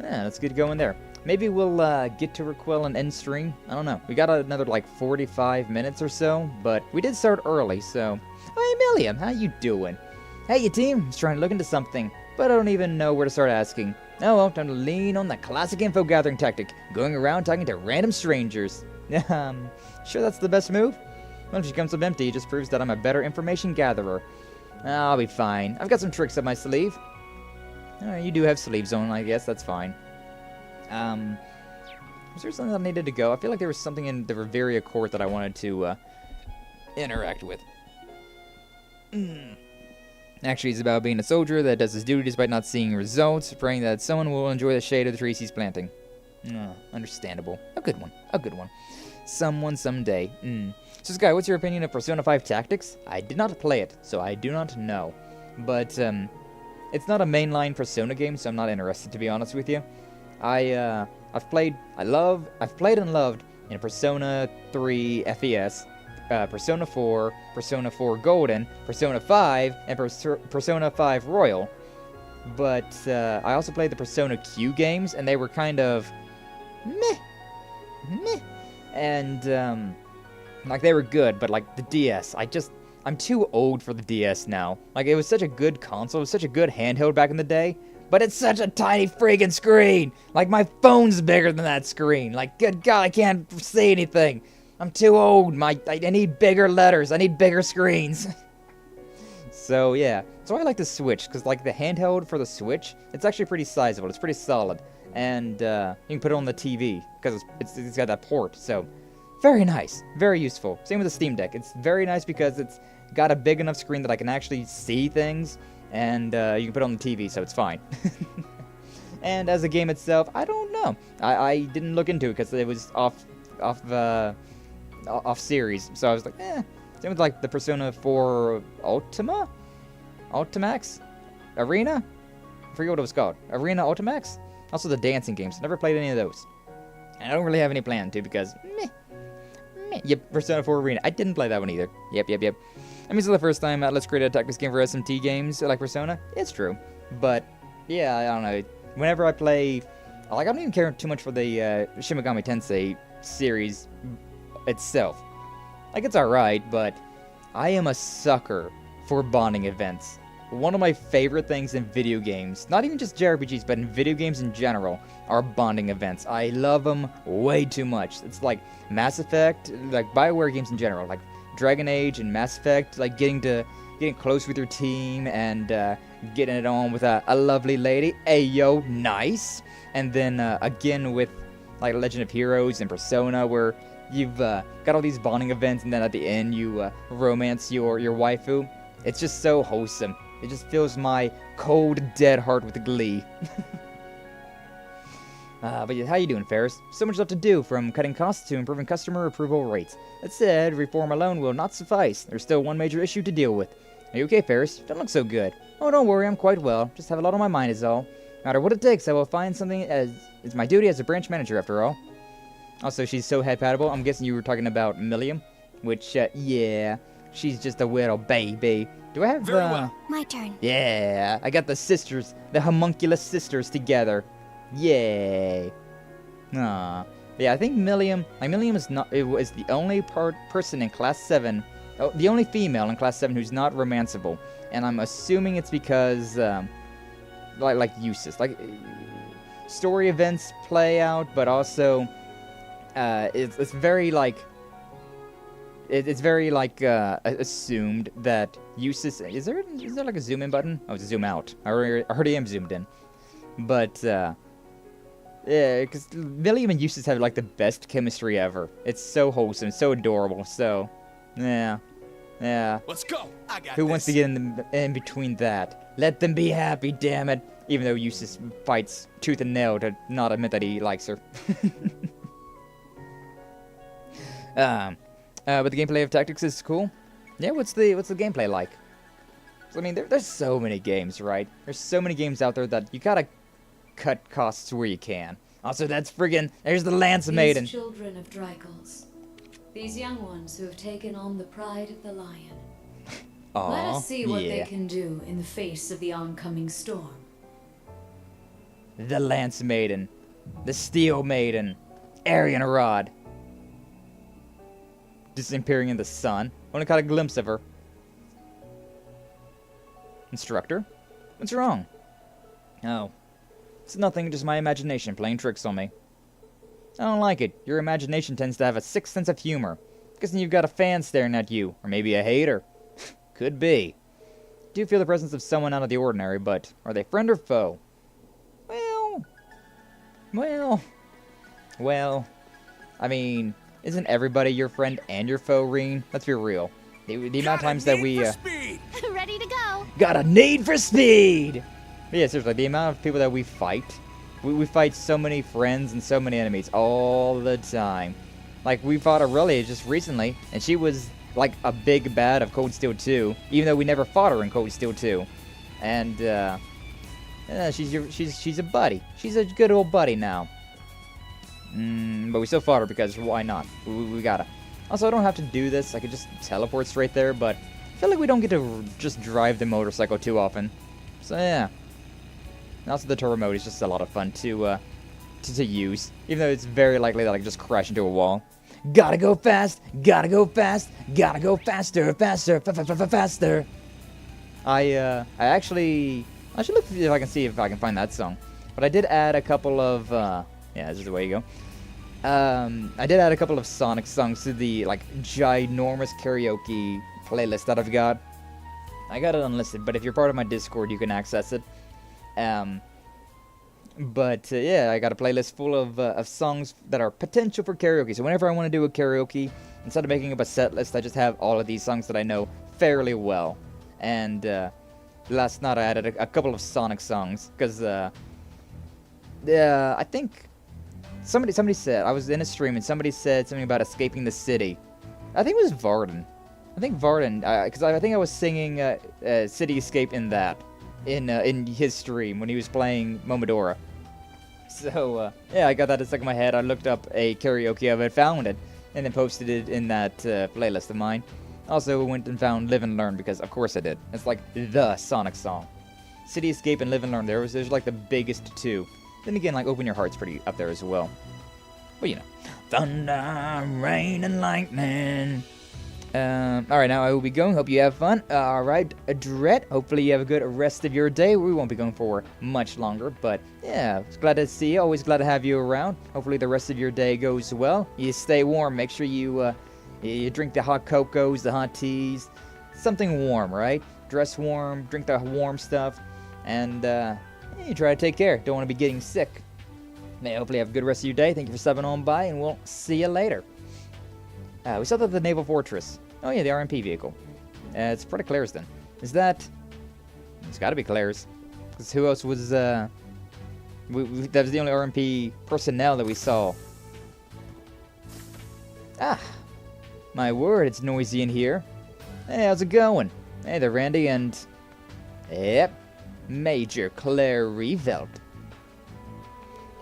Yeah, let's get going there. Maybe we'll get to Raquel and end stream. I don't know. We got another, like, 45 minutes or so, but we did start early, so... Hey, Milliam, how you doing? Hey, you team. I was trying to look into something, but I don't even know where to start asking. Oh, well, time to lean on the classic info-gathering tactic, going around talking to random strangers. Sure that's the best move? Well, if she comes up empty, it just proves that I'm a better information gatherer. I'll be fine. I've got some tricks up my sleeve. You do have sleeves on, I guess. That's fine. Was there something that needed to go? I feel like there was something in the Reveria court that I wanted to interact with. Actually, it's about being a soldier that does his duty despite not seeing results, praying that someone will enjoy the shade of the trees he's planting. Understandable. A good one. A good one. Someone someday. So, Sky, what's your opinion of Persona 5 Tactics? I did not play it, so I do not know. But, it's not a mainline Persona game, so I'm not interested, to be honest with you. I've played and loved in Persona 3 FES, Persona 4, Persona 4 Golden, Persona 5, and Persona 5 Royal. But I also played the Persona Q games, and they were kind of meh. And like they were good, but like the DS, I'm too old for the DS now. Like it was such a good console, it was such a good handheld back in the day. But it's such a tiny friggin' screen! Like, my phone's bigger than that screen! Like, good God, I can't see anything! I'm too old! I need bigger letters! I need bigger screens! So, yeah. So I like the Switch, because, like, the handheld for the Switch, it's actually pretty sizable. It's pretty solid. And, you can put it on the TV, because it's got that port, so... Very nice. Very useful. Same with the Steam Deck. It's very nice because it's got a big enough screen that I can actually see things. And you can put it on the TV, so it's fine. And as a game itself, I don't know. I didn't look into it because it was off series. So I was like, Same with like the Persona 4 Ultimax? Arena? I forget what it was called. Arena Ultimax? Also the dancing games. Never played any of those. And I don't really have any plan to because meh. Yep, Persona 4 Arena. I didn't play that one either. Yep. I mean, it's the first time Let's Create a Tactics game for SMT games like Persona. It's true. But, yeah, I don't know. Whenever I play... Like, I don't even care too much for the Shin Megami Tensei series itself. Like, it's alright, but I am a sucker for bonding events. One of my favorite things in video games, not even just JRPGs, but in video games in general, are bonding events. I love them way too much. It's like Mass Effect, like BioWare games in general, like Dragon Age and Mass Effect, like getting close with your team and getting it on with a lovely lady. Ayo, nice. And then again with like Legend of Heroes and Persona, where you've got all these bonding events, and then at the end you romance your waifu. It's just so wholesome. It just fills my cold, dead heart with glee. But yeah, how you doing, Ferris? So much left to do, from cutting costs to improving customer approval rates. That said, reform alone will not suffice. There's still one major issue to deal with. Are you okay, Ferris? You don't look so good. Oh, don't worry, I'm quite well. Just have a lot on my mind is all. No matter what it takes, I will find something, as it's my duty as a branch manager, after all. Also, she's so head-patable. I'm guessing you were talking about Milliam. Which, yeah, she's just a little baby. Do I have, Very well. My turn. Yeah, I got the sisters, the homunculus sisters together. Yay. Yeah, I think Milliam is the only person in Class 7, the only female in Class 7 who's not romanceable. And I'm assuming it's because, like Eustace. Like, story events play out, but also, it's very, like... It's very, like, assumed that Eustace... Is there like, a zoom-in button? Oh, it's a zoom-out. I already am zoomed in. But, yeah, because Milliam and Eustace have, like, the best chemistry ever. It's so wholesome, so adorable, so... Yeah. Let's go! I got Who wants to get in between that? Let them be happy, damn it! Even though Eustace fights tooth and nail to not admit that he likes her. But the gameplay of Tactics is cool. Yeah, what's the gameplay like? So, I mean, there's so many games, right? There's so many games out there that you gotta cut costs where you can. Also, there's the Lance Maiden. These children of Drycles. These young ones who have taken on the pride of the lion. Aww, let us see what yeah. they can do in the face of the oncoming storm. The Lance Maiden. The Steel Maiden. Arian Rod. Disappearing in the sun. Only caught a glimpse of her. Instructor? What's wrong? Oh. It's nothing, just my imagination playing tricks on me. I don't like it. Your imagination tends to have a sick sense of humor. Guessing you've got a fan staring at you. Or maybe a hater. Could be. Do feel the presence of someone out of the ordinary, but are they friend or foe? Well... Well, I mean, isn't everybody your friend and your foe, Reen? Let's be real. The amount of times that we Ready to go. got a need for speed. But yeah, seriously, the amount of people that we fight, we fight so many friends and so many enemies all the time. Like we fought Aurelia just recently, and she was like a big bad of Cold Steel 2, even though we never fought her in Cold Steel 2. And she's a buddy. She's a good old buddy now. But we still fought her because why not? We gotta. Also, I don't have to do this. I could just teleport straight there, but I feel like we don't get to just drive the motorcycle too often. So yeah. And also the turbo mode is just a lot of fun to use, even though it's very likely that I could just crash into a wall. Gotta go fast, gotta go fast, gotta go faster, faster, faster. I should look if I can see if I can find that song. But I did add a couple of yeah, this is the way you go. I did add a couple of Sonic songs to the like ginormous karaoke playlist that I've got. I got it unlisted, but if you're part of my Discord, you can access it. Yeah, I got a playlist full of songs that are potential for karaoke. So whenever I want to do a karaoke, instead of making up a set list, I just have all of these songs that I know fairly well. And last night I added a couple of Sonic songs because I think somebody said, I was in a stream and somebody said something about escaping the city. I think it was Varden. I think Varden, because I think I was singing City Escape in that. In his stream when he was playing Momodora. So, yeah, I got that stuck in my head. I looked up a karaoke of it, found it, and then posted it in that playlist of mine. Also went and found Live and Learn, because of course I did. It's like the Sonic song. City Escape and Live and Learn, there's like the biggest two. Then again, like Open Your Heart's pretty up there as well. But you know. Thunder, rain, and lightning. Alright, now I will be going. Hope you have fun. Alright, Dret. Hopefully you have a good rest of your day. We won't be going for much longer, but yeah, glad to see you. Always glad to have you around. Hopefully the rest of your day goes well. You stay warm. Make sure you drink the hot cocos, the hot teas. Something warm, right? Dress warm, drink the warm stuff, and you try to take care. Don't want to be getting sick. Hopefully you have a good rest of your day. Thank you for stopping on by, and we'll see you later. We saw that at the Naval Fortress. Oh yeah, the RMP vehicle. It's part of Claire's then. Is that... It's gotta be Claire's. Because who else was, that was the only RMP personnel that we saw. Ah! My word, it's noisy in here. Hey, how's it going? Hey there, Randy, and... Yep. Major Claire Revelt.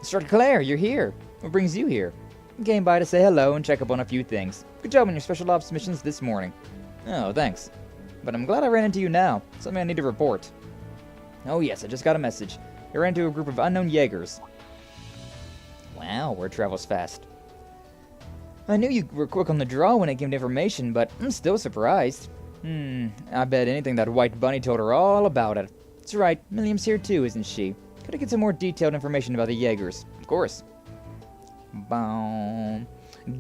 Instructor Claire, you're here. What brings you here? I came by to say hello and check up on a few things. Good job on your special ops missions this morning. Oh, thanks. But I'm glad I ran into you now. Something I need to report. Oh yes, I just got a message. I ran into a group of unknown Jaegers. Wow, word travels fast. I knew you were quick on the draw when it came to information, but I'm still surprised. I bet anything that White Bunny told her all about it. That's right, Milliam's here too, isn't she? Could I get some more detailed information about the Jaegers? Of course. Boom.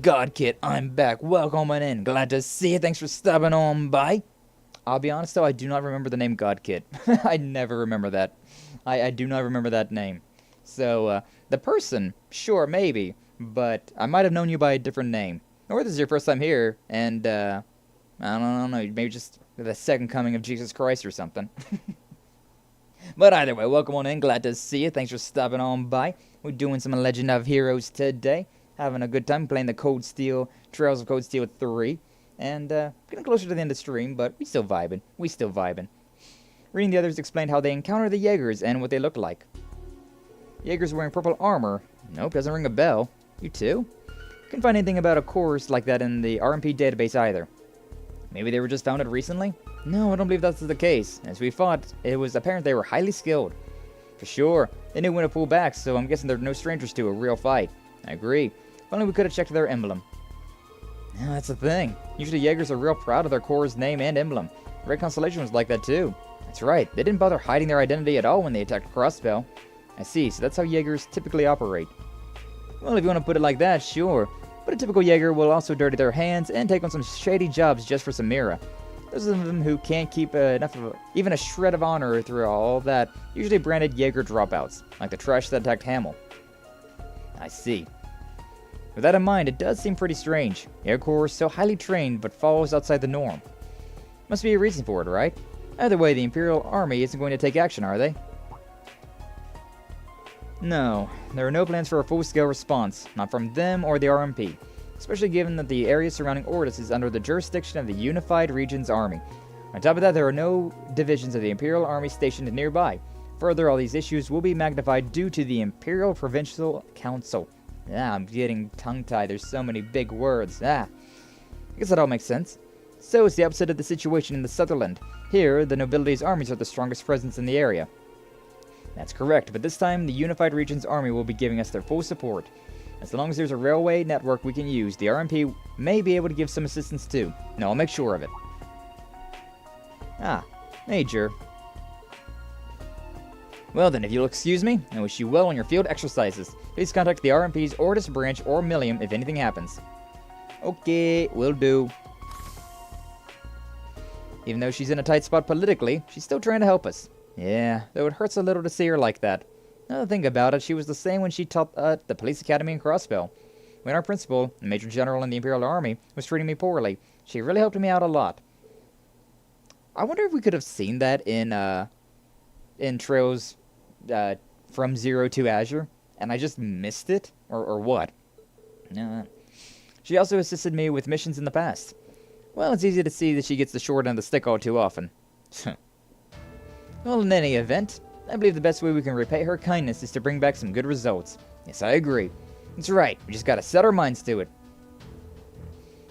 God Kid, I'm back. Welcome on in. Glad to see you. Thanks for stopping on by. I'll be honest though, I do not remember the name God Kid. I never remember that. I do not remember that name. So, the person, sure, maybe, but I might have known you by a different name. Or this is your first time here, and, I don't know, maybe just the second coming of Jesus Christ or something. But either way, welcome on in. Glad to see you. Thanks for stopping on by. We're doing some Legend of Heroes today. Having a good time playing the Cold Steel, Trails of Cold Steel 3. And, getting closer to the end of the stream, but we still vibing. Reading the others explained how they encounter the Jaegers and what they look like. Jaegers wearing purple armor. Nope, doesn't ring a bell. You too? Couldn't find anything about a course like that in the RMP database either. Maybe they were just founded recently? No, I don't believe that's the case. As we fought, it was apparent they were highly skilled. For sure. They knew when to pull back, so I'm guessing they're no strangers to a real fight. I agree. If only we could have checked their emblem. Yeah, that's the thing. Usually Jaegers are real proud of their Corps' name and emblem. Red Constellation was like that too. That's right. They didn't bother hiding their identity at all when they attacked Crossbell. I see, so that's how Jaegers typically operate. Well, if you want to put it like that, sure. But a typical Jaeger will also dirty their hands and take on some shady jobs just for some Mira. Those of them who can't keep enough of even a shred of honor through all that, usually branded Jaeger dropouts, like the trash that attacked Hamel. I see. With that in mind, it does seem pretty strange. Air Corps is so highly trained, but falls outside the norm. Must be a reason for it, right? Either way, the Imperial Army isn't going to take action, are they? No, there are no plans for a full-scale response, not from them or the RMP, especially given that the area surrounding Ordis is under the jurisdiction of the Unified Regions Army. On top of that, there are no divisions of the Imperial Army stationed nearby. Further, all these issues will be magnified due to the Imperial Provincial Council. Ah, I'm getting tongue-tied, there's so many big words. I guess that all makes sense. So it's the opposite of the situation in the Sutherland. Here, the nobility's armies are the strongest presence in the area. That's correct, but this time the Unified Regions Army will be giving us their full support. As long as there's a railway network we can use, the RMP may be able to give some assistance too. No, I'll make sure of it. Ah, Major. Well then, if you'll excuse me, I wish you well on your field exercises. Please contact the RMP's Ordis branch or Millium if anything happens. Okay, will do. Even though she's in a tight spot politically, she's still trying to help us. Yeah, though it hurts a little to see her like that. Now think about it, she was the same when she taught at the police academy in Crossbell. When our principal, a major general in the Imperial Army, was treating me poorly, she really helped me out a lot. I wonder if we could have seen that in Trails from Zero to Azure, and I just missed it, or what? She also assisted me with missions in the past. Well, it's easy to see that she gets the short end of the stick all too often. Well, in any event, I believe the best way we can repay her kindness is to bring back some good results. Yes, I agree. That's right, we just gotta set our minds to it.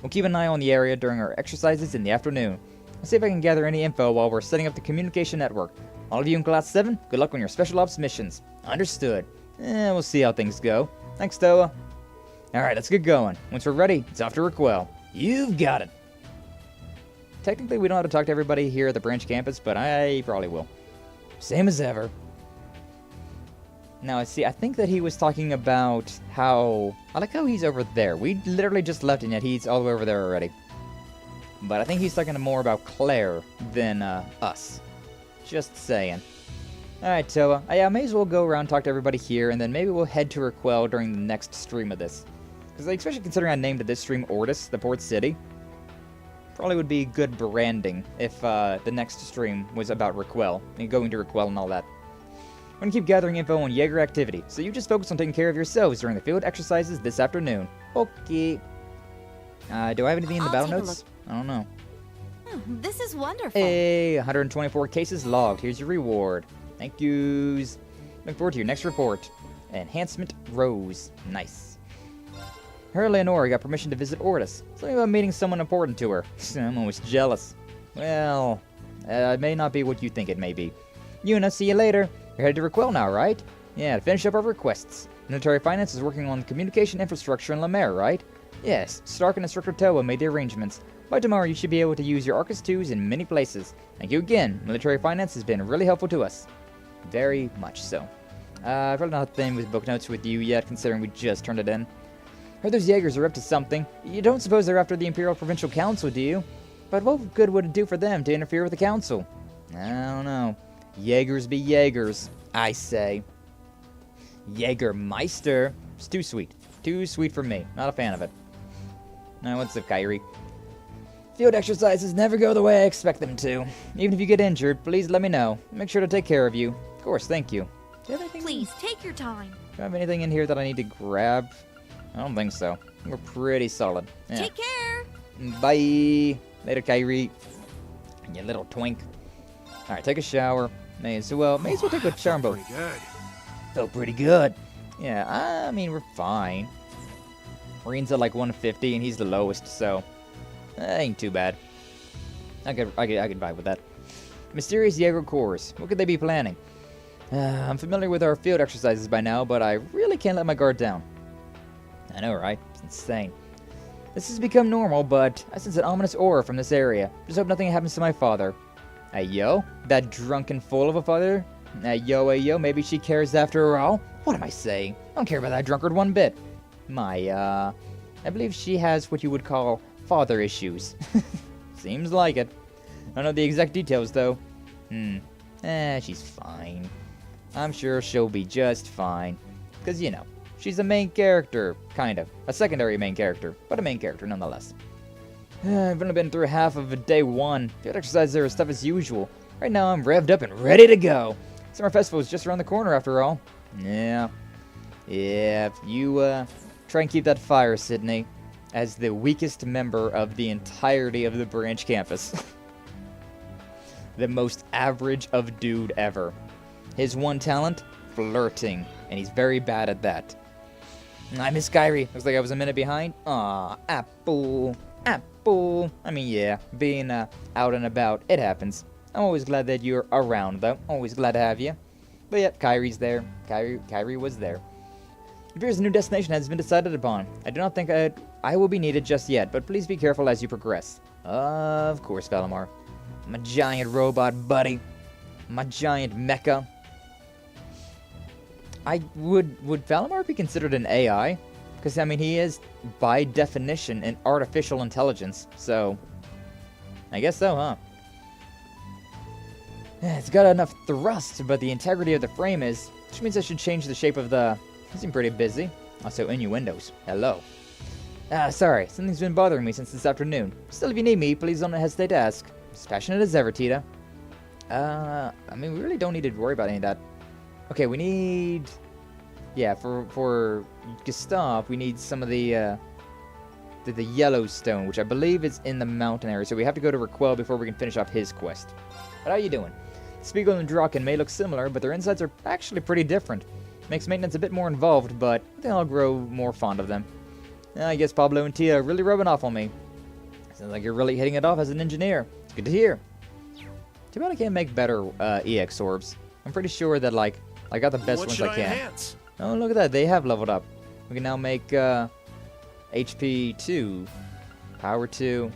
We'll keep an eye on the area during our exercises in the afternoon. I'll see if I can gather any info while we're setting up the communication network. All of you in Class 7, good luck on your Special Ops missions. Understood. We'll see how things go. Thanks, Toa. Alright, let's get going. Once we're ready, it's off to Raquel. You've got it. Technically, we don't have to talk to everybody here at the branch campus, but I probably will. Same as ever. Now, see, I think that he was talking about how... I like how he's over there. We literally just left and yet he's all the way over there already. But I think he's talking more about Claire than us. Just saying. Alright, Toa. I may as well go around and talk to everybody here, and then maybe we'll head to Raquel during the next stream of this. Because especially considering I named this stream Ordis, the port city. Probably would be good branding if the next stream was about Raquel, and going to Raquel and all that. I'm going to keep gathering info on Jaeger activity, so you just focus on taking care of yourselves during the field exercises this afternoon. Okay. Do I have anything in the battle notes? I don't know. This is wonderful. Hey, 124 cases logged. Here's your reward. Thank yous. Look forward to your next report. Enhancement Rose. Nice. Her Leonora got permission to visit Ordis. Something about meeting someone important to her. I'm always jealous. Well, it may not be what you think it may be. Yuna, see you later. You're headed to Raquel now, right? Yeah, to finish up our requests. Military Finance is working on the communication infrastructure in Lamare, right? Yes, Stark and Instructor Toa made the arrangements. By tomorrow, you should be able to use your Arcus 2s in many places. Thank you again. Military Finance has been really helpful to us. Very much so. I've probably not been with book notes with you yet, considering we just turned it in. Heard those Jaegers are up to something. You don't suppose they're after the Imperial Provincial Council, do you? But what good would it do for them to interfere with the Council? I don't know. Jaegers be Jaegers, I say. Jägermeister. It's too sweet. Too sweet for me. Not a fan of it. Now, what's up, Kyrie? Field exercises never go the way I expect them to. Even if you get injured, please let me know. Make sure to take care of you. Of course, thank you. Do you have anything? Please, take your time. Do I have anything in here that I need to grab? I don't think so. We're pretty solid. Yeah. Take care. Bye. Later, Kyrie. You little twink. Alright, take a shower. May as well take a shower in both. Pretty good. Felt pretty good. Yeah, I mean, we're fine. Marine's at like 150 and he's the lowest, so ain't too bad. I could vibe with that. Mysterious Jaeger Corps. What could they be planning? I'm familiar with our field exercises by now, but I really can't let my guard down. I know, right? It's insane. This has become normal, but I sense an ominous aura from this area. Just hope nothing happens to my father. Hey, yo? That drunken fool of a father? Hey, yo, maybe she cares after all? What am I saying? I don't care about that drunkard one bit. I believe she has what you would call father issues. Seems like it. I don't know the exact details, though. She's fine. I'm sure she'll be just fine. Because, you know, She's a main character, kind of. A secondary main character, but a main character nonetheless. I've only been through half of day 1. Field exercise there is stuff as usual. Right now I'm revved up and ready to go. Summer Festival is just around the corner after all. Yeah, if you try and keep that fire, Sydney, as the weakest member of the entirety of the branch campus. The most average of dude ever. His one talent? Flirting. And he's very bad at that. I miss Kyrie. Looks like I was a minute behind. Aw, Apple. Apple. I mean, yeah, being out and about, it happens. I'm always glad that you're around, though. Always glad to have you. But yeah, Kyrie's there. Kyrie was there. It appears a new destination has been decided upon. I do not think I will be needed just yet, but please be careful as you progress. Of course, Valamar. My giant robot buddy. My giant mecha. Would Valamar be considered an AI? Because, I mean, he is, by definition, an artificial intelligence. So, I guess so, huh? It's got enough thrust, but the integrity of the frame is, which means I should change the shape of the... I seem pretty busy. Also, innuendos. Hello. Sorry, something's been bothering me since this afternoon. Still, if you need me, please don't hesitate to ask. As passionate as ever, Tita. I mean, we really don't need to worry about any of that. Okay, we need... Yeah, for Gustav, we need some of the Yellowstone, which I believe is in the mountain area. So we have to go to Raquel before we can finish off his quest. But how you doing? Spiegel and Draken may look similar, but their insides are actually pretty different. Makes maintenance a bit more involved, but I think I'll grow more fond of them. I guess Pablo and Tia are really rubbing off on me. Sounds like you're really hitting it off as an engineer. It's good to hear. Too bad I can't make better EX orbs. I'm pretty sure that, like, I got the best ones I can. Enhance? Oh, look at that. They have leveled up. We can now make HP 2, Power 2.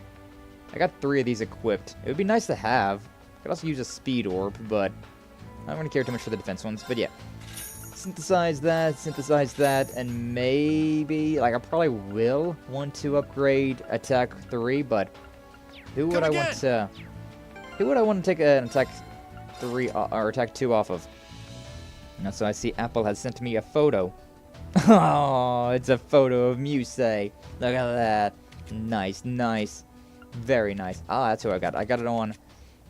I got 3 of these equipped. It would be nice to have. I could also use a speed orb, but I don't really care too much for the defense ones. But yeah. Synthesize that, and maybe, like, I probably will want to upgrade Attack 3, but who would I want to take an Attack 3 or Attack 2 off of? And so I see Apple has sent me a photo. Oh, it's a photo of Muse. Look at that. Nice, nice. Very nice. Ah, that's who I got. I got it on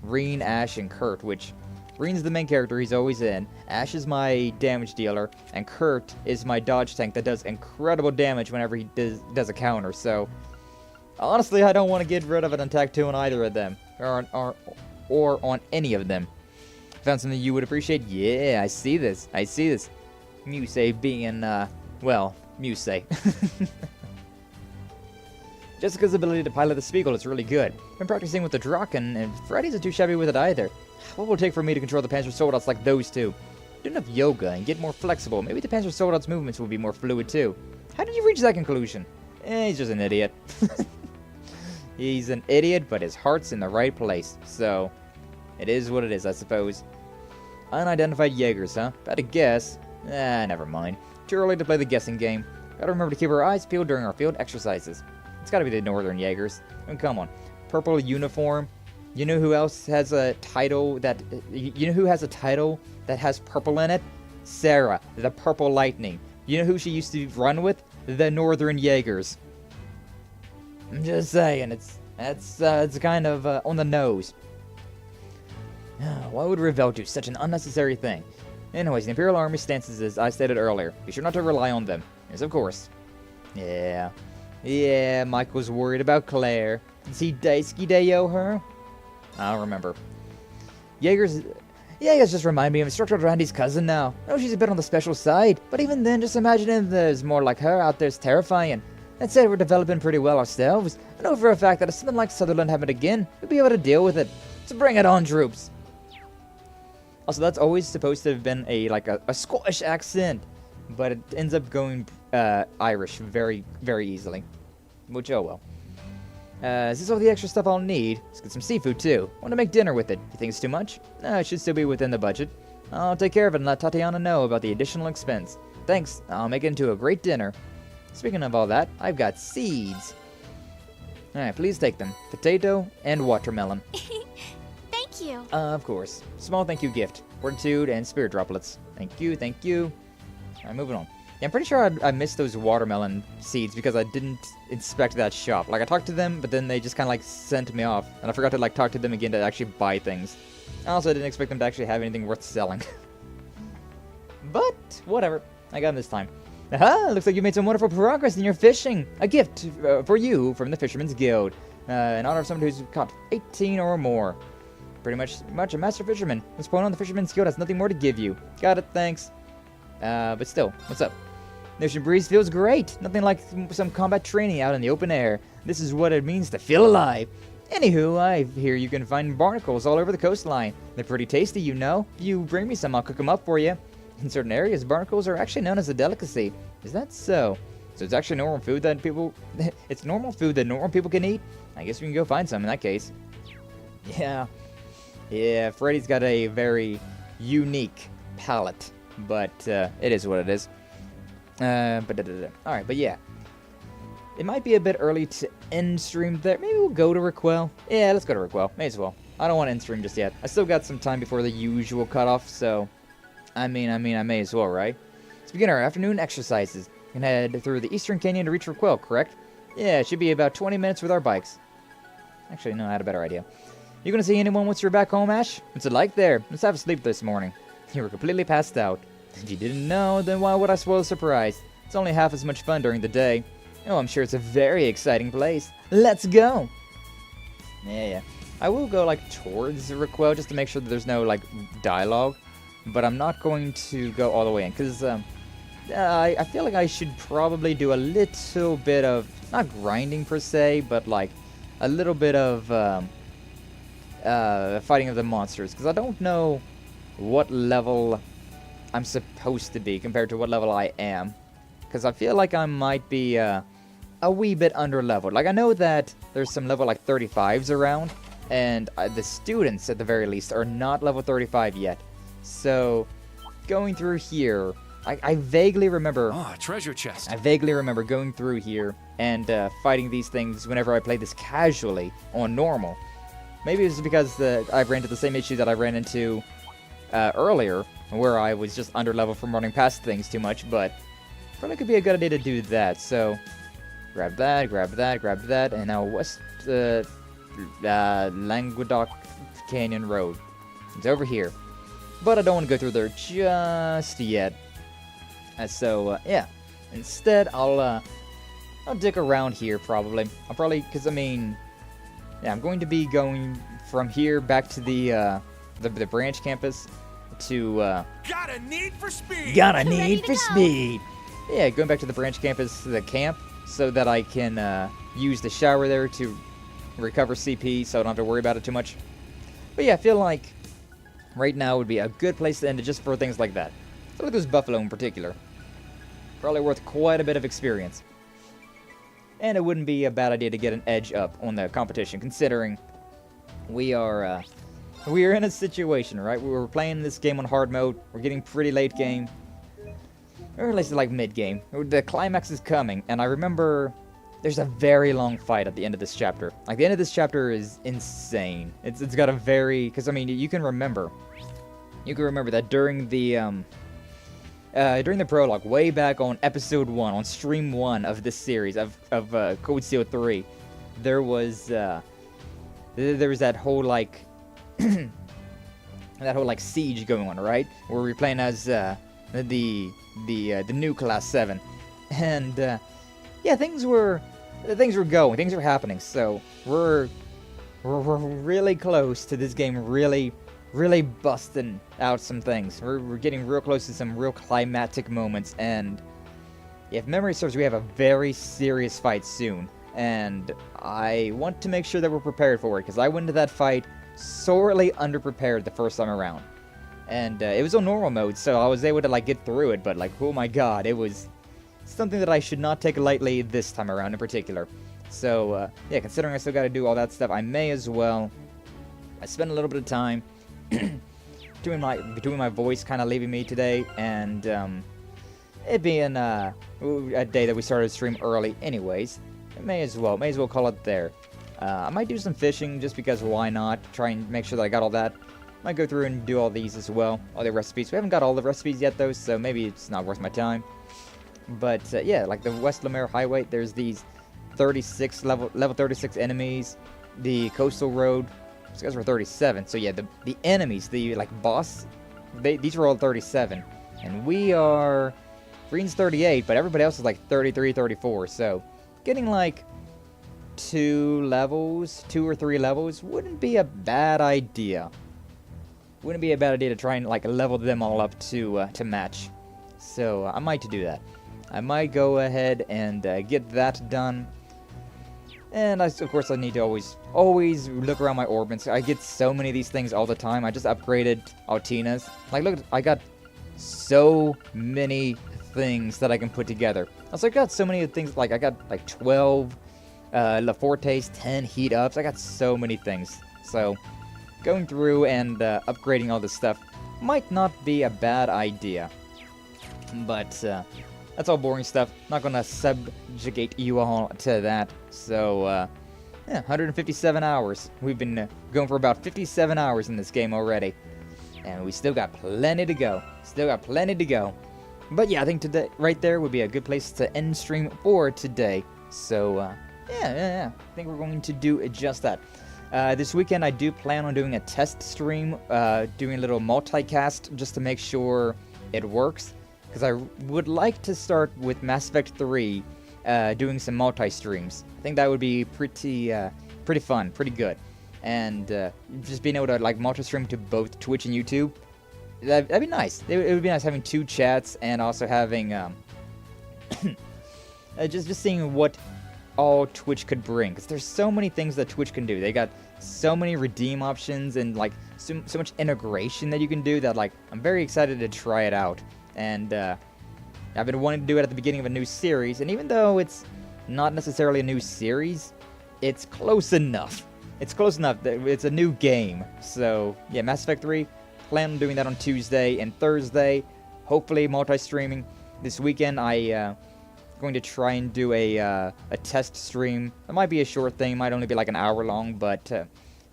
Reen, Ash, and Kurt, which... Reen's the main character he's always in. Ash is my damage dealer, and Kurt is my dodge tank that does incredible damage whenever he does a counter. So, honestly, I don't want to get rid of an attack 2 on either of them, or on any of them. Found something you would appreciate? Yeah, I see this. I see this. Muse being, well, Muse. Jessica's ability to pilot the Spiegel is really good. Been practicing with the Draken, and Freddy isn't too shabby with it either. What will it take for me to control the Panzer Soldats like those two? Do enough yoga and get more flexible. Maybe the Panzer Soldats' movements will be more fluid too. How did you reach that conclusion? He's just an idiot. He's an idiot, but his heart's in the right place. So, it is what it is, I suppose. Unidentified Jaegers, huh? About to guess. Never mind. Too early to play the guessing game. Gotta remember to keep our eyes peeled during our field exercises. It's gotta be the Northern Jaegers. I mean, come on. Purple uniform. You know who else has a title that... You know who has a title that has purple in it? Sarah, the Purple Lightning. You know who she used to run with? The Northern Jaegers. I'm just saying, it's kind of on the nose. Why would Revel do such an unnecessary thing? Anyways, the Imperial Army stances as I stated earlier. Be sure not to rely on them. Yes, of course. Yeah, Michael's worried about Claire. Did he Daisuke Dayo her? I don't remember. Jaegers just remind me of Instructor Randy's cousin now. I know she's a bit on the special side, but even then, just imagining there's more like her out there is terrifying. That said, we're developing pretty well ourselves. I know for a fact that if something like Sutherland happened again, we'd be able to deal with it. So bring it on, troops. Also, that's always supposed to have been a Scottish accent, but it ends up going Irish very, very easily. Which, oh well. Is this all the extra stuff I'll need? Let's get some seafood, too. Want to make dinner with it. You think it's too much? No, it should still be within the budget. I'll take care of it and let Tatiana know about the additional expense. Thanks. I'll make it into a great dinner. Speaking of all that, I've got seeds. Alright, please take them. Potato and watermelon. Thank you. Of course. Small thank you gift. Fortitude and spirit droplets. Thank you, thank you. Alright, moving on. Yeah, I'm pretty sure I missed those watermelon seeds because I didn't inspect that shop. Like, I talked to them, but then they just kind of, like, sent me off. And I forgot to, like, talk to them again to actually buy things. I also didn't expect them to actually have anything worth selling. But, whatever. I got them this time. Aha! Looks like you made some wonderful progress in your fishing. A gift for you from the Fisherman's Guild. In honor of someone who's caught 18 or more. Pretty much a master fisherman. This point on, the Fisherman's Guild has nothing more to give you. Got it, thanks. But still, what's up? The ocean breeze feels great. Nothing like some combat training out in the open air. This is what it means to feel alive. Anywho, I hear you can find barnacles all over the coastline. They're pretty tasty, you know. If you bring me some, I'll cook them up for you. In certain areas, barnacles are actually known as a delicacy. Is that so? So it's actually normal food that people... it's normal food that normal people can eat? I guess we can go find some in that case. Yeah. Yeah, Freddy's got a very unique palate. But it is what it is. Alright, but yeah. It might be a bit early to end stream there. Maybe we'll go to Raquel. Yeah, let's go to Raquel. May as well. I don't want to end stream just yet. I still got some time before the usual cutoff, so... I mean, I may as well, right? Let's begin our afternoon exercises. We can head through the Eastern Canyon to reach Raquel, correct? Yeah, it should be about 20 minutes with our bikes. Actually, no, I had a better idea. You gonna see anyone once you're back home, Ash? What's it like there? Let's have a sleep this morning. You were completely passed out. If you didn't know, then why would I spoil the surprise? It's only half as much fun during the day. Oh, I'm sure it's a very exciting place. Let's go! Yeah. I will go, like, towards Raquel just to make sure that there's no, like, dialogue. But I'm not going to go all the way in, because I feel like I should probably do a little bit of, not grinding per se, but like a little bit of fighting of the monsters, because I don't know what level I'm supposed to be compared to what level I am, because I feel like I might be a wee bit under leveled. Like, I know that there's some level like 35s around, and the students at the very least are not level 35 yet. So, going through here, I vaguely remember... Oh, a treasure chest. I vaguely remember going through here and fighting these things whenever I played this casually on normal. Maybe it's because I've ran into the same issue that I ran into earlier, where I was just under level from running past things too much, but probably could be a good idea to do that. So, grab that, and now west Languedoc Canyon Road. It's over here. But I don't want to go through there just yet. Yeah. Instead, I'll dig around here, probably. Because, I mean... Yeah, I'm going to be going from here back to the branch campus to, Got a need for speed! Got a need for speed! Yeah, going back to the branch campus, the camp, so that I can, use the shower there to recover CP, so I don't have to worry about it too much. But yeah, I feel like... right now would be a good place to end it just for things like that. So look at this buffalo in particular. Probably worth quite a bit of experience. And it wouldn't be a bad idea to get an edge up on the competition, considering we are in a situation, right? We were playing this game on hard mode. We're getting pretty late game. Or at least like mid game. The climax is coming, and I remember there's a very long fight at the end of this chapter. Like, the end of this chapter is insane. It's got a very... because, I mean, you can remember that during the prologue, way back on episode 1, on stream 1 of this series, of Code Seal 3, there was that whole, like... that whole, like, siege going on, right? Where we're playing as, the new Class 7. And, yeah, things were going, things were happening, so we're really close to this game really busting out some things. We're getting real close to some real climatic moments, and if memory serves, we have a very serious fight soon, and I want to make sure that we're prepared for it, because I went into that fight sorely underprepared the first time around, and it was on normal mode, so I was able to, like, get through it, but, like, oh my god, it was something that I should not take lightly this time around in particular. So, yeah, considering I still got to do all that stuff, I may as well... I spent a little bit of time between my voice kind of leaving me today, and it being a day that we started to stream early anyways, I may as well call it there. I might do some fishing just because why not? Try and make sure that I got all that. Might go through and do all these as well, all the recipes. We haven't got all the recipes yet though, so maybe it's not worth my time. But yeah, like the West Lamare Highway, there's these 36 level 36 enemies. The coastal road, these guys were 37. So yeah, the enemies, the like boss, these were all 37, and we are Green's 38, but everybody else is like 33, 34. So getting like 2 or 3 levels wouldn't be a bad idea. Wouldn't be a bad idea to try and like level them all up to match. So I might do that. I might go ahead and get that done. And of course I need to always look around my orbits. I get so many of these things all the time. I just upgraded Altina's. Like look, I got so many things that I can put together. Also I got so many things, like I got like 12 La Fortes, 10 heat ups. I got so many things. So going through and upgrading all this stuff might not be a bad idea. But that's all boring stuff. Not gonna subjugate you all to that. So yeah, 157 hours. We've been going for about 57 hours in this game already. And we still got plenty to go. But yeah, I think today, right there, would be a good place to end stream for today. So yeah. I think we're going to do just that. This weekend, I do plan on doing a test stream, doing a little multicast just to make sure it works. Because I would like to start with Mass Effect 3, doing some multi-streams. I think that would be pretty fun, pretty good. And just being able to like multi-stream to both Twitch and YouTube, that'd be nice. It would be nice having 2 chats and also having just seeing what all Twitch could bring. Because there's so many things that Twitch can do. They got so many redeem options and like so much integration that you can do that like I'm very excited to try it out. And I've been wanting to do it at the beginning of a new series, and even though it's not necessarily a new series, it's close enough. It's close enough that it's a new game. So yeah, Mass Effect 3, plan on doing that on Tuesday and Thursday. Hopefully multi-streaming. This weekend I going to try and do a test stream. It might be a short thing, might only be like an hour long, but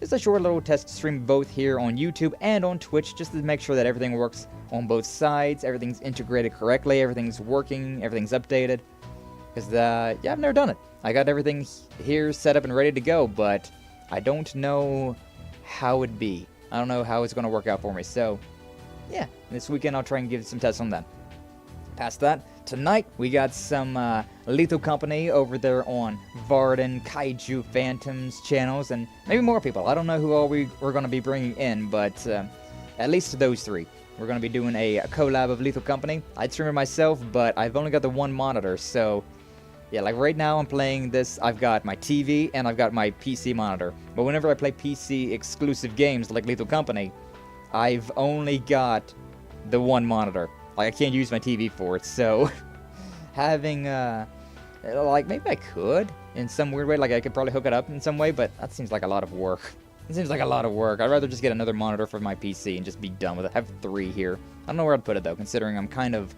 it's a short little test stream both here on YouTube and on Twitch, just to make sure that everything works on both sides, everything's integrated correctly, everything's working, everything's updated. Because, yeah, I've never done it. I got everything here set up and ready to go, but I don't know how it'd be. I don't know how it's going to work out for me. So, yeah, this weekend I'll try and give some tests on that. Past that, tonight we got some Lethal Company over there on Varden, Kaiju, Phantoms channels, and maybe more people. I don't know who all we're going to be bringing in, but at least those 3. We're going to be doing a collab of Lethal Company. I'd stream it myself, but I've only got the 1 monitor, so yeah, like right now I'm playing this, I've got my TV and I've got my PC monitor. But whenever I play PC exclusive games like Lethal Company, I've only got the 1 monitor. Like I can't use my TV for it, so having like maybe I could in some weird way, like I could probably hook it up in some way, but that seems like a lot of work. It seems like a lot of work. I'd rather just get another monitor for my PC and just be done with it. I have 3 here. I don't know where I'd put it though, considering I'm kind of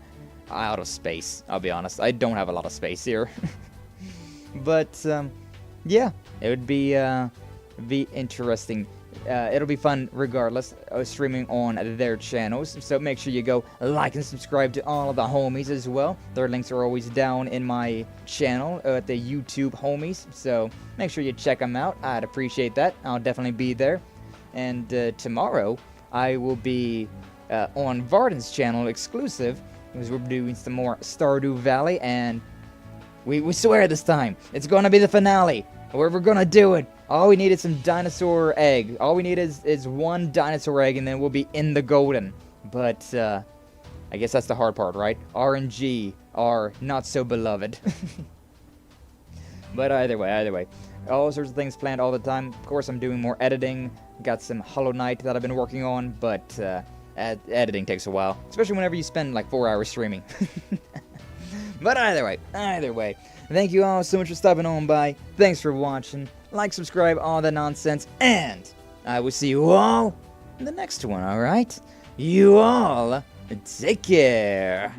out of space. I'll be honest. I don't have a lot of space here. But yeah, it would be interesting. It'll be fun regardless, streaming on their channels. So make sure you go like and subscribe to all of the homies as well. Their links are always down in my channel at the YouTube homies. So make sure you check them out. I'd appreciate that. I'll definitely be there. And tomorrow I will be on Varden's channel exclusive, because we're doing some more Stardew Valley, and we swear this time it's gonna be the finale. We're gonna do it. All we need is some dinosaur egg. All we need is 1 dinosaur egg, and then we'll be in the golden. But I guess that's the hard part, right? RNG are not so beloved. But either way, all sorts of things planned all the time. Of course, I'm doing more editing. Got some Hollow Knight that I've been working on, but editing takes a while, especially whenever you spend like 4 hours streaming. But either way, thank you all so much for stopping on by. Thanks for watching. Like, subscribe, all that nonsense, and I will see you all in the next one, alright? You all take care.